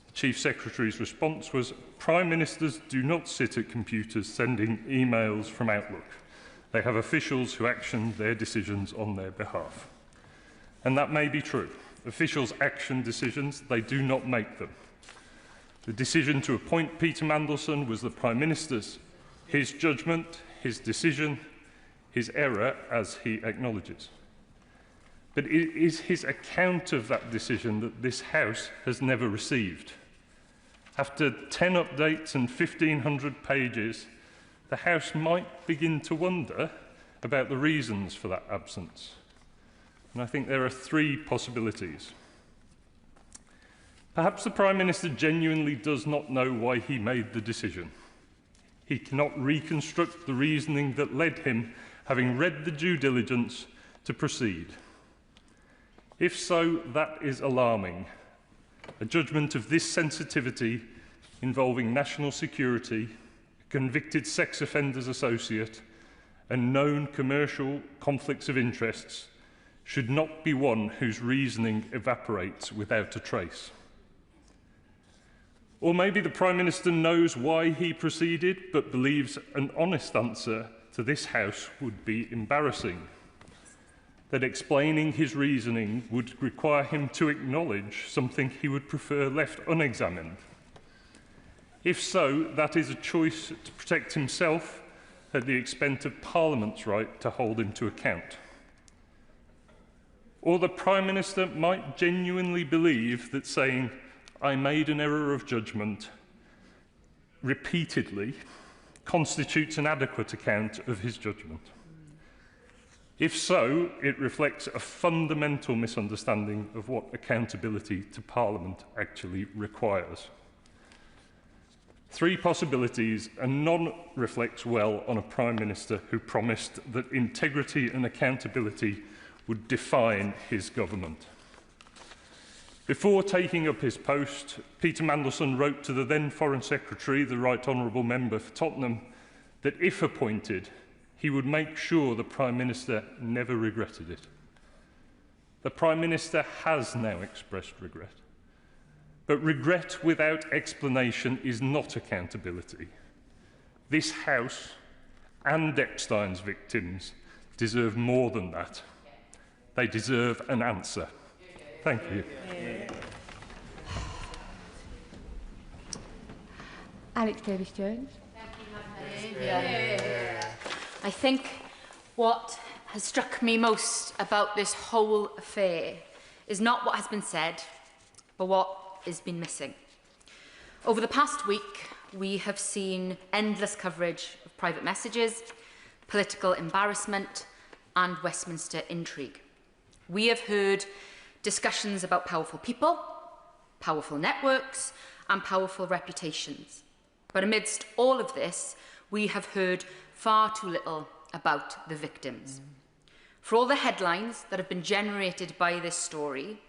The Chief Secretary's response was, Prime Ministers do not sit at computers sending emails from Outlook. They have officials who action their decisions on their behalf. And that may be true. Officials action decisions, they do not make them. The decision to appoint Peter Mandelson was the Prime Minister's. His judgment, his decision, his error, as he acknowledges. But it is his account of that decision that this House has never received. After 10 updates and 1,500 pages, the House might begin to wonder about the reasons for that absence. And I think there are three possibilities. Perhaps the Prime Minister genuinely does not know why he made the decision. he cannot reconstruct the reasoning that led him, having read the due diligence, to proceed. If so, that is alarming. A judgment of this sensitivity involving national security, a convicted sex offenders associate, and known commercial conflicts of interests should not be one whose reasoning evaporates without a trace. Or maybe the Prime Minister knows why he proceeded, but believes an honest answer to this House would be embarrassing, that explaining his reasoning would require him to acknowledge something he would prefer left unexamined. If so, that is a choice to protect himself at the expense of Parliament's right to hold him to account. Or the Prime Minister might genuinely believe that saying, "I made an error of judgment," repeatedly constitutes an adequate account of his judgment. If so, it reflects a fundamental misunderstanding of what accountability to Parliament actually requires. Three possibilities, and none reflects well on a Prime Minister who promised that integrity and accountability would define his government. Before taking up his post, Peter Mandelson wrote to the then Foreign Secretary, the Right Honourable Member for Tottenham, that if appointed, he would make sure the Prime Minister never regretted it. The Prime Minister has now expressed regret. But regret without explanation is not accountability. This House and Epstein's victims deserve more than that. They deserve an answer. Thank you. Alex Davis-Jones. I think what has struck me most about this whole affair is not what has been said, but what has been missing. Over the past week, we have seen endless coverage of private messages, political embarrassment, and Westminster intrigue. We have heard discussions about powerful people, powerful networks, and powerful reputations. But amidst all of this, we have heard far too little about the victims. For all the headlines that have been generated by this story,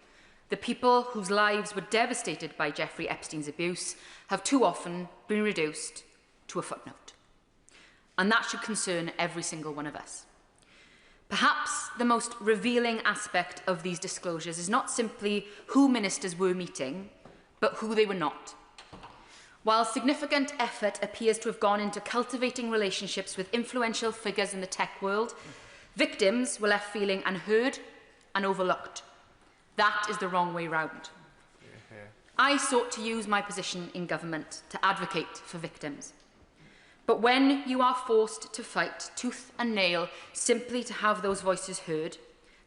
the people whose lives were devastated by Jeffrey Epstein's abuse have too often been reduced to a footnote. And that should concern every single one of us. Perhaps the most revealing aspect of these disclosures is not simply who ministers were meeting, but who they were not. While significant effort appears to have gone into cultivating relationships with influential figures in the tech world, victims were left feeling unheard and overlooked. That is the wrong way round. I sought to use my position in government to advocate for victims. But when you are forced to fight tooth and nail simply to have those voices heard,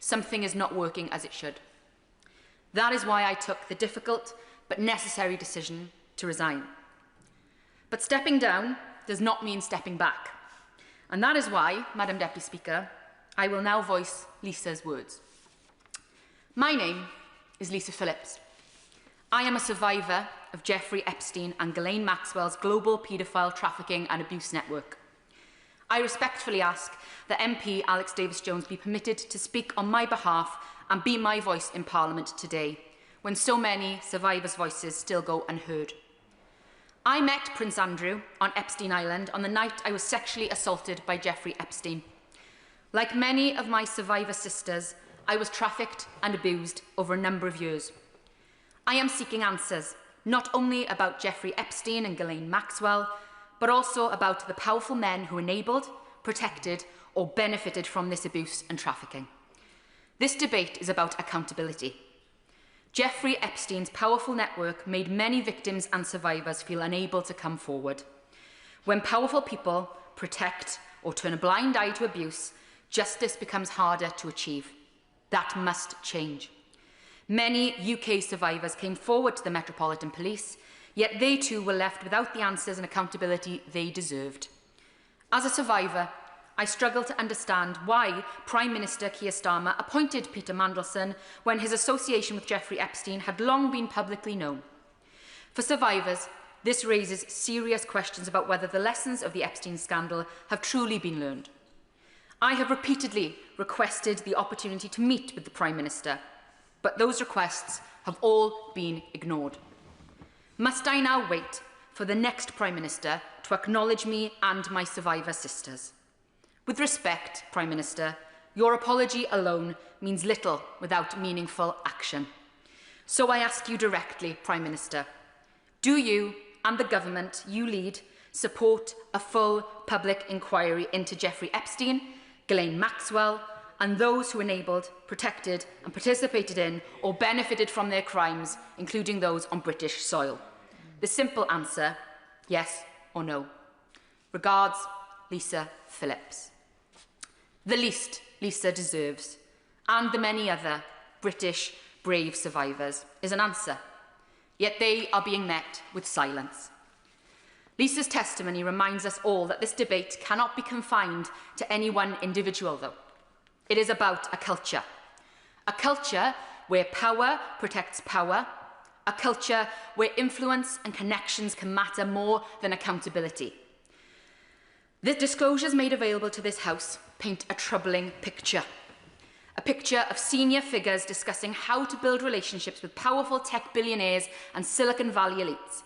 something is not working as it should. That is why I took the difficult but necessary decision to resign. But stepping down does not mean stepping back. And that is why, Madam Deputy Speaker, I will now voice Lisa's words. My name is Lisa Phillips. I am a survivor of Jeffrey Epstein and Ghislaine Maxwell's global paedophile trafficking and abuse network. I respectfully ask that MP Alex Davis-Jones be permitted to speak on my behalf and be my voice in Parliament today, when so many survivors' voices still go unheard. I met Prince Andrew on Epstein Island on the night I was sexually assaulted by Jeffrey Epstein. Like many of my survivor sisters, I was trafficked and abused over a number of years. I am seeking answers, not only about Jeffrey Epstein and Ghislaine Maxwell, but also about the powerful men who enabled, protected, or benefited from this abuse and trafficking. This debate is about accountability. Jeffrey Epstein's powerful network made many victims and survivors feel unable to come forward. When powerful people protect or turn a blind eye to abuse, justice becomes harder to achieve. That must change. Many UK survivors came forward to the Metropolitan Police, yet they too were left without the answers and accountability they deserved. As a survivor, I struggle to understand why Prime Minister Keir Starmer appointed Peter Mandelson when his association with Jeffrey Epstein had long been publicly known. For survivors, this raises serious questions about whether the lessons of the Epstein scandal have truly been learned. I have repeatedly requested the opportunity to meet with the Prime Minister, but those requests have all been ignored. Must I now wait for the next Prime Minister to acknowledge me and my survivor sisters? With respect, Prime Minister, your apology alone means little without meaningful action. So I ask you directly, Prime Minister, do you and the government you lead support a full public inquiry into Jeffrey Epstein, Ghislaine Maxwell, and those who enabled, protected and participated in or benefited from their crimes, including those on British soil? The simple answer, yes or no. Regards, Lisa Phillips. The least Lisa deserves, and the many other British brave survivors, is an answer. Yet they are being met with silence. Lisa's testimony reminds us all that this debate cannot be confined to any one individual, though. It is about a culture where power protects power, a culture where influence and connections can matter more than accountability. The disclosures made available to this House paint a troubling picture. A picture of senior figures discussing how to build relationships with powerful tech billionaires and Silicon Valley elites.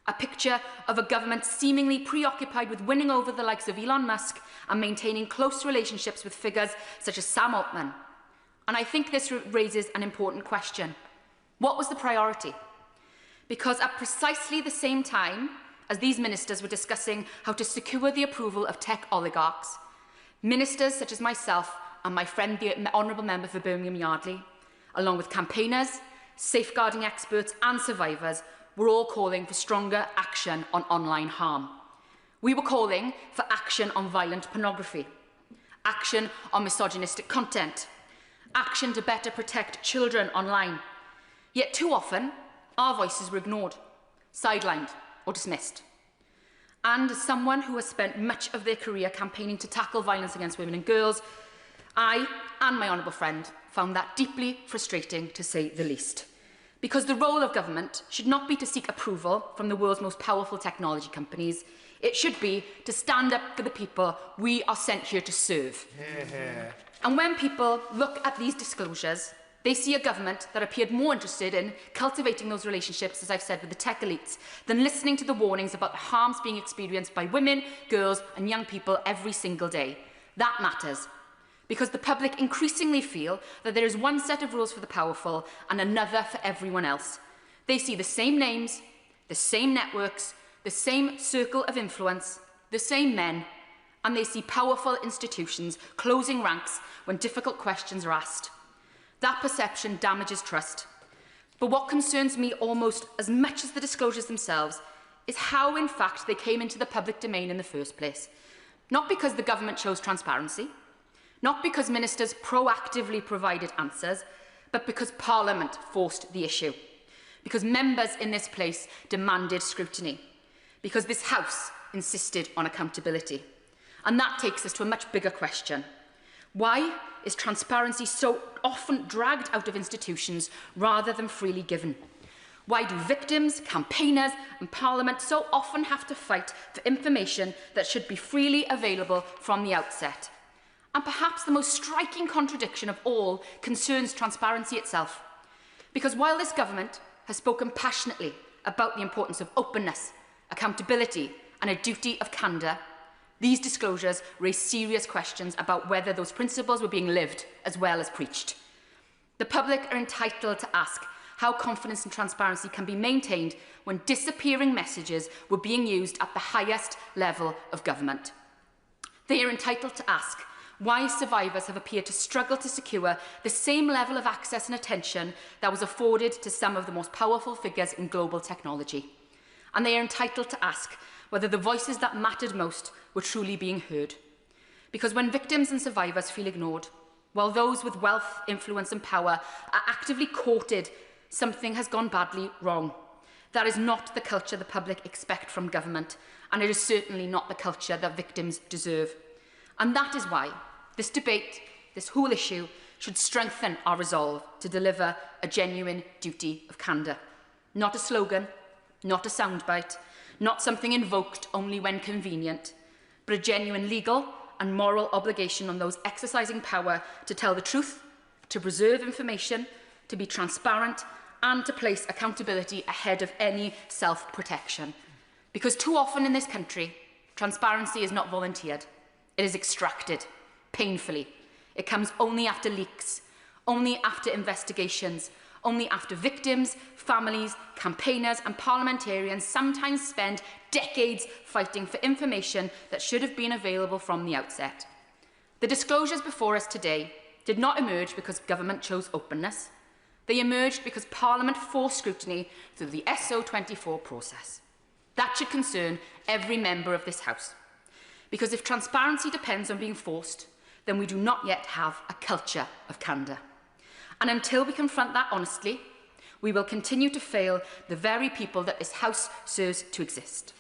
A picture of a government seemingly preoccupied with winning over the likes of Elon Musk and maintaining close relationships with figures such as Sam Altman. And I think this raises an important question. What was the priority? Because at precisely the same time as these ministers were discussing how to secure the approval of tech oligarchs, ministers such as myself and my friend, the Honourable Member for Birmingham Yardley, along with campaigners, safeguarding experts and survivors, were all calling for stronger action on online harm. We were calling for action on violent pornography, action on misogynistic content, action to better protect children online. Yet too often, our voices were ignored, sidelined or dismissed. And as someone who has spent much of their career campaigning to tackle violence against women and girls, I and my honourable friend found that deeply frustrating, to say the least. Because the role of government should not be to seek approval from the world's most powerful technology companies. It should be to stand up for the people we are sent here to serve. And when people look at these disclosures, they see a government that appeared more interested in cultivating those relationships, as I've said, with the tech elites, than listening to the warnings about the harms being experienced by women, girls and young people every single day. That matters. Because the public increasingly feel that there is one set of rules for the powerful and another for everyone else. They see the same names, the same networks, the same circle of influence, the same men, and they see powerful institutions closing ranks when difficult questions are asked. That perception damages trust. But what concerns me almost as much as the disclosures themselves is how, in fact, they came into the public domain in the first place. Not because the government chose transparency, not because ministers proactively provided answers, but because Parliament forced the issue. Because members in this place demanded scrutiny. Because this House insisted on accountability. And that takes us to a much bigger question. Why is transparency so often dragged out of institutions rather than freely given? Why do victims, campaigners and Parliament so often have to fight for information that should be freely available from the outset? And perhaps the most striking contradiction of all concerns transparency itself. Because while this government has spoken passionately about the importance of openness, accountability and a duty of candour, these disclosures raise serious questions about whether those principles were being lived as well as preached. The public are entitled to ask how confidence and transparency can be maintained when disappearing messages were being used at the highest level of government. They are entitled to ask why survivors have appeared to struggle to secure the same level of access and attention that was afforded to some of the most powerful figures in global technology. And they are entitled to ask whether the voices that mattered most were truly being heard. Because when victims and survivors feel ignored, while those with wealth, influence and power are actively courted, something has gone badly wrong. That is not the culture the public expect from government, and it is certainly not the culture that victims deserve. And that is why this debate, this whole issue, should strengthen our resolve to deliver a genuine duty of candour. Not a slogan, not a soundbite, not something invoked only when convenient, but a genuine legal and moral obligation on those exercising power to tell the truth, to preserve information, to be transparent, and to place accountability ahead of any self-protection. Because too often in this country, transparency is not volunteered. It is extracted, painfully. It comes only after leaks, only after investigations, only after victims, families, campaigners and parliamentarians sometimes spend decades fighting for information that should have been available from the outset. The disclosures before us today did not emerge because government chose openness. They emerged because Parliament forced scrutiny through the SO24 process. That should concern every member of this House. Because if transparency depends on being forced, then we do not yet have a culture of candour. And until we confront that honestly, we will continue to fail the very people that this House serves to exist.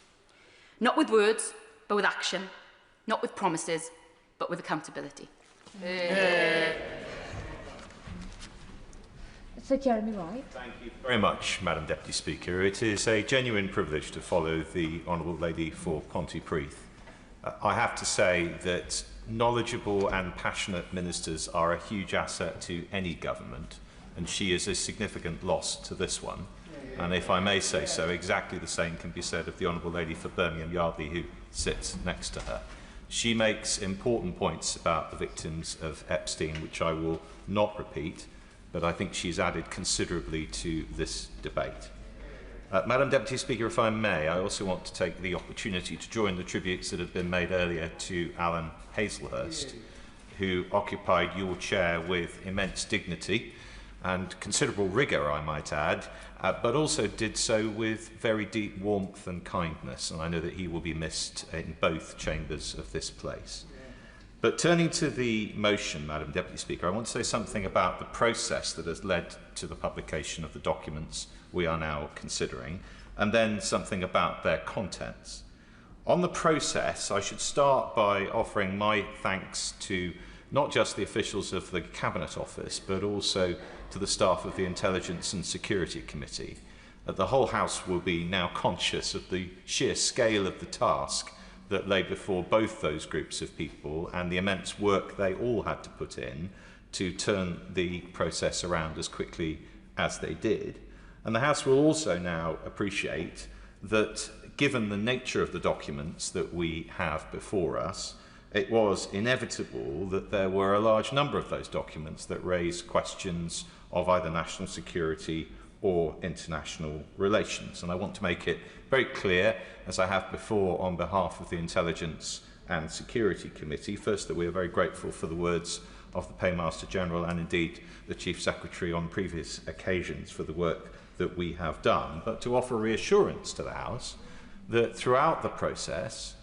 Not with words, but with action. Not with promises, but with accountability. Sir Jeremy Wright. Thank you very much, Madam Deputy Speaker. It is a genuine privilege to follow the Honourable Lady for Pontypridd. I have to say that knowledgeable and passionate ministers are a huge asset to any government, and she is a significant loss to this one. And if I may say so, exactly the same can be said of the Honourable Lady for Birmingham Yardley, who sits next to her. She makes important points about the victims of Epstein, which I will not repeat, but I think she's added considerably to this debate. Madam Deputy Speaker, if I may, I also want to take the opportunity to join the tributes that have been made earlier to Alan Hazelhurst, who occupied your chair with immense dignity and considerable rigour, I might add, but also did so with very deep warmth and kindness, and I know that he will be missed in both chambers of this place. But turning to the motion, Madam Deputy Speaker, I want to say something about the process that has led to the publication of the documents we are now considering, and then something about their contents. On the process, I should start by offering my thanks to not just the officials of the Cabinet Office, but also to the staff of the Intelligence and Security Committee. The whole House will be now conscious of the sheer scale of the task that lay before both those groups of people and the immense work they all had to put in to turn the process around as quickly as they did. And the House will also now appreciate that, given the nature of the documents that we have before us, it was inevitable that there were a large number of those documents that raised questions of either national security or international relations. And I want to make it very clear, as I have before on behalf of the Intelligence and Security Committee, first that we are very grateful for the words of the Paymaster General and indeed the Chief Secretary on previous occasions for the work that we have done, but to offer reassurance to the House that throughout the process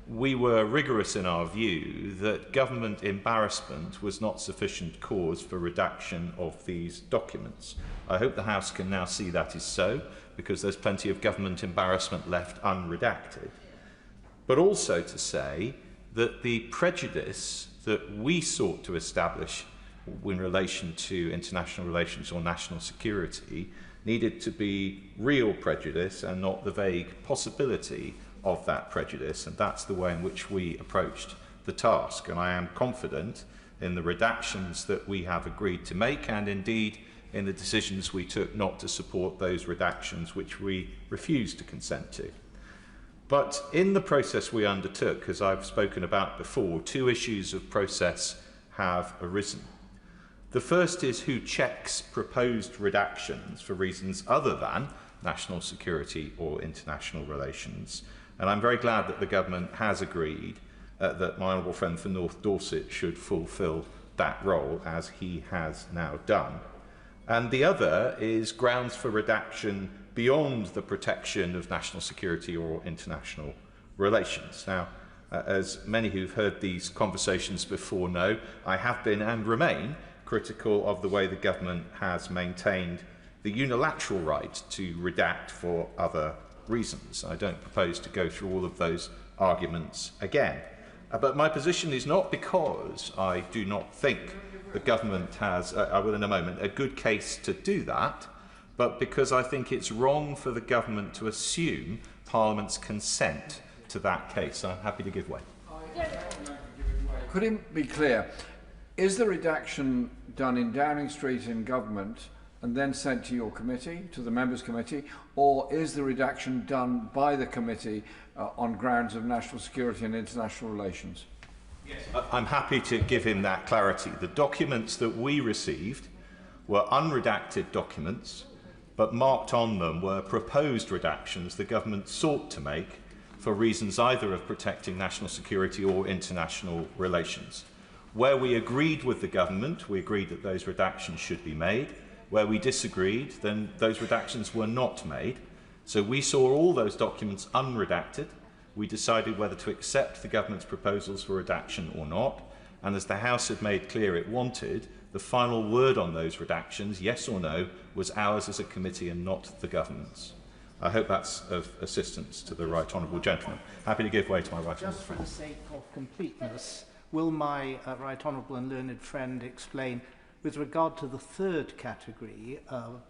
we were rigorous in our view that government embarrassment was not sufficient cause for redaction of these documents. I hope the House can now see that is so, because there's plenty of government embarrassment left unredacted. But also to say that the prejudice that we sought to establish in relation to international relations or national security needed to be real prejudice and not the vague possibility of that prejudice, and that's the way in which we approached the task. And I am confident in the redactions that we have agreed to make, and indeed in the decisions we took not to support those redactions which we refused to consent to. But in the process we undertook, as I've spoken about before, two issues of process have arisen. The first is who checks proposed redactions for reasons other than national security or international relations. And I'm very glad that the government has agreed that my honourable friend for North Dorset should fulfil that role, as he has now done. And the other is grounds for redaction beyond the protection of national security or international relations. Now, as many who've heard these conversations before know, I have been and remain critical of the way the government has maintained the unilateral right to redact for other reasons. I don't propose to go through all of those arguments again. But my position is not because I do not think the government has, I will in a moment, a good case to do that, but because I think it's wrong for the government to assume Parliament's consent to that case. I'm happy to give way. Could it be clear, is the redaction done in Downing Street in government and then sent to your committee, to the members' committee, or is the redaction done by the committee on grounds of national security and international relations? Yes. I'm happy to give him that clarity. The documents that we received were unredacted documents, but marked on them were proposed redactions the government sought to make for reasons either of protecting national security or international relations. Where we agreed with the government, we agreed that those redactions should be made. Where we disagreed, then those redactions were not made. So we saw all those documents unredacted. We decided whether to accept the government's proposals for redaction or not. And as the House had made clear it wanted, the final word on those redactions, yes or no, was ours as a committee and not the government's. I hope that's of assistance to the right honourable gentleman. Happy to give way to my right honourable friend. Just for the sake of completeness, will my right honourable and learned friend explain, with regard to the third category of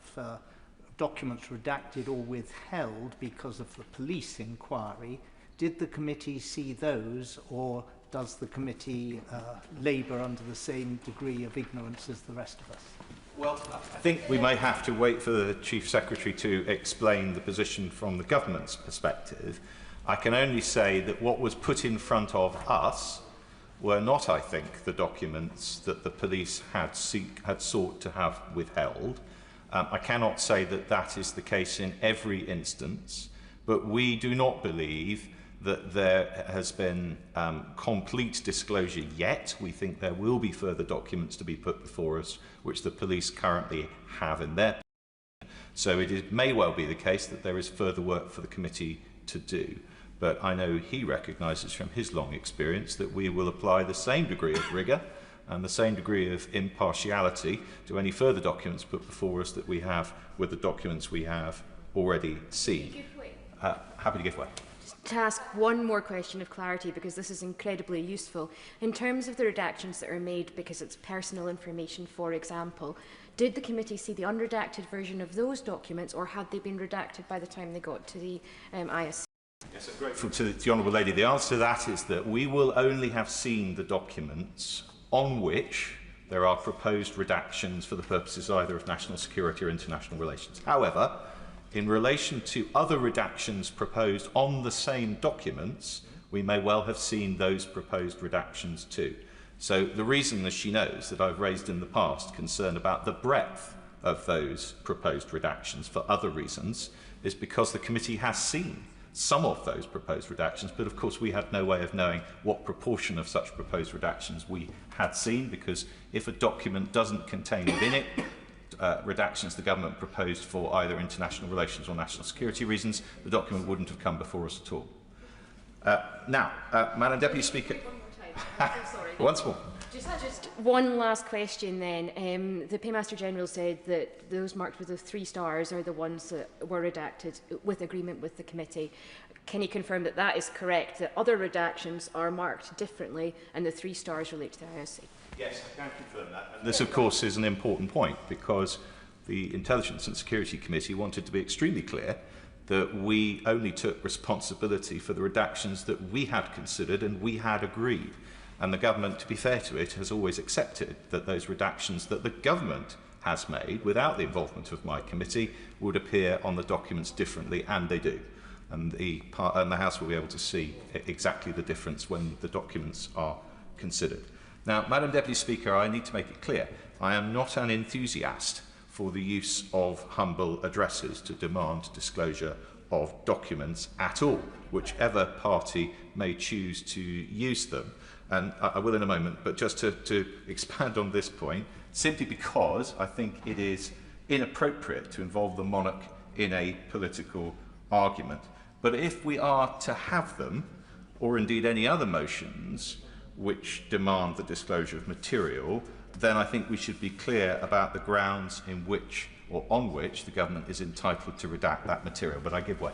documents redacted or withheld because of the police inquiry, did the committee see those, or does the committee labour under the same degree of ignorance as the rest of us? Well, I think we may have to wait for the Chief Secretary to explain the position from the government's perspective. I can only say that what was put in front of us were not, I think, the documents that the police had sought to have withheld. I cannot say that that is the case in every instance, but we do not believe that there has been complete disclosure yet. We think there will be further documents to be put before us, which the police currently have in their possession. So it may well be the case that there is further work for the committee to do. But I know he recognises from his long experience that we will apply the same degree of rigour and the same degree of impartiality to any further documents put before us that we have with the documents we have already seen. Happy to give way. To ask one more question of clarity, because this is incredibly useful. In terms of the redactions that are made because it's personal information, for example, did the committee see the unredacted version of those documents, or had they been redacted by the time they got to the ISC? Yes, I'm grateful to the Honourable Lady. The answer to that is that we will only have seen the documents on which there are proposed redactions for the purposes either of national security or international relations. However, in relation to other redactions proposed on the same documents, we may well have seen those proposed redactions too. So the reason, as she knows, that I've raised in the past concern about the breadth of those proposed redactions for other reasons is because the committee has seen some of those proposed redactions, but of course we had no way of knowing what proportion of such proposed redactions we had seen, because if a document doesn't contain within it redactions the government proposed for either international relations or national security reasons, the document wouldn't have come before us at all. Now, Madam Deputy Speaker, once more. Just one last question then. The Paymaster General said that those marked with the 3 stars are the ones that were redacted with agreement with the committee. Can you confirm that that is correct, that other redactions are marked differently and the 3 stars relate to the ISC? Yes, I can confirm that. And this, of course, is an important point because the Intelligence and Security Committee wanted to be extremely clear that we only took responsibility for the redactions that we had considered and we had agreed. And the government, to be fair to it, has always accepted that those redactions that the government has made, without the involvement of my committee, would appear on the documents differently, and they do. And the House will be able to see exactly the difference when the documents are considered. Now, Madam Deputy Speaker, I need to make it clear, I am not an enthusiast for the use of humble addresses to demand disclosure of documents at all, whichever party may choose to use them. And I will in a moment, but just to expand on this point, simply because I think it is inappropriate to involve the monarch in a political argument. But if we are to have them, or indeed any other motions which demand the disclosure of material, then I think we should be clear about the grounds in which or on which the government is entitled to redact that material. But I give way.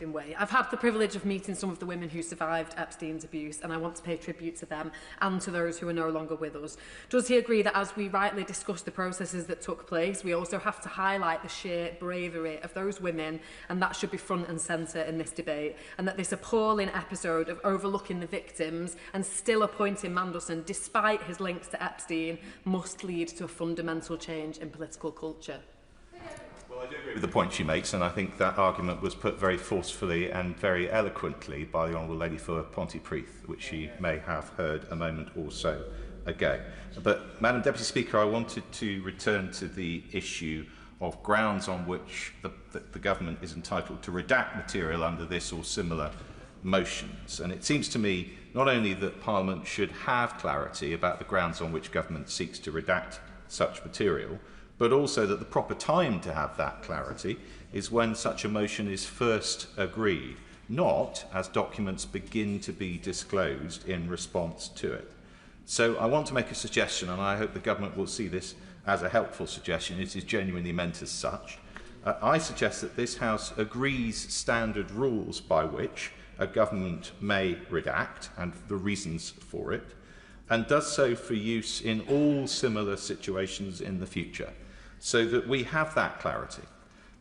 way. I've had the privilege of meeting some of the women who survived Epstein's abuse, and I want to pay tribute to them and to those who are no longer with us. Does he agree that as we rightly discuss the processes that took place, we also have to highlight the sheer bravery of those women, and that should be front and centre in this debate, and that this appalling episode of overlooking the victims and still appointing Mandelson despite his links to Epstein must lead to a fundamental change in political culture? Well, I do agree with the point she makes, and I think that argument was put very forcefully and very eloquently by the Honourable Lady for Pontypridd, which she may have heard a moment or so ago. But, Madam Deputy Speaker, I wanted to return to the issue of grounds on which the government is entitled to redact material under this or similar motions. And it seems to me not only that Parliament should have clarity about the grounds on which government seeks to redact such material, but also that the proper time to have that clarity is when such a motion is first agreed, not as documents begin to be disclosed in response to it. So I want to make a suggestion, and I hope the government will see this as a helpful suggestion. It is genuinely meant as such. I suggest that this House agrees standard rules by which a government may redact and the reasons for it, and does so for use in all similar situations in the future, so that we have that clarity.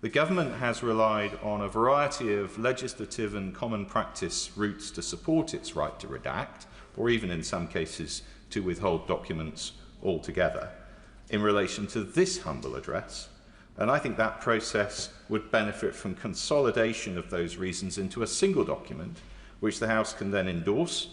The government has relied on a variety of legislative and common practice routes to support its right to redact, or even in some cases to withhold documents altogether, in relation to this humble address, and I think that process would benefit from consolidation of those reasons into a single document, which the House can then endorse,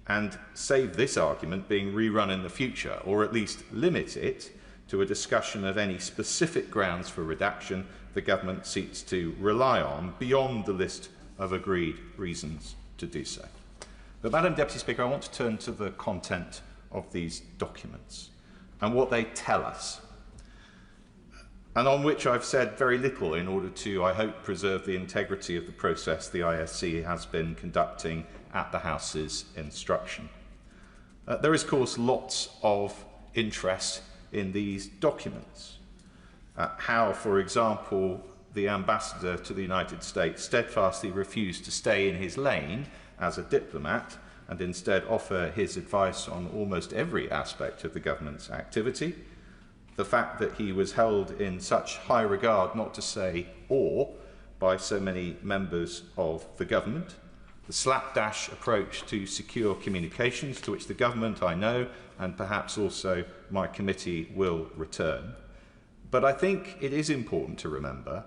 and save this argument being rerun in the future, or at least limit it to a discussion of any specific grounds for redaction the government seeks to rely on beyond the list of agreed reasons to do so. But, Madam Deputy Speaker, I want to turn to the content of these documents and what they tell us, and on which I've said very little in order to, I hope, preserve the integrity of the process the ISC has been conducting at the House's instruction. There is, of course, lots of interest in these documents. How, for example, the ambassador to the United States steadfastly refused to stay in his lane as a diplomat and instead offer his advice on almost every aspect of the government's activity. The fact that he was held in such high regard, not to say awe, by so many members of the government. The slapdash approach to secure communications, to which the government, I know, and perhaps also my committee will return. But I think it is important to remember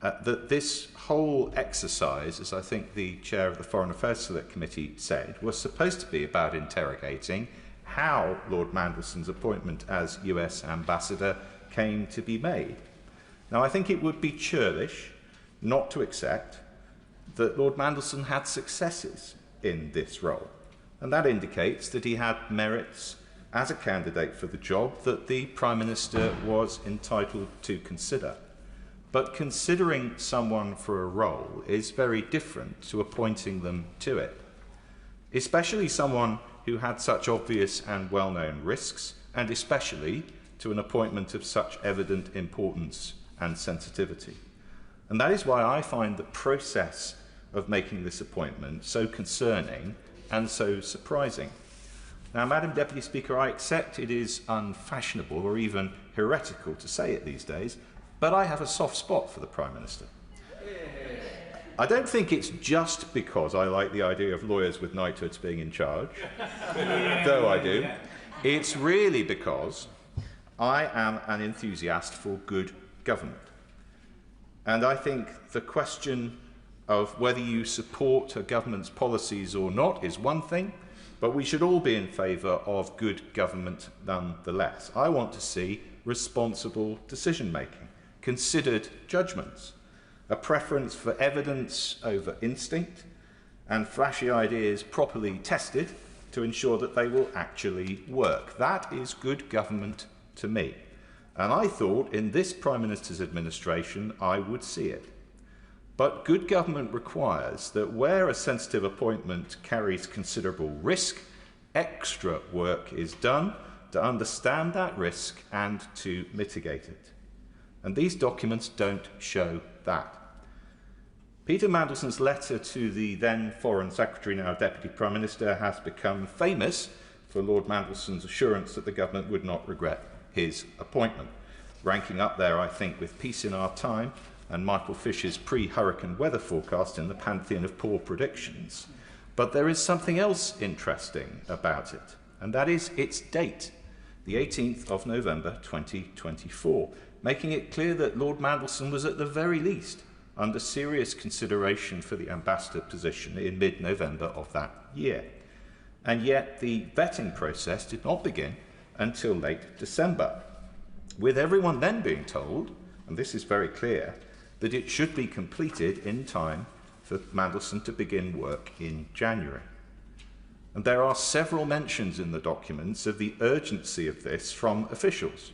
that this whole exercise, as I think the chair of the Foreign Affairs Select Committee said, was supposed to be about interrogating how Lord Mandelson's appointment as US ambassador came to be made. Now, I think it would be churlish not to accept that Lord Mandelson had successes in this role, and that indicates that he had merits as a candidate for the job that the Prime Minister was entitled to consider. But considering someone for a role is very different to appointing them to it, especially someone who had such obvious and well-known risks, and especially to an appointment of such evident importance and sensitivity. And that is why I find the process of making this appointment so concerning and so surprising. Now, Madam Deputy Speaker, I accept it is unfashionable or even heretical to say it these days, but I have a soft spot for the Prime Minister. I don't think it's just because I like the idea of lawyers with knighthoods being in charge, though I do. It's really because I am an enthusiast for good government. And I think the question of whether you support a government's policies or not is one thing, but we should all be in favour of good government nonetheless. I want to see responsible decision-making, considered judgments, a preference for evidence over instinct, and flashy ideas properly tested to ensure that they will actually work. That is good government to me. And I thought in this Prime Minister's administration I would see it. But good government requires that where a sensitive appointment carries considerable risk, extra work is done to understand that risk and to mitigate it. And these documents don't show that. Peter Mandelson's letter to the then Foreign Secretary, now Deputy Prime Minister, has become famous for Lord Mandelson's assurance that the government would not regret his appointment, ranking up there, I think, with Peace in Our Time and Michael Fish's pre-hurricane weather forecast in the pantheon of poor predictions. But there is something else interesting about it, and that is its date, the 18th of November 2024, making it clear that Lord Mandelson was at the very least under serious consideration for the ambassador position in mid-November of that year. And yet the vetting process did not begin until late December, with everyone then being told, and this is very clear, that it should be completed in time for Mandelson to begin work in January. And there are several mentions in the documents of the urgency of this from officials.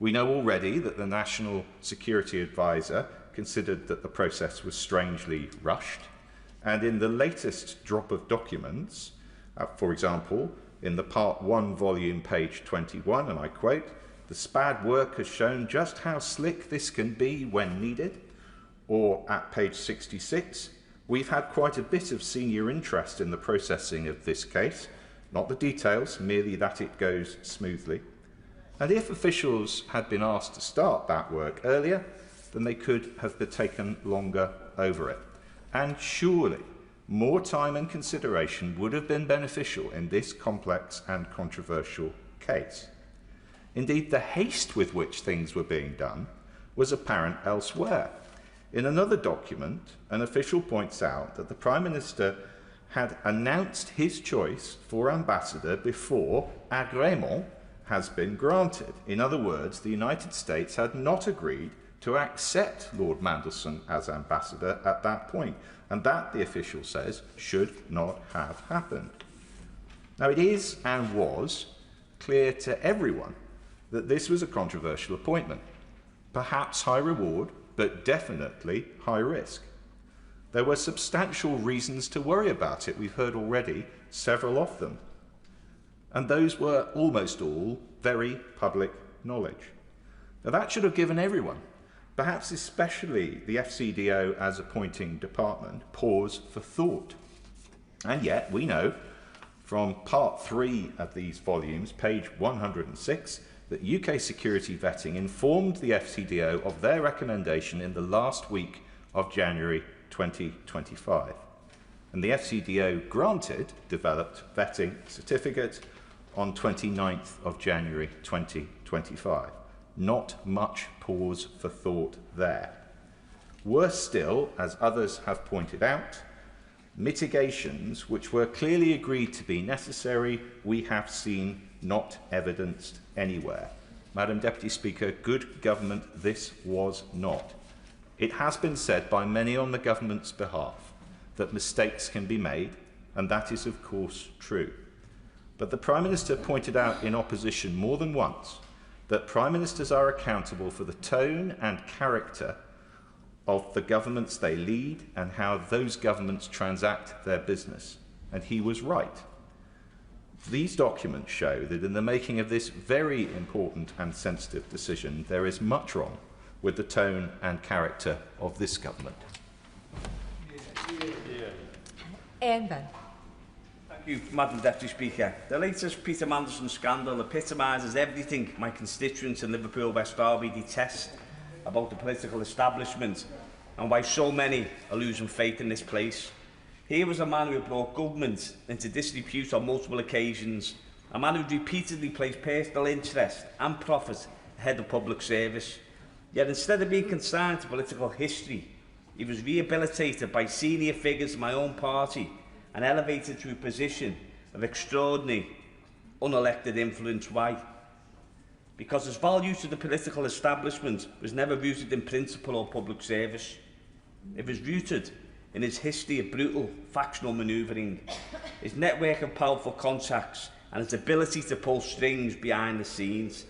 We know already that the National Security Advisor considered that the process was strangely rushed, and in the latest drop of documents, for example, in the Part 1 volume, page 21, and I quote, "The SPAD work has shown just how slick this can be when needed," or at page 66, "We've had quite a bit of senior interest in the processing of this case, not the details, merely that it goes smoothly." And if officials had been asked to start that work earlier, then they could have taken longer over it. And surely more time and consideration would have been beneficial in this complex and controversial case. Indeed, the haste with which things were being done was apparent elsewhere. In another document, an official points out that the Prime Minister had announced his choice for ambassador before agrément has been granted. In other words, the United States had not agreed to accept Lord Mandelson as ambassador at that point, and that, the official says, should not have happened. Now, it is and was clear to everyone that this was a controversial appointment, perhaps high reward, but definitely high risk. There were substantial reasons to worry about it. We've heard already several of them, and those were almost all very public knowledge. Now, that should have given everyone, perhaps especially the FCDO as appointing department, pause for thought. And yet we know from Part 3 of these volumes, page 106, that UK security vetting informed the FCDO of their recommendation in the last week of January 2025. And the FCDO granted developed vetting certificate on 29th of January 2025. Not much pause for thought there. Worse still, as others have pointed out, mitigations which were clearly agreed to be necessary, we have seen not evidenced anywhere. Madam Deputy Speaker, good government this was not. It has been said by many on the government's behalf that mistakes can be made, and that is of course true. But the Prime Minister pointed out in opposition more than once that Prime Ministers are accountable for the tone and character of the governments they lead and how those governments transact their business. And he was right. These documents show that in the making of this very important and sensitive decision, there is much wrong with the tone and character of this government. Ian Benn. Thank you, Madam Deputy Speaker. The latest Peter Mandelson scandal epitomises everything my constituents in Liverpool West Derby detest about the political establishment and why so many are losing faith in this place. Here was a man who brought government into disrepute on multiple occasions, a man who repeatedly placed personal interest and profit ahead of public service. Yet instead of being consigned to political history, he was rehabilitated by senior figures in my own party and elevated to a position of extraordinary, unelected influence. Why? Because his value to the political establishment was never rooted in principle or public service. It was rooted in his history of brutal factional manoeuvring, his network of powerful contacts, and his ability to pull strings behind the scenes.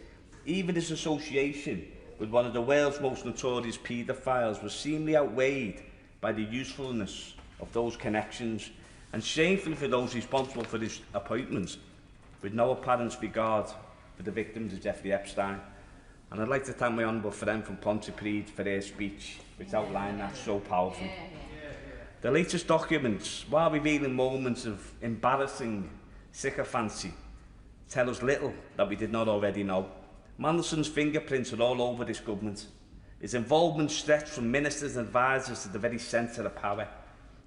Even his association with one of the world's most notorious paedophiles was seemingly outweighed by the usefulness of those connections, and shamefully for those responsible for his appointments, with no apparent regard for the victims of Jeffrey Epstein. And I'd like to thank my honourable friend from Pontypridd for her speech, which outlined that so powerfully. The latest documents, while revealing moments of embarrassing sycophancy, tell us little that we did not already know. Mandelson's fingerprints are all over this government. His involvement stretched from ministers and advisers to the very centre of power.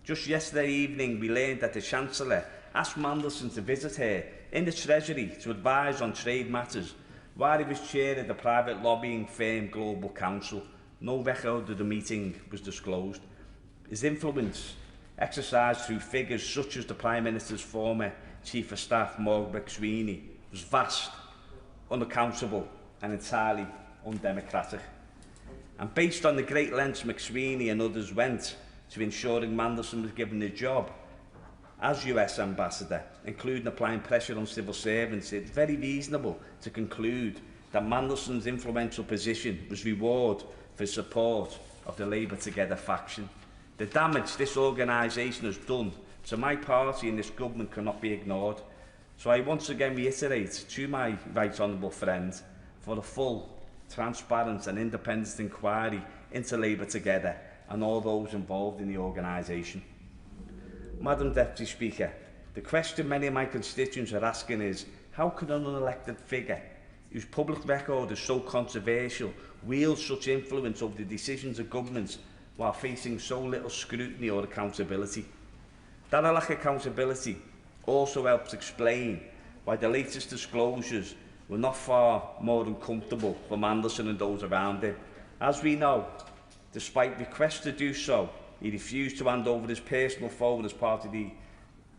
Just yesterday evening, we learned that the Chancellor asked Mandelson to visit her in the Treasury to advise on trade matters while he was chair of the private lobbying firm Global Council. No record of the meeting was disclosed. His influence, exercised through figures such as the Prime Minister's former Chief of Staff, Morgan McSweeney, was vast, unaccountable and entirely undemocratic. And based on the great lengths McSweeney and others went to ensuring Mandelson was given the job as US Ambassador, including applying pressure on civil servants, it's very reasonable to conclude that Mandelson's influential position was reward for support of the Labour Together faction. The damage this organisation has done to my party and this government cannot be ignored. So I once again reiterate to my right honourable friend for a full, transparent and independent inquiry into Labour Together and all those involved in the organisation. Madam Deputy Speaker, the question many of my constituents are asking is, how could an unelected figure, whose public record is so controversial, wield such influence over the decisions of governments while facing so little scrutiny or accountability? That lack of accountability also helps explain why the latest disclosures were not far more uncomfortable for Mandelson and those around him. As we know, despite requests to do so, he refused to hand over his personal phone as part of the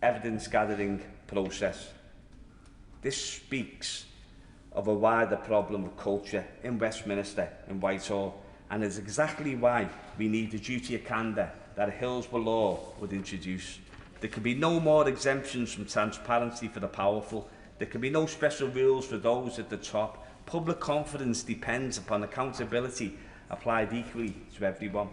evidence-gathering process. This speaks of a wider problem of culture in Westminster and Whitehall, and is exactly why we need the duty of candour that a Hillsborough law would introduce. There can be no more exemptions from transparency for the powerful. There can be no special rules for those at the top. Public confidence depends upon accountability applied equally to everyone.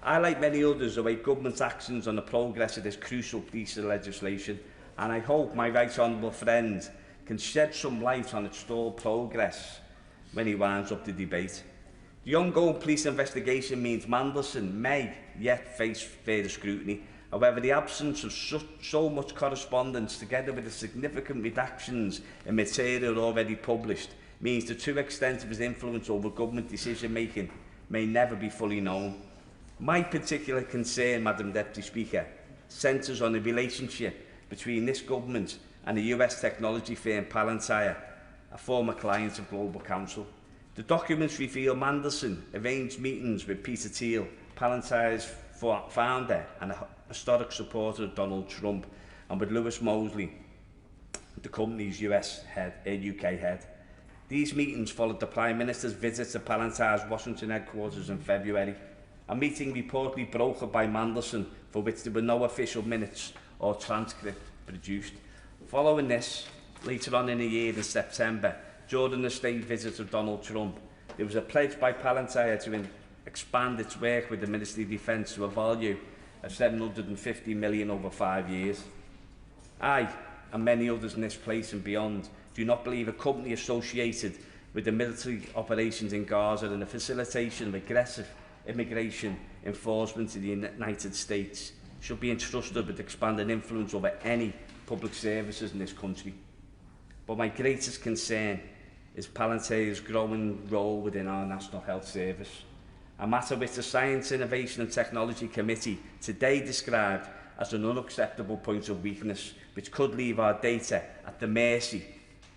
I, like many others, await government's actions on the progress of this crucial piece of legislation, and I hope my right honourable friend can shed some light on its stalled progress when he winds up the debate. The ongoing police investigation means Mandelson may yet face further scrutiny. However, the absence of so much correspondence, together with the significant redactions in material already published, means the true extent of his influence over government decision-making may never be fully known. My particular concern, Madam Deputy Speaker, centres on the relationship between this government and the US technology firm Palantir, a former client of Global Council. The documents reveal Mandelson arranged meetings with Peter Thiel, Palantir's founder and a historic supporter of Donald Trump, and with Lewis Mosley, the company's UK head. These meetings followed the Prime Minister's visit to Palantir's Washington headquarters in February, a meeting reportedly brokered by Mandelson, for which there were no official minutes or transcript produced. Following this, later on in the year in September, during the state visit of Donald Trump, there was a pledge by Palantir to expand its work with the Ministry of Defence to a value of $750 million over 5 years. I, and many others in this place and beyond, do not believe a company associated with the military operations in Gaza and the facilitation of aggressive immigration enforcement in the United States should be entrusted with expanded influence over any public services in this country. But my greatest concern is Palantir's growing role within our National Health Service, a matter which the Science, Innovation and Technology Committee today described as an unacceptable point of weakness, which could leave our data at the mercy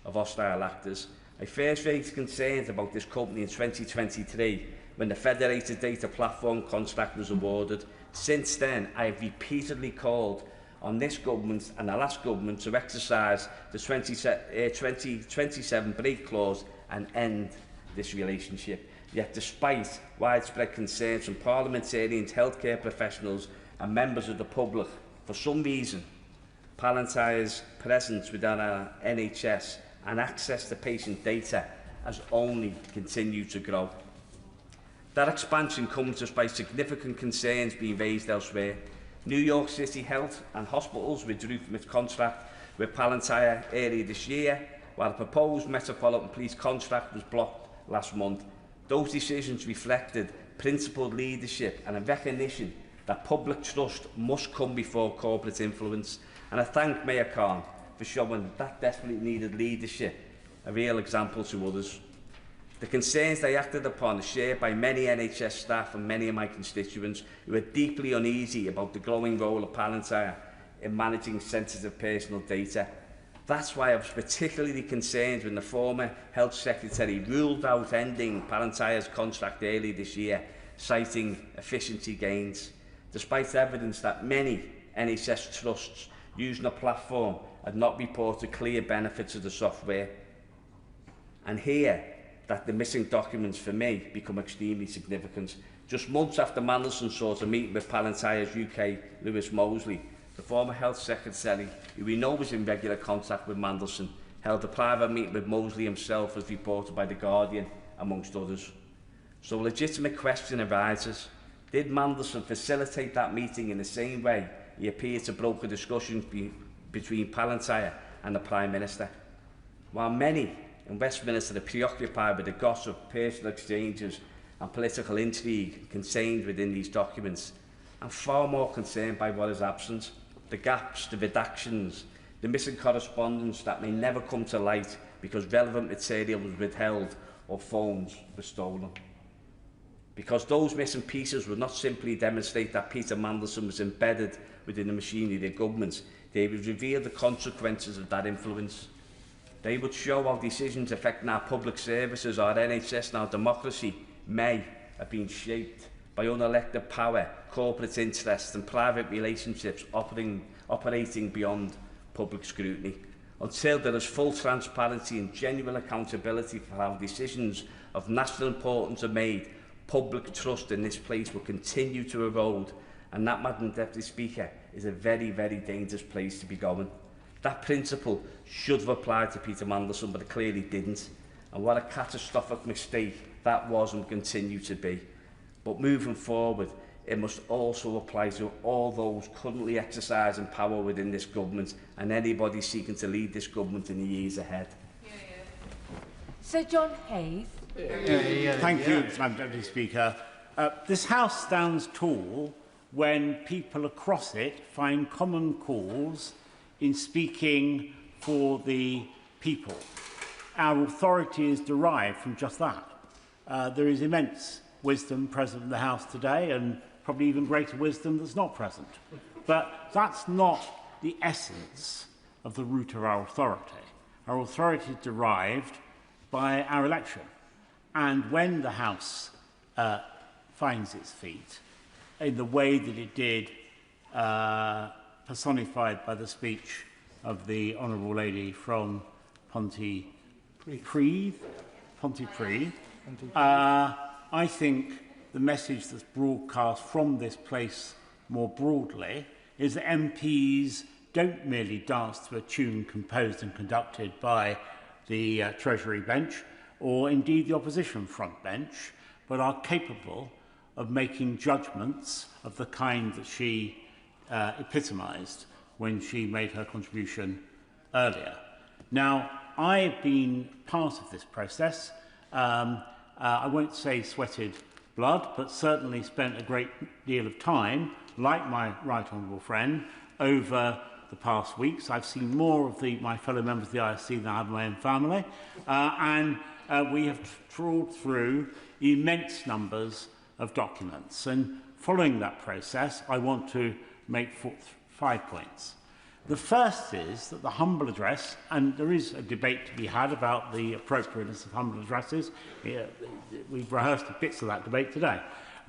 of hostile actors. I first raised concerns about this company in 2023 when the Federated Data Platform contract was awarded. Since then, I have repeatedly called on this government and the last government to exercise the 2027 break clause and end this relationship. Yet, despite widespread concerns from parliamentarians, healthcare professionals and members of the public, for some reason, Palantir's presence within our NHS and access to patient data has only continued to grow. That expansion comes despite significant concerns being raised elsewhere. New York City Health and Hospitals withdrew from its contract with Palantir earlier this year, while the proposed Metropolitan Police contract was blocked last month. Those decisions reflected principled leadership and a recognition that public trust must come before corporate influence, and I thank Mayor Khan for showing that desperately needed leadership, a real example to others. The concerns they acted upon are shared by many NHS staff and many of my constituents who are deeply uneasy about the growing role of Palantir in managing sensitive personal data. That's why I was particularly concerned when the former Health Secretary ruled out ending Palantir's contract early this year, citing efficiency gains, despite evidence that many NHS trusts using the platform had not reported clear benefits of the software. And here, that the missing documents for me become extremely significant. Just months after Mandelson sought a meeting with Palantir's UK Lewis Mosley, the former Health Secretary, who we know was in regular contact with Mandelson, held a private meeting with Mosley himself, as reported by The Guardian, amongst others. So a legitimate question arises: did Mandelson facilitate that meeting in the same way he appeared to broker discussions between Palantir and the Prime Minister? While many in Westminster are preoccupied with the gossip, personal exchanges and political intrigue contained within these documents, I'm far more concerned by what is absent: the gaps, the redactions, the missing correspondence that may never come to light because relevant material was withheld or phones were stolen. Because those missing pieces would not simply demonstrate that Peter Mandelson was embedded within the machinery of the government, they would reveal the consequences of that influence. They would show how decisions affecting our public services, our NHS and our democracy may have been shaped by unelected power, corporate interests and private relationships operating beyond public scrutiny. Until there is full transparency and genuine accountability for how decisions of national importance are made, public trust in this place will continue to erode, and that, Madam Deputy Speaker, is a very, very dangerous place to be going. That principle should have applied to Peter Mandelson, but it clearly didn't. And what a catastrophic mistake that was and continue to be. But moving forward, it must also apply to all those currently exercising power within this government and anybody seeking to lead this government in the years ahead. Sir John Hayes. Thank you, Madam Deputy Speaker. This House stands tall when people across it find common cause in speaking for the people. Our authority is derived from just that. There is immense wisdom present in the House today, and probably even greater wisdom that's not present. But that's not the essence of the root of our authority. Our authority is derived by our election. And when the House finds its feet in the way that it did, personified by the speech of the Honourable Lady from Pontypridd, I think the message that's broadcast from this place more broadly is that MPs don't merely dance to a tune composed and conducted by the Treasury bench, or indeed the opposition front bench, but are capable of making judgments of the kind that she epitomised when she made her contribution earlier. Now, I've been part of this process. I won't say sweated blood, but certainly spent a great deal of time, like my right honourable friend, over the past weeks. I've seen more of my fellow members of the ISC than I have my own family, and we have trawled through immense numbers of documents. And following that process, I want to make 5 points. The first is that the humble address, and there is a debate to be had about the appropriateness of humble addresses. We've rehearsed bits of that debate today.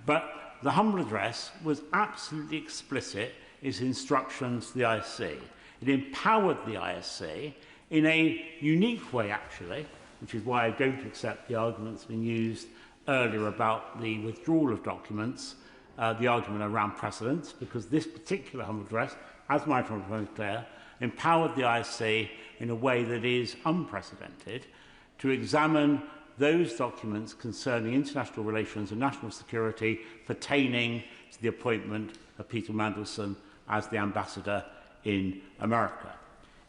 But the humble address was absolutely explicit in its instructions to the ISC. It empowered the ISC in a unique way, actually, which is why I don't accept the arguments being used earlier about the withdrawal of documents, the argument around precedents, because this particular humble address, as my friend was clear, empowered the ISC in a way that is unprecedented to examine those documents concerning international relations and national security pertaining to the appointment of Peter Mandelson as the ambassador in America.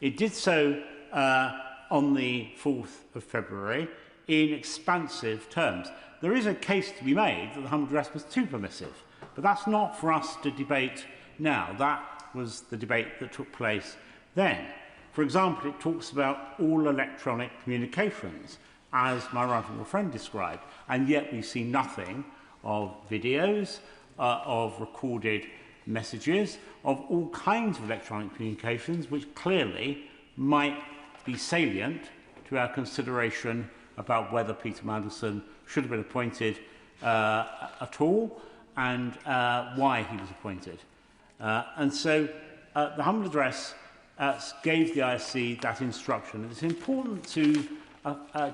It did so on the 4th of February in expansive terms. There is a case to be made that the humble address was too permissive, But that's not for us to debate now. That was the debate that took place then. For example, it talks about all electronic communications, as my right honourable friend described, and yet we see nothing of videos, of recorded messages, of all kinds of electronic communications, which clearly might be salient to our consideration about whether Peter Mandelson should have been appointed at all and why he was appointed. And so the humble address gave the ISC that instruction. And it's important to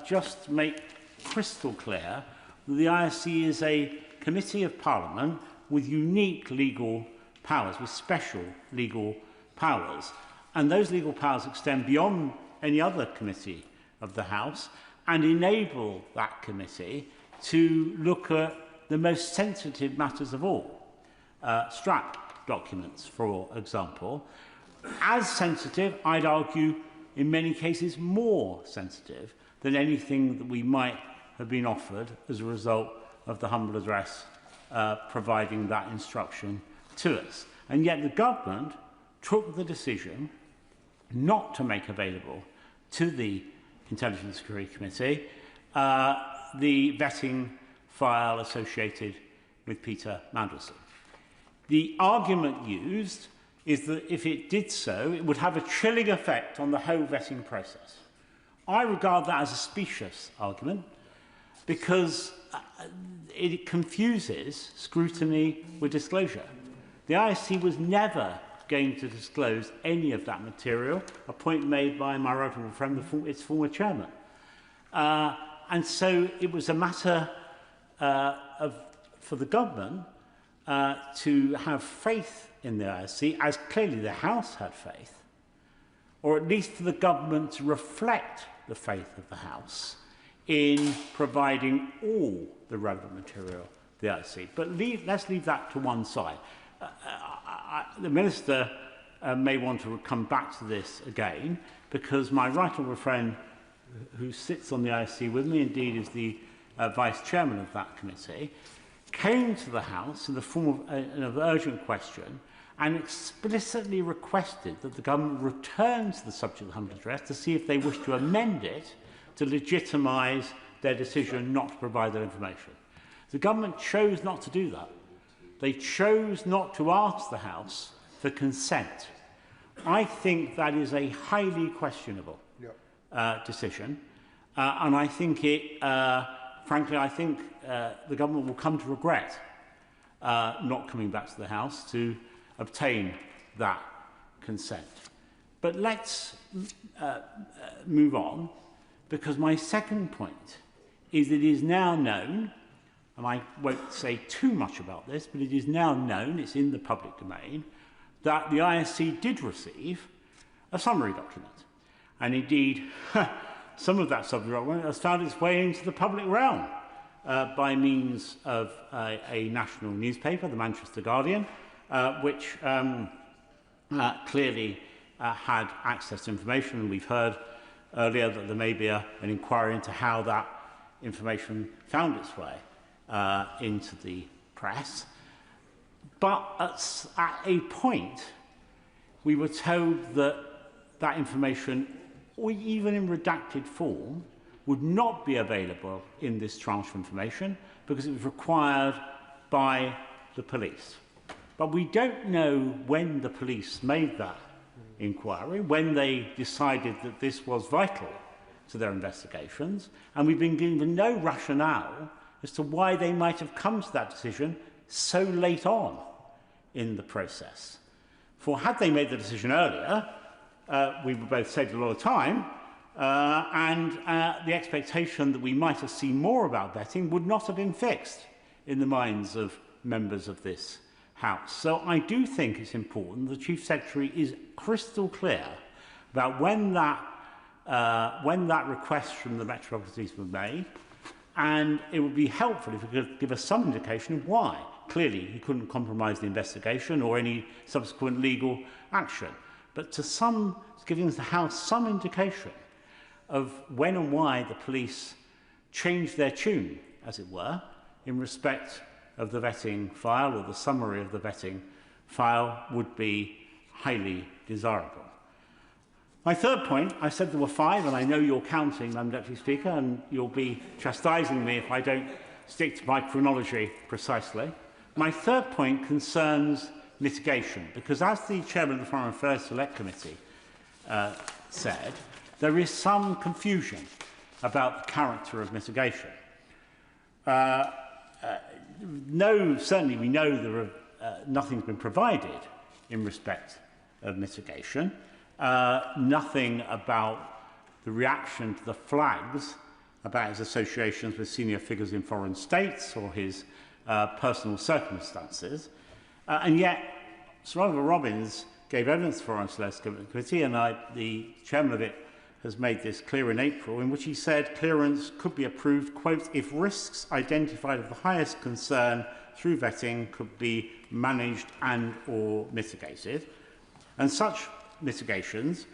just make crystal clear that the ISC is a committee of Parliament with unique legal powers, with special legal powers. And those legal powers extend beyond any other committee of the House and enable that committee to look at the most sensitive matters of all. Strap documents, for example. As sensitive, I'd argue, in many cases more sensitive than anything that we might have been offered as a result of the humble address providing that instruction to us. And yet the government took the decision not to make available to the Intelligence and Security Committee the vetting file associated with Peter Mandelson. The argument used is that if it did so, it would have a chilling effect on the whole vetting process. I regard that as a specious argument because it confuses scrutiny with disclosure. The ISC was never going to disclose any of that material, a point made by my right honourable friend, its former chairman. And so it was a matter for the government to have faith in the ISC, as clearly the House had faith, or at least for the government to reflect the faith of the House in providing all the relevant material to the ISC. But let's leave that to one side. The Minister may want to come back to this again, because my right honourable friend, who sits on the ISC with me, indeed is the Vice Chairman of that committee, came to the House in the form of an urgent question and explicitly requested that the government return to the subject of the humble address to see if they wish to amend it to legitimise their decision not to provide that information. The government chose not to do that. They chose not to ask the House for consent. I think that is a highly questionable decision, and I think frankly, I think the government will come to regret not coming back to the House to obtain that consent. But let's move on, because my second point is that it is now known, and I won't say too much about this, but it is now known, it's in the public domain, that the ISC did receive a summary document. And indeed, some of that summary document has found its way into the public realm by means of a national newspaper, the Manchester Guardian, which clearly had access to information. And we've heard earlier that there may be an inquiry into how that information found its way into the press. But at a point, we were told that that information, or even in redacted form, would not be available in this tranche of information because it was required by the police. But we don't know when the police made that inquiry, when they decided that this was vital to their investigations, and we've been given no rationale as to why they might have come to that decision so late on in the process. For had they made the decision earlier, we would both save a lot of time, and the expectation that we might have seen more about vetting would not have been fixed in the minds of members of this House. So I do think it's important the Chief Secretary is crystal clear about when that request from the Metropolitan Police was made, and it would be helpful if he could give us some indication of why. Clearly, he couldn't compromise the investigation or any subsequent legal action, but giving the House some indication of when and why the police changed their tune, as it were, in respect of the vetting file, or the summary of the vetting file, would be highly desirable. My third point, I said there were 5, and I know you're counting, Madam Deputy Speaker, and you'll be chastising me if I don't stick to my chronology precisely. My third point concerns mitigation, because as the Chairman of the Foreign Affairs Select Committee said, there is some confusion about the character of mitigation. Certainly we know there are, nothing's been provided in respect of mitigation. Nothing about the reaction to the flags about his associations with senior figures in foreign states or his personal circumstances. And yet, Sir Oliver Robbins gave evidence to the Foreign Select Committee, and the chairman of it has made this clear in April, in which he said clearance could be approved, quote, if risks identified of the highest concern through vetting could be managed and or mitigated. And such mitigations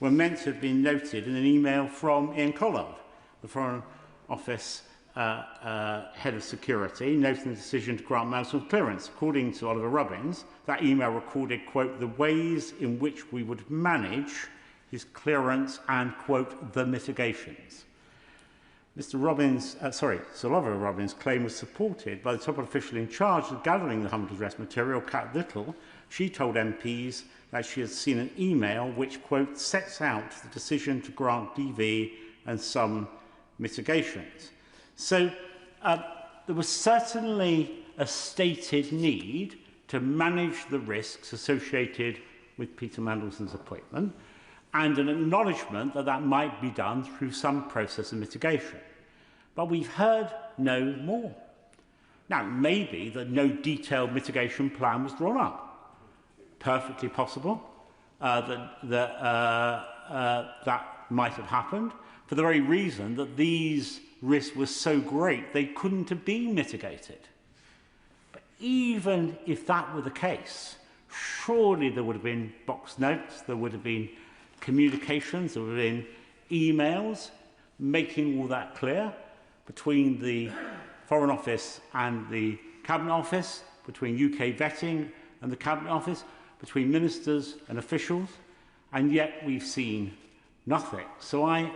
were meant to have been noted in an email from Ian Collard, the Foreign Office head of security, noting the decision to grant Mandelson clearance. According to Oliver Robbins, that email recorded, quote, the ways in which we would manage his clearance and, quote, the mitigations. Sir Oliver Robbins' claim was supported by the top official in charge of gathering the humble address material, Kat Little. She told MPs that she had seen an email which, quote, sets out the decision to grant DV and some mitigations. So there was certainly a stated need to manage the risks associated with Peter Mandelson's appointment, and an acknowledgement that that might be done through some process of mitigation. But we've heard no more. Now, maybe that no detailed mitigation plan was drawn up. Perfectly possible that might have happened, for the very reason that these risks were so great they couldn't have been mitigated. But even if that were the case, surely there would have been box notes, there would have been communications, there would have been emails making all that clear between the Foreign Office and the Cabinet Office, between UK vetting and the Cabinet Office, between ministers and officials, and yet we've seen nothing. So I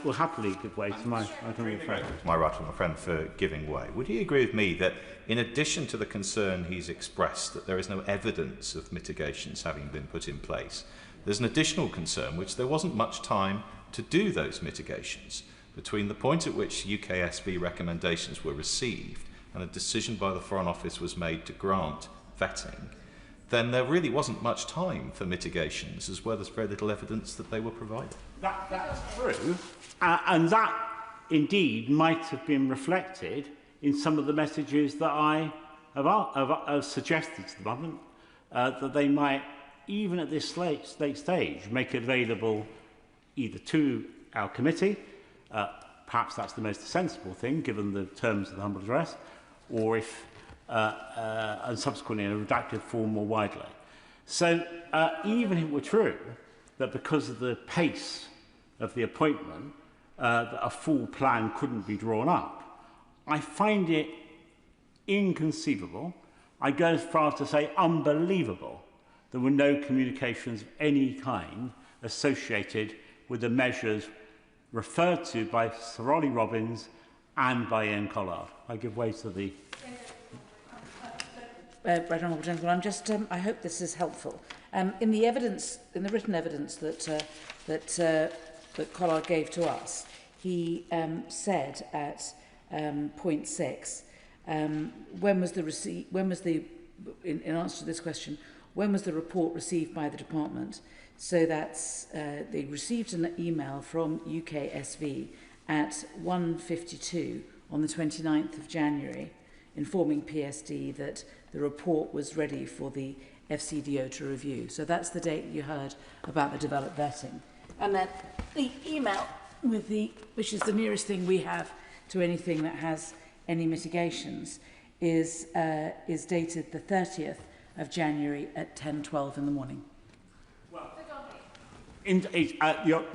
will happily give way to my right honourable friend. My right honourable friend for giving way. Would he agree with me that in addition to the concern he's expressed that there is no evidence of mitigations having been put in place, there's an additional concern which there wasn't much time to do those mitigations between the point at which UKSB recommendations were received and a decision by the Foreign Office was made to grant vetting, then there really wasn't much time for mitigations, as well as very little evidence that they were provided. That's true, and that indeed might have been reflected in some of the messages that I have suggested to the government, that they might, even at this late stage, make it available either to our committee, perhaps that's the most sensible thing given the terms of the humble address, or if and subsequently in a redacted form more widely. So even if it were true that because of the pace of the appointment that a full plan couldn't be drawn up, I find it inconceivable, I go as far as to say unbelievable, there were no communications of any kind associated with the measures referred to by Sir Ollie Robbins and by Ian Collard. I give way to the... Right honourable gentleman, I'm just. I hope this is helpful. In the evidence, in the written evidence that Collard gave to us, he said at point 6, when was the receipt? When was the? In answer to this question, when was the report received by the department? So that's they received an email from UKSV at 1:52 on the 29th of January, informing PSD that the report was ready for the FCDO to review. So that's the date you heard about the developed vetting. And then the email with which is the nearest thing we have to anything that has any mitigations, is dated the 30th of January at 10:12 in the morning. Well,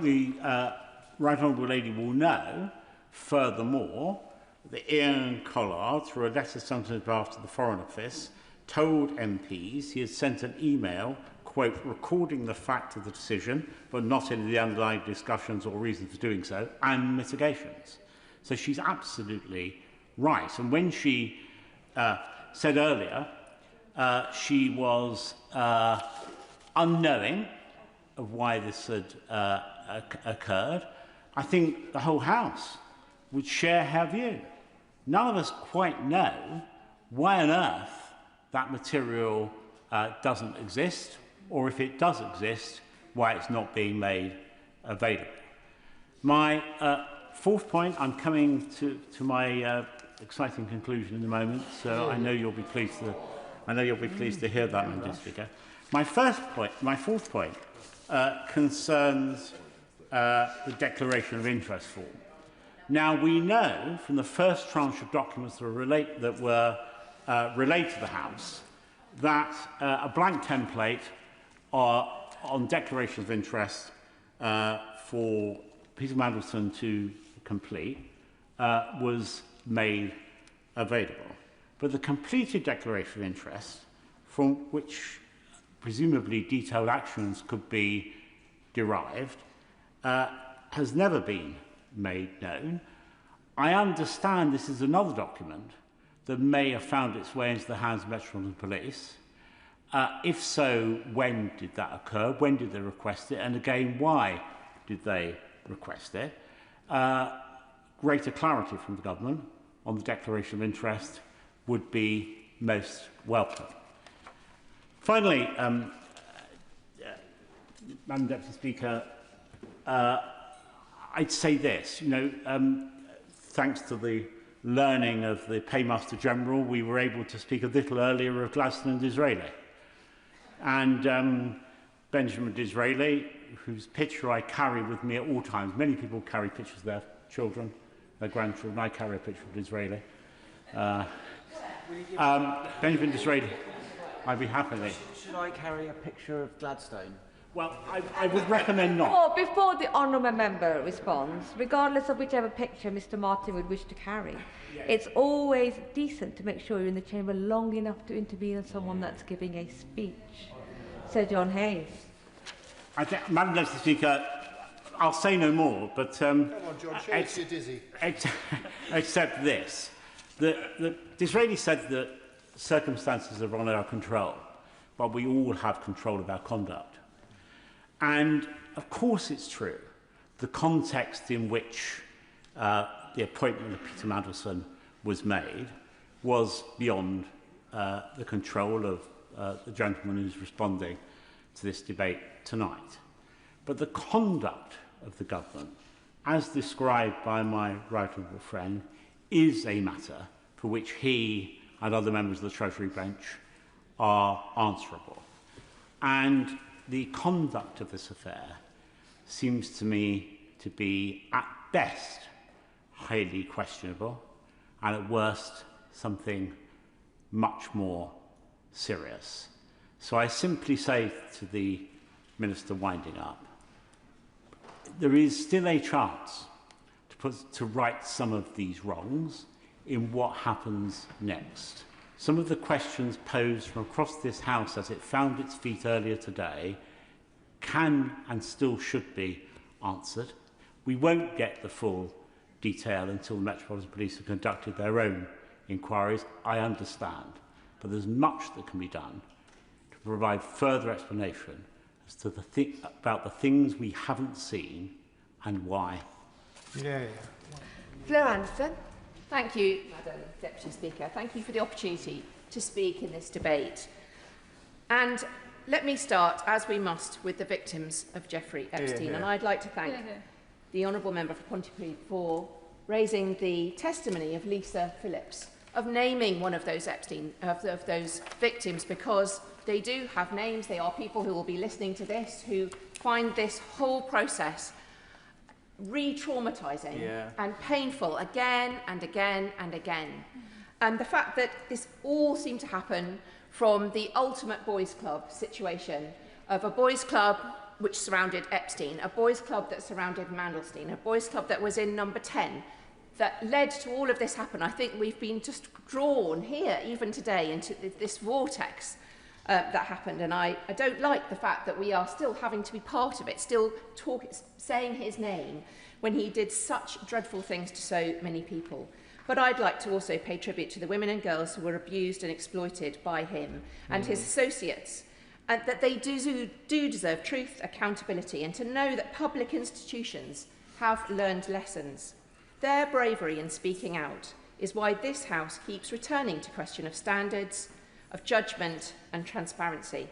the Right Honourable Lady will know, furthermore, that Ian Collard, through a letter sent on behalf to the Foreign Office, told MPs he had sent an email, quote, recording the fact of the decision, but not any of the underlying discussions or reasons for doing so, and mitigations. So she's absolutely right. And when she said earlier she was unknowing of why this had occurred, I think the whole House would share her view. None of us quite know why on earth that material doesn't exist, or if it does exist, why it's not being made available. My fourth point, I'm coming to my exciting conclusion in a moment, so I know you'll be pleased to hear that, Mr. Speaker. My fourth point concerns the declaration of interest form. Now, we know from the first tranche of documents that were relayed to the House that a blank template on declaration of interest for Peter Mandelson to complete was made available. But the completed declaration of interest, from which presumably detailed actions could be derived, has never been made known. I understand this is another document that may have found its way into the hands of Metropolitan Police. If so, when did that occur? When did they request it? And again, why did they request it? Greater clarity from the government on the declaration of interest would be most welcome. Finally, Madam Deputy Speaker, I'd say this, thanks to the learning of the Paymaster General, we were able to speak a little earlier of Gladstone and Disraeli. And Benjamin Disraeli, whose picture I carry with me at all times. Many people carry pictures of their children, their grandchildren. I carry a picture of Disraeli. Benjamin Disraeli, I'd be happy. Should I carry a picture of Gladstone? Well, I would recommend not. Before the honourable member responds, regardless of whichever picture Mr Martin would wish to carry, it's always decent to make sure you're in the chamber long enough to intervene on someone that's giving a speech. Sir John Hayes. Madam Deputy Speaker, I'll say no more, but Come on, John, show us you're dizzy. Except this. Disraeli said that circumstances are beyond our control, but we all have control of our conduct. And, of course, it's true. The context in which the appointment of Peter Mandelson was made was beyond the control of the gentleman who's responding to this debate tonight. But the conduct of the government, as described by my right honourable friend, is a matter for which he and other members of the Treasury bench are answerable. And the conduct of this affair seems to me to be, at best, highly questionable, and at worst, something much more serious. So I simply say to the Minister winding up, there is still a chance to right some of these wrongs in what happens next. Some of the questions posed from across this House as it found its feet earlier today can and still should be answered. We won't get the full detail until the Metropolitan Police have conducted their own inquiries, I understand. But there's much that can be done to provide further explanation as to about the things we haven't seen and why. Fleur Anderson. Thank you, Madam Deputy Speaker. Thank you for the opportunity to speak in this debate. And let me start, as we must, with the victims of Jeffrey Epstein. And I'd like to thank the Honourable Member for Pontypridd for raising the testimony of Lisa Phillips, of naming one of those of those victims, because they do have names. They are people who will be listening to this, who find this whole process re-traumatising and painful again and again and again. And the fact that this all seemed to happen from the ultimate boys' club situation of a boys' club which surrounded Epstein, a boys' club that surrounded Mandelson, a boys' club that was in number 10, that led to all of this happen. I think we've been just drawn here, even today, into this vortex that happened. And I don't like the fact that we are still having to be part of it, still saying his name when he did such dreadful things to so many people. But I'd like to also pay tribute to the women and girls who were abused and exploited by him and his associates, and that they do deserve truth, accountability, and to know that public institutions have learned lessons. Their bravery in speaking out is why this House keeps returning to question of standards, of judgment and transparency.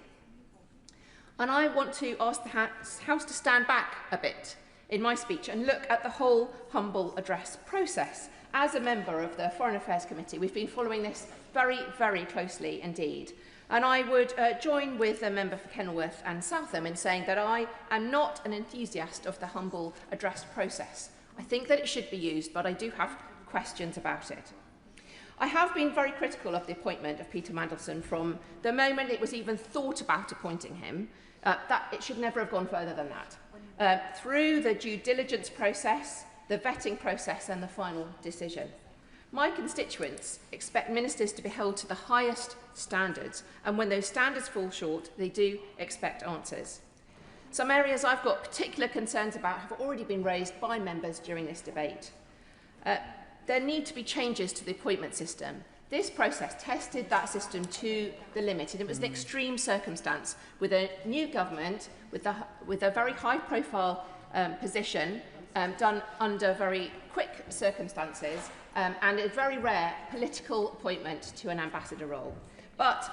And I want to ask the House to stand back a bit in my speech and look at the whole humble address process. As a member of the Foreign Affairs Committee, we've been following this very, very closely indeed. And I would join with the member for Kenilworth and Southam in saying that I am not an enthusiast of the humble address process. I think that it should be used, but I do have questions about it. I have been very critical of the appointment of Peter Mandelson from the moment it was even thought about appointing him, that it should never have gone further than that. Through the due diligence process, the vetting process and the final decision. My constituents expect ministers to be held to the highest standards, and when those standards fall short, they do expect answers. Some areas I've got particular concerns about have already been raised by members during this debate. There need to be changes to the appointment system. This process tested that system to the limit, and it was an extreme circumstance with a new government, with a very high-profile position, done under very quick circumstances, and a very rare political appointment to an ambassador role. But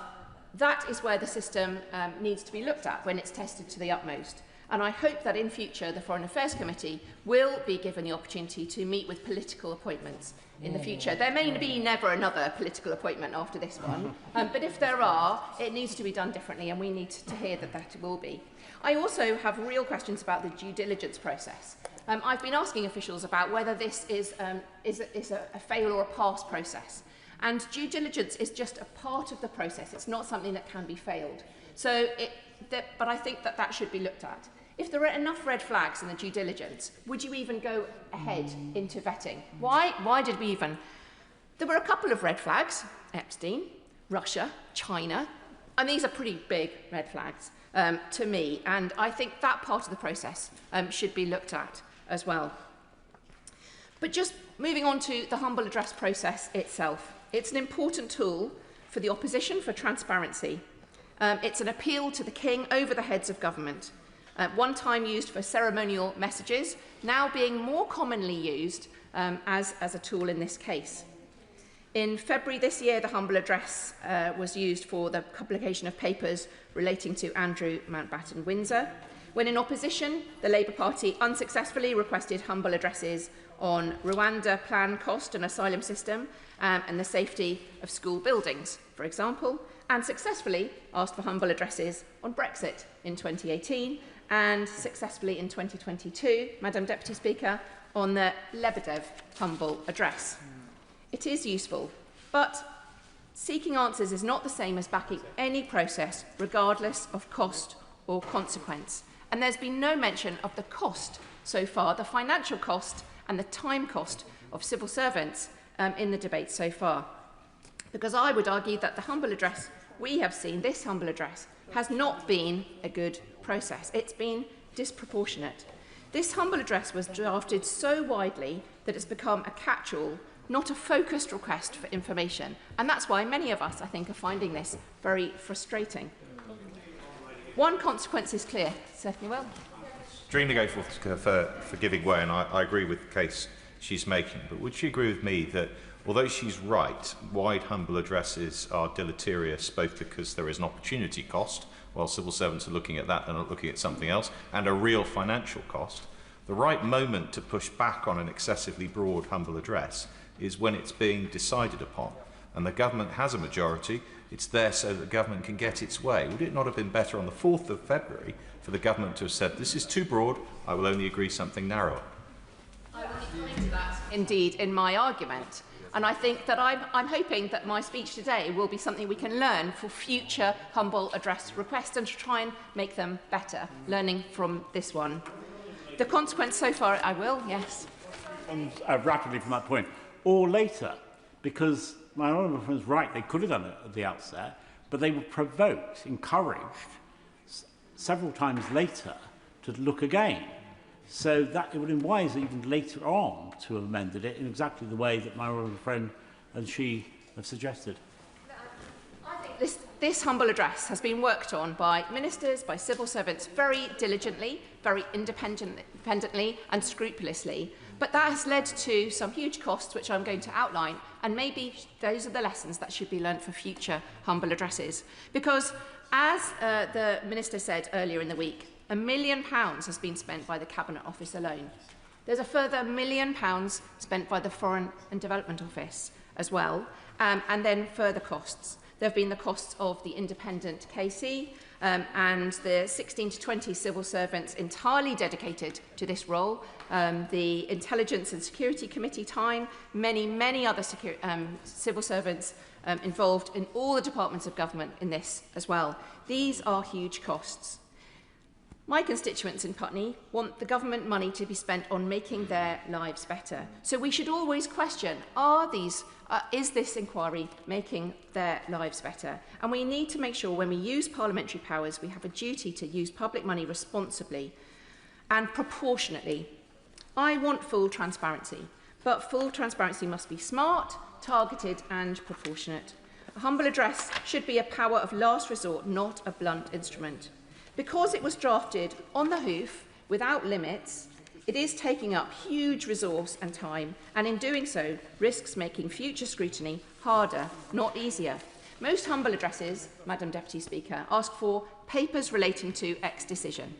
that is where the system needs to be looked at when it's tested to the utmost. And I hope that in future the Foreign Affairs Committee will be given the opportunity to meet with political appointments in the future. There may be never another political appointment after this one, but if there are, it needs to be done differently, and we need to hear that that will be. I also have real questions about the due diligence process. I've been asking officials about whether this is a fail or a pass process. And due diligence is just a part of the process. It's not something that can be failed. But I think that that should be looked at. If there are enough red flags in the due diligence, would you even go ahead into vetting? Why did we even? There were a couple of red flags: Epstein, Russia, China, and these are pretty big red flags to me. And I think that part of the process should be looked at as well. But just moving on to the humble address process itself, it's an important tool for the opposition for transparency. It's an appeal to the king over the heads of government. One time used for ceremonial messages, now being more commonly used as a tool in this case. In February this year, the humble address was used for the publication of papers relating to Andrew Mountbatten Windsor. When in opposition, the Labour Party unsuccessfully requested humble addresses on Rwanda plan cost and asylum system and the safety of school buildings, for example, and successfully asked for humble addresses on Brexit in 2018 and successfully in 2022, Madam Deputy Speaker, on the Lebedev humble address. It is useful, but seeking answers is not the same as backing any process, regardless of cost or consequence. And there's been no mention of the cost so far, the financial cost and the time cost of civil servants in the debate so far. Because I would argue that the humble address we have seen, this humble address, has not been a good process. It's been disproportionate. This humble address was drafted so widely that it's become a catch-all, not a focused request for information. And that's why many of us, I think, are finding this very frustrating. One consequence is clear. Certainly will. Extremely grateful for giving way, and I agree with the case she's making. But would she agree with me that although she's right, wide humble addresses are deleterious both because there is an opportunity cost, while civil servants are looking at that and not looking at something else, and a real financial cost, the right moment to push back on an excessively broad humble address is when it's being decided upon. And the government has a majority. It's there so that the government can get its way. Would it not have been better on the 4th of February for the government to have said, this is too broad, I will only agree something narrower? I will come into that, indeed, in my argument. And I think that I'm hoping that my speech today will be something we can learn for future humble address requests and to try and make them better, learning from this one. The consequence so far, I will, yes. rapidly from that point, or later, because my honourable friend is right, they could have done it at the outset, but they were provoked, encouraged, several times later to look again. So that it would have been wise even later on to have amended it in exactly the way that my honourable friend and she have suggested. I think this humble address has been worked on by ministers, by civil servants very diligently, very independently and scrupulously. But that has led to some huge costs, which I'm going to outline, and maybe those are the lessons that should be learnt for future humble addresses. Because, as the Minister said earlier in the week, £1 million has been spent by the Cabinet Office alone. There's a further £1 million spent by the Foreign and Development Office as well, and then further costs. There have been the costs of the independent KC and the 16 to 20 civil servants entirely dedicated to this role, the Intelligence and Security Committee time, many other civil servants involved in all the departments of government in this as well. These are huge costs. My constituents in Putney want the government money to be spent on making their lives better. So we should always question, is this inquiry making their lives better? And we need to make sure when we use parliamentary powers, we have a duty to use public money responsibly and proportionately. I want full transparency, but full transparency must be smart, targeted and proportionate. A humble address should be a power of last resort, not a blunt instrument. Because it was drafted on the hoof, without limits, it is taking up huge resource and time, and in doing so, risks making future scrutiny harder, not easier. Most humble addresses, Madam Deputy Speaker, ask for papers relating to X decision.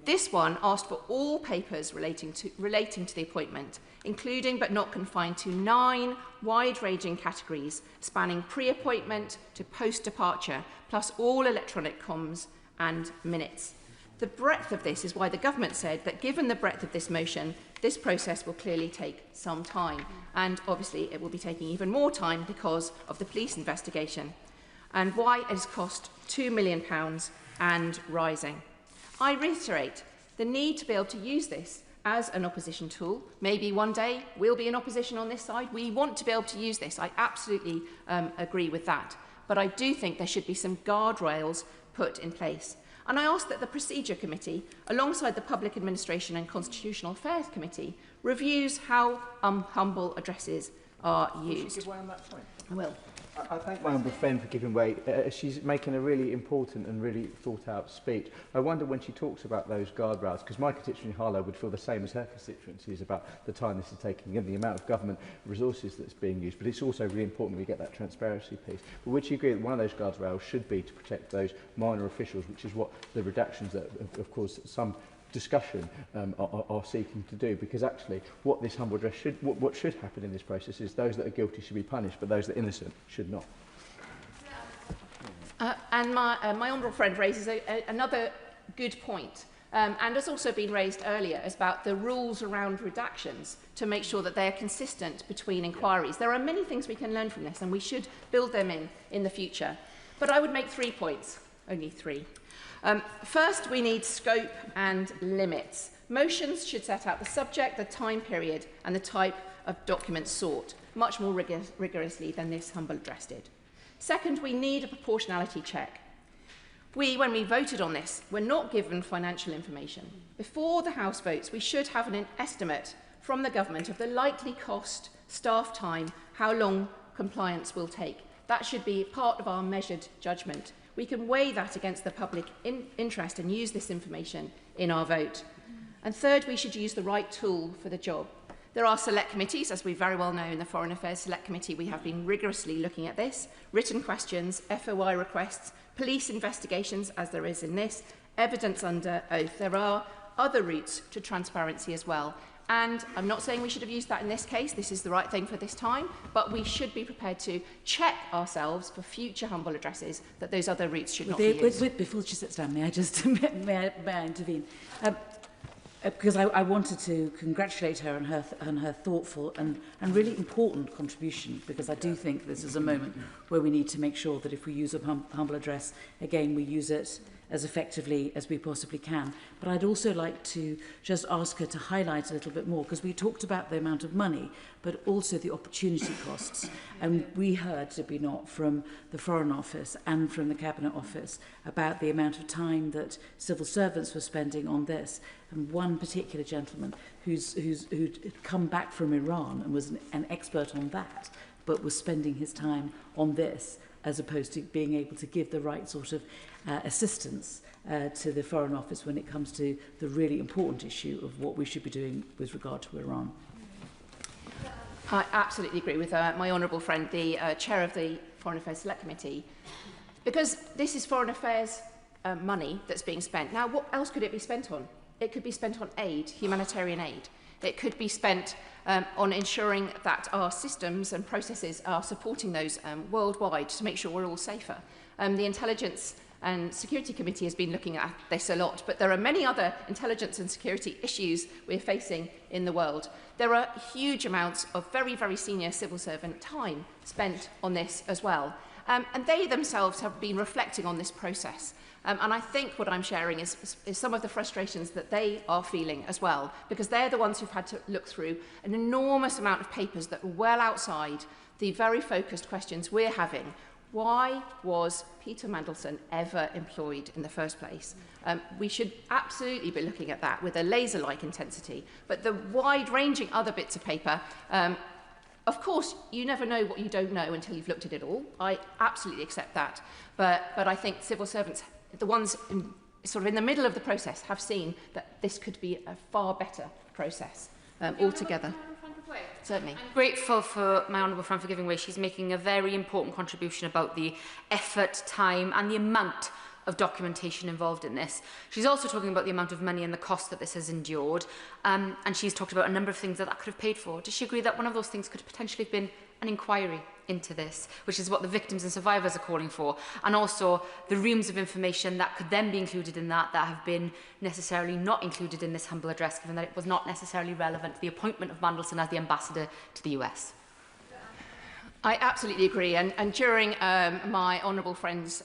This one asked for all papers relating to the appointment, including but not confined to 9 wide-ranging categories, spanning pre-appointment to post-departure, plus all electronic comms and minutes. The breadth of this is why the government said that given the breadth of this motion, this process will clearly take some time. And obviously it will be taking even more time because of the police investigation. And why it has cost £2 million and rising. I reiterate the need to be able to use this as an opposition tool. Maybe one day we'll be in opposition on this side. We want to be able to use this. I absolutely agree with that. But I do think there should be some guardrails put in place. And I ask that the Procedure Committee, alongside the Public Administration and Constitutional Affairs Committee, reviews how humble addresses are used. Give way on that point. I will. I thank my humble friend for giving way. She's making a really important and really thought-out speech. I wonder when she talks about those guardrails, because my constituency in Harlow would feel the same as her constituencies about the time this is taking and the amount of government resources that's being used. But it's also really important we get that transparency piece. But would you agree that one of those guardrails should be to protect those minor officials, which is what the redactions that, of course, some discussion are seeking to do, because actually what this humble address what should happen in this process is those that are guilty should be punished, but those that are innocent should not. And my honourable friend raises another good point, and has also been raised earlier, is about the rules around redactions to make sure that they are consistent between inquiries. There are many things we can learn from this, and we should build them in the future. But I would make 3 points, only 3. First, we need scope and limits. Motions should set out the subject, the time period, and the type of document sought, much more rigorously than this humble address did. Second, we need a proportionality check. When we voted on this, were not given financial information. Before the House votes, we should have an estimate from the government of the likely cost, staff time, how long compliance will take. That should be part of our measured judgment. We can weigh that against the public interest and use this information in our vote. And third, we should use the right tool for the job. There are select committees, as we very well know in the Foreign Affairs Select Committee. We have been rigorously looking at this. Written questions, FOI requests, police investigations, as there is in this, evidence under oath. There are other routes to transparency as well. And I'm not saying we should have used that in this case. This is the right thing for this time. But we should be prepared to check ourselves for future humble addresses that those other routes should not be used. Before she sits down, may I just may I intervene? Because I wanted to congratulate her on her thoughtful and really important contribution, because I do think this is a moment where we need to make sure that if we use a humble address, again, we use it as effectively as we possibly can. But I'd also like to just ask her to highlight a little bit more, because we talked about the amount of money, but also the opportunity costs. And we heard, did we not, from the Foreign Office and from the Cabinet Office about the amount of time that civil servants were spending on this. And one particular gentleman who'd come back from Iran and was an expert on that, but was spending his time on this as opposed to being able to give the right sort of assistance to the Foreign Office when it comes to the really important issue of what we should be doing with regard to Iran. I absolutely agree with my honourable friend, the chair of the Foreign Affairs Select Committee, because this is foreign affairs money that's being spent. Now, what else could it be spent on? It could be spent on aid, humanitarian aid. It could be spent on ensuring that our systems and processes are supporting those worldwide to make sure we're all safer. The Intelligence and Security Committee has been looking at this a lot, but there are many other intelligence and security issues we're facing in the world. There are huge amounts of very, very senior civil servant time spent on this as well. And they themselves have been reflecting on this process. And I think what I'm sharing is some of the frustrations that they are feeling as well, because they're the ones who've had to look through an enormous amount of papers that were well outside the very focused questions we're having. Why was Peter Mandelson ever employed in the first place? We should absolutely be looking at that with a laser-like intensity. But the wide-ranging other bits of paper, of course, you never know what you don't know until you've looked at it all. I absolutely accept that. But I think civil servants, the ones sort of in the middle of the process, have seen that this could be a far better process altogether. Certainly. I'm grateful for my honourable friend for giving way. She's making a very important contribution about the effort, time and the amount of documentation involved in this. She's also talking about the amount of money and the cost that this has endured, and she's talked about a number of things that could have paid for. Does she agree that one of those things could potentially have been an inquiry into this, which is what the victims and survivors are calling for, and also the reams of information that could then be included in that have been necessarily not included in this humble address, given that it was not necessarily relevant to the appointment of Mandelson as the ambassador to the US? I absolutely agree, and during my honourable friend's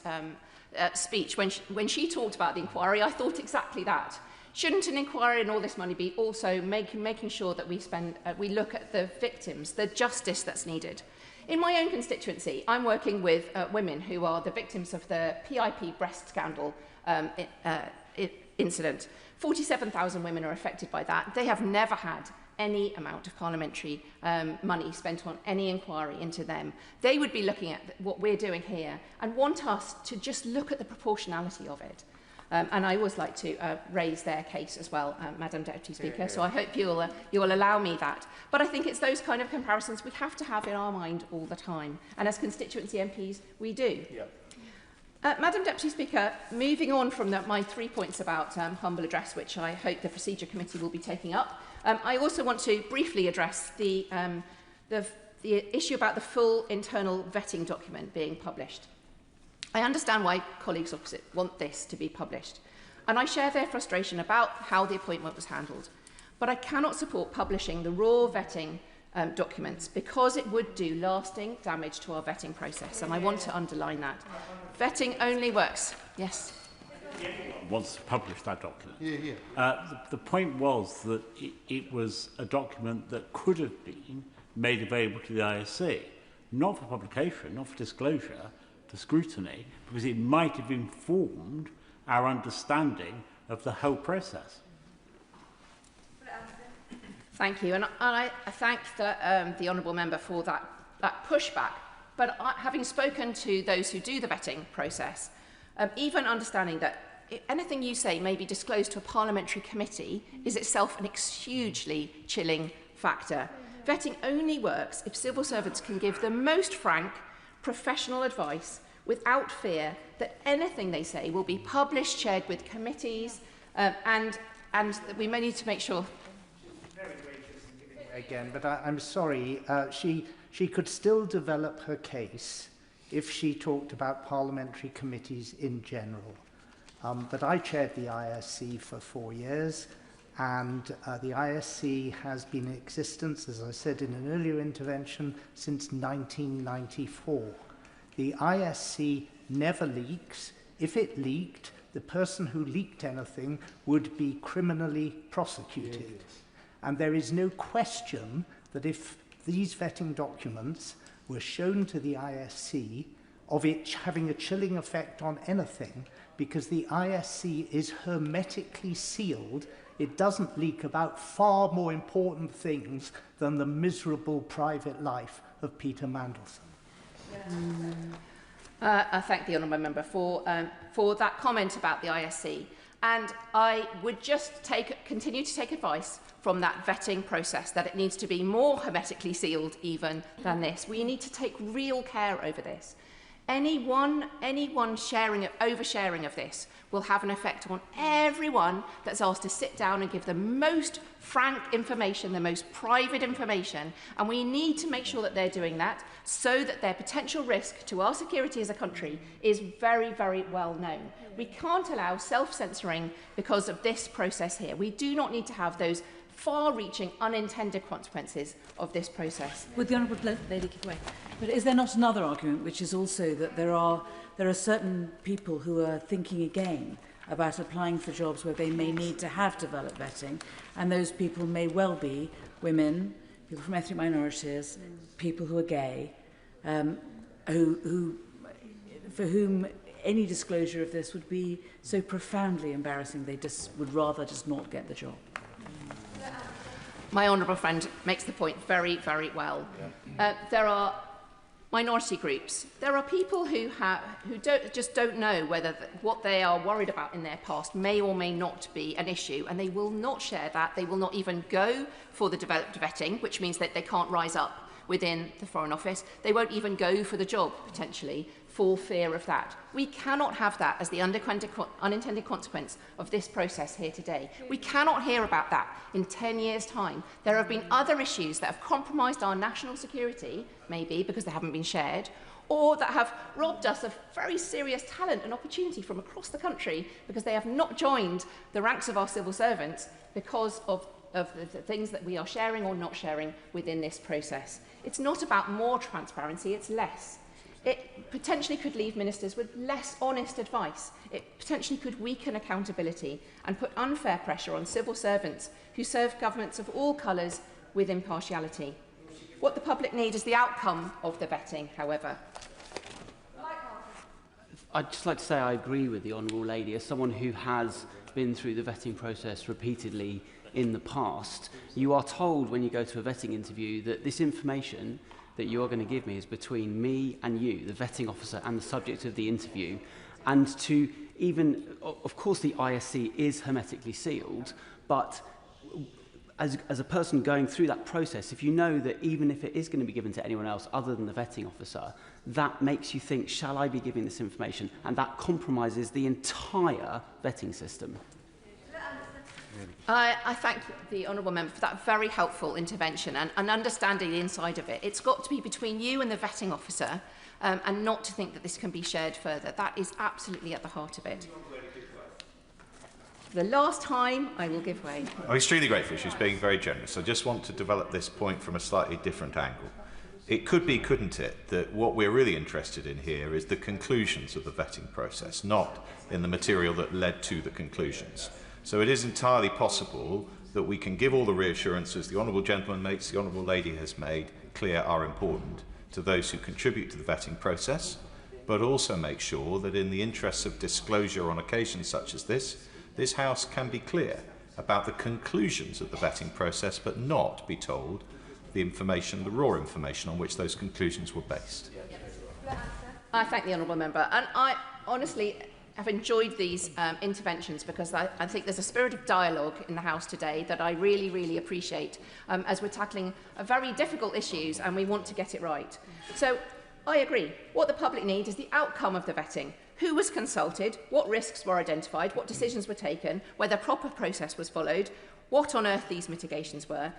speech, when she talked about the inquiry, I thought exactly that. Shouldn't an inquiry and all this money be also making sure that we look at the victims, the justice that's needed? In my own constituency, I'm working with women who are the victims of the PIP breast scandal incident. 47,000 women are affected by that. They have never had any amount of parliamentary money spent on any inquiry into them. They would be looking at what we're doing here and want us to just look at the proportionality of it. And I always like to raise their case as well, Madam Deputy Speaker, so I hope you'll allow me that. But I think it's those kind of comparisons we have to have in our mind all the time. And as constituency MPs, we do. Yep. Madam Deputy Speaker, moving on from my 3 points about humble address, which I hope the Procedure Committee will be taking up, I also want to briefly address the issue about the full internal vetting document being published. I understand why colleagues opposite want this to be published, and I share their frustration about how the appointment was handled. But I cannot support publishing the raw vetting documents because it would do lasting damage to our vetting process, and I want to underline that. Vetting only works. Yes? Wants to publish that document. The point was that it was a document that could have been made available to the ISC, not for publication, not for disclosure, for scrutiny, because it might have informed our understanding of the whole process. Thank you, and I thank the honourable member for that pushback. But having spoken to those who do the vetting process, even understanding that anything you say may be disclosed to a parliamentary committee is itself an hugely chilling factor. Vetting only works if civil servants can give the most frank, professional advice without fear that anything they say will be published, shared with committees, and that we may need to make sure. Very gracious in giving way again, but I'm sorry. She could still develop her case if she talked about parliamentary committees in general. But I chaired the ISC for 4 years, and the ISC has been in existence, as I said in an earlier intervention, since 1994. The ISC never leaks. If it leaked, the person who leaked anything would be criminally prosecuted. And there is no question that if these vetting documents were shown to the ISC, of it having a chilling effect on anything, because the ISC is hermetically sealed, it doesn't leak about far more important things than the miserable private life of Peter Mandelson. I thank the honourable member for that comment about the ISC. And I would just continue to take advice from that vetting process, that it needs to be more hermetically sealed even than this. We need to take real care over this. Anyone oversharing of this will have an effect on everyone that's asked to sit down and give the most frank information, the most private information, and we need to make sure that they're doing that so that their potential risk to our security as a country is very, very well known. We can't allow self-censoring because of this process here. We do not need to have those far-reaching unintended consequences of this process. Would the Honourable Lady give way? But is there not another argument, which is also that there are certain people who are thinking again about applying for jobs where they may need to have developed vetting, and those people may well be women, people from ethnic minorities, people who are gay, for whom any disclosure of this would be so profoundly embarrassing they would rather just not get the job. My honourable friend makes the point very, very well. There are minority groups. There are people who just don't know whether what they are worried about in their past may or may not be an issue, and they will not share that. They will not even go for the developed vetting, which means that they can't rise up within the Foreign Office. They won't even go for the job, potentially, for fear of that. We cannot have that as the unintended consequence of this process here today. We cannot hear about that in 10 years' time. There have been other issues that have compromised our national security, maybe because they haven't been shared, or that have robbed us of very serious talent and opportunity from across the country because they have not joined the ranks of our civil servants because of the things that we are sharing or not sharing within this process. It's not about more transparency, it's less. It potentially could leave ministers with less honest advice. It potentially could weaken accountability and put unfair pressure on civil servants who serve governments of all colours with impartiality. What the public need is the outcome of the vetting, however. I'd just like to say I agree with the Honourable Lady. As someone who has been through the vetting process repeatedly in the past, you are told when you go to a vetting interview that this information that you are going to give me is between me and you, the vetting officer, and the subject of the interview. And to even, of course, the ISC is hermetically sealed, but as a person going through that process, if you know that even if it is going to be given to anyone else other than the vetting officer, that makes you think, shall I be giving this information? And that compromises the entire vetting system. I thank the honourable member for that very helpful intervention and understanding the inside of it. It's got to be between you and the vetting officer and not to think that this can be shared further. That is absolutely at the heart of it. The last time I will give way. I'm extremely grateful. She's being very generous. I just want to develop this point from a slightly different angle. It could be, couldn't it, that what we're really interested in here is the conclusions of the vetting process, not in the material that led to the conclusions. So it is entirely possible that we can give all the reassurances the honourable gentleman makes, the honourable lady has made clear are important to those who contribute to the vetting process, but also make sure that in the interests of disclosure on occasions such as this House can be clear about the conclusions of the vetting process, but not be told the information, the raw information on which those conclusions were based. I thank the honourable member, and I honestly have enjoyed these interventions because I think there's a spirit of dialogue in the House today that I really, really appreciate as we're tackling very difficult issues and we want to get it right. So I agree. What the public need is the outcome of the vetting. Who was consulted, what risks were identified, what decisions were taken, whether proper process was followed, what on earth these mitigations were.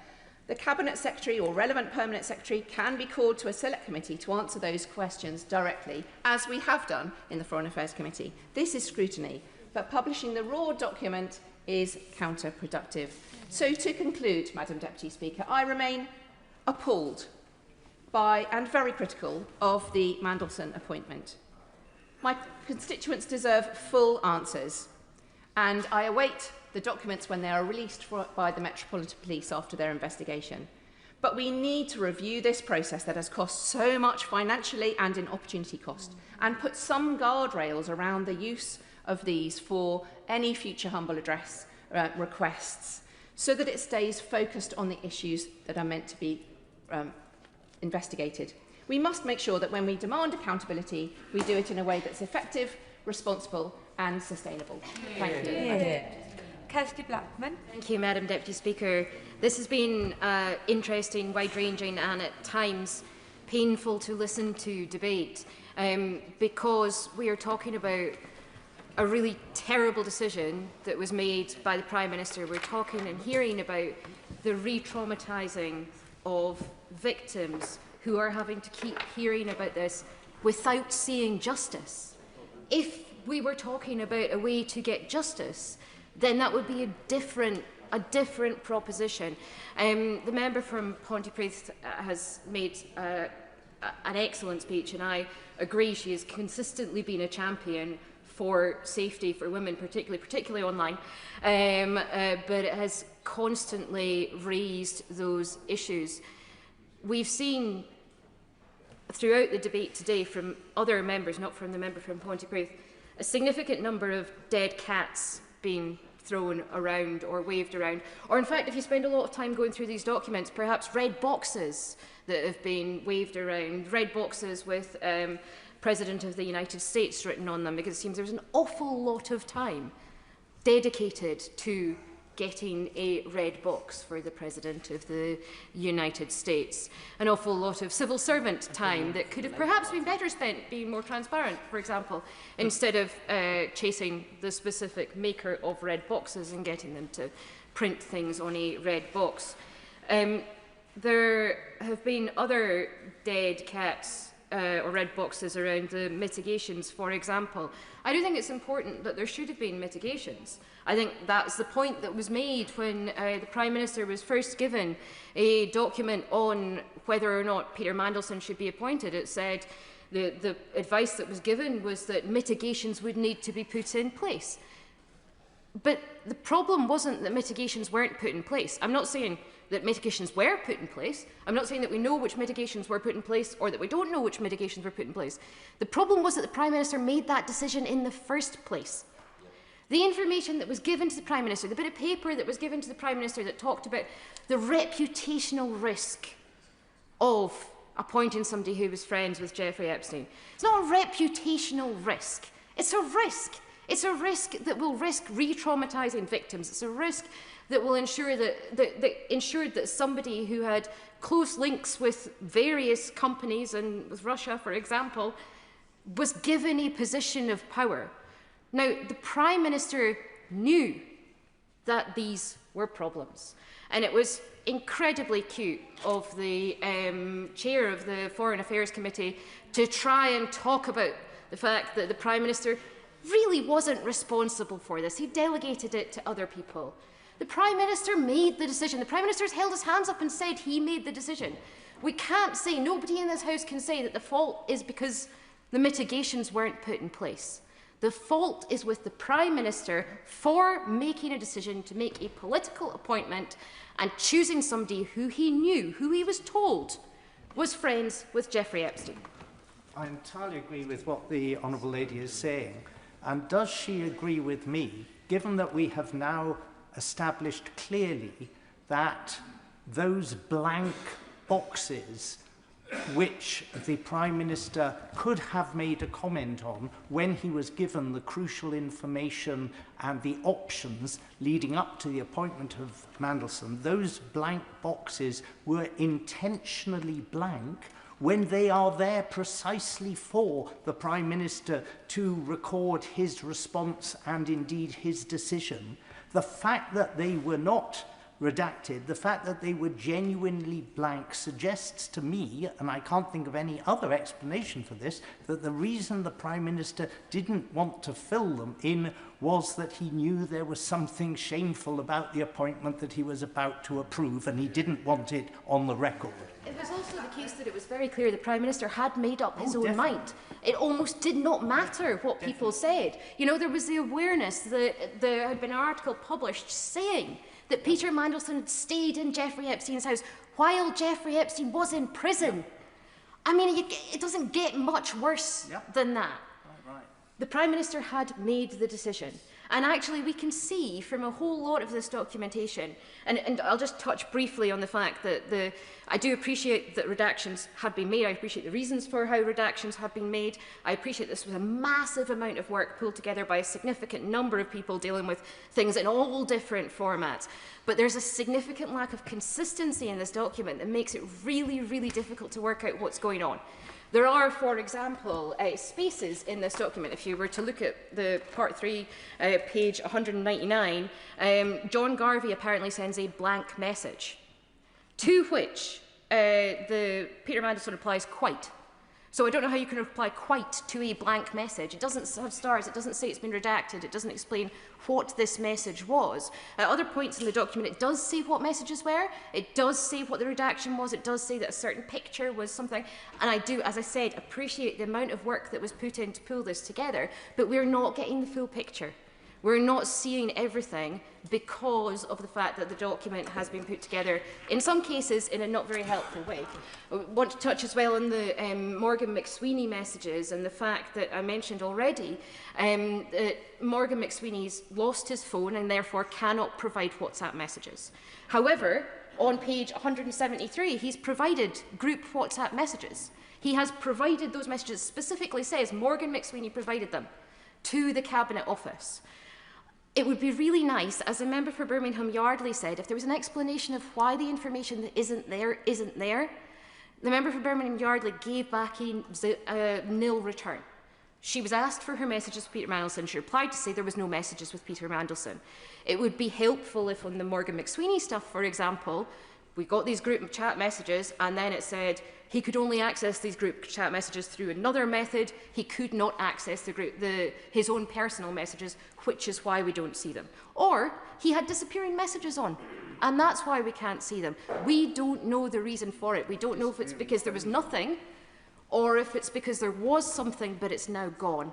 The Cabinet Secretary or relevant Permanent Secretary can be called to a Select Committee to answer those questions directly, as we have done in the Foreign Affairs Committee. This is scrutiny, but publishing the raw document is counterproductive. So to conclude, Madam Deputy Speaker, I remain appalled by and very critical of the Mandelson appointment. My constituents deserve full answers, and I await the documents when they are released by the Metropolitan Police after their investigation. But we need to review this process that has cost so much financially and in opportunity cost, and put some guardrails around the use of these for any future humble address requests, so that it stays focused on the issues that are meant to be investigated. We must make sure that when we demand accountability, we do it in a way that's effective, responsible and sustainable. Thank you. Yeah. Kirsty Blackman. Thank you, Madam Deputy Speaker. This has been interesting, wide-ranging and at times painful to listen to debate because we are talking about a really terrible decision that was made by the Prime Minister. We're talking and hearing about the re-traumatising of victims who are having to keep hearing about this without seeing justice. If we were talking about a way to get justice, then that would be a different proposition. The member from Pontypridd has made an excellent speech, and I agree she has consistently been a champion for safety for women, particularly online, but it has constantly raised those issues. We've seen throughout the debate today from other members, not from the member from Pontypridd, a significant number of dead cats being thrown around or waved around. Or in fact, if you spend a lot of time going through these documents, perhaps red boxes that have been waved around, red boxes with President of the United States written on them, because it seems there's an awful lot of time dedicated to getting a red box for the President of the United States. An awful lot of civil servant time that could have perhaps been better spent being more transparent, for example, instead of chasing the specific maker of red boxes and getting them to print things on a red box. There have been other dead cats or red boxes around the mitigations, for example. I do think it's important that there should have been mitigations. I think that's the point that was made when the Prime Minister was first given a document on whether or not Peter Mandelson should be appointed. It said the advice that was given was that mitigations would need to be put in place. But the problem wasn't that mitigations weren't put in place. I'm not saying that mitigations were put in place. I'm not saying that we know which mitigations were put in place or that we don't know which mitigations were put in place. The problem was that the Prime Minister made that decision in the first place. The information that was given to the Prime Minister, the bit of paper that was given to the Prime Minister that talked about the reputational risk of appointing somebody who was friends with Jeffrey Epstein. It's not a reputational risk. It's a risk. It's a risk that will risk re-traumatising victims. It's a risk that will ensure that somebody who had close links with various companies and with Russia, for example, was given a position of power. Now, the Prime Minister knew that these were problems, and it was incredibly cute of the chair of the Foreign Affairs Committee to try and talk about the fact that the Prime Minister really wasn't responsible for this. He delegated it to other people. The Prime Minister made the decision. The Prime Minister's held his hands up and said he made the decision. We can't say, nobody in this House can say that the fault is because the mitigations weren't put in place. The fault is with the Prime Minister for making a decision to make a political appointment and choosing somebody who he knew, who he was told, was friends with Jeffrey Epstein. I entirely agree with what the Honourable Lady is saying. And does she agree with me, given that we have now established clearly that those blank boxes which the Prime Minister could have made a comment on when he was given the crucial information and the options leading up to the appointment of Mandelson, those blank boxes were intentionally blank when they are there precisely for the Prime Minister to record his response and indeed his decision. The fact that they were not redacted, the fact that they were genuinely blank suggests to me, and I can't think of any other explanation for this, that the reason the Prime Minister didn't want to fill them in was that he knew there was something shameful about the appointment that he was about to approve, and he didn't want it on the record. It was also the case that it was very clear the Prime Minister had made up his own mind It almost did not matter what people said. You know, there was the awareness that there had been an article published saying that Peter Mandelson had stayed in Jeffrey Epstein's house while Jeffrey Epstein was in prison. I mean, it doesn't get much worse than that. Right. The Prime Minister had made the decision. And actually, we can see from a whole lot of this documentation, and I'll just touch briefly on the fact that I do appreciate that redactions have been made. I appreciate the reasons for how redactions have been made. I appreciate this was a massive amount of work pulled together by a significant number of people dealing with things in all different formats. But there's a significant lack of consistency in this document that makes it really, really difficult to work out what's going on. There are, for example, spaces in this document. If you were to look at the Part 3, page 199, John Garvey apparently sends a blank message, to which Peter Mandelson replies, quite. So I don't know how you can reply quite to a blank message. It doesn't have stars, it doesn't say it's been redacted, it doesn't explain what this message was. At other points in the document, it does say what messages were, it does say what the redaction was, it does say that a certain picture was something, and I do, as I said, appreciate the amount of work that was put in to pull this together, but we're not getting the full picture. We're not seeing everything because of the fact that the document has been put together, in some cases, in a not very helpful way. I want to touch as well on the Morgan McSweeney messages and the fact that I mentioned already that Morgan McSweeney's lost his phone and therefore cannot provide WhatsApp messages. However, on page 173, he's provided group WhatsApp messages. He has provided those messages, specifically says Morgan McSweeney provided them to the Cabinet Office. It would be really nice, as a member for Birmingham Yardley said, if there was an explanation of why the information that isn't there isn't there. The member for Birmingham Yardley gave back a nil return. She was asked for her messages with Peter Mandelson. She replied to say there was no messages with Peter Mandelson. It would be helpful if on the Morgan McSweeney stuff, for example, we got these group chat messages and then it said he could only access these group chat messages through another method. He could not access his own personal messages, which is why we don't see them. Or he had disappearing messages on, and that's why we can't see them. We don't know the reason for it. We don't know if it's because there was nothing or if it's because there was something but it's now gone.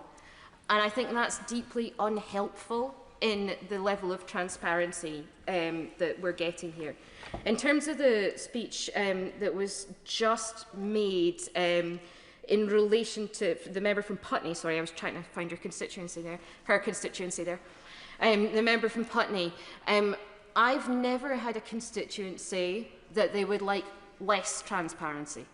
And I think that's deeply unhelpful in the level of transparency that we're getting here. In terms of the speech that was just made in relation to the member from Putney, sorry, I was trying to find her constituency there, the member from Putney, I've never had a constituent say that they would like less transparency.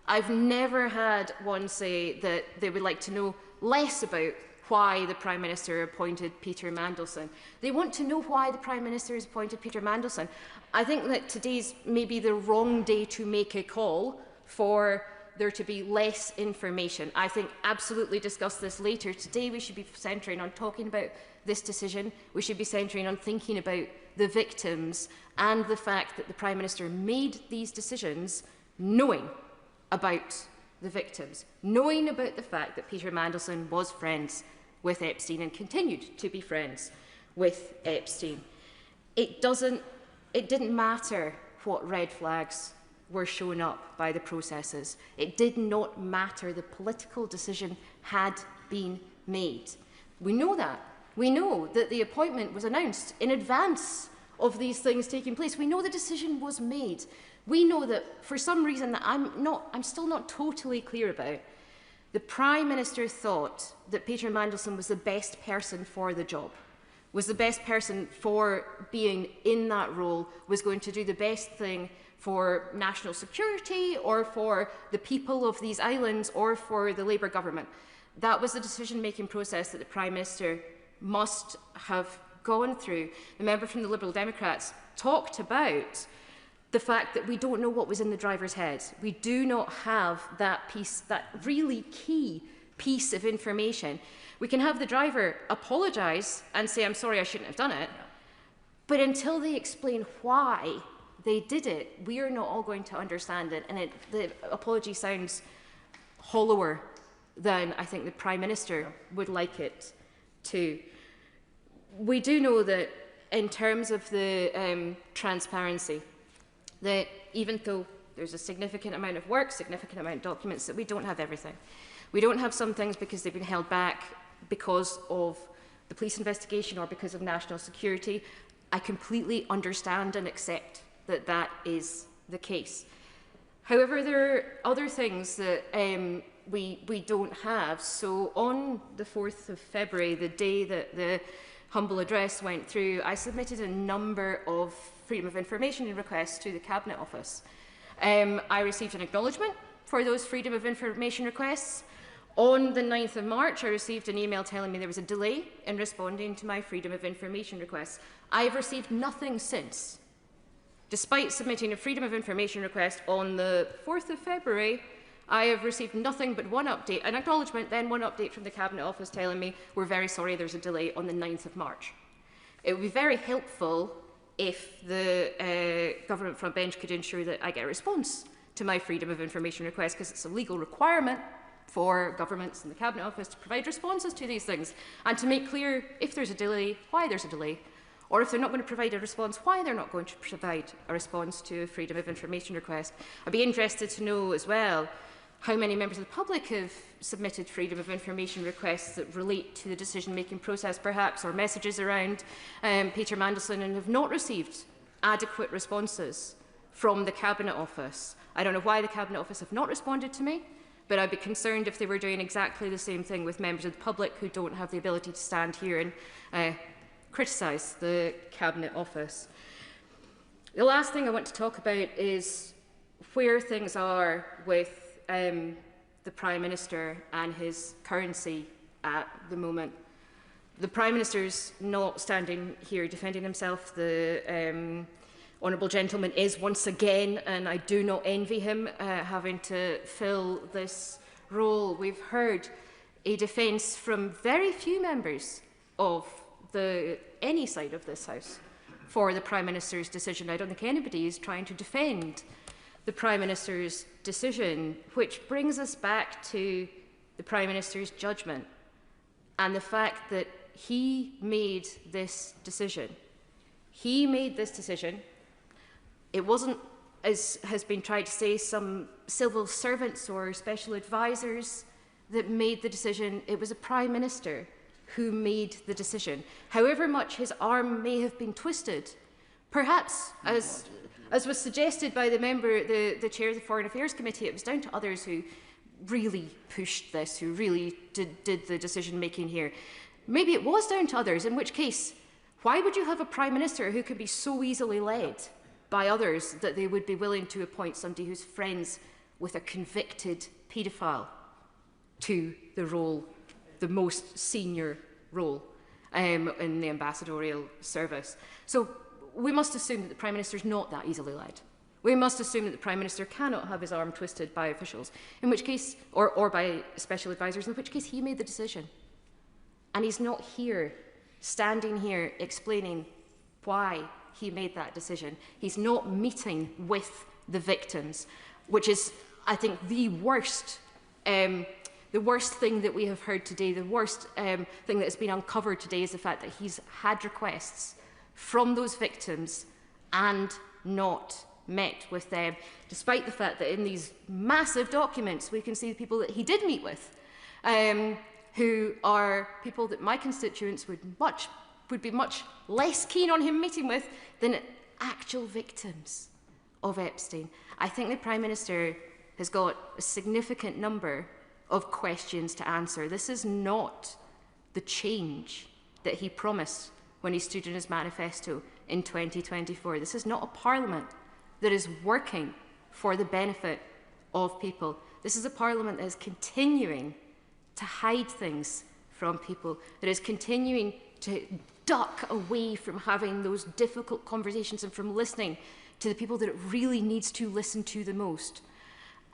I've never had one say that they would like to know less about why the Prime Minister appointed Peter Mandelson. They want to know why the Prime Minister has appointed Peter Mandelson. I think that today's maybe the wrong day to make a call for there to be less information. I think absolutely discuss this later. Today we should be centring on talking about this decision. We should be centring on thinking about the victims and the fact that the Prime Minister made these decisions knowing about the victims, knowing about the fact that Peter Mandelson was friends with Epstein and continued to be friends with Epstein. It didn't matter what red flags were shown up by the processes. It did not matter. The political decision had been made. We know that. We know that the appointment was announced in advance of these things taking place. We know the decision was made. We know that for some reason that I'm still not totally clear about, the Prime Minister thought that Peter Mandelson was the best person for the job, was the best person for being in that role, was going to do the best thing for national security or for the people of these islands or for the Labour government. That was the decision-making process that the Prime Minister must have gone through. The member from the Liberal Democrats talked about the fact that we don't know what was in the driver's head. We do not have that piece, that really key piece of information. We can have the driver apologise and say, I'm sorry, I shouldn't have done it. But until they explain why they did it, we are not all going to understand it. And the apology sounds hollower than I think the Prime Minister would like it to. We do know that in terms of the transparency, that even though there's a significant amount of work, significant amount of documents, that we don't have everything. We don't have some things because they've been held back because of the police investigation or because of national security. I completely understand and accept that that is the case. However, there are other things that we don't have. So on the 4th of February, the day that the humble address went through, I submitted a number of Freedom of Information requests to the Cabinet Office. I received an acknowledgement for those Freedom of Information requests. On the 9th of March, I received an email telling me there was a delay in responding to my Freedom of Information requests. I've received nothing since. Despite submitting a Freedom of Information request on the 4th of February, I have received nothing but one update, an acknowledgement, then one update from the Cabinet Office telling me we're very sorry there's a delay on the 9th of March. It would be very helpful if the government front bench could ensure that I get a response to my Freedom of Information request, because it's a legal requirement for governments and the Cabinet Office to provide responses to these things and to make clear if there's a delay, why there's a delay, or if they're not going to provide a response, why they're not going to provide a response to a Freedom of Information request. I'd be interested to know as well how many members of the public have submitted Freedom of Information requests that relate to the decision-making process, perhaps, or messages around Peter Mandelson, and have not received adequate responses from the Cabinet Office. I don't know why the Cabinet Office have not responded to me, but I'd be concerned if they were doing exactly the same thing with members of the public who don't have the ability to stand here and criticise the Cabinet Office. The last thing I want to talk about is where things are with the Prime Minister and his currency at the moment. The Prime Minister's not standing here defending himself. The Honourable Gentleman is once again, and I do not envy him having to fill this role. We've heard a defence from very few members of any side of this House for the Prime Minister's decision. I don't think anybody is trying to defend the Prime Minister's decision, which brings us back to the Prime Minister's judgment and the fact that he made this decision. He made this decision. It wasn't, as has been tried to say, some civil servants or special advisors that made the decision. It was a Prime Minister who made the decision. However much his arm may have been twisted, perhaps, as was suggested by the member, the chair of the Foreign Affairs Committee, it was down to others who really pushed this, who really did the decision-making here. Maybe it was down to others, in which case, why would you have a Prime Minister who could be so easily led by others that they would be willing to appoint somebody who's friends with a convicted paedophile to the role, the most senior role in the ambassadorial service? So we must assume that the Prime Minister is not that easily led. We must assume that the Prime Minister cannot have his arm twisted by officials, in which case, or by special advisors, in which case he made the decision. And he's not here, standing here, explaining why he made that decision. He's not meeting with the victims, which is, I think, the worst thing that we have heard today, the worst thing that has been uncovered today is the fact that he's had requests from those victims and not met with them, despite the fact that in these massive documents we can see the people that he did meet with, who are people that my constituents would be much less keen on him meeting with than actual victims of Epstein. I think the Prime Minister has got a significant number of questions to answer. This is not the change that he promised when he stood in his manifesto in 2024. This is not a parliament that is working for the benefit of people. This is a parliament that is continuing to hide things from people, that is continuing to duck away from having those difficult conversations and from listening to the people that it really needs to listen to the most.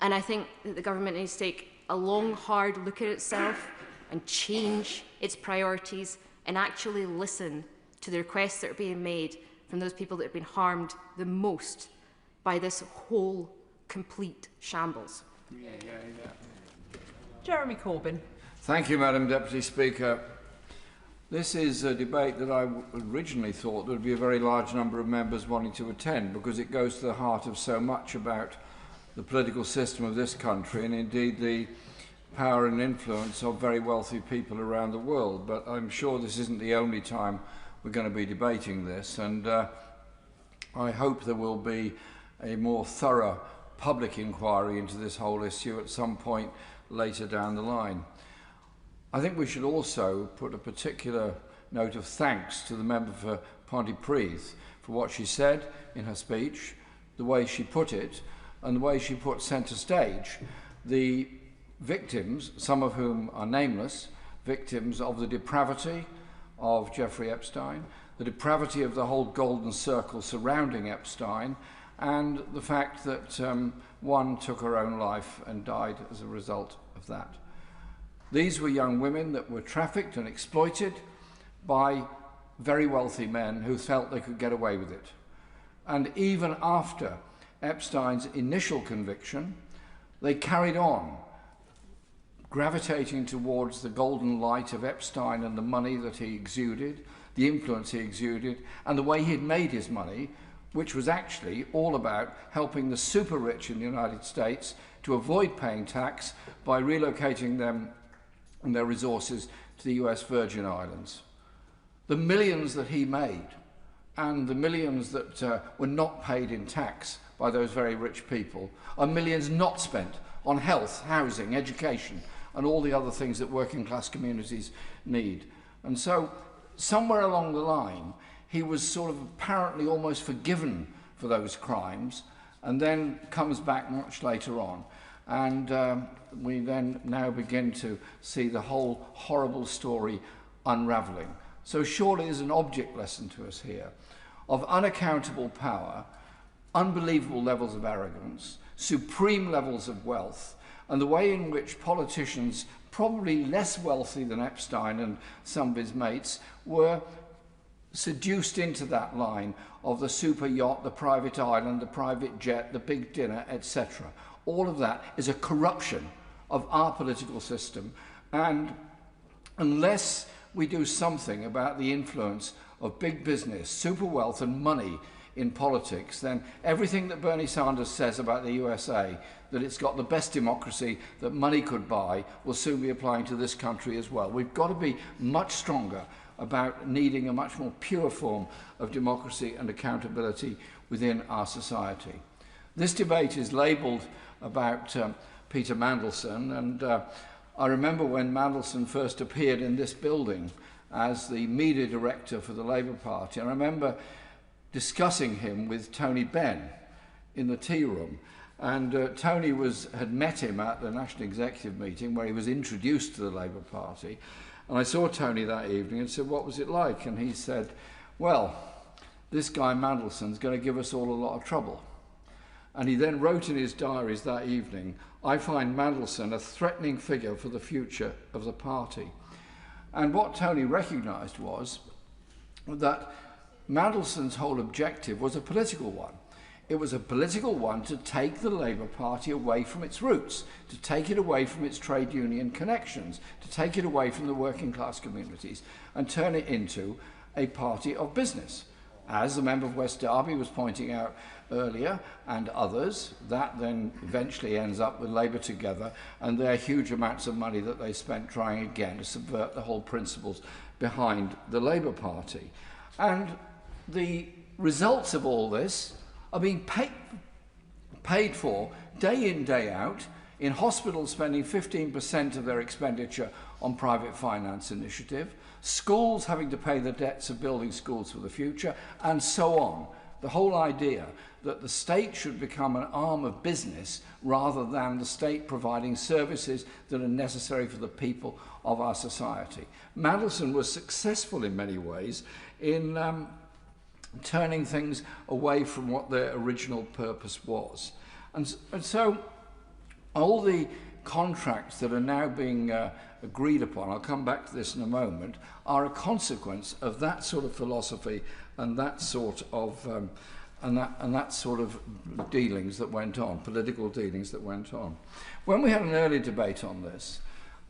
And I think that the government needs to take a long, hard look at itself and change its priorities and actually listen to the requests that are being made from those people that have been harmed the most by this whole complete shambles. Jeremy Corbyn. Thank you, Madam Deputy Speaker. This is a debate that I originally thought there would be a very large number of members wanting to attend, because it goes to the heart of so much about the political system of this country and indeed the power and influence of very wealthy people around the world. But I'm sure this isn't the only time we're going to be debating this, and I hope there will be a more thorough public inquiry into this whole issue at some point later down the line. I think we should also put a particular note of thanks to the member for Pontypridd for what she said in her speech, the way she put it, and the way she put centre stage the victims, some of whom are nameless, victims of the depravity of Jeffrey Epstein, the depravity of the whole golden circle surrounding Epstein, and the fact that one took her own life and died as a result of that. These were young women that were trafficked and exploited by very wealthy men who felt they could get away with it. And even after Epstein's initial conviction, they carried on gravitating towards the golden light of Epstein and the money that he exuded, the influence he exuded, and the way he'd made his money, which was actually all about helping the super rich in the United States to avoid paying tax by relocating them and their resources to the US Virgin Islands. The millions that he made and the millions that were not paid in tax by those very rich people are millions not spent on health, housing, education, and all the other things that working class communities need. And so somewhere along the line, he was sort of apparently almost forgiven for those crimes, and then comes back much later on. And we then now begin to see the whole horrible story unravelling. So surely there's an object lesson to us here of unaccountable power, unbelievable levels of arrogance, supreme levels of wealth, and the way in which politicians, probably less wealthy than Epstein and some of his mates, were seduced into that line of the super yacht, the private island, the private jet, the big dinner, etc. All of that is a corruption of our political system, and unless we do something about the influence of big business, super wealth and money in politics, then everything that Bernie Sanders says about the USA, that it's got the best democracy that money could buy, will soon be applying to this country as well. We've got to be much stronger about needing a much more pure form of democracy and accountability within our society. This debate is labelled about Peter Mandelson, and I remember when Mandelson first appeared in this building as the media director for the Labour Party. I remember discussing him with Tony Benn in the tea room, and Tony had met him at the National Executive meeting where he was introduced to the Labour Party, and I saw Tony that evening and said, what was it like? And he said, well, this guy Mandelson's going to give us all a lot of trouble. And he then wrote in his diaries that evening, I find Mandelson a threatening figure for the future of the party. And what Tony recognised was that Mandelson's whole objective was a political one. It was a political one to take the Labour Party away from its roots, to take it away from its trade union connections, to take it away from the working class communities and turn it into a party of business. As the member of West Derby was pointing out earlier, and others, that then eventually ends up with Labour Together and their huge amounts of money that they spent trying again to subvert the whole principles behind the Labour Party. And the results of all this are being paid for day in, day out, in hospitals spending 15% of their expenditure on private finance initiative, schools having to pay the debts of building schools for the future, and so on. The whole idea that the state should become an arm of business rather than the state providing services that are necessary for the people of our society. Mandelson was successful in many ways in turning things away from what their original purpose was. And so all the contracts that are now being agreed upon, I'll come back to this in a moment, are a consequence of that sort of philosophy and that sort of that sort of dealings that went on, political dealings that went on. When we had an early debate on this,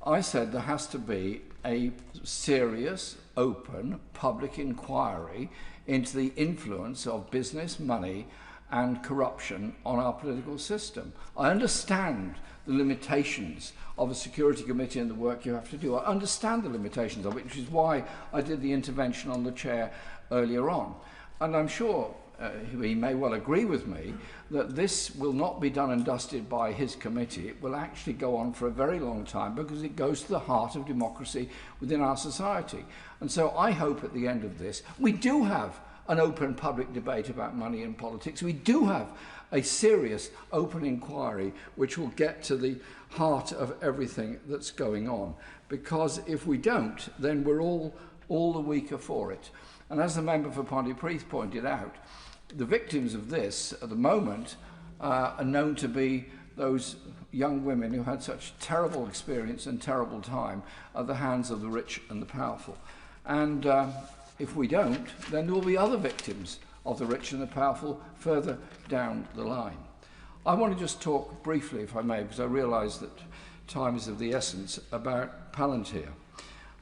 I said there has to be a serious, open, public inquiry into the influence of business, money, and corruption on our political system. I understand the limitations of a security committee and the work you have to do. I understand the limitations of it, which is why I did the intervention on the chair earlier on. And I'm sure he may well agree with me that this will not be done and dusted by his committee. It will actually go on for a very long time because it goes to the heart of democracy within our society. And so I hope at the end of this, we do have an open public debate about money in politics. We do have a serious open inquiry which will get to the heart of everything that's going on. Because if we don't, then we're all the weaker for it. And as the member for Pontypridd pointed out, the victims of this at the moment are known to be those young women who had such terrible experience and terrible time at the hands of the rich and the powerful. And if we don't, then there will be other victims of the rich and the powerful further down the line. I want to just talk briefly, if I may, because I realise that time is of the essence, about Palantir.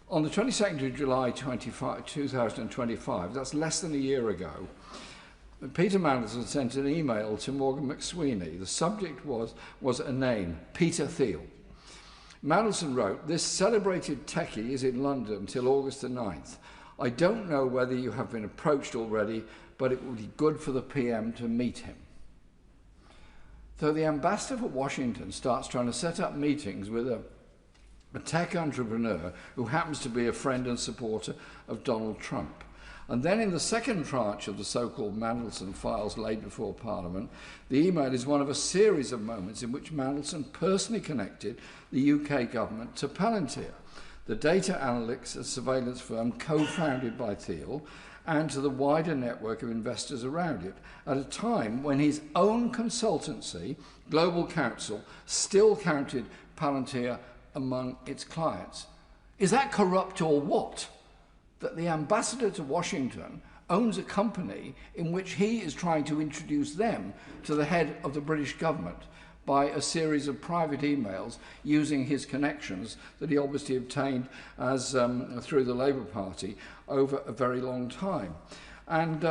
On the 22nd of July 2025, that's less than a year ago, Peter Mandelson sent an email to Morgan McSweeney. The subject was a name, Peter Thiel. Mandelson wrote, "This celebrated techie is in London till August the 9th. I don't know whether you have been approached already, but it would be good for the PM to meet him." So the ambassador for Washington starts trying to set up meetings with a tech entrepreneur who happens to be a friend and supporter of Donald Trump. And then in the second tranche of the so-called Mandelson files laid before Parliament, the email is one of a series of moments in which Mandelson personally connected the UK government to Palantir, the data analytics and surveillance firm co-founded by Thiel, and to the wider network of investors around it, at a time when his own consultancy, Global Counsel, still counted Palantir among its clients. Is that corrupt or what? That the ambassador to Washington owns a company in which he is trying to introduce them to the head of the British government by a series of private emails using his connections that he obviously obtained as through the Labour Party over a very long time. And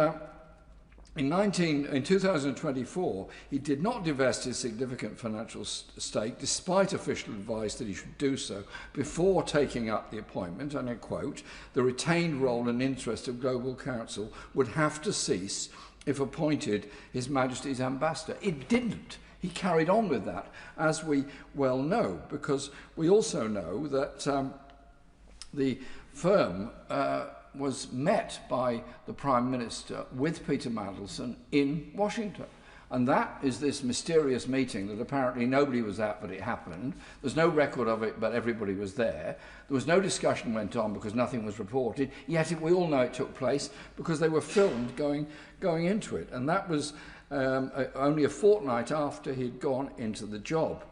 in 2024, he did not divest his significant financial stake, despite official advice that he should do so before taking up the appointment, and I quote, "The retained role and interest of Global Counsel would have to cease if appointed His Majesty's ambassador." It didn't. He carried on with that, as we well know, because we also know that the firm was met by the Prime Minister with Peter Mandelson in Washington. And that is this mysterious meeting that apparently nobody was at, but it happened. There's no record of it, but everybody was there. There was no discussion went on because nothing was reported, yet we all know it took place because they were filmed going into it. And that was only a fortnight after he'd gone into the job.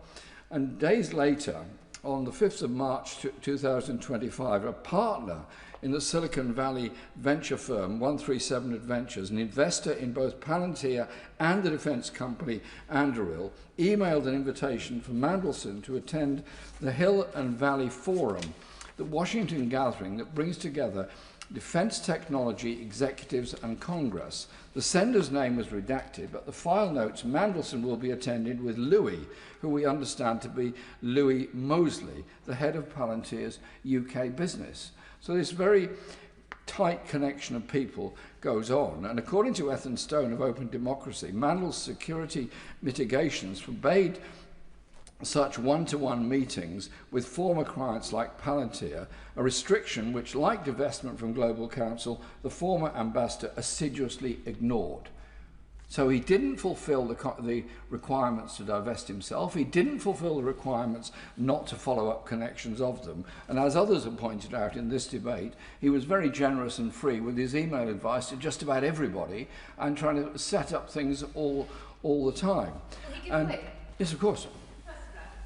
And days later, on the 5th of March 2025, a partner in the Silicon Valley venture firm 137 Adventures, an investor in both Palantir and the defence company Anduril, emailed an invitation for Mandelson to attend the Hill and Valley Forum, the Washington gathering that brings together defence technology executives and Congress. The sender's name was redacted, but the file notes Mandelson will be attending with Louis, who we understand to be Louis Mosley, the head of Palantir's UK business. So this very tight connection of people goes on. And according to Ethan Stone of Open Democracy, Mandel's security mitigations forbade such one-to-one meetings with former clients like Palantir, a restriction which, like divestment from Global Counsel, the former ambassador assiduously ignored. So he didn't fulfill the requirements to divest himself. He didn't fulfill the requirements not to follow up connections of them. And as others have pointed out in this debate, he was very generous and free with his email advice to just about everybody and trying to set up things all the time. Yes, of course.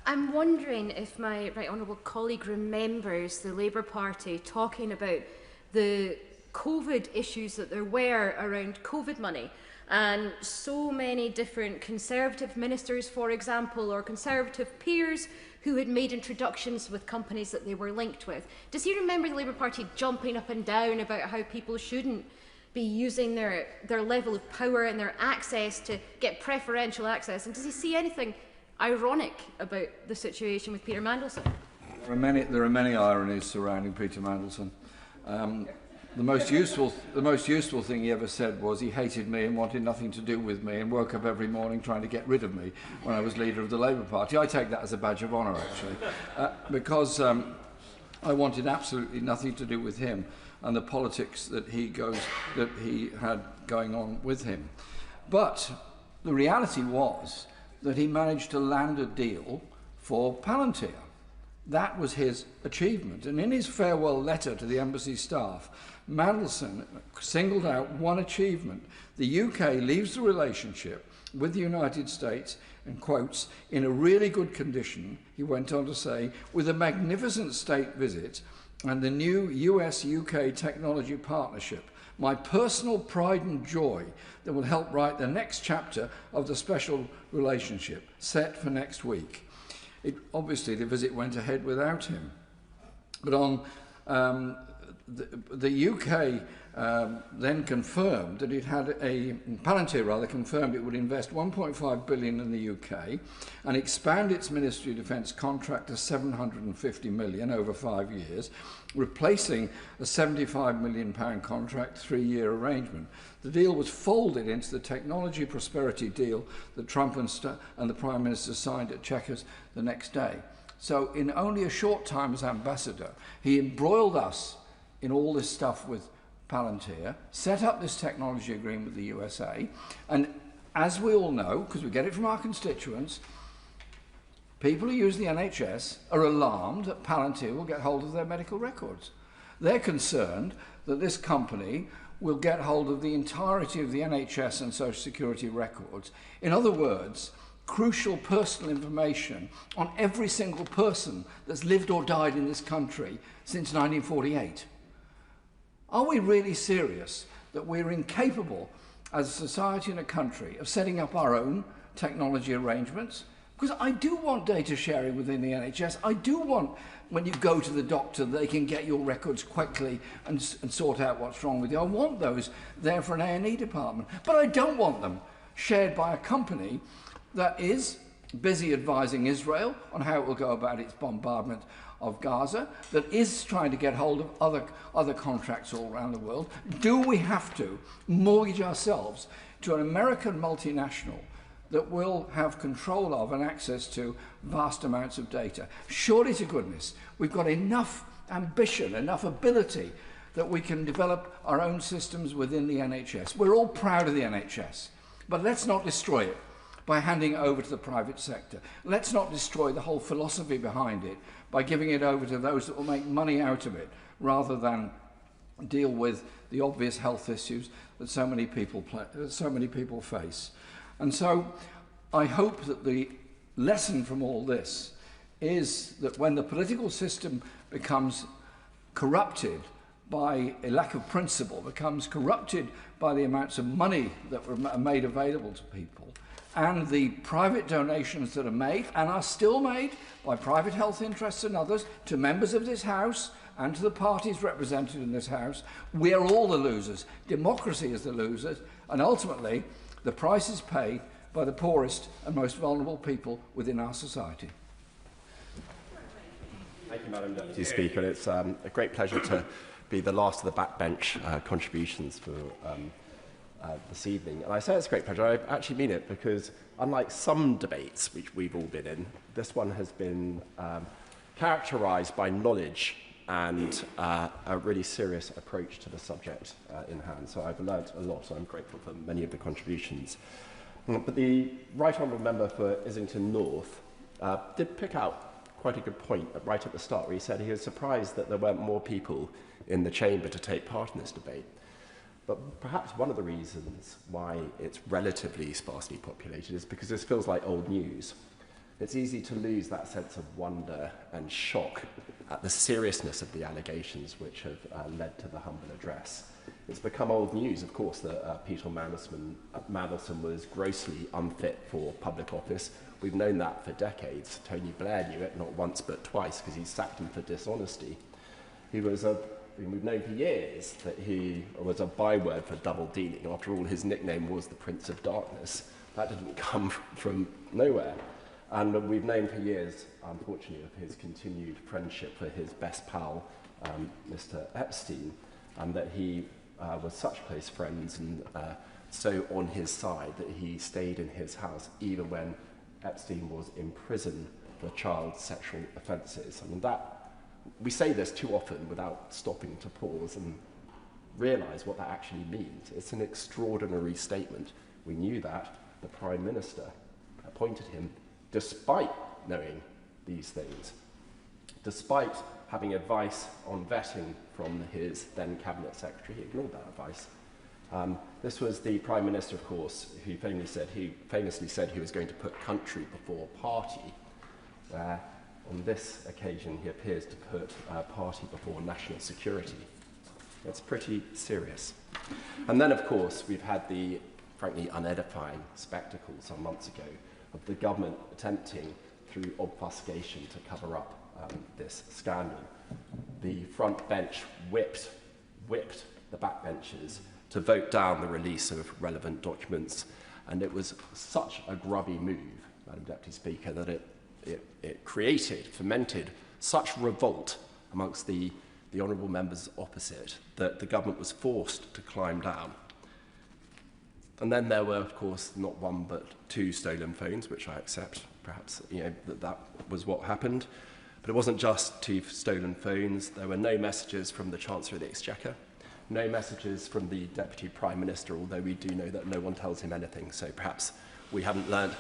I'm wondering if my right honourable colleague remembers the Labour Party talking about the COVID issues that there were around COVID money. And so many different Conservative ministers, for example, or Conservative peers who had made introductions with companies that they were linked with. Does he remember the Labour Party jumping up and down about how people shouldn't be using their level of power and their access to get preferential access? And does he see anything ironic about the situation with Peter Mandelson? There are many ironies surrounding Peter Mandelson. The most useful thing he ever said was he hated me and wanted nothing to do with me and woke up every morning trying to get rid of me when I was leader of the Labour Party. I take that as a badge of honour, actually, because I wanted absolutely nothing to do with him and the politics that he had going on with him. But the reality was that he managed to land a deal for Palantir. That was his achievement. And in his farewell letter to the embassy staff, Mandelson singled out one achievement. The UK leaves the relationship with the United States, in quotes, in a really good condition, he went on to say, with a magnificent state visit and the new US-UK technology partnership, my personal pride and joy that will help write the next chapter of the special relationship set for next week. Obviously, the visit went ahead without him. But on the UK then confirmed that it had Palantir rather confirmed it would invest 1.5 billion in the UK and expand its Ministry of Defence contract to 750 million over 5 years, replacing a £75 million contract 3-year arrangement. The deal was folded into the technology prosperity deal that Trump and the Prime Minister signed at Chequers the next day. So in only a short time as ambassador, he embroiled us in all this stuff with Palantir, set up this technology agreement with the USA, and as we all know, because we get it from our constituents, people who use the NHS are alarmed that Palantir will get hold of their medical records. They're concerned that this company will get hold of the entirety of the NHS and Social Security records. In other words, crucial personal information on every single person that's lived or died in this country since 1948. Are we really serious that we're incapable as a society and a country of setting up our own technology arrangements? Because I do want data sharing within the NHS. I do want, when you go to the doctor, they can get your records quickly and sort out what's wrong with you. I want those there for an A&E department. But I don't want them shared by a company that is busy advising Israel on how it will go about its bombardment of Gaza, that is trying to get hold of other contracts all around the world. Do we have to mortgage ourselves to an American multinational that will have control of and access to vast amounts of data? Surely to goodness, we've got enough ambition, enough ability that we can develop our own systems within the NHS. We're all proud of the NHS, but let's not destroy it by handing it over to the private sector. Let's not destroy the whole philosophy behind it by giving it over to those that will make money out of it, rather than deal with the obvious health issues that so many people face. And so I hope that the lesson from all this is that when the political system becomes corrupted by a lack of principle, becomes corrupted by the amounts of money that are made available to people, and the private donations that are made and are still made by private health interests and others to members of this House and to the parties represented in this House, we are all the losers. Democracy is the losers, and ultimately the price is paid by the poorest and most vulnerable people within our society. Thank you, Madam Deputy Speaker. It's a great pleasure to be the last of the backbench contributions for this evening. And I say it's a great pleasure. I actually mean it, because unlike some debates which we've all been in, this one has been characterised by knowledge and a really serious approach to the subject in hand. So I've learnt a lot, so I'm grateful for many of the contributions. But the Right Honourable Member for Islington North did pick out quite a good point right at the start, where he said he was surprised that there weren't more people in the chamber to take part in this debate. But perhaps one of the reasons why it's relatively sparsely populated is because this feels like old news. It's easy to lose that sense of wonder and shock at the seriousness of the allegations which have led to the humble address. It's become old news, of course, that Peter Mandelson was grossly unfit for public office. We've known that for decades. Tony Blair knew it, not once but twice, because he sacked him for dishonesty. We've known for years that he was a byword for double dealing. After all, his nickname was the Prince of Darkness. That didn't come from nowhere. And we've known for years, unfortunately, of his continued friendship for his best pal, Mr. Epstein, and that he was such close friends and so on his side that he stayed in his house even when Epstein was in prison for child sexual offences. I mean, we say this too often without stopping to pause and realise what that actually means. It's an extraordinary statement. We knew that. The Prime Minister appointed him despite knowing these things, despite having advice on vetting from his then Cabinet Secretary. He ignored that advice. This was the Prime Minister, of course, who famously said he was going to put country before party, where on this occasion he appears to put party before national security. It's pretty serious. And then, of course, we've had the frankly unedifying spectacle some months ago of the government attempting, through obfuscation, to cover up this scandal. The front bench whipped the backbenchers to vote down the release of relevant documents, and it was such a grubby move, Madam Deputy Speaker, that it fomented such revolt amongst the honourable members opposite that the government was forced to climb down. And then there were, of course, not one but two stolen phones, which I accept, perhaps, that was what happened. But it wasn't just two stolen phones. There were no messages from the Chancellor of the Exchequer, no messages from the Deputy Prime Minister, although we do know that no one tells him anything, so perhaps we haven't learned,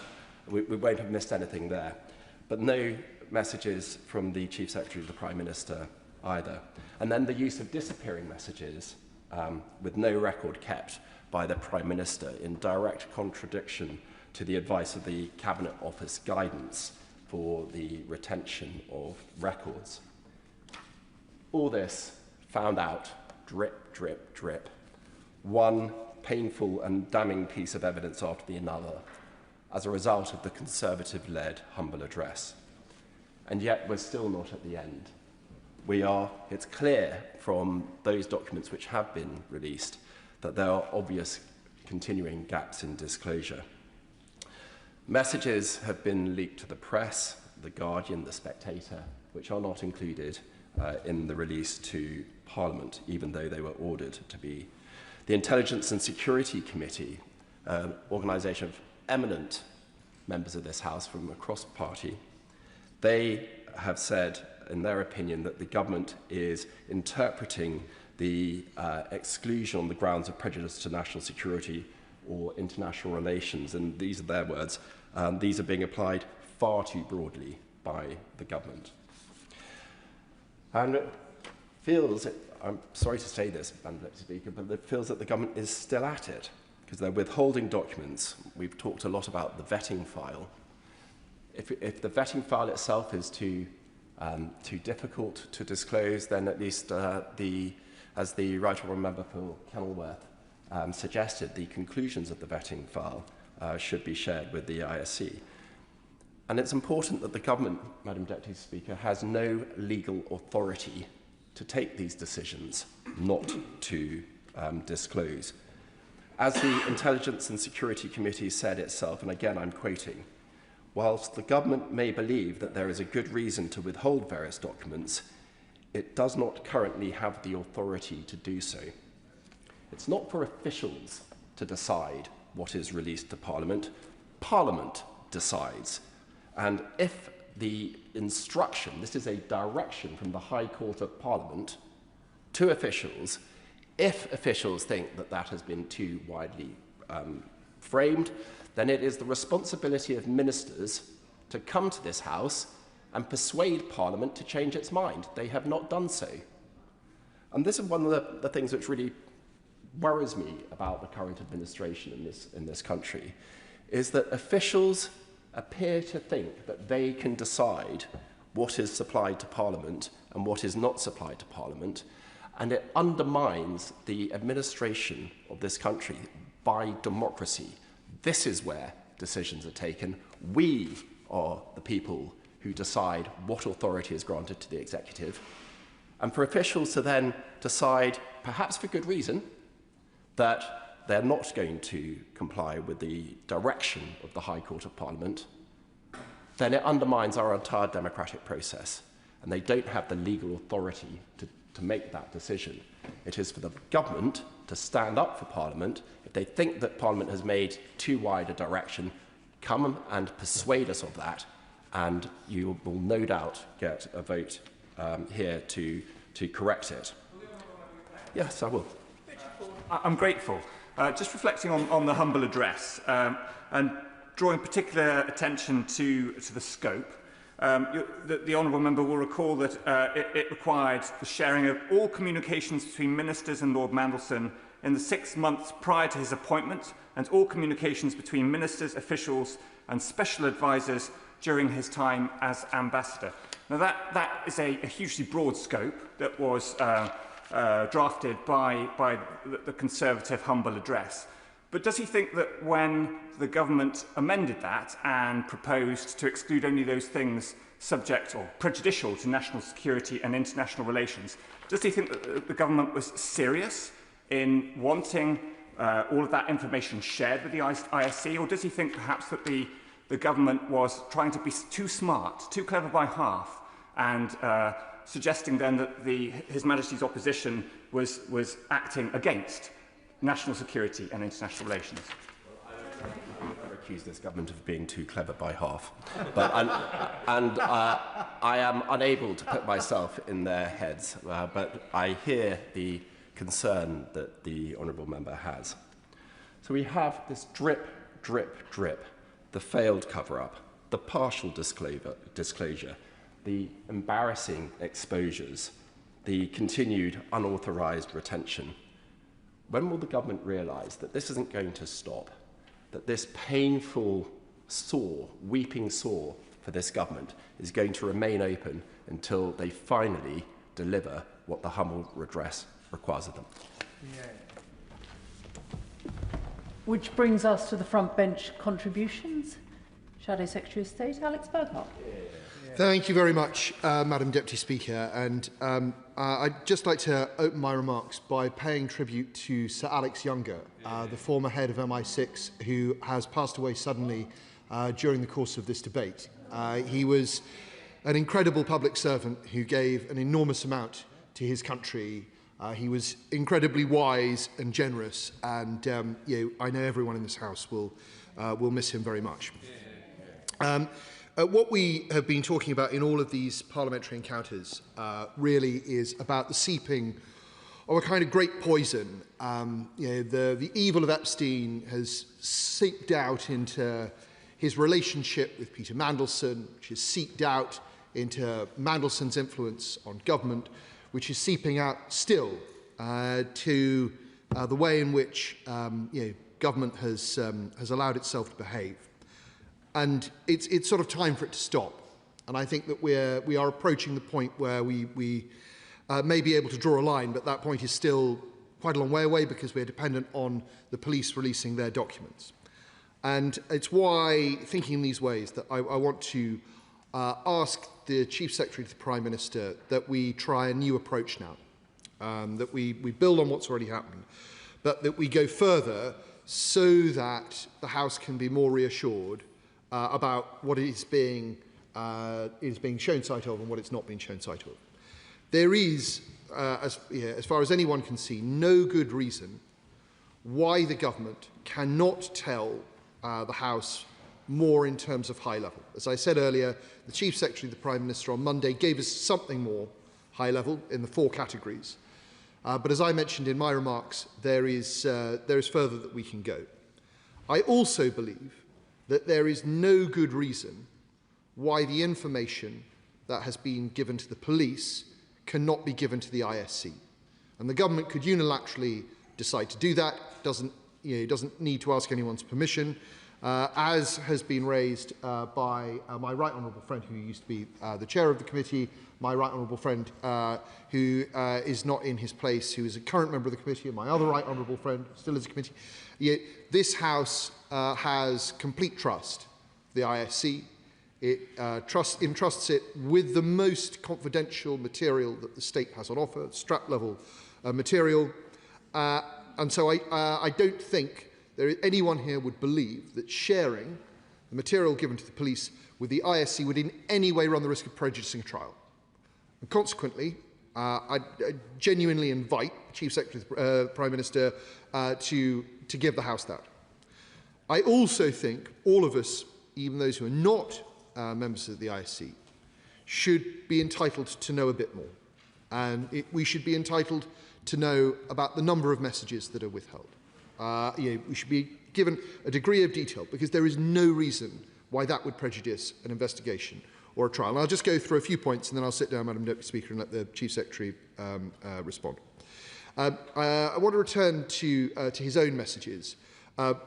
we won't have missed anything there. But no messages from the Chief Secretary of the Prime Minister either. And then the use of disappearing messages with no record kept by the Prime Minister, in direct contradiction to the advice of the Cabinet Office guidance for the retention of records. All this found out, drip, drip, drip, one painful and damning piece of evidence after the another, as a result of the Conservative-led humble address. And yet we're still not at the end. It's clear from those documents which have been released that there are obvious continuing gaps in disclosure. Messages have been leaked to the press, The Guardian, The Spectator, which are not included in the release to Parliament, even though they were ordered to be. The Intelligence and Security Committee, an organisation of eminent members of this House from across party, they have said, in their opinion, that the government is interpreting the exclusion on the grounds of prejudice to national security or international relations, and these are their words, these are being applied far too broadly by the government. And it feels, I'm sorry to say this, Madam Deputy Speaker, but it feels that the government is still at it, because they're withholding documents. We've talked a lot about the vetting file. If the vetting file itself is too difficult to disclose, then at least as the Right Honourable Member for Kenilworth suggested, the conclusions of the vetting file should be shared with the ISC. And it's important that the government, Madam Deputy Speaker, has no legal authority to take these decisions not to disclose. As the Intelligence and Security Committee said itself, and again I'm quoting, whilst the government may believe that there is a good reason to withhold various documents, it does not currently have the authority to do so. It's not for officials to decide what is released to Parliament. Parliament decides. And if the instruction, this is a direction from the High Court of Parliament to officials, if officials think that that has been too widely framed, then it is the responsibility of ministers to come to this House and persuade Parliament to change its mind. They have not done so. And this is one of the things which really worries me about the current administration in this country, is that officials appear to think that they can decide what is supplied to Parliament and what is not supplied to Parliament, and it undermines the administration of this country by democracy. This is where decisions are taken. We are the people who decide what authority is granted to the executive. And for officials to then decide, perhaps for good reason, that they're not going to comply with the direction of the High Court of Parliament, then it undermines our entire democratic process. And they don't have the legal authority to make that decision. It is for the government to stand up for Parliament. If they think that Parliament has made too wide a direction, come and persuade us of that, and you will no doubt get a vote here to correct it. Yes, I will. I'm grateful. Just reflecting on the humble address and drawing particular attention to the scope. The Honourable Member will recall that it required the sharing of all communications between ministers and Lord Mandelson in the 6 months prior to his appointment, and all communications between ministers, officials and special advisers during his time as ambassador. Now that is a hugely broad scope that was drafted by the Conservative humble address. But does he think that when the government amended that and proposed to exclude only those things subject or prejudicial to national security and international relations, does he think that the government was serious in wanting all of that information shared with the ISC, or does he think perhaps that the government was trying to be too smart, too clever by half, and suggesting then that His Majesty's opposition was acting against national security and international relations? I never accuse this government of being too clever by half, but I am unable to put myself in their heads, but I hear the concern that the Honourable Member has. So we have this drip, drip, drip, the failed cover-up, the partial disclosure, the embarrassing exposures, the continued unauthorised retention. When will the government realise that this isn't going to stop, that this painful sore, weeping sore for this government is going to remain open until they finally deliver what the humble redress requires of them? Yeah. Which brings us to the front bench contributions. Shadow Secretary of State, Alex Burghardt. Thank you very much, Madam Deputy Speaker. And I'd just like to open my remarks by paying tribute to Sir Alex Younger, the former head of MI6, who has passed away suddenly during the course of this debate. He was an incredible public servant who gave an enormous amount to his country. He was incredibly wise and generous, and I know everyone in this House will miss him very much. What we have been talking about in all of these parliamentary encounters really is about the seeping of a kind of great poison. The evil of Epstein has seeped out into his relationship with Peter Mandelson, which has seeped out into Mandelson's influence on government, which is seeping out still to the way in which government has allowed itself to behave. And it's sort of time for it to stop. And I think that we are approaching the point where we may be able to draw a line, but that point is still quite a long way away because we're dependent on the police releasing their documents. And it's why, thinking in these ways, that I want to ask the Chief Secretary to the Prime Minister that we try a new approach now, that we build on what's already happened, but that we go further so that the House can be more reassured about what is being shown sight of and what it's not being shown sight of. There is, as far as anyone can see, no good reason why the government cannot tell the House more in terms of high level. As I said earlier, the Chief Secretary of the Prime Minister on Monday gave us something more high level in the 4 categories. But as I mentioned in my remarks, there is further that we can go. I also believe that there is no good reason why the information that has been given to the police cannot be given to the ISC. And the government could unilaterally decide to do that, doesn't need to ask anyone's permission, as has been raised by my right honourable friend who used to be the chair of the committee, my right honourable friend who is not in his place, who is a current member of the committee, and my other right honourable friend still is a committee. This House has complete trust for the ISC. It entrusts it with the most confidential material that the state has on offer, strap-level material. And so I don't think anyone here would believe that sharing the material given to the police with the ISC would in any way run the risk of prejudicing a trial. And consequently, I genuinely invite the Chief Secretary of the Prime Minister to give the House that. I also think all of us, even those who are not members of the ISC, should be entitled to know a bit more. And we should be entitled to know about the number of messages that are withheld. We should be given a degree of detail, because there is no reason why that would prejudice an investigation or a trial. And I'll just go through a few points, and then I'll sit down, Madam Deputy Speaker, and let the Chief Secretary respond. I want to return to his own messages,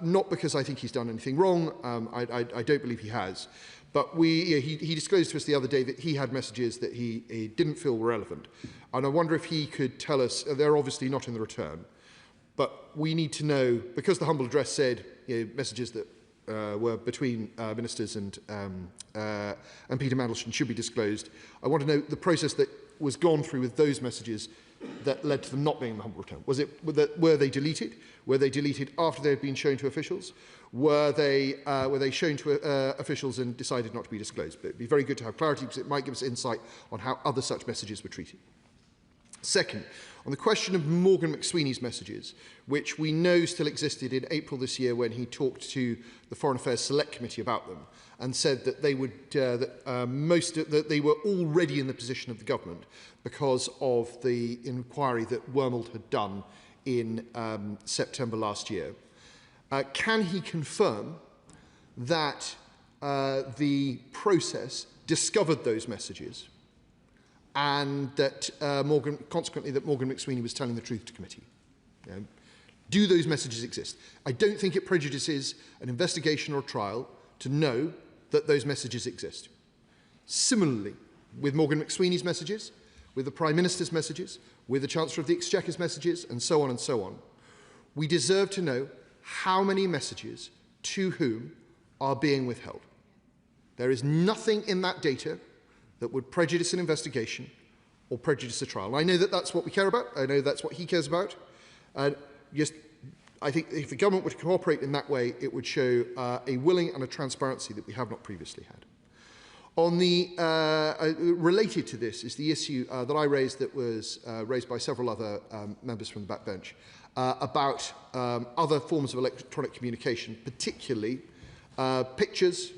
not because I think he's done anything wrong. I don't believe he has. But he disclosed to us the other day that he had messages that he didn't feel were relevant. And I wonder if he could tell us, they're obviously not in the return, but we need to know, because the humble address said messages that were between ministers and Peter Mandelson should be disclosed. I want to know the process that was gone through with those messages that led to them not being in the humble return. Were they deleted? Were they deleted after they had been shown to officials? Were they shown to officials and decided not to be disclosed? But it would be very good to have clarity, because it might give us insight on how other such messages were treated. Second, on the question of Morgan McSweeney's messages, which we know still existed in April this year when he talked to the Foreign Affairs Select Committee about them and said that they they were already in the position of the government because of the inquiry that Wormald had done in September last year. Can he confirm that the process discovered those messages, and that consequently that Morgan McSweeney was telling the truth to committee? Do those messages exist? I don't think it prejudices an investigation or a trial to know that those messages exist. Similarly, with Morgan McSweeney's messages, with the Prime Minister's messages, with the Chancellor of the Exchequer's messages, and so on, we deserve to know how many messages to whom are being withheld. There is nothing in that data that would prejudice an investigation or prejudice a trial. And I know that that's what we care about. I know that's what he cares about. And I think if the government would cooperate in that way, it would show a willing and a transparency that we have not previously had. On the related to this is the issue that I raised, that was raised by several other members from the backbench, about other forms of electronic communication, particularly pictures,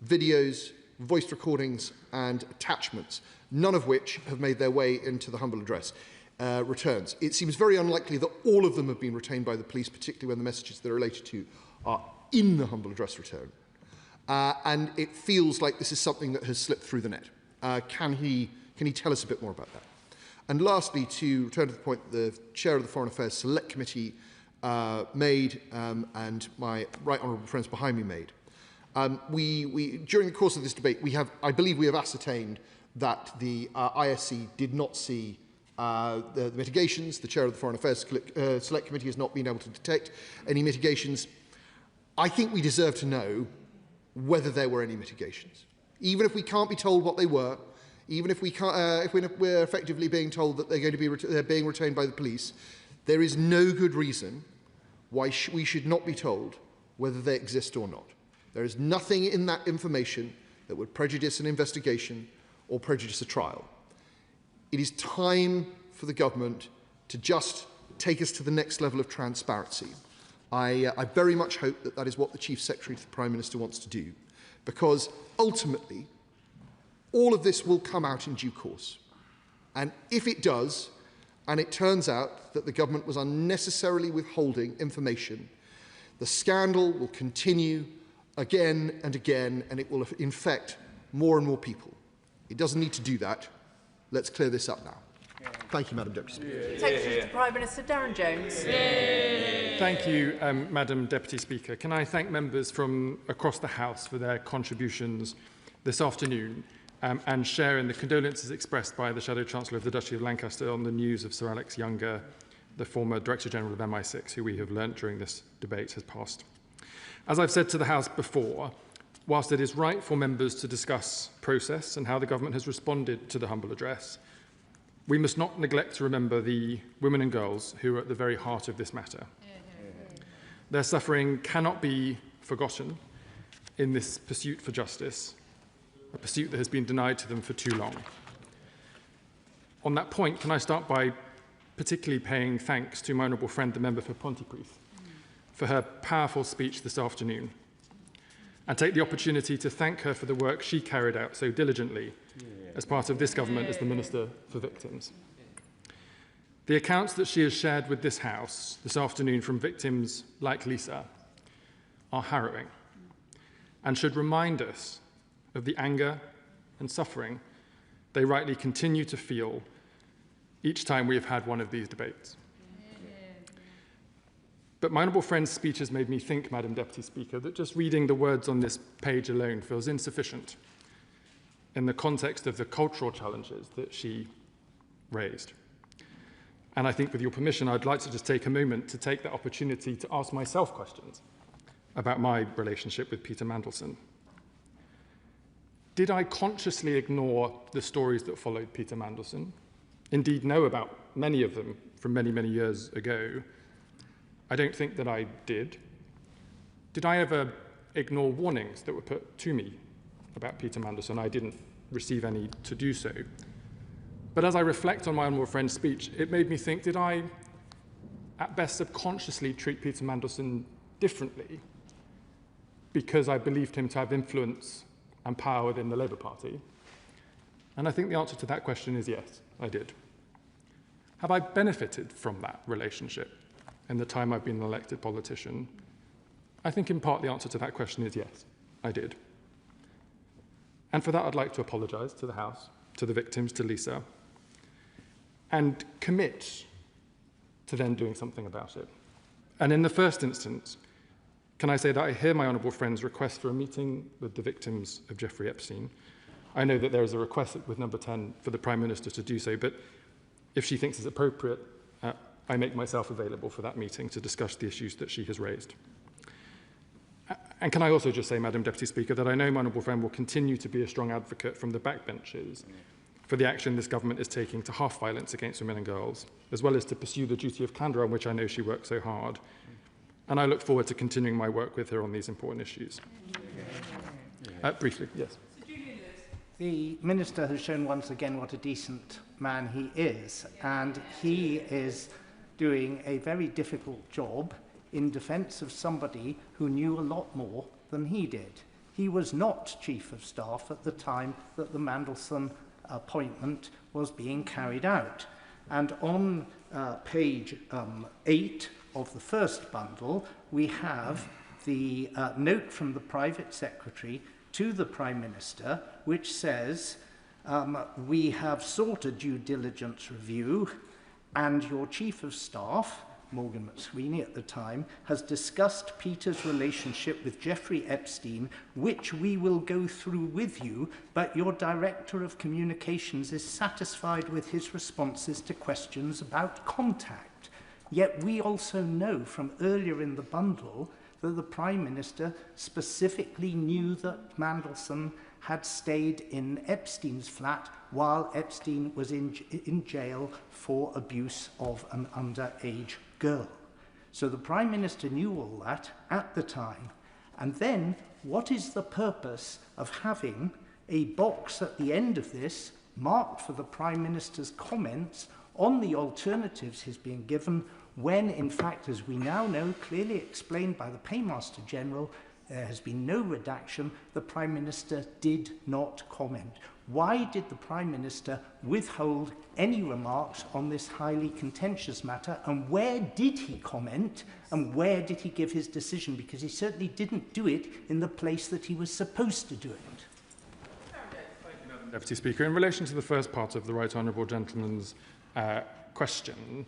videos, voice recordings and attachments, none of which have made their way into the humble address returns. It seems very unlikely that all of them have been retained by the police, particularly when the messages they're related to are in the humble address return. And it feels like this is something that has slipped through the net. Can he tell us a bit more about that? And lastly, to return to the point the Chair of the Foreign Affairs Select Committee made, and my right honourable friends behind me made, during the course of this debate, I believe we have ascertained that the ISC did not see the mitigations. The Chair of the Foreign Affairs Select Committee has not been able to detect any mitigations. I think we deserve to know whether there were any mitigations. Even if we can't be told what they were, even if we're effectively being told that they're being retained by the police, there is no good reason why we should not be told whether they exist or not. There is nothing in that information that would prejudice an investigation or prejudice a trial. It is time for the government to just take us to the next level of transparency. I very much hope that that is what the Chief Secretary to the Prime Minister wants to do, because ultimately all of this will come out in due course. And if it does, and it turns out that the government was unnecessarily withholding information, the scandal will continue again and again, and it will infect more and more people. It doesn't need to do that. Let's clear this up now. Thank you, Madam Deputy Speaker. Secretary to the Prime Minister, Darren Jones. Thank you, Madam Deputy Speaker. Can I thank members from across the House for their contributions this afternoon and share in the condolences expressed by the Shadow Chancellor of the Duchy of Lancaster on the news of Sir Alex Younger, the former Director General of MI6, who we have learnt during this debate has passed. As I've said to the House before, whilst it is right for members to discuss process and how the government has responded to the humble address, we must not neglect to remember the women and girls who are at the very heart of this matter. Their suffering cannot be forgotten, in this pursuit for justice, a pursuit that has been denied to them for too long. On that point, can I start by particularly paying thanks to my honourable friend, the member for Pontypridd, for her powerful speech this afternoon, and take the opportunity to thank her for the work she carried out so diligently as part of this government as the Minister for Victims. The accounts that she has shared with this House this afternoon from victims like Lisa are harrowing and should remind us of the anger and suffering they rightly continue to feel each time we have had one of these debates. But my honourable friend's speech has made me think, Madam Deputy Speaker, that just reading the words on this page alone feels insufficient in the context of the cultural challenges that she raised. And I think, with your permission, I'd like to just take a moment to take that opportunity to ask myself questions about my relationship with Peter Mandelson. Did I consciously ignore the stories that followed Peter Mandelson? Indeed, know about many of them from many, many years ago. I don't think that I did. Did I ever ignore warnings that were put to me about Peter Mandelson? I didn't receive any to do so. But as I reflect on my honourable friend's speech, it made me think, did I, at best, subconsciously treat Peter Mandelson differently because I believed him to have influence and power within the Labour Party? And I think the answer to that question is yes, I did. Have I benefited from that relationship in the time I've been an elected politician? I think in part the answer to that question is yes, I did. And for that I'd like to apologise to the House, to the victims, to Lisa, and commit to then doing something about it. And in the first instance, can I say that I hear my honourable friend's request for a meeting with the victims of Jeffrey Epstein. I know that there is a request with number 10 for the Prime Minister to do so, but if she thinks it's appropriate, I make myself available for that meeting to discuss the issues that she has raised. And can I also just say, Madam Deputy Speaker, that I know my honourable friend will continue to be a strong advocate from the backbenches for the action this government is taking to halve violence against women and girls, as well as to pursue the duty of candour on which I know she works so hard. And I look forward to continuing my work with her on these important issues. Briefly, yes. The Minister has shown once again what a decent man he is, and he is doing a very difficult job in defence of somebody who knew a lot more than he did. He was not Chief of Staff at the time that the Mandelson appointment was being carried out. And on page 8 of the first bundle, we have the note from the Private Secretary to the Prime Minister, which says, we have sought a due diligence review, and your Chief of Staff, Morgan McSweeney at the time, has discussed Peter's relationship with Jeffrey Epstein, which we will go through with you, but your Director of Communications is satisfied with his responses to questions about contact. Yet we also know from earlier in the bundle that the Prime Minister specifically knew that Mandelson had stayed in Epstein's flat while Epstein was in jail for abuse of an underage girl. So the Prime Minister knew all that at the time. And then, what is the purpose of having a box at the end of this marked for the Prime Minister's comments on the alternatives he's being given, when, in fact, as we now know, clearly explained by the Paymaster General, there has been no redaction, the Prime Minister did not comment. Why did the Prime Minister withhold any remarks on this highly contentious matter, and where did he comment, and where did he give his decision? Because he certainly didn't do it in the place that he was supposed to do it. Deputy Speaker, in relation to the first part of the Right Honourable Gentleman's question,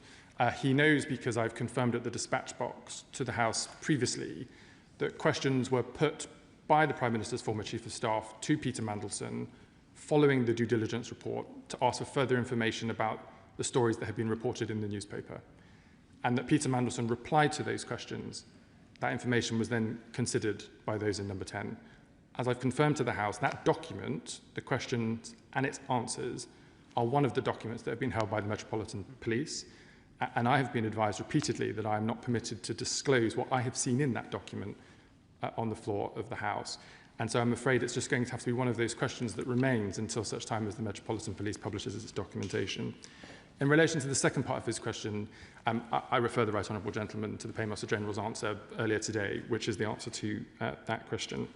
he knows, because I've confirmed at the dispatch box to the House previously, that questions were put by the Prime Minister's former Chief of Staff to Peter Mandelson following the due diligence report to ask for further information about the stories that had been reported in the newspaper, and that Peter Mandelson replied to those questions. That information was then considered by those in number 10. As I've confirmed to the House, that document, the questions and its answers, are one of the documents that have been held by the Metropolitan Police, and I have been advised repeatedly that I am not permitted to disclose what I have seen in that document on the floor of the House. And so I'm afraid it's just going to have to be one of those questions that remains until such time as the Metropolitan Police publishes its documentation. In relation to the second part of his question, I refer the Right Honourable Gentleman to the Paymaster General's answer earlier today, which is the answer to that question.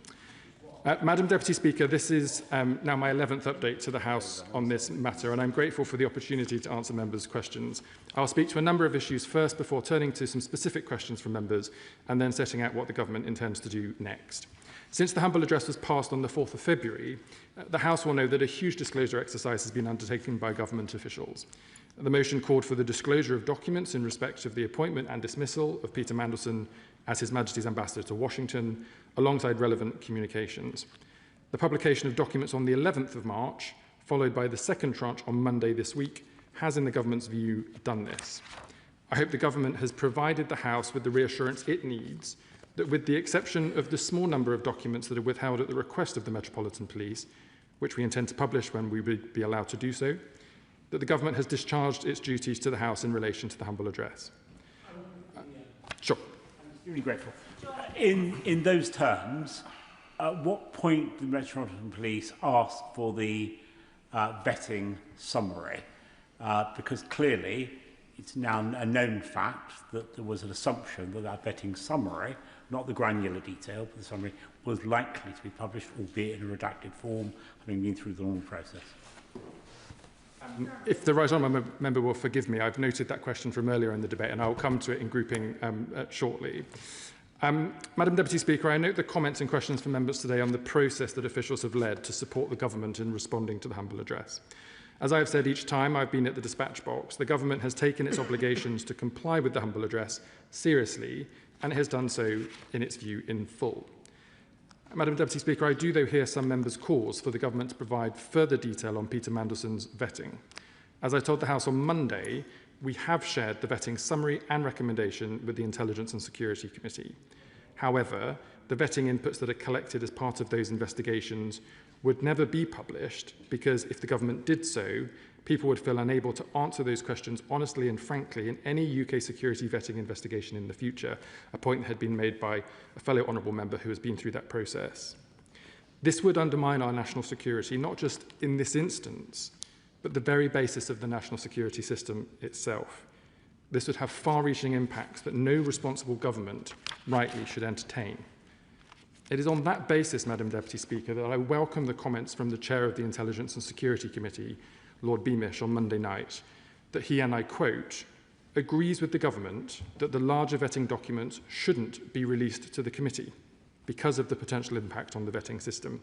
Madam Deputy Speaker, this is now my 11th update to the House on this matter, and I'm grateful for the opportunity to answer members' questions. I'll speak to a number of issues first before turning to some specific questions from members and then setting out what the government intends to do next. Since the humble address was passed on the 4th of February, the House will know that a huge disclosure exercise has been undertaken by government officials. The motion called for the disclosure of documents in respect of the appointment and dismissal of Peter Mandelson as His Majesty's Ambassador to Washington, alongside relevant communications. The publication of documents on the 11th of March, followed by the second tranche on Monday this week, has, in the government's view, done this. I hope the government has provided the House with the reassurance it needs that, with the exception of the small number of documents that are withheld at the request of the Metropolitan Police, which we intend to publish when we would be allowed to do so, that the government has discharged its duties to the House in relation to the humble address. Sure. I'm really grateful. In those terms, at what point did the Metropolitan Police ask for the vetting summary? Because clearly it's now a known fact that there was an assumption that that vetting summary, not the granular detail, but the summary, was likely to be published, albeit in a redacted form, having been through the normal process. If the Right Honourable Member will forgive me, I've noted that question from earlier in the debate, and I'll come to it in grouping shortly. Madam Deputy Speaker, I note the comments and questions from members today on the process that officials have led to support the government in responding to the humble address. As I have said each time I've been at the dispatch box, the government has taken its obligations to comply with the humble address seriously, and it has done so, in its view, in full. Madam Deputy Speaker, I do, though, hear some members' calls for the government to provide further detail on Peter Mandelson's vetting. As I told the House on Monday, we have shared the vetting summary and recommendation with the Intelligence and Security Committee. However, the vetting inputs that are collected as part of those investigations would never be published because if the government did so, people would feel unable to answer those questions honestly and frankly in any UK security vetting investigation in the future, a point that had been made by a fellow honourable member who has been through that process. This would undermine our national security, not just in this instance, but the very basis of the national security system itself. This would have far-reaching impacts that no responsible government rightly should entertain. It is on that basis, Madam Deputy Speaker, that I welcome the comments from the Chair of the Intelligence and Security Committee, Lord Beamish, on Monday night, that he, and I quote, agrees with the government that the larger vetting documents shouldn't be released to the committee because of the potential impact on the vetting system.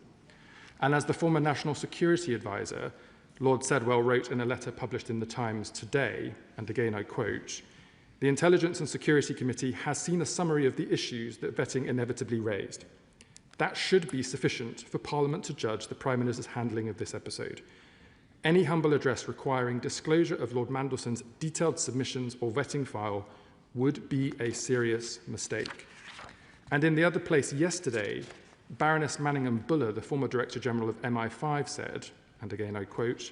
And as the former National Security Advisor, Lord Sedwell, wrote in a letter published in the Times today, and again I quote, the Intelligence and Security Committee has seen a summary of the issues that vetting inevitably raised. That should be sufficient for Parliament to judge the Prime Minister's handling of this episode. Any humble address requiring disclosure of Lord Mandelson's detailed submissions or vetting file would be a serious mistake. And in the other place yesterday, Baroness Manningham-Buller, the former Director General of MI5, said, and again I quote,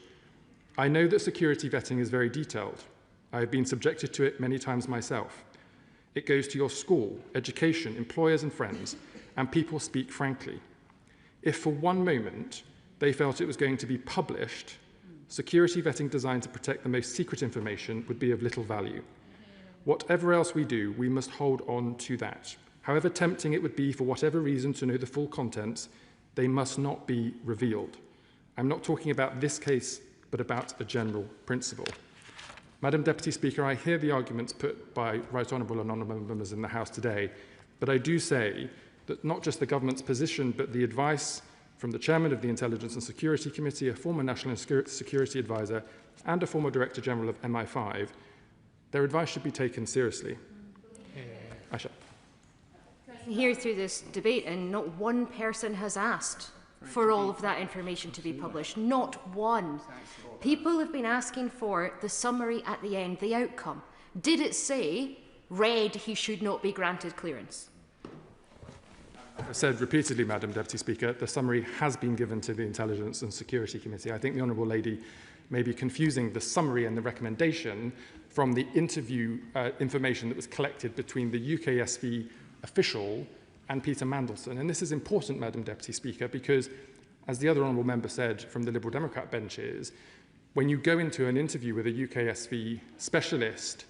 I know that security vetting is very detailed. I have been subjected to it many times myself. It goes to your school, education, employers and friends, and people speak frankly. If for one moment they felt it was going to be published, security vetting designed to protect the most secret information would be of little value. Whatever else we do, we must hold on to that. However tempting it would be for whatever reason to know the full contents, they must not be revealed. I'm not talking about this case, but about a general principle. Madam Deputy Speaker, I hear the arguments put by Right Honourable and Honourable members in the House today, but I do say that not just the government's position, but the advice from the Chairman of the Intelligence and Security Committee, a former National Security Advisor, and a former Director General of MI5, their advice should be taken seriously. Aisha. Here through this debate, and not one person has asked for all of that information to be published. Not one. People have been asking for the summary at the end, the outcome. Did it say, read, he should not be granted clearance? I've said repeatedly, Madam Deputy Speaker, the summary has been given to the Intelligence and Security Committee. I think the Honourable Lady may be confusing the summary and the recommendation from the interview information that was collected between the UKSV official and Peter Mandelson. And this is important, Madam Deputy Speaker, because, as the other honourable member said from the Liberal Democrat benches, when you go into an interview with a UKSV specialist,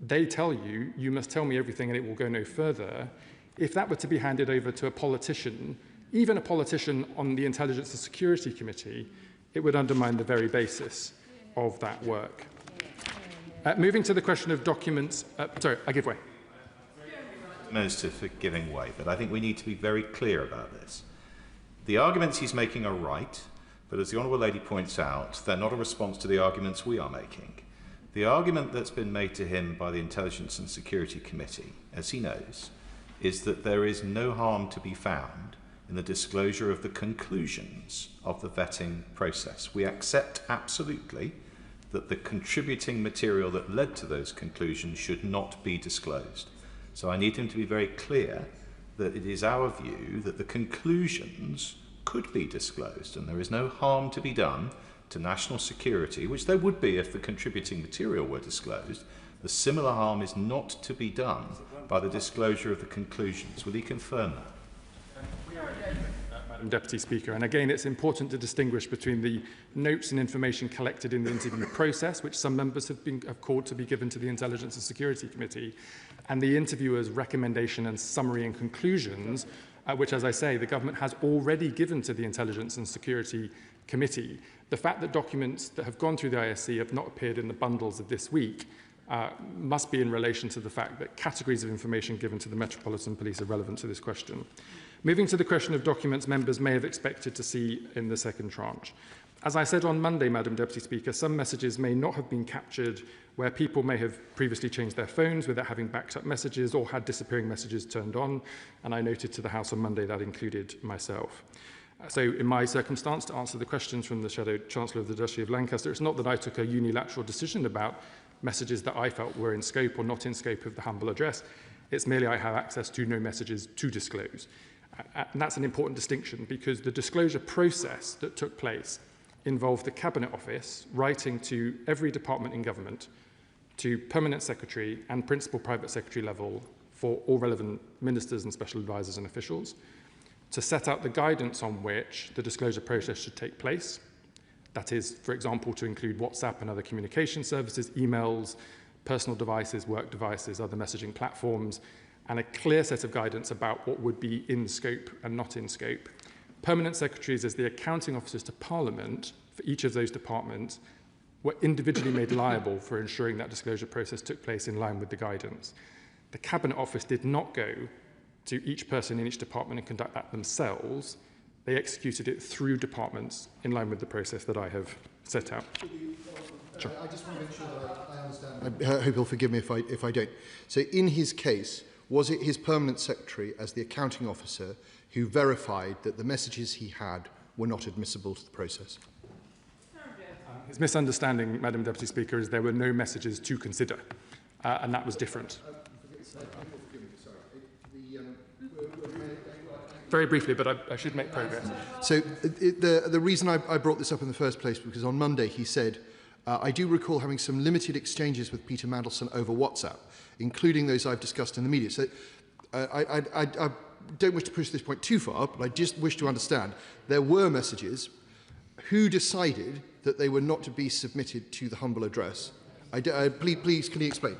they tell you, you must tell me everything and it will go no further. If that were to be handed over to a politician, even a politician on the Intelligence and Security Committee, it would undermine the very basis of that work. Moving to the question of documents... sorry, I give way. Minister for giving way, but I think we need to be very clear about this. The arguments he's making are right, but as the Honourable Lady points out, they're not a response to the arguments we are making. The argument that's been made to him by the Intelligence and Security Committee, as he knows, is that there is no harm to be found in the disclosure of the conclusions of the vetting process. We accept absolutely that the contributing material that led to those conclusions should not be disclosed. So I need him to be very clear that it is our view that the conclusions could be disclosed and there is no harm to be done to national security, which there would be if the contributing material were disclosed. The similar harm is not to be done by the disclosure of the conclusions. Will he confirm that? Madam Deputy Speaker, and again it's important to distinguish between the notes and information collected in the interview process, which some members have called to be given to the Intelligence and Security Committee, and the interviewer's recommendation and summary and conclusions, which, as I say, the government has already given to the Intelligence and Security Committee. The fact that documents that have gone through the ISC have not appeared in the bundles of this week must be in relation to the fact that categories of information given to the Metropolitan Police are relevant to this question. Moving to the question of documents members may have expected to see in the second tranche. As I said on Monday, Madam Deputy Speaker, some messages may not have been captured where people may have previously changed their phones without having backed up messages or had disappearing messages turned on, and I noted to the House on Monday that included myself. So in my circumstance, to answer the questions from the Shadow Chancellor of the Duchy of Lancaster, it's not that I took a unilateral decision about messages that I felt were in scope or not in scope of the humble address. It's merely I have access to no messages to disclose. And that's an important distinction because the disclosure process that took place involved the Cabinet Office writing to every department in government, to Permanent Secretary and Principal Private Secretary level for all relevant ministers and special advisors and officials, to set out the guidance on which the disclosure process should take place. That is, for example, to include WhatsApp and other communication services, emails, personal devices, work devices, other messaging platforms, and a clear set of guidance about what would be in scope and not in scope. Permanent secretaries as the accounting officers to Parliament for each of those departments were individually made liable for ensuring that disclosure process took place in line with the guidance. The Cabinet Office did not go to each person in each department and conduct that themselves. They executed it through departments in line with the process that I have set out. Sure. I just want to make sure that I understand. I hope he'll forgive me if I don't. So in his case, was it his permanent secretary as the accounting officer who verified that the messages he had were not admissible to the process? His misunderstanding, Madam Deputy Speaker, is there were no messages to consider, and that was different. Very briefly, but I should make progress. So the reason I brought this up in the first place was because on Monday he said, I do recall having some limited exchanges with Peter Mandelson over WhatsApp, including those I've discussed in the media. So I don't wish to push this point too far, but I just wish to understand there were messages. Who decided that they were not to be submitted to the humble address? Please, can you explain?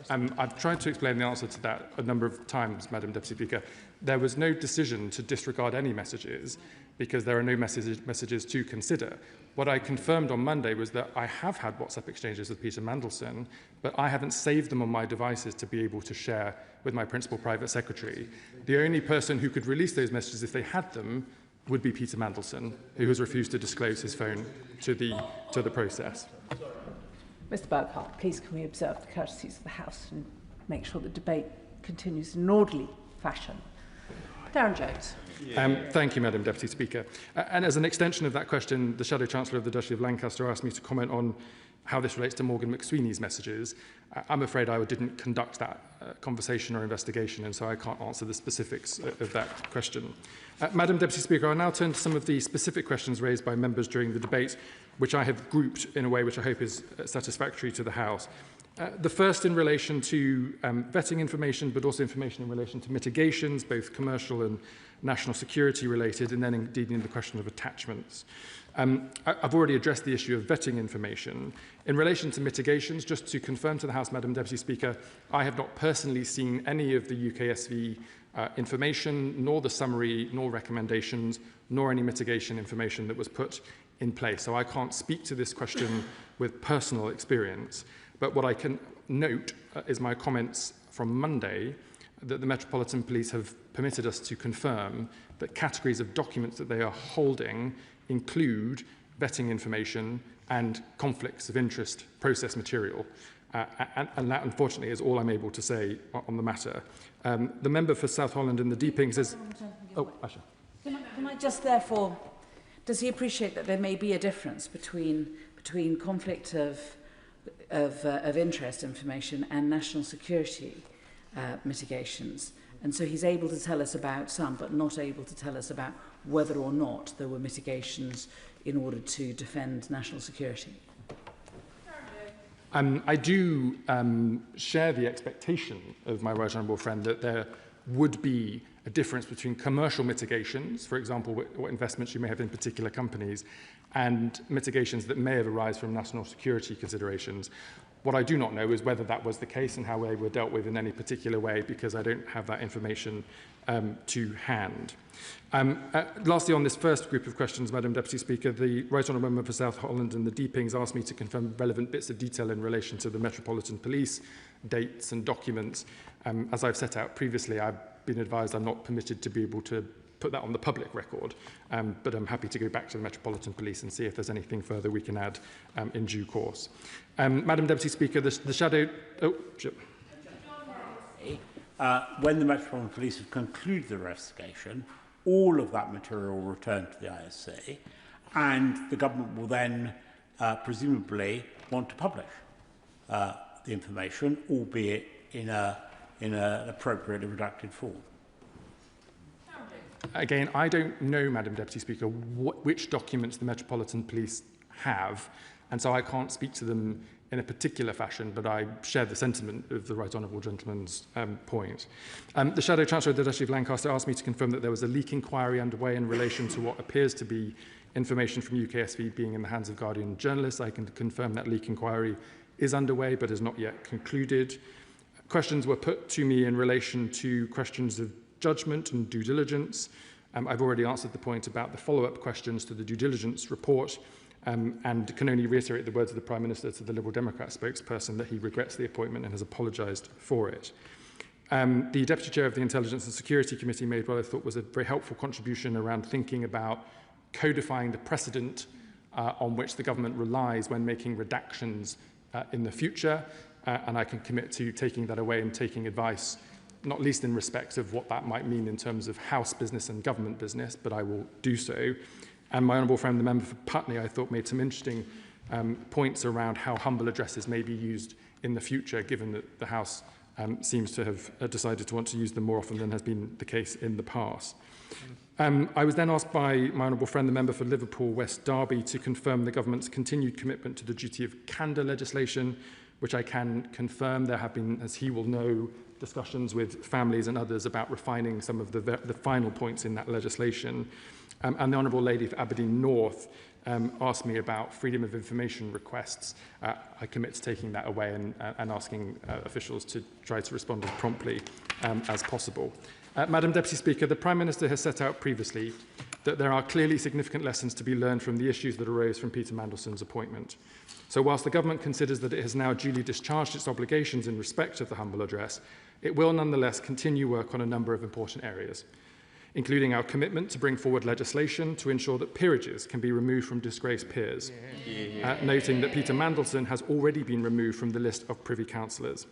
I've tried to explain the answer to that a number of times, Madam Deputy Speaker. There was no decision to disregard any messages because there are no messages to consider. What I confirmed on Monday was that I have had WhatsApp exchanges with Peter Mandelson, but I haven't saved them on my devices to be able to share with my principal private secretary. The only person who could release those messages if they had them would be Peter Mandelson, who has refused to disclose his phone to the process. Mr Burkhardt, please can we observe the courtesies of the House and make sure the debate continues in an orderly fashion. Darren Jones. Thank you, Madam Deputy Speaker. And as an extension of that question, the Shadow Chancellor of the Duchy of Lancaster asked me to comment on how this relates to Morgan McSweeney's messages. I'm afraid I didn't conduct that conversation or investigation, and so I can't answer the specifics of that question. Madam Deputy Speaker, I'll now turn to some of the specific questions raised by members during the debate, which I have grouped in a way which I hope is satisfactory to the House. The first in relation to vetting information, but also information in relation to mitigations, both commercial and national security related, and then indeed in the question of attachments. I've already addressed the issue of vetting information. In relation to mitigations, just to confirm to the House, Madam Deputy Speaker, I have not personally seen any of the UKSV information, nor the summary, nor recommendations, nor any mitigation information that was put in place. So I can't speak to this question with personal experience. But what I can note is my comments from Monday that the Metropolitan Police have permitted us to confirm that categories of documents that they are holding include vetting information and conflicts of interest process material. And that, unfortunately, is all I'm able to say on the matter. The member for South Holland and the Deeping says... Oh, Asha. Can I just therefore... Does he appreciate that there may be a difference between conflict of interest information and national security mitigations? And so he's able to tell us about some, but not able to tell us about whether or not there were mitigations in order to defend national security. I do share the expectation of my right honourable friend that there would be a difference between commercial mitigations, for example, what investments you may have in particular companies, and mitigations that may have arisen from national security considerations. What I do not know is whether that was the case and how they were dealt with in any particular way, because I don't have that information to hand. Lastly, on this first group of questions, Madam Deputy Speaker, the Right Honourable Member for South Holland and the Deepings asked me to confirm relevant bits of detail in relation to the Metropolitan Police, dates and documents. As I've set out previously, I've been advised I'm not permitted to be able to put that on the public record, but I'm happy to go back to the Metropolitan Police and see if there's anything further we can add in due course. Madam Deputy Speaker, the shadow... Oh, sure. When the Metropolitan Police have concluded the investigation, all of that material will return to the ISC, and the government will then presumably want to publish the information, albeit in an appropriately redacted form. Again, I don't know, Madam Deputy Speaker, which documents the Metropolitan Police have, and so I can't speak to them in a particular fashion, but I share the sentiment of the Right Honourable Gentleman's point. The Shadow Chancellor of the Duchy of Lancaster asked me to confirm that there was a leak inquiry underway in relation to what appears to be information from UKSV being in the hands of Guardian journalists. I can confirm that leak inquiry is underway, but is not yet concluded. Questions were put to me in relation to questions of judgment and due diligence. I've already answered the point about the follow-up questions to the due diligence report, and can only reiterate the words of the Prime Minister to the Liberal Democrat spokesperson that he regrets the appointment and has apologised for it. The Deputy Chair of the Intelligence and Security Committee made what I thought was a very helpful contribution around thinking about codifying the precedent on which the government relies when making redactions in the future, and I can commit to taking that away and taking advice, not least in respect of what that might mean in terms of House business and government business, but I will do so. And my honourable friend, the member for Putney, I thought made some interesting points around how humble addresses may be used in the future, given that the House seems to have decided to want to use them more often than has been the case in the past. I was then asked by my honourable friend, the member for Liverpool West Derby, to confirm the government's continued commitment to the duty of candour legislation, which I can confirm. There have been, as he will know, discussions with families and others about refining some of the final points in that legislation. And the Honourable Lady for Aberdeen North asked me about freedom of information requests. I commit to taking that away and asking officials to try to respond as promptly as possible. Madam Deputy Speaker, the Prime Minister has set out previously that there are clearly significant lessons to be learned from the issues that arose from Peter Mandelson's appointment. So whilst the government considers that it has now duly discharged its obligations in respect of the humble address, it will nonetheless continue work on a number of important areas, including our commitment to bring forward legislation to ensure that peerages can be removed from disgraced peers, noting that Peter Mandelson has already been removed from the list of Privy Councillors,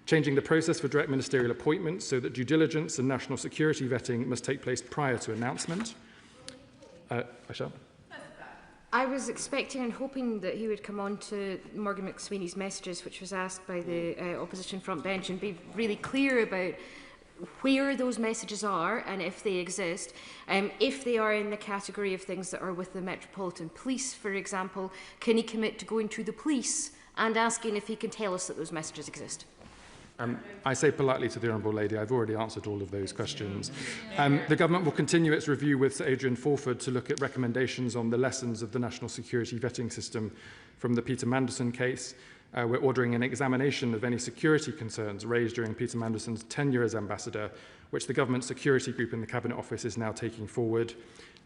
changing the process for direct ministerial appointments so that due diligence and national security vetting must take place prior to announcement. Aisha? I was expecting and hoping that he would come on to Morgan McSweeney's messages, which was asked by the opposition front bench, and be really clear about where those messages are and if they exist. If they are in the category of things that are with the Metropolitan Police, for example, can he commit to going to the police and asking if he can tell us that those messages exist. I say politely to the Honourable Lady, I've already answered all of those questions. The Government will continue its review with Sir Adrian Fulford to look at recommendations on the lessons of the national security vetting system from the Peter Mandelson case. We're ordering an examination of any security concerns raised during Peter Mandelson's tenure as ambassador, which the Government Security Group in the Cabinet Office is now taking forward.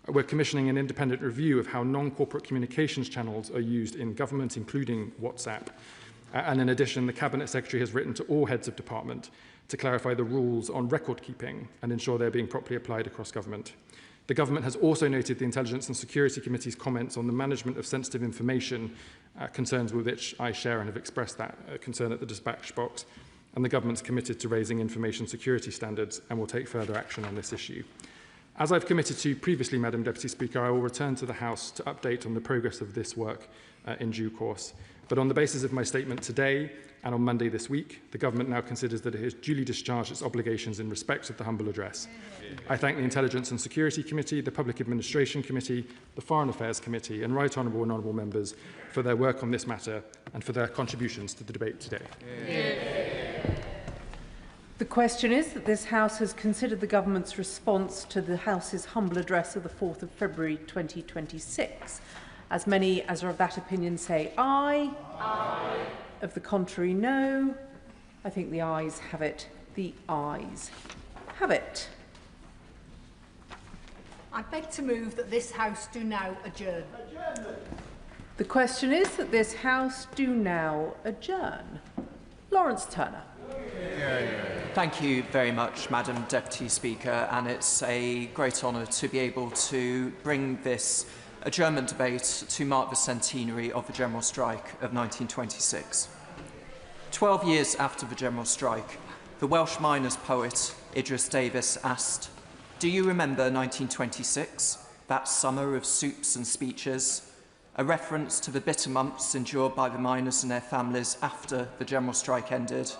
We're commissioning an independent review of how non-corporate communications channels are used in government, including WhatsApp. And in addition, the Cabinet Secretary has written to all heads of department to clarify the rules on record keeping and ensure they're being properly applied across government. The Government has also noted the Intelligence and Security Committee's comments on the management of sensitive information, concerns with which I share and have expressed that concern at the dispatch box. And the Government's committed to raising information security standards and will take further action on this issue. As I've committed to previously, Madam Deputy Speaker, I will return to the House to update on the progress of this work in due course. But on the basis of my statement today and on Monday this week, the Government now considers that it has duly discharged its obligations in respect of the humble address. I thank the Intelligence and Security Committee, the Public Administration Committee, the Foreign Affairs Committee and Right Honourable and Honourable Members for their work on this matter and for their contributions to the debate today. The question is that this House has considered the Government's response to the House's humble address of the 4th of February 2026. As many as are of that opinion say aye. Aye. Of the contrary, no. I think the ayes have it. The ayes have it. I beg to move that this House do now adjourn. The question is that this House do now adjourn. Lawrence Turner. Thank you very much, Madam Deputy Speaker, and it's a great honour to be able to bring this adjournment debate to mark the centenary of the General Strike of 1926. 12 years after the General Strike, the Welsh miners' poet Idris Davies asked, "Do you remember 1926, that summer of soups and speeches?" A reference to the bitter months endured by the miners and their families after the General Strike ended,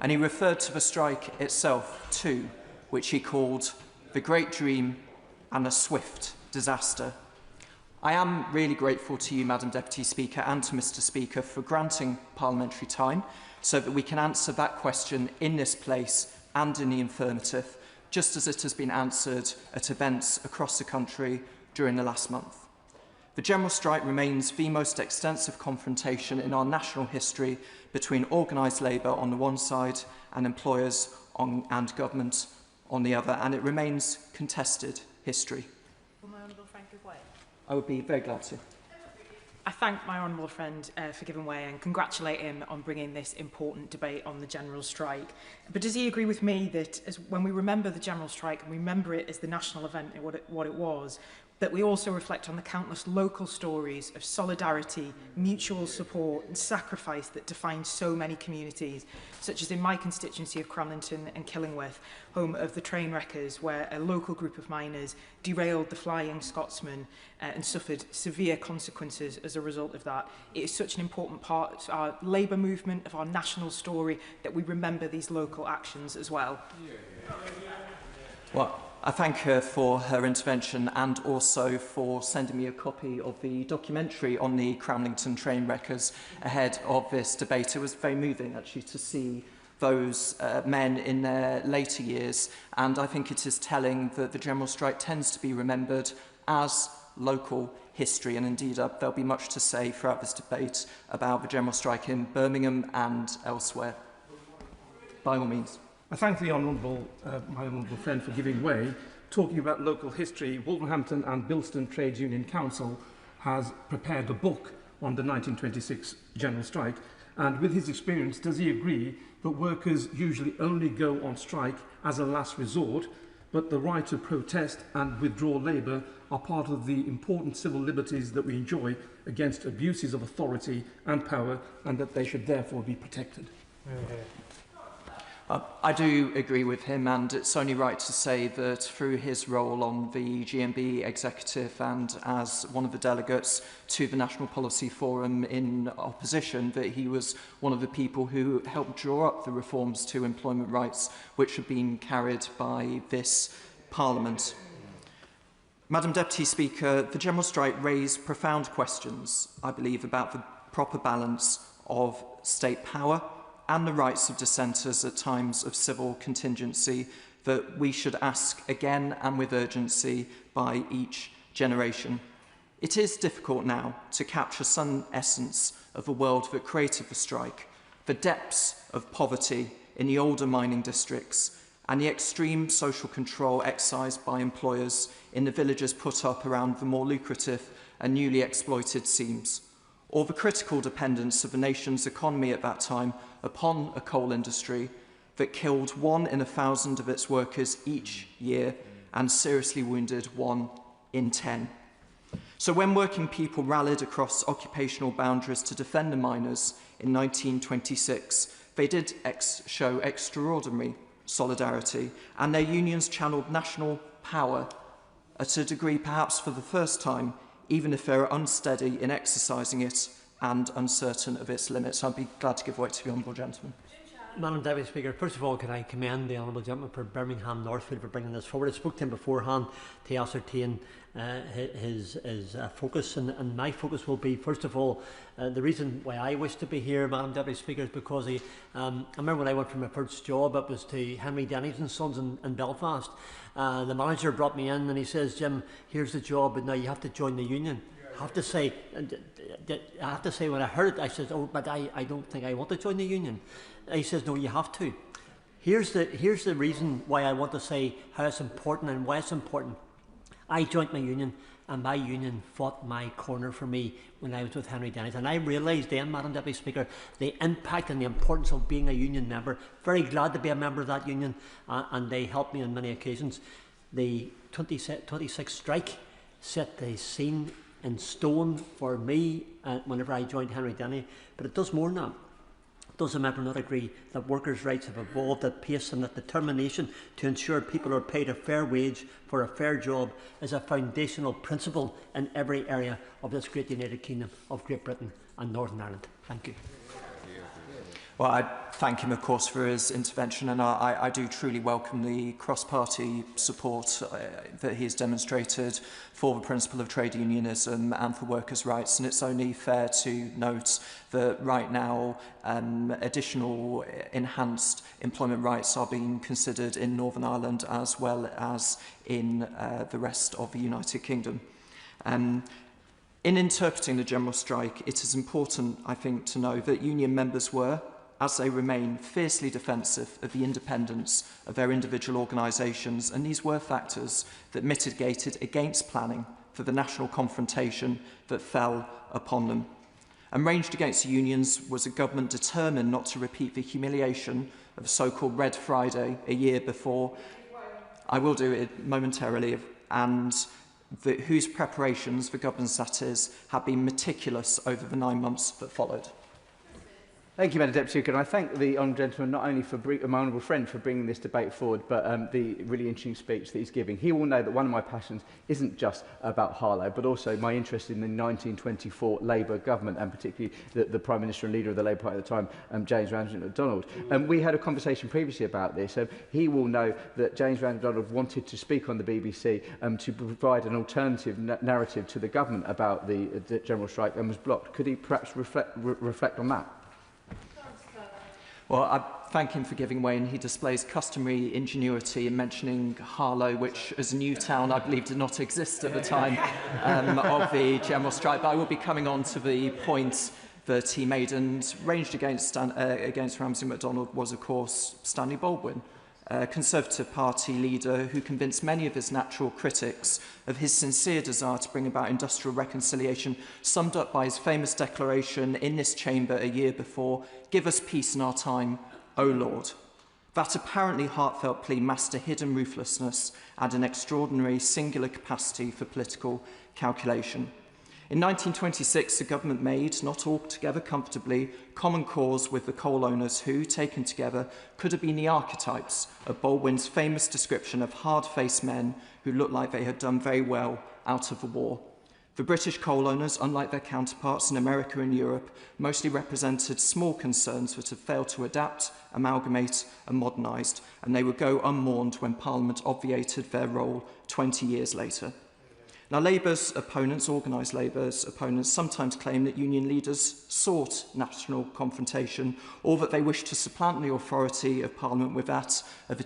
and he referred to the strike itself too, which he called the great dream and a swift disaster. I am really grateful to you, Madam Deputy Speaker, and to Mr Speaker for granting parliamentary time so that we can answer that question in this place and in the affirmative, just as it has been answered at events across the country during the last month. The General Strike remains the most extensive confrontation in our national history between organised labour on the one side and employers and government on the other, and it remains contested history. I would be very glad to. I thank my honourable friend for giving way and congratulate him on bringing this important debate on the General Strike. But does he agree with me that when we remember the General Strike and we remember it as the national event, what it was, that we also reflect on the countless local stories of solidarity, mutual support and sacrifice that define so many communities, such as in my constituency of Cramlington and Killingworth, home of the train wreckers, where a local group of miners derailed the Flying Scotsman and suffered severe consequences as a result of that. It is such an important part of our labour movement, of our national story, that we remember these local actions as well. Well, I thank her for her intervention and also for sending me a copy of the documentary on the Cramlington train wreckers ahead of this debate. It was very moving, actually, to see those men in their later years, and I think it is telling that the General Strike tends to be remembered as local history, and indeed there'll be much to say throughout this debate about the General Strike in Birmingham and elsewhere. By all means. I thank the honourable, my honourable friend for giving way. Talking about local history, Wolverhampton and Bilston Trades Union Council has prepared a book on the 1926 General Strike, and with his experience, does he agree that workers usually only go on strike as a last resort, but the right to protest and withdraw labour are part of the important civil liberties that we enjoy against abuses of authority and power, and that they should therefore be protected? I do agree with him, and it's only right to say that through his role on the GMB executive and as one of the delegates to the National Policy Forum in opposition, that he was one of the people who helped draw up the reforms to employment rights which have been carried by this Parliament. Madam Deputy Speaker, the General Strike raised profound questions, I believe, about the proper balance of state power and the rights of dissenters at times of civil contingency that we should ask again and with urgency by each generation. It is difficult now to capture some essence of a world that created the strike, the depths of poverty in the older mining districts, and the extreme social control exercised by employers in the villages put up around the more lucrative and newly exploited seams, or the critical dependence of the nation's economy at that time upon a coal industry that killed 1 in 1,000 of its workers each year and seriously wounded 1 in 10. So when working people rallied across occupational boundaries to defend the miners in 1926, they did show extraordinary solidarity, and their unions channeled national power at a degree perhaps for the first time, even if they are unsteady in exercising it and uncertain of its limits. I'd be glad to give way to the Honourable Gentleman. Madam Deputy Speaker, first of all, can I commend the Honourable Gentleman for Birmingham Northfield for bringing this forward. I spoke to him beforehand to ascertain his focus, and my focus will be, first of all, the reason why I wish to be here, Madam Deputy Speaker, is because I remember when I went for my first job, it was to Henry Denny's and Sons in Belfast. The manager brought me in and he says, "Jim, here's the job, but now you have to join the union." I have to say when I heard it, I said, "Oh, but I don't think I want to join the union." He says, "No, you have to." Here's the reason why I want to say how it's important and why it's important. I joined my union, and my union fought my corner for me when I was with Henry Denny's, and I realised then, Madam Deputy Speaker, the impact and the importance of being a union member. Very glad to be a member of that union, and they helped me on many occasions. The 26 strike set the scene in stone for me whenever I joined Henry Denny, but it does more than that. Does the member not agree that workers' rights have evolved at pace and that determination to ensure people are paid a fair wage for a fair job is a foundational principle in every area of this great United Kingdom of Great Britain and Northern Ireland? Thank you. Well, I thank him, of course, for his intervention, and I do truly welcome the cross-party support that he has demonstrated for the principle of trade unionism and for workers' rights. And it's only fair to note that right now additional enhanced employment rights are being considered in Northern Ireland as well as in the rest of the United Kingdom. In interpreting the general strike, it is important, I think, to know that union members were, as they remain, fiercely defensive of the independence of their individual organisations, and these were factors that mitigated against planning for the national confrontation that fell upon them. And ranged against the unions was a government determined not to repeat the humiliation of the so-called Red Friday a year before. I will do it momentarily, and whose preparations, the government's that is, have been meticulous over the 9 months that followed. Thank you, Madam Deputy Speaker. And I thank the honourable gentleman not only for my honourable friend for bringing this debate forward, but the really interesting speech that he's giving. He will know that one of my passions isn't just about Harlow, but also my interest in the 1924 Labour government, and particularly the Prime Minister and leader of the Labour Party at the time, James Ramsay MacDonald. We had a conversation previously about this. He will know that James Ramsay MacDonald wanted to speak on the BBC to provide an alternative narrative to the government about the general strike and was blocked. Could he perhaps reflect on that? Well, I thank him for giving way, and he displays customary ingenuity in mentioning Harlow, which, as a new town, I believe did not exist at the time of the general strike. But I will be coming on to the point that he made, and ranged against Ramsay MacDonald was, of course, Stanley Baldwin, a Conservative Party leader who convinced many of his natural critics of his sincere desire to bring about industrial reconciliation, summed up by his famous declaration in this chamber a year before, "Give us peace in our time, O Lord." That apparently heartfelt plea masked a hidden ruthlessness and an extraordinary singular capacity for political calculation. In 1926, the government made, not altogether comfortably, common cause with the coal owners who, taken together, could have been the archetypes of Baldwin's famous description of hard-faced men who looked like they had done very well out of the war. The British coal owners, unlike their counterparts in America and Europe, mostly represented small concerns that had failed to adapt, amalgamate and modernise, and they would go unmourned when Parliament obviated their role 20 years later. Now, Labour's opponents, organised Labour's opponents, sometimes claim that union leaders sought national confrontation or that they wished to supplant the authority of Parliament with that of a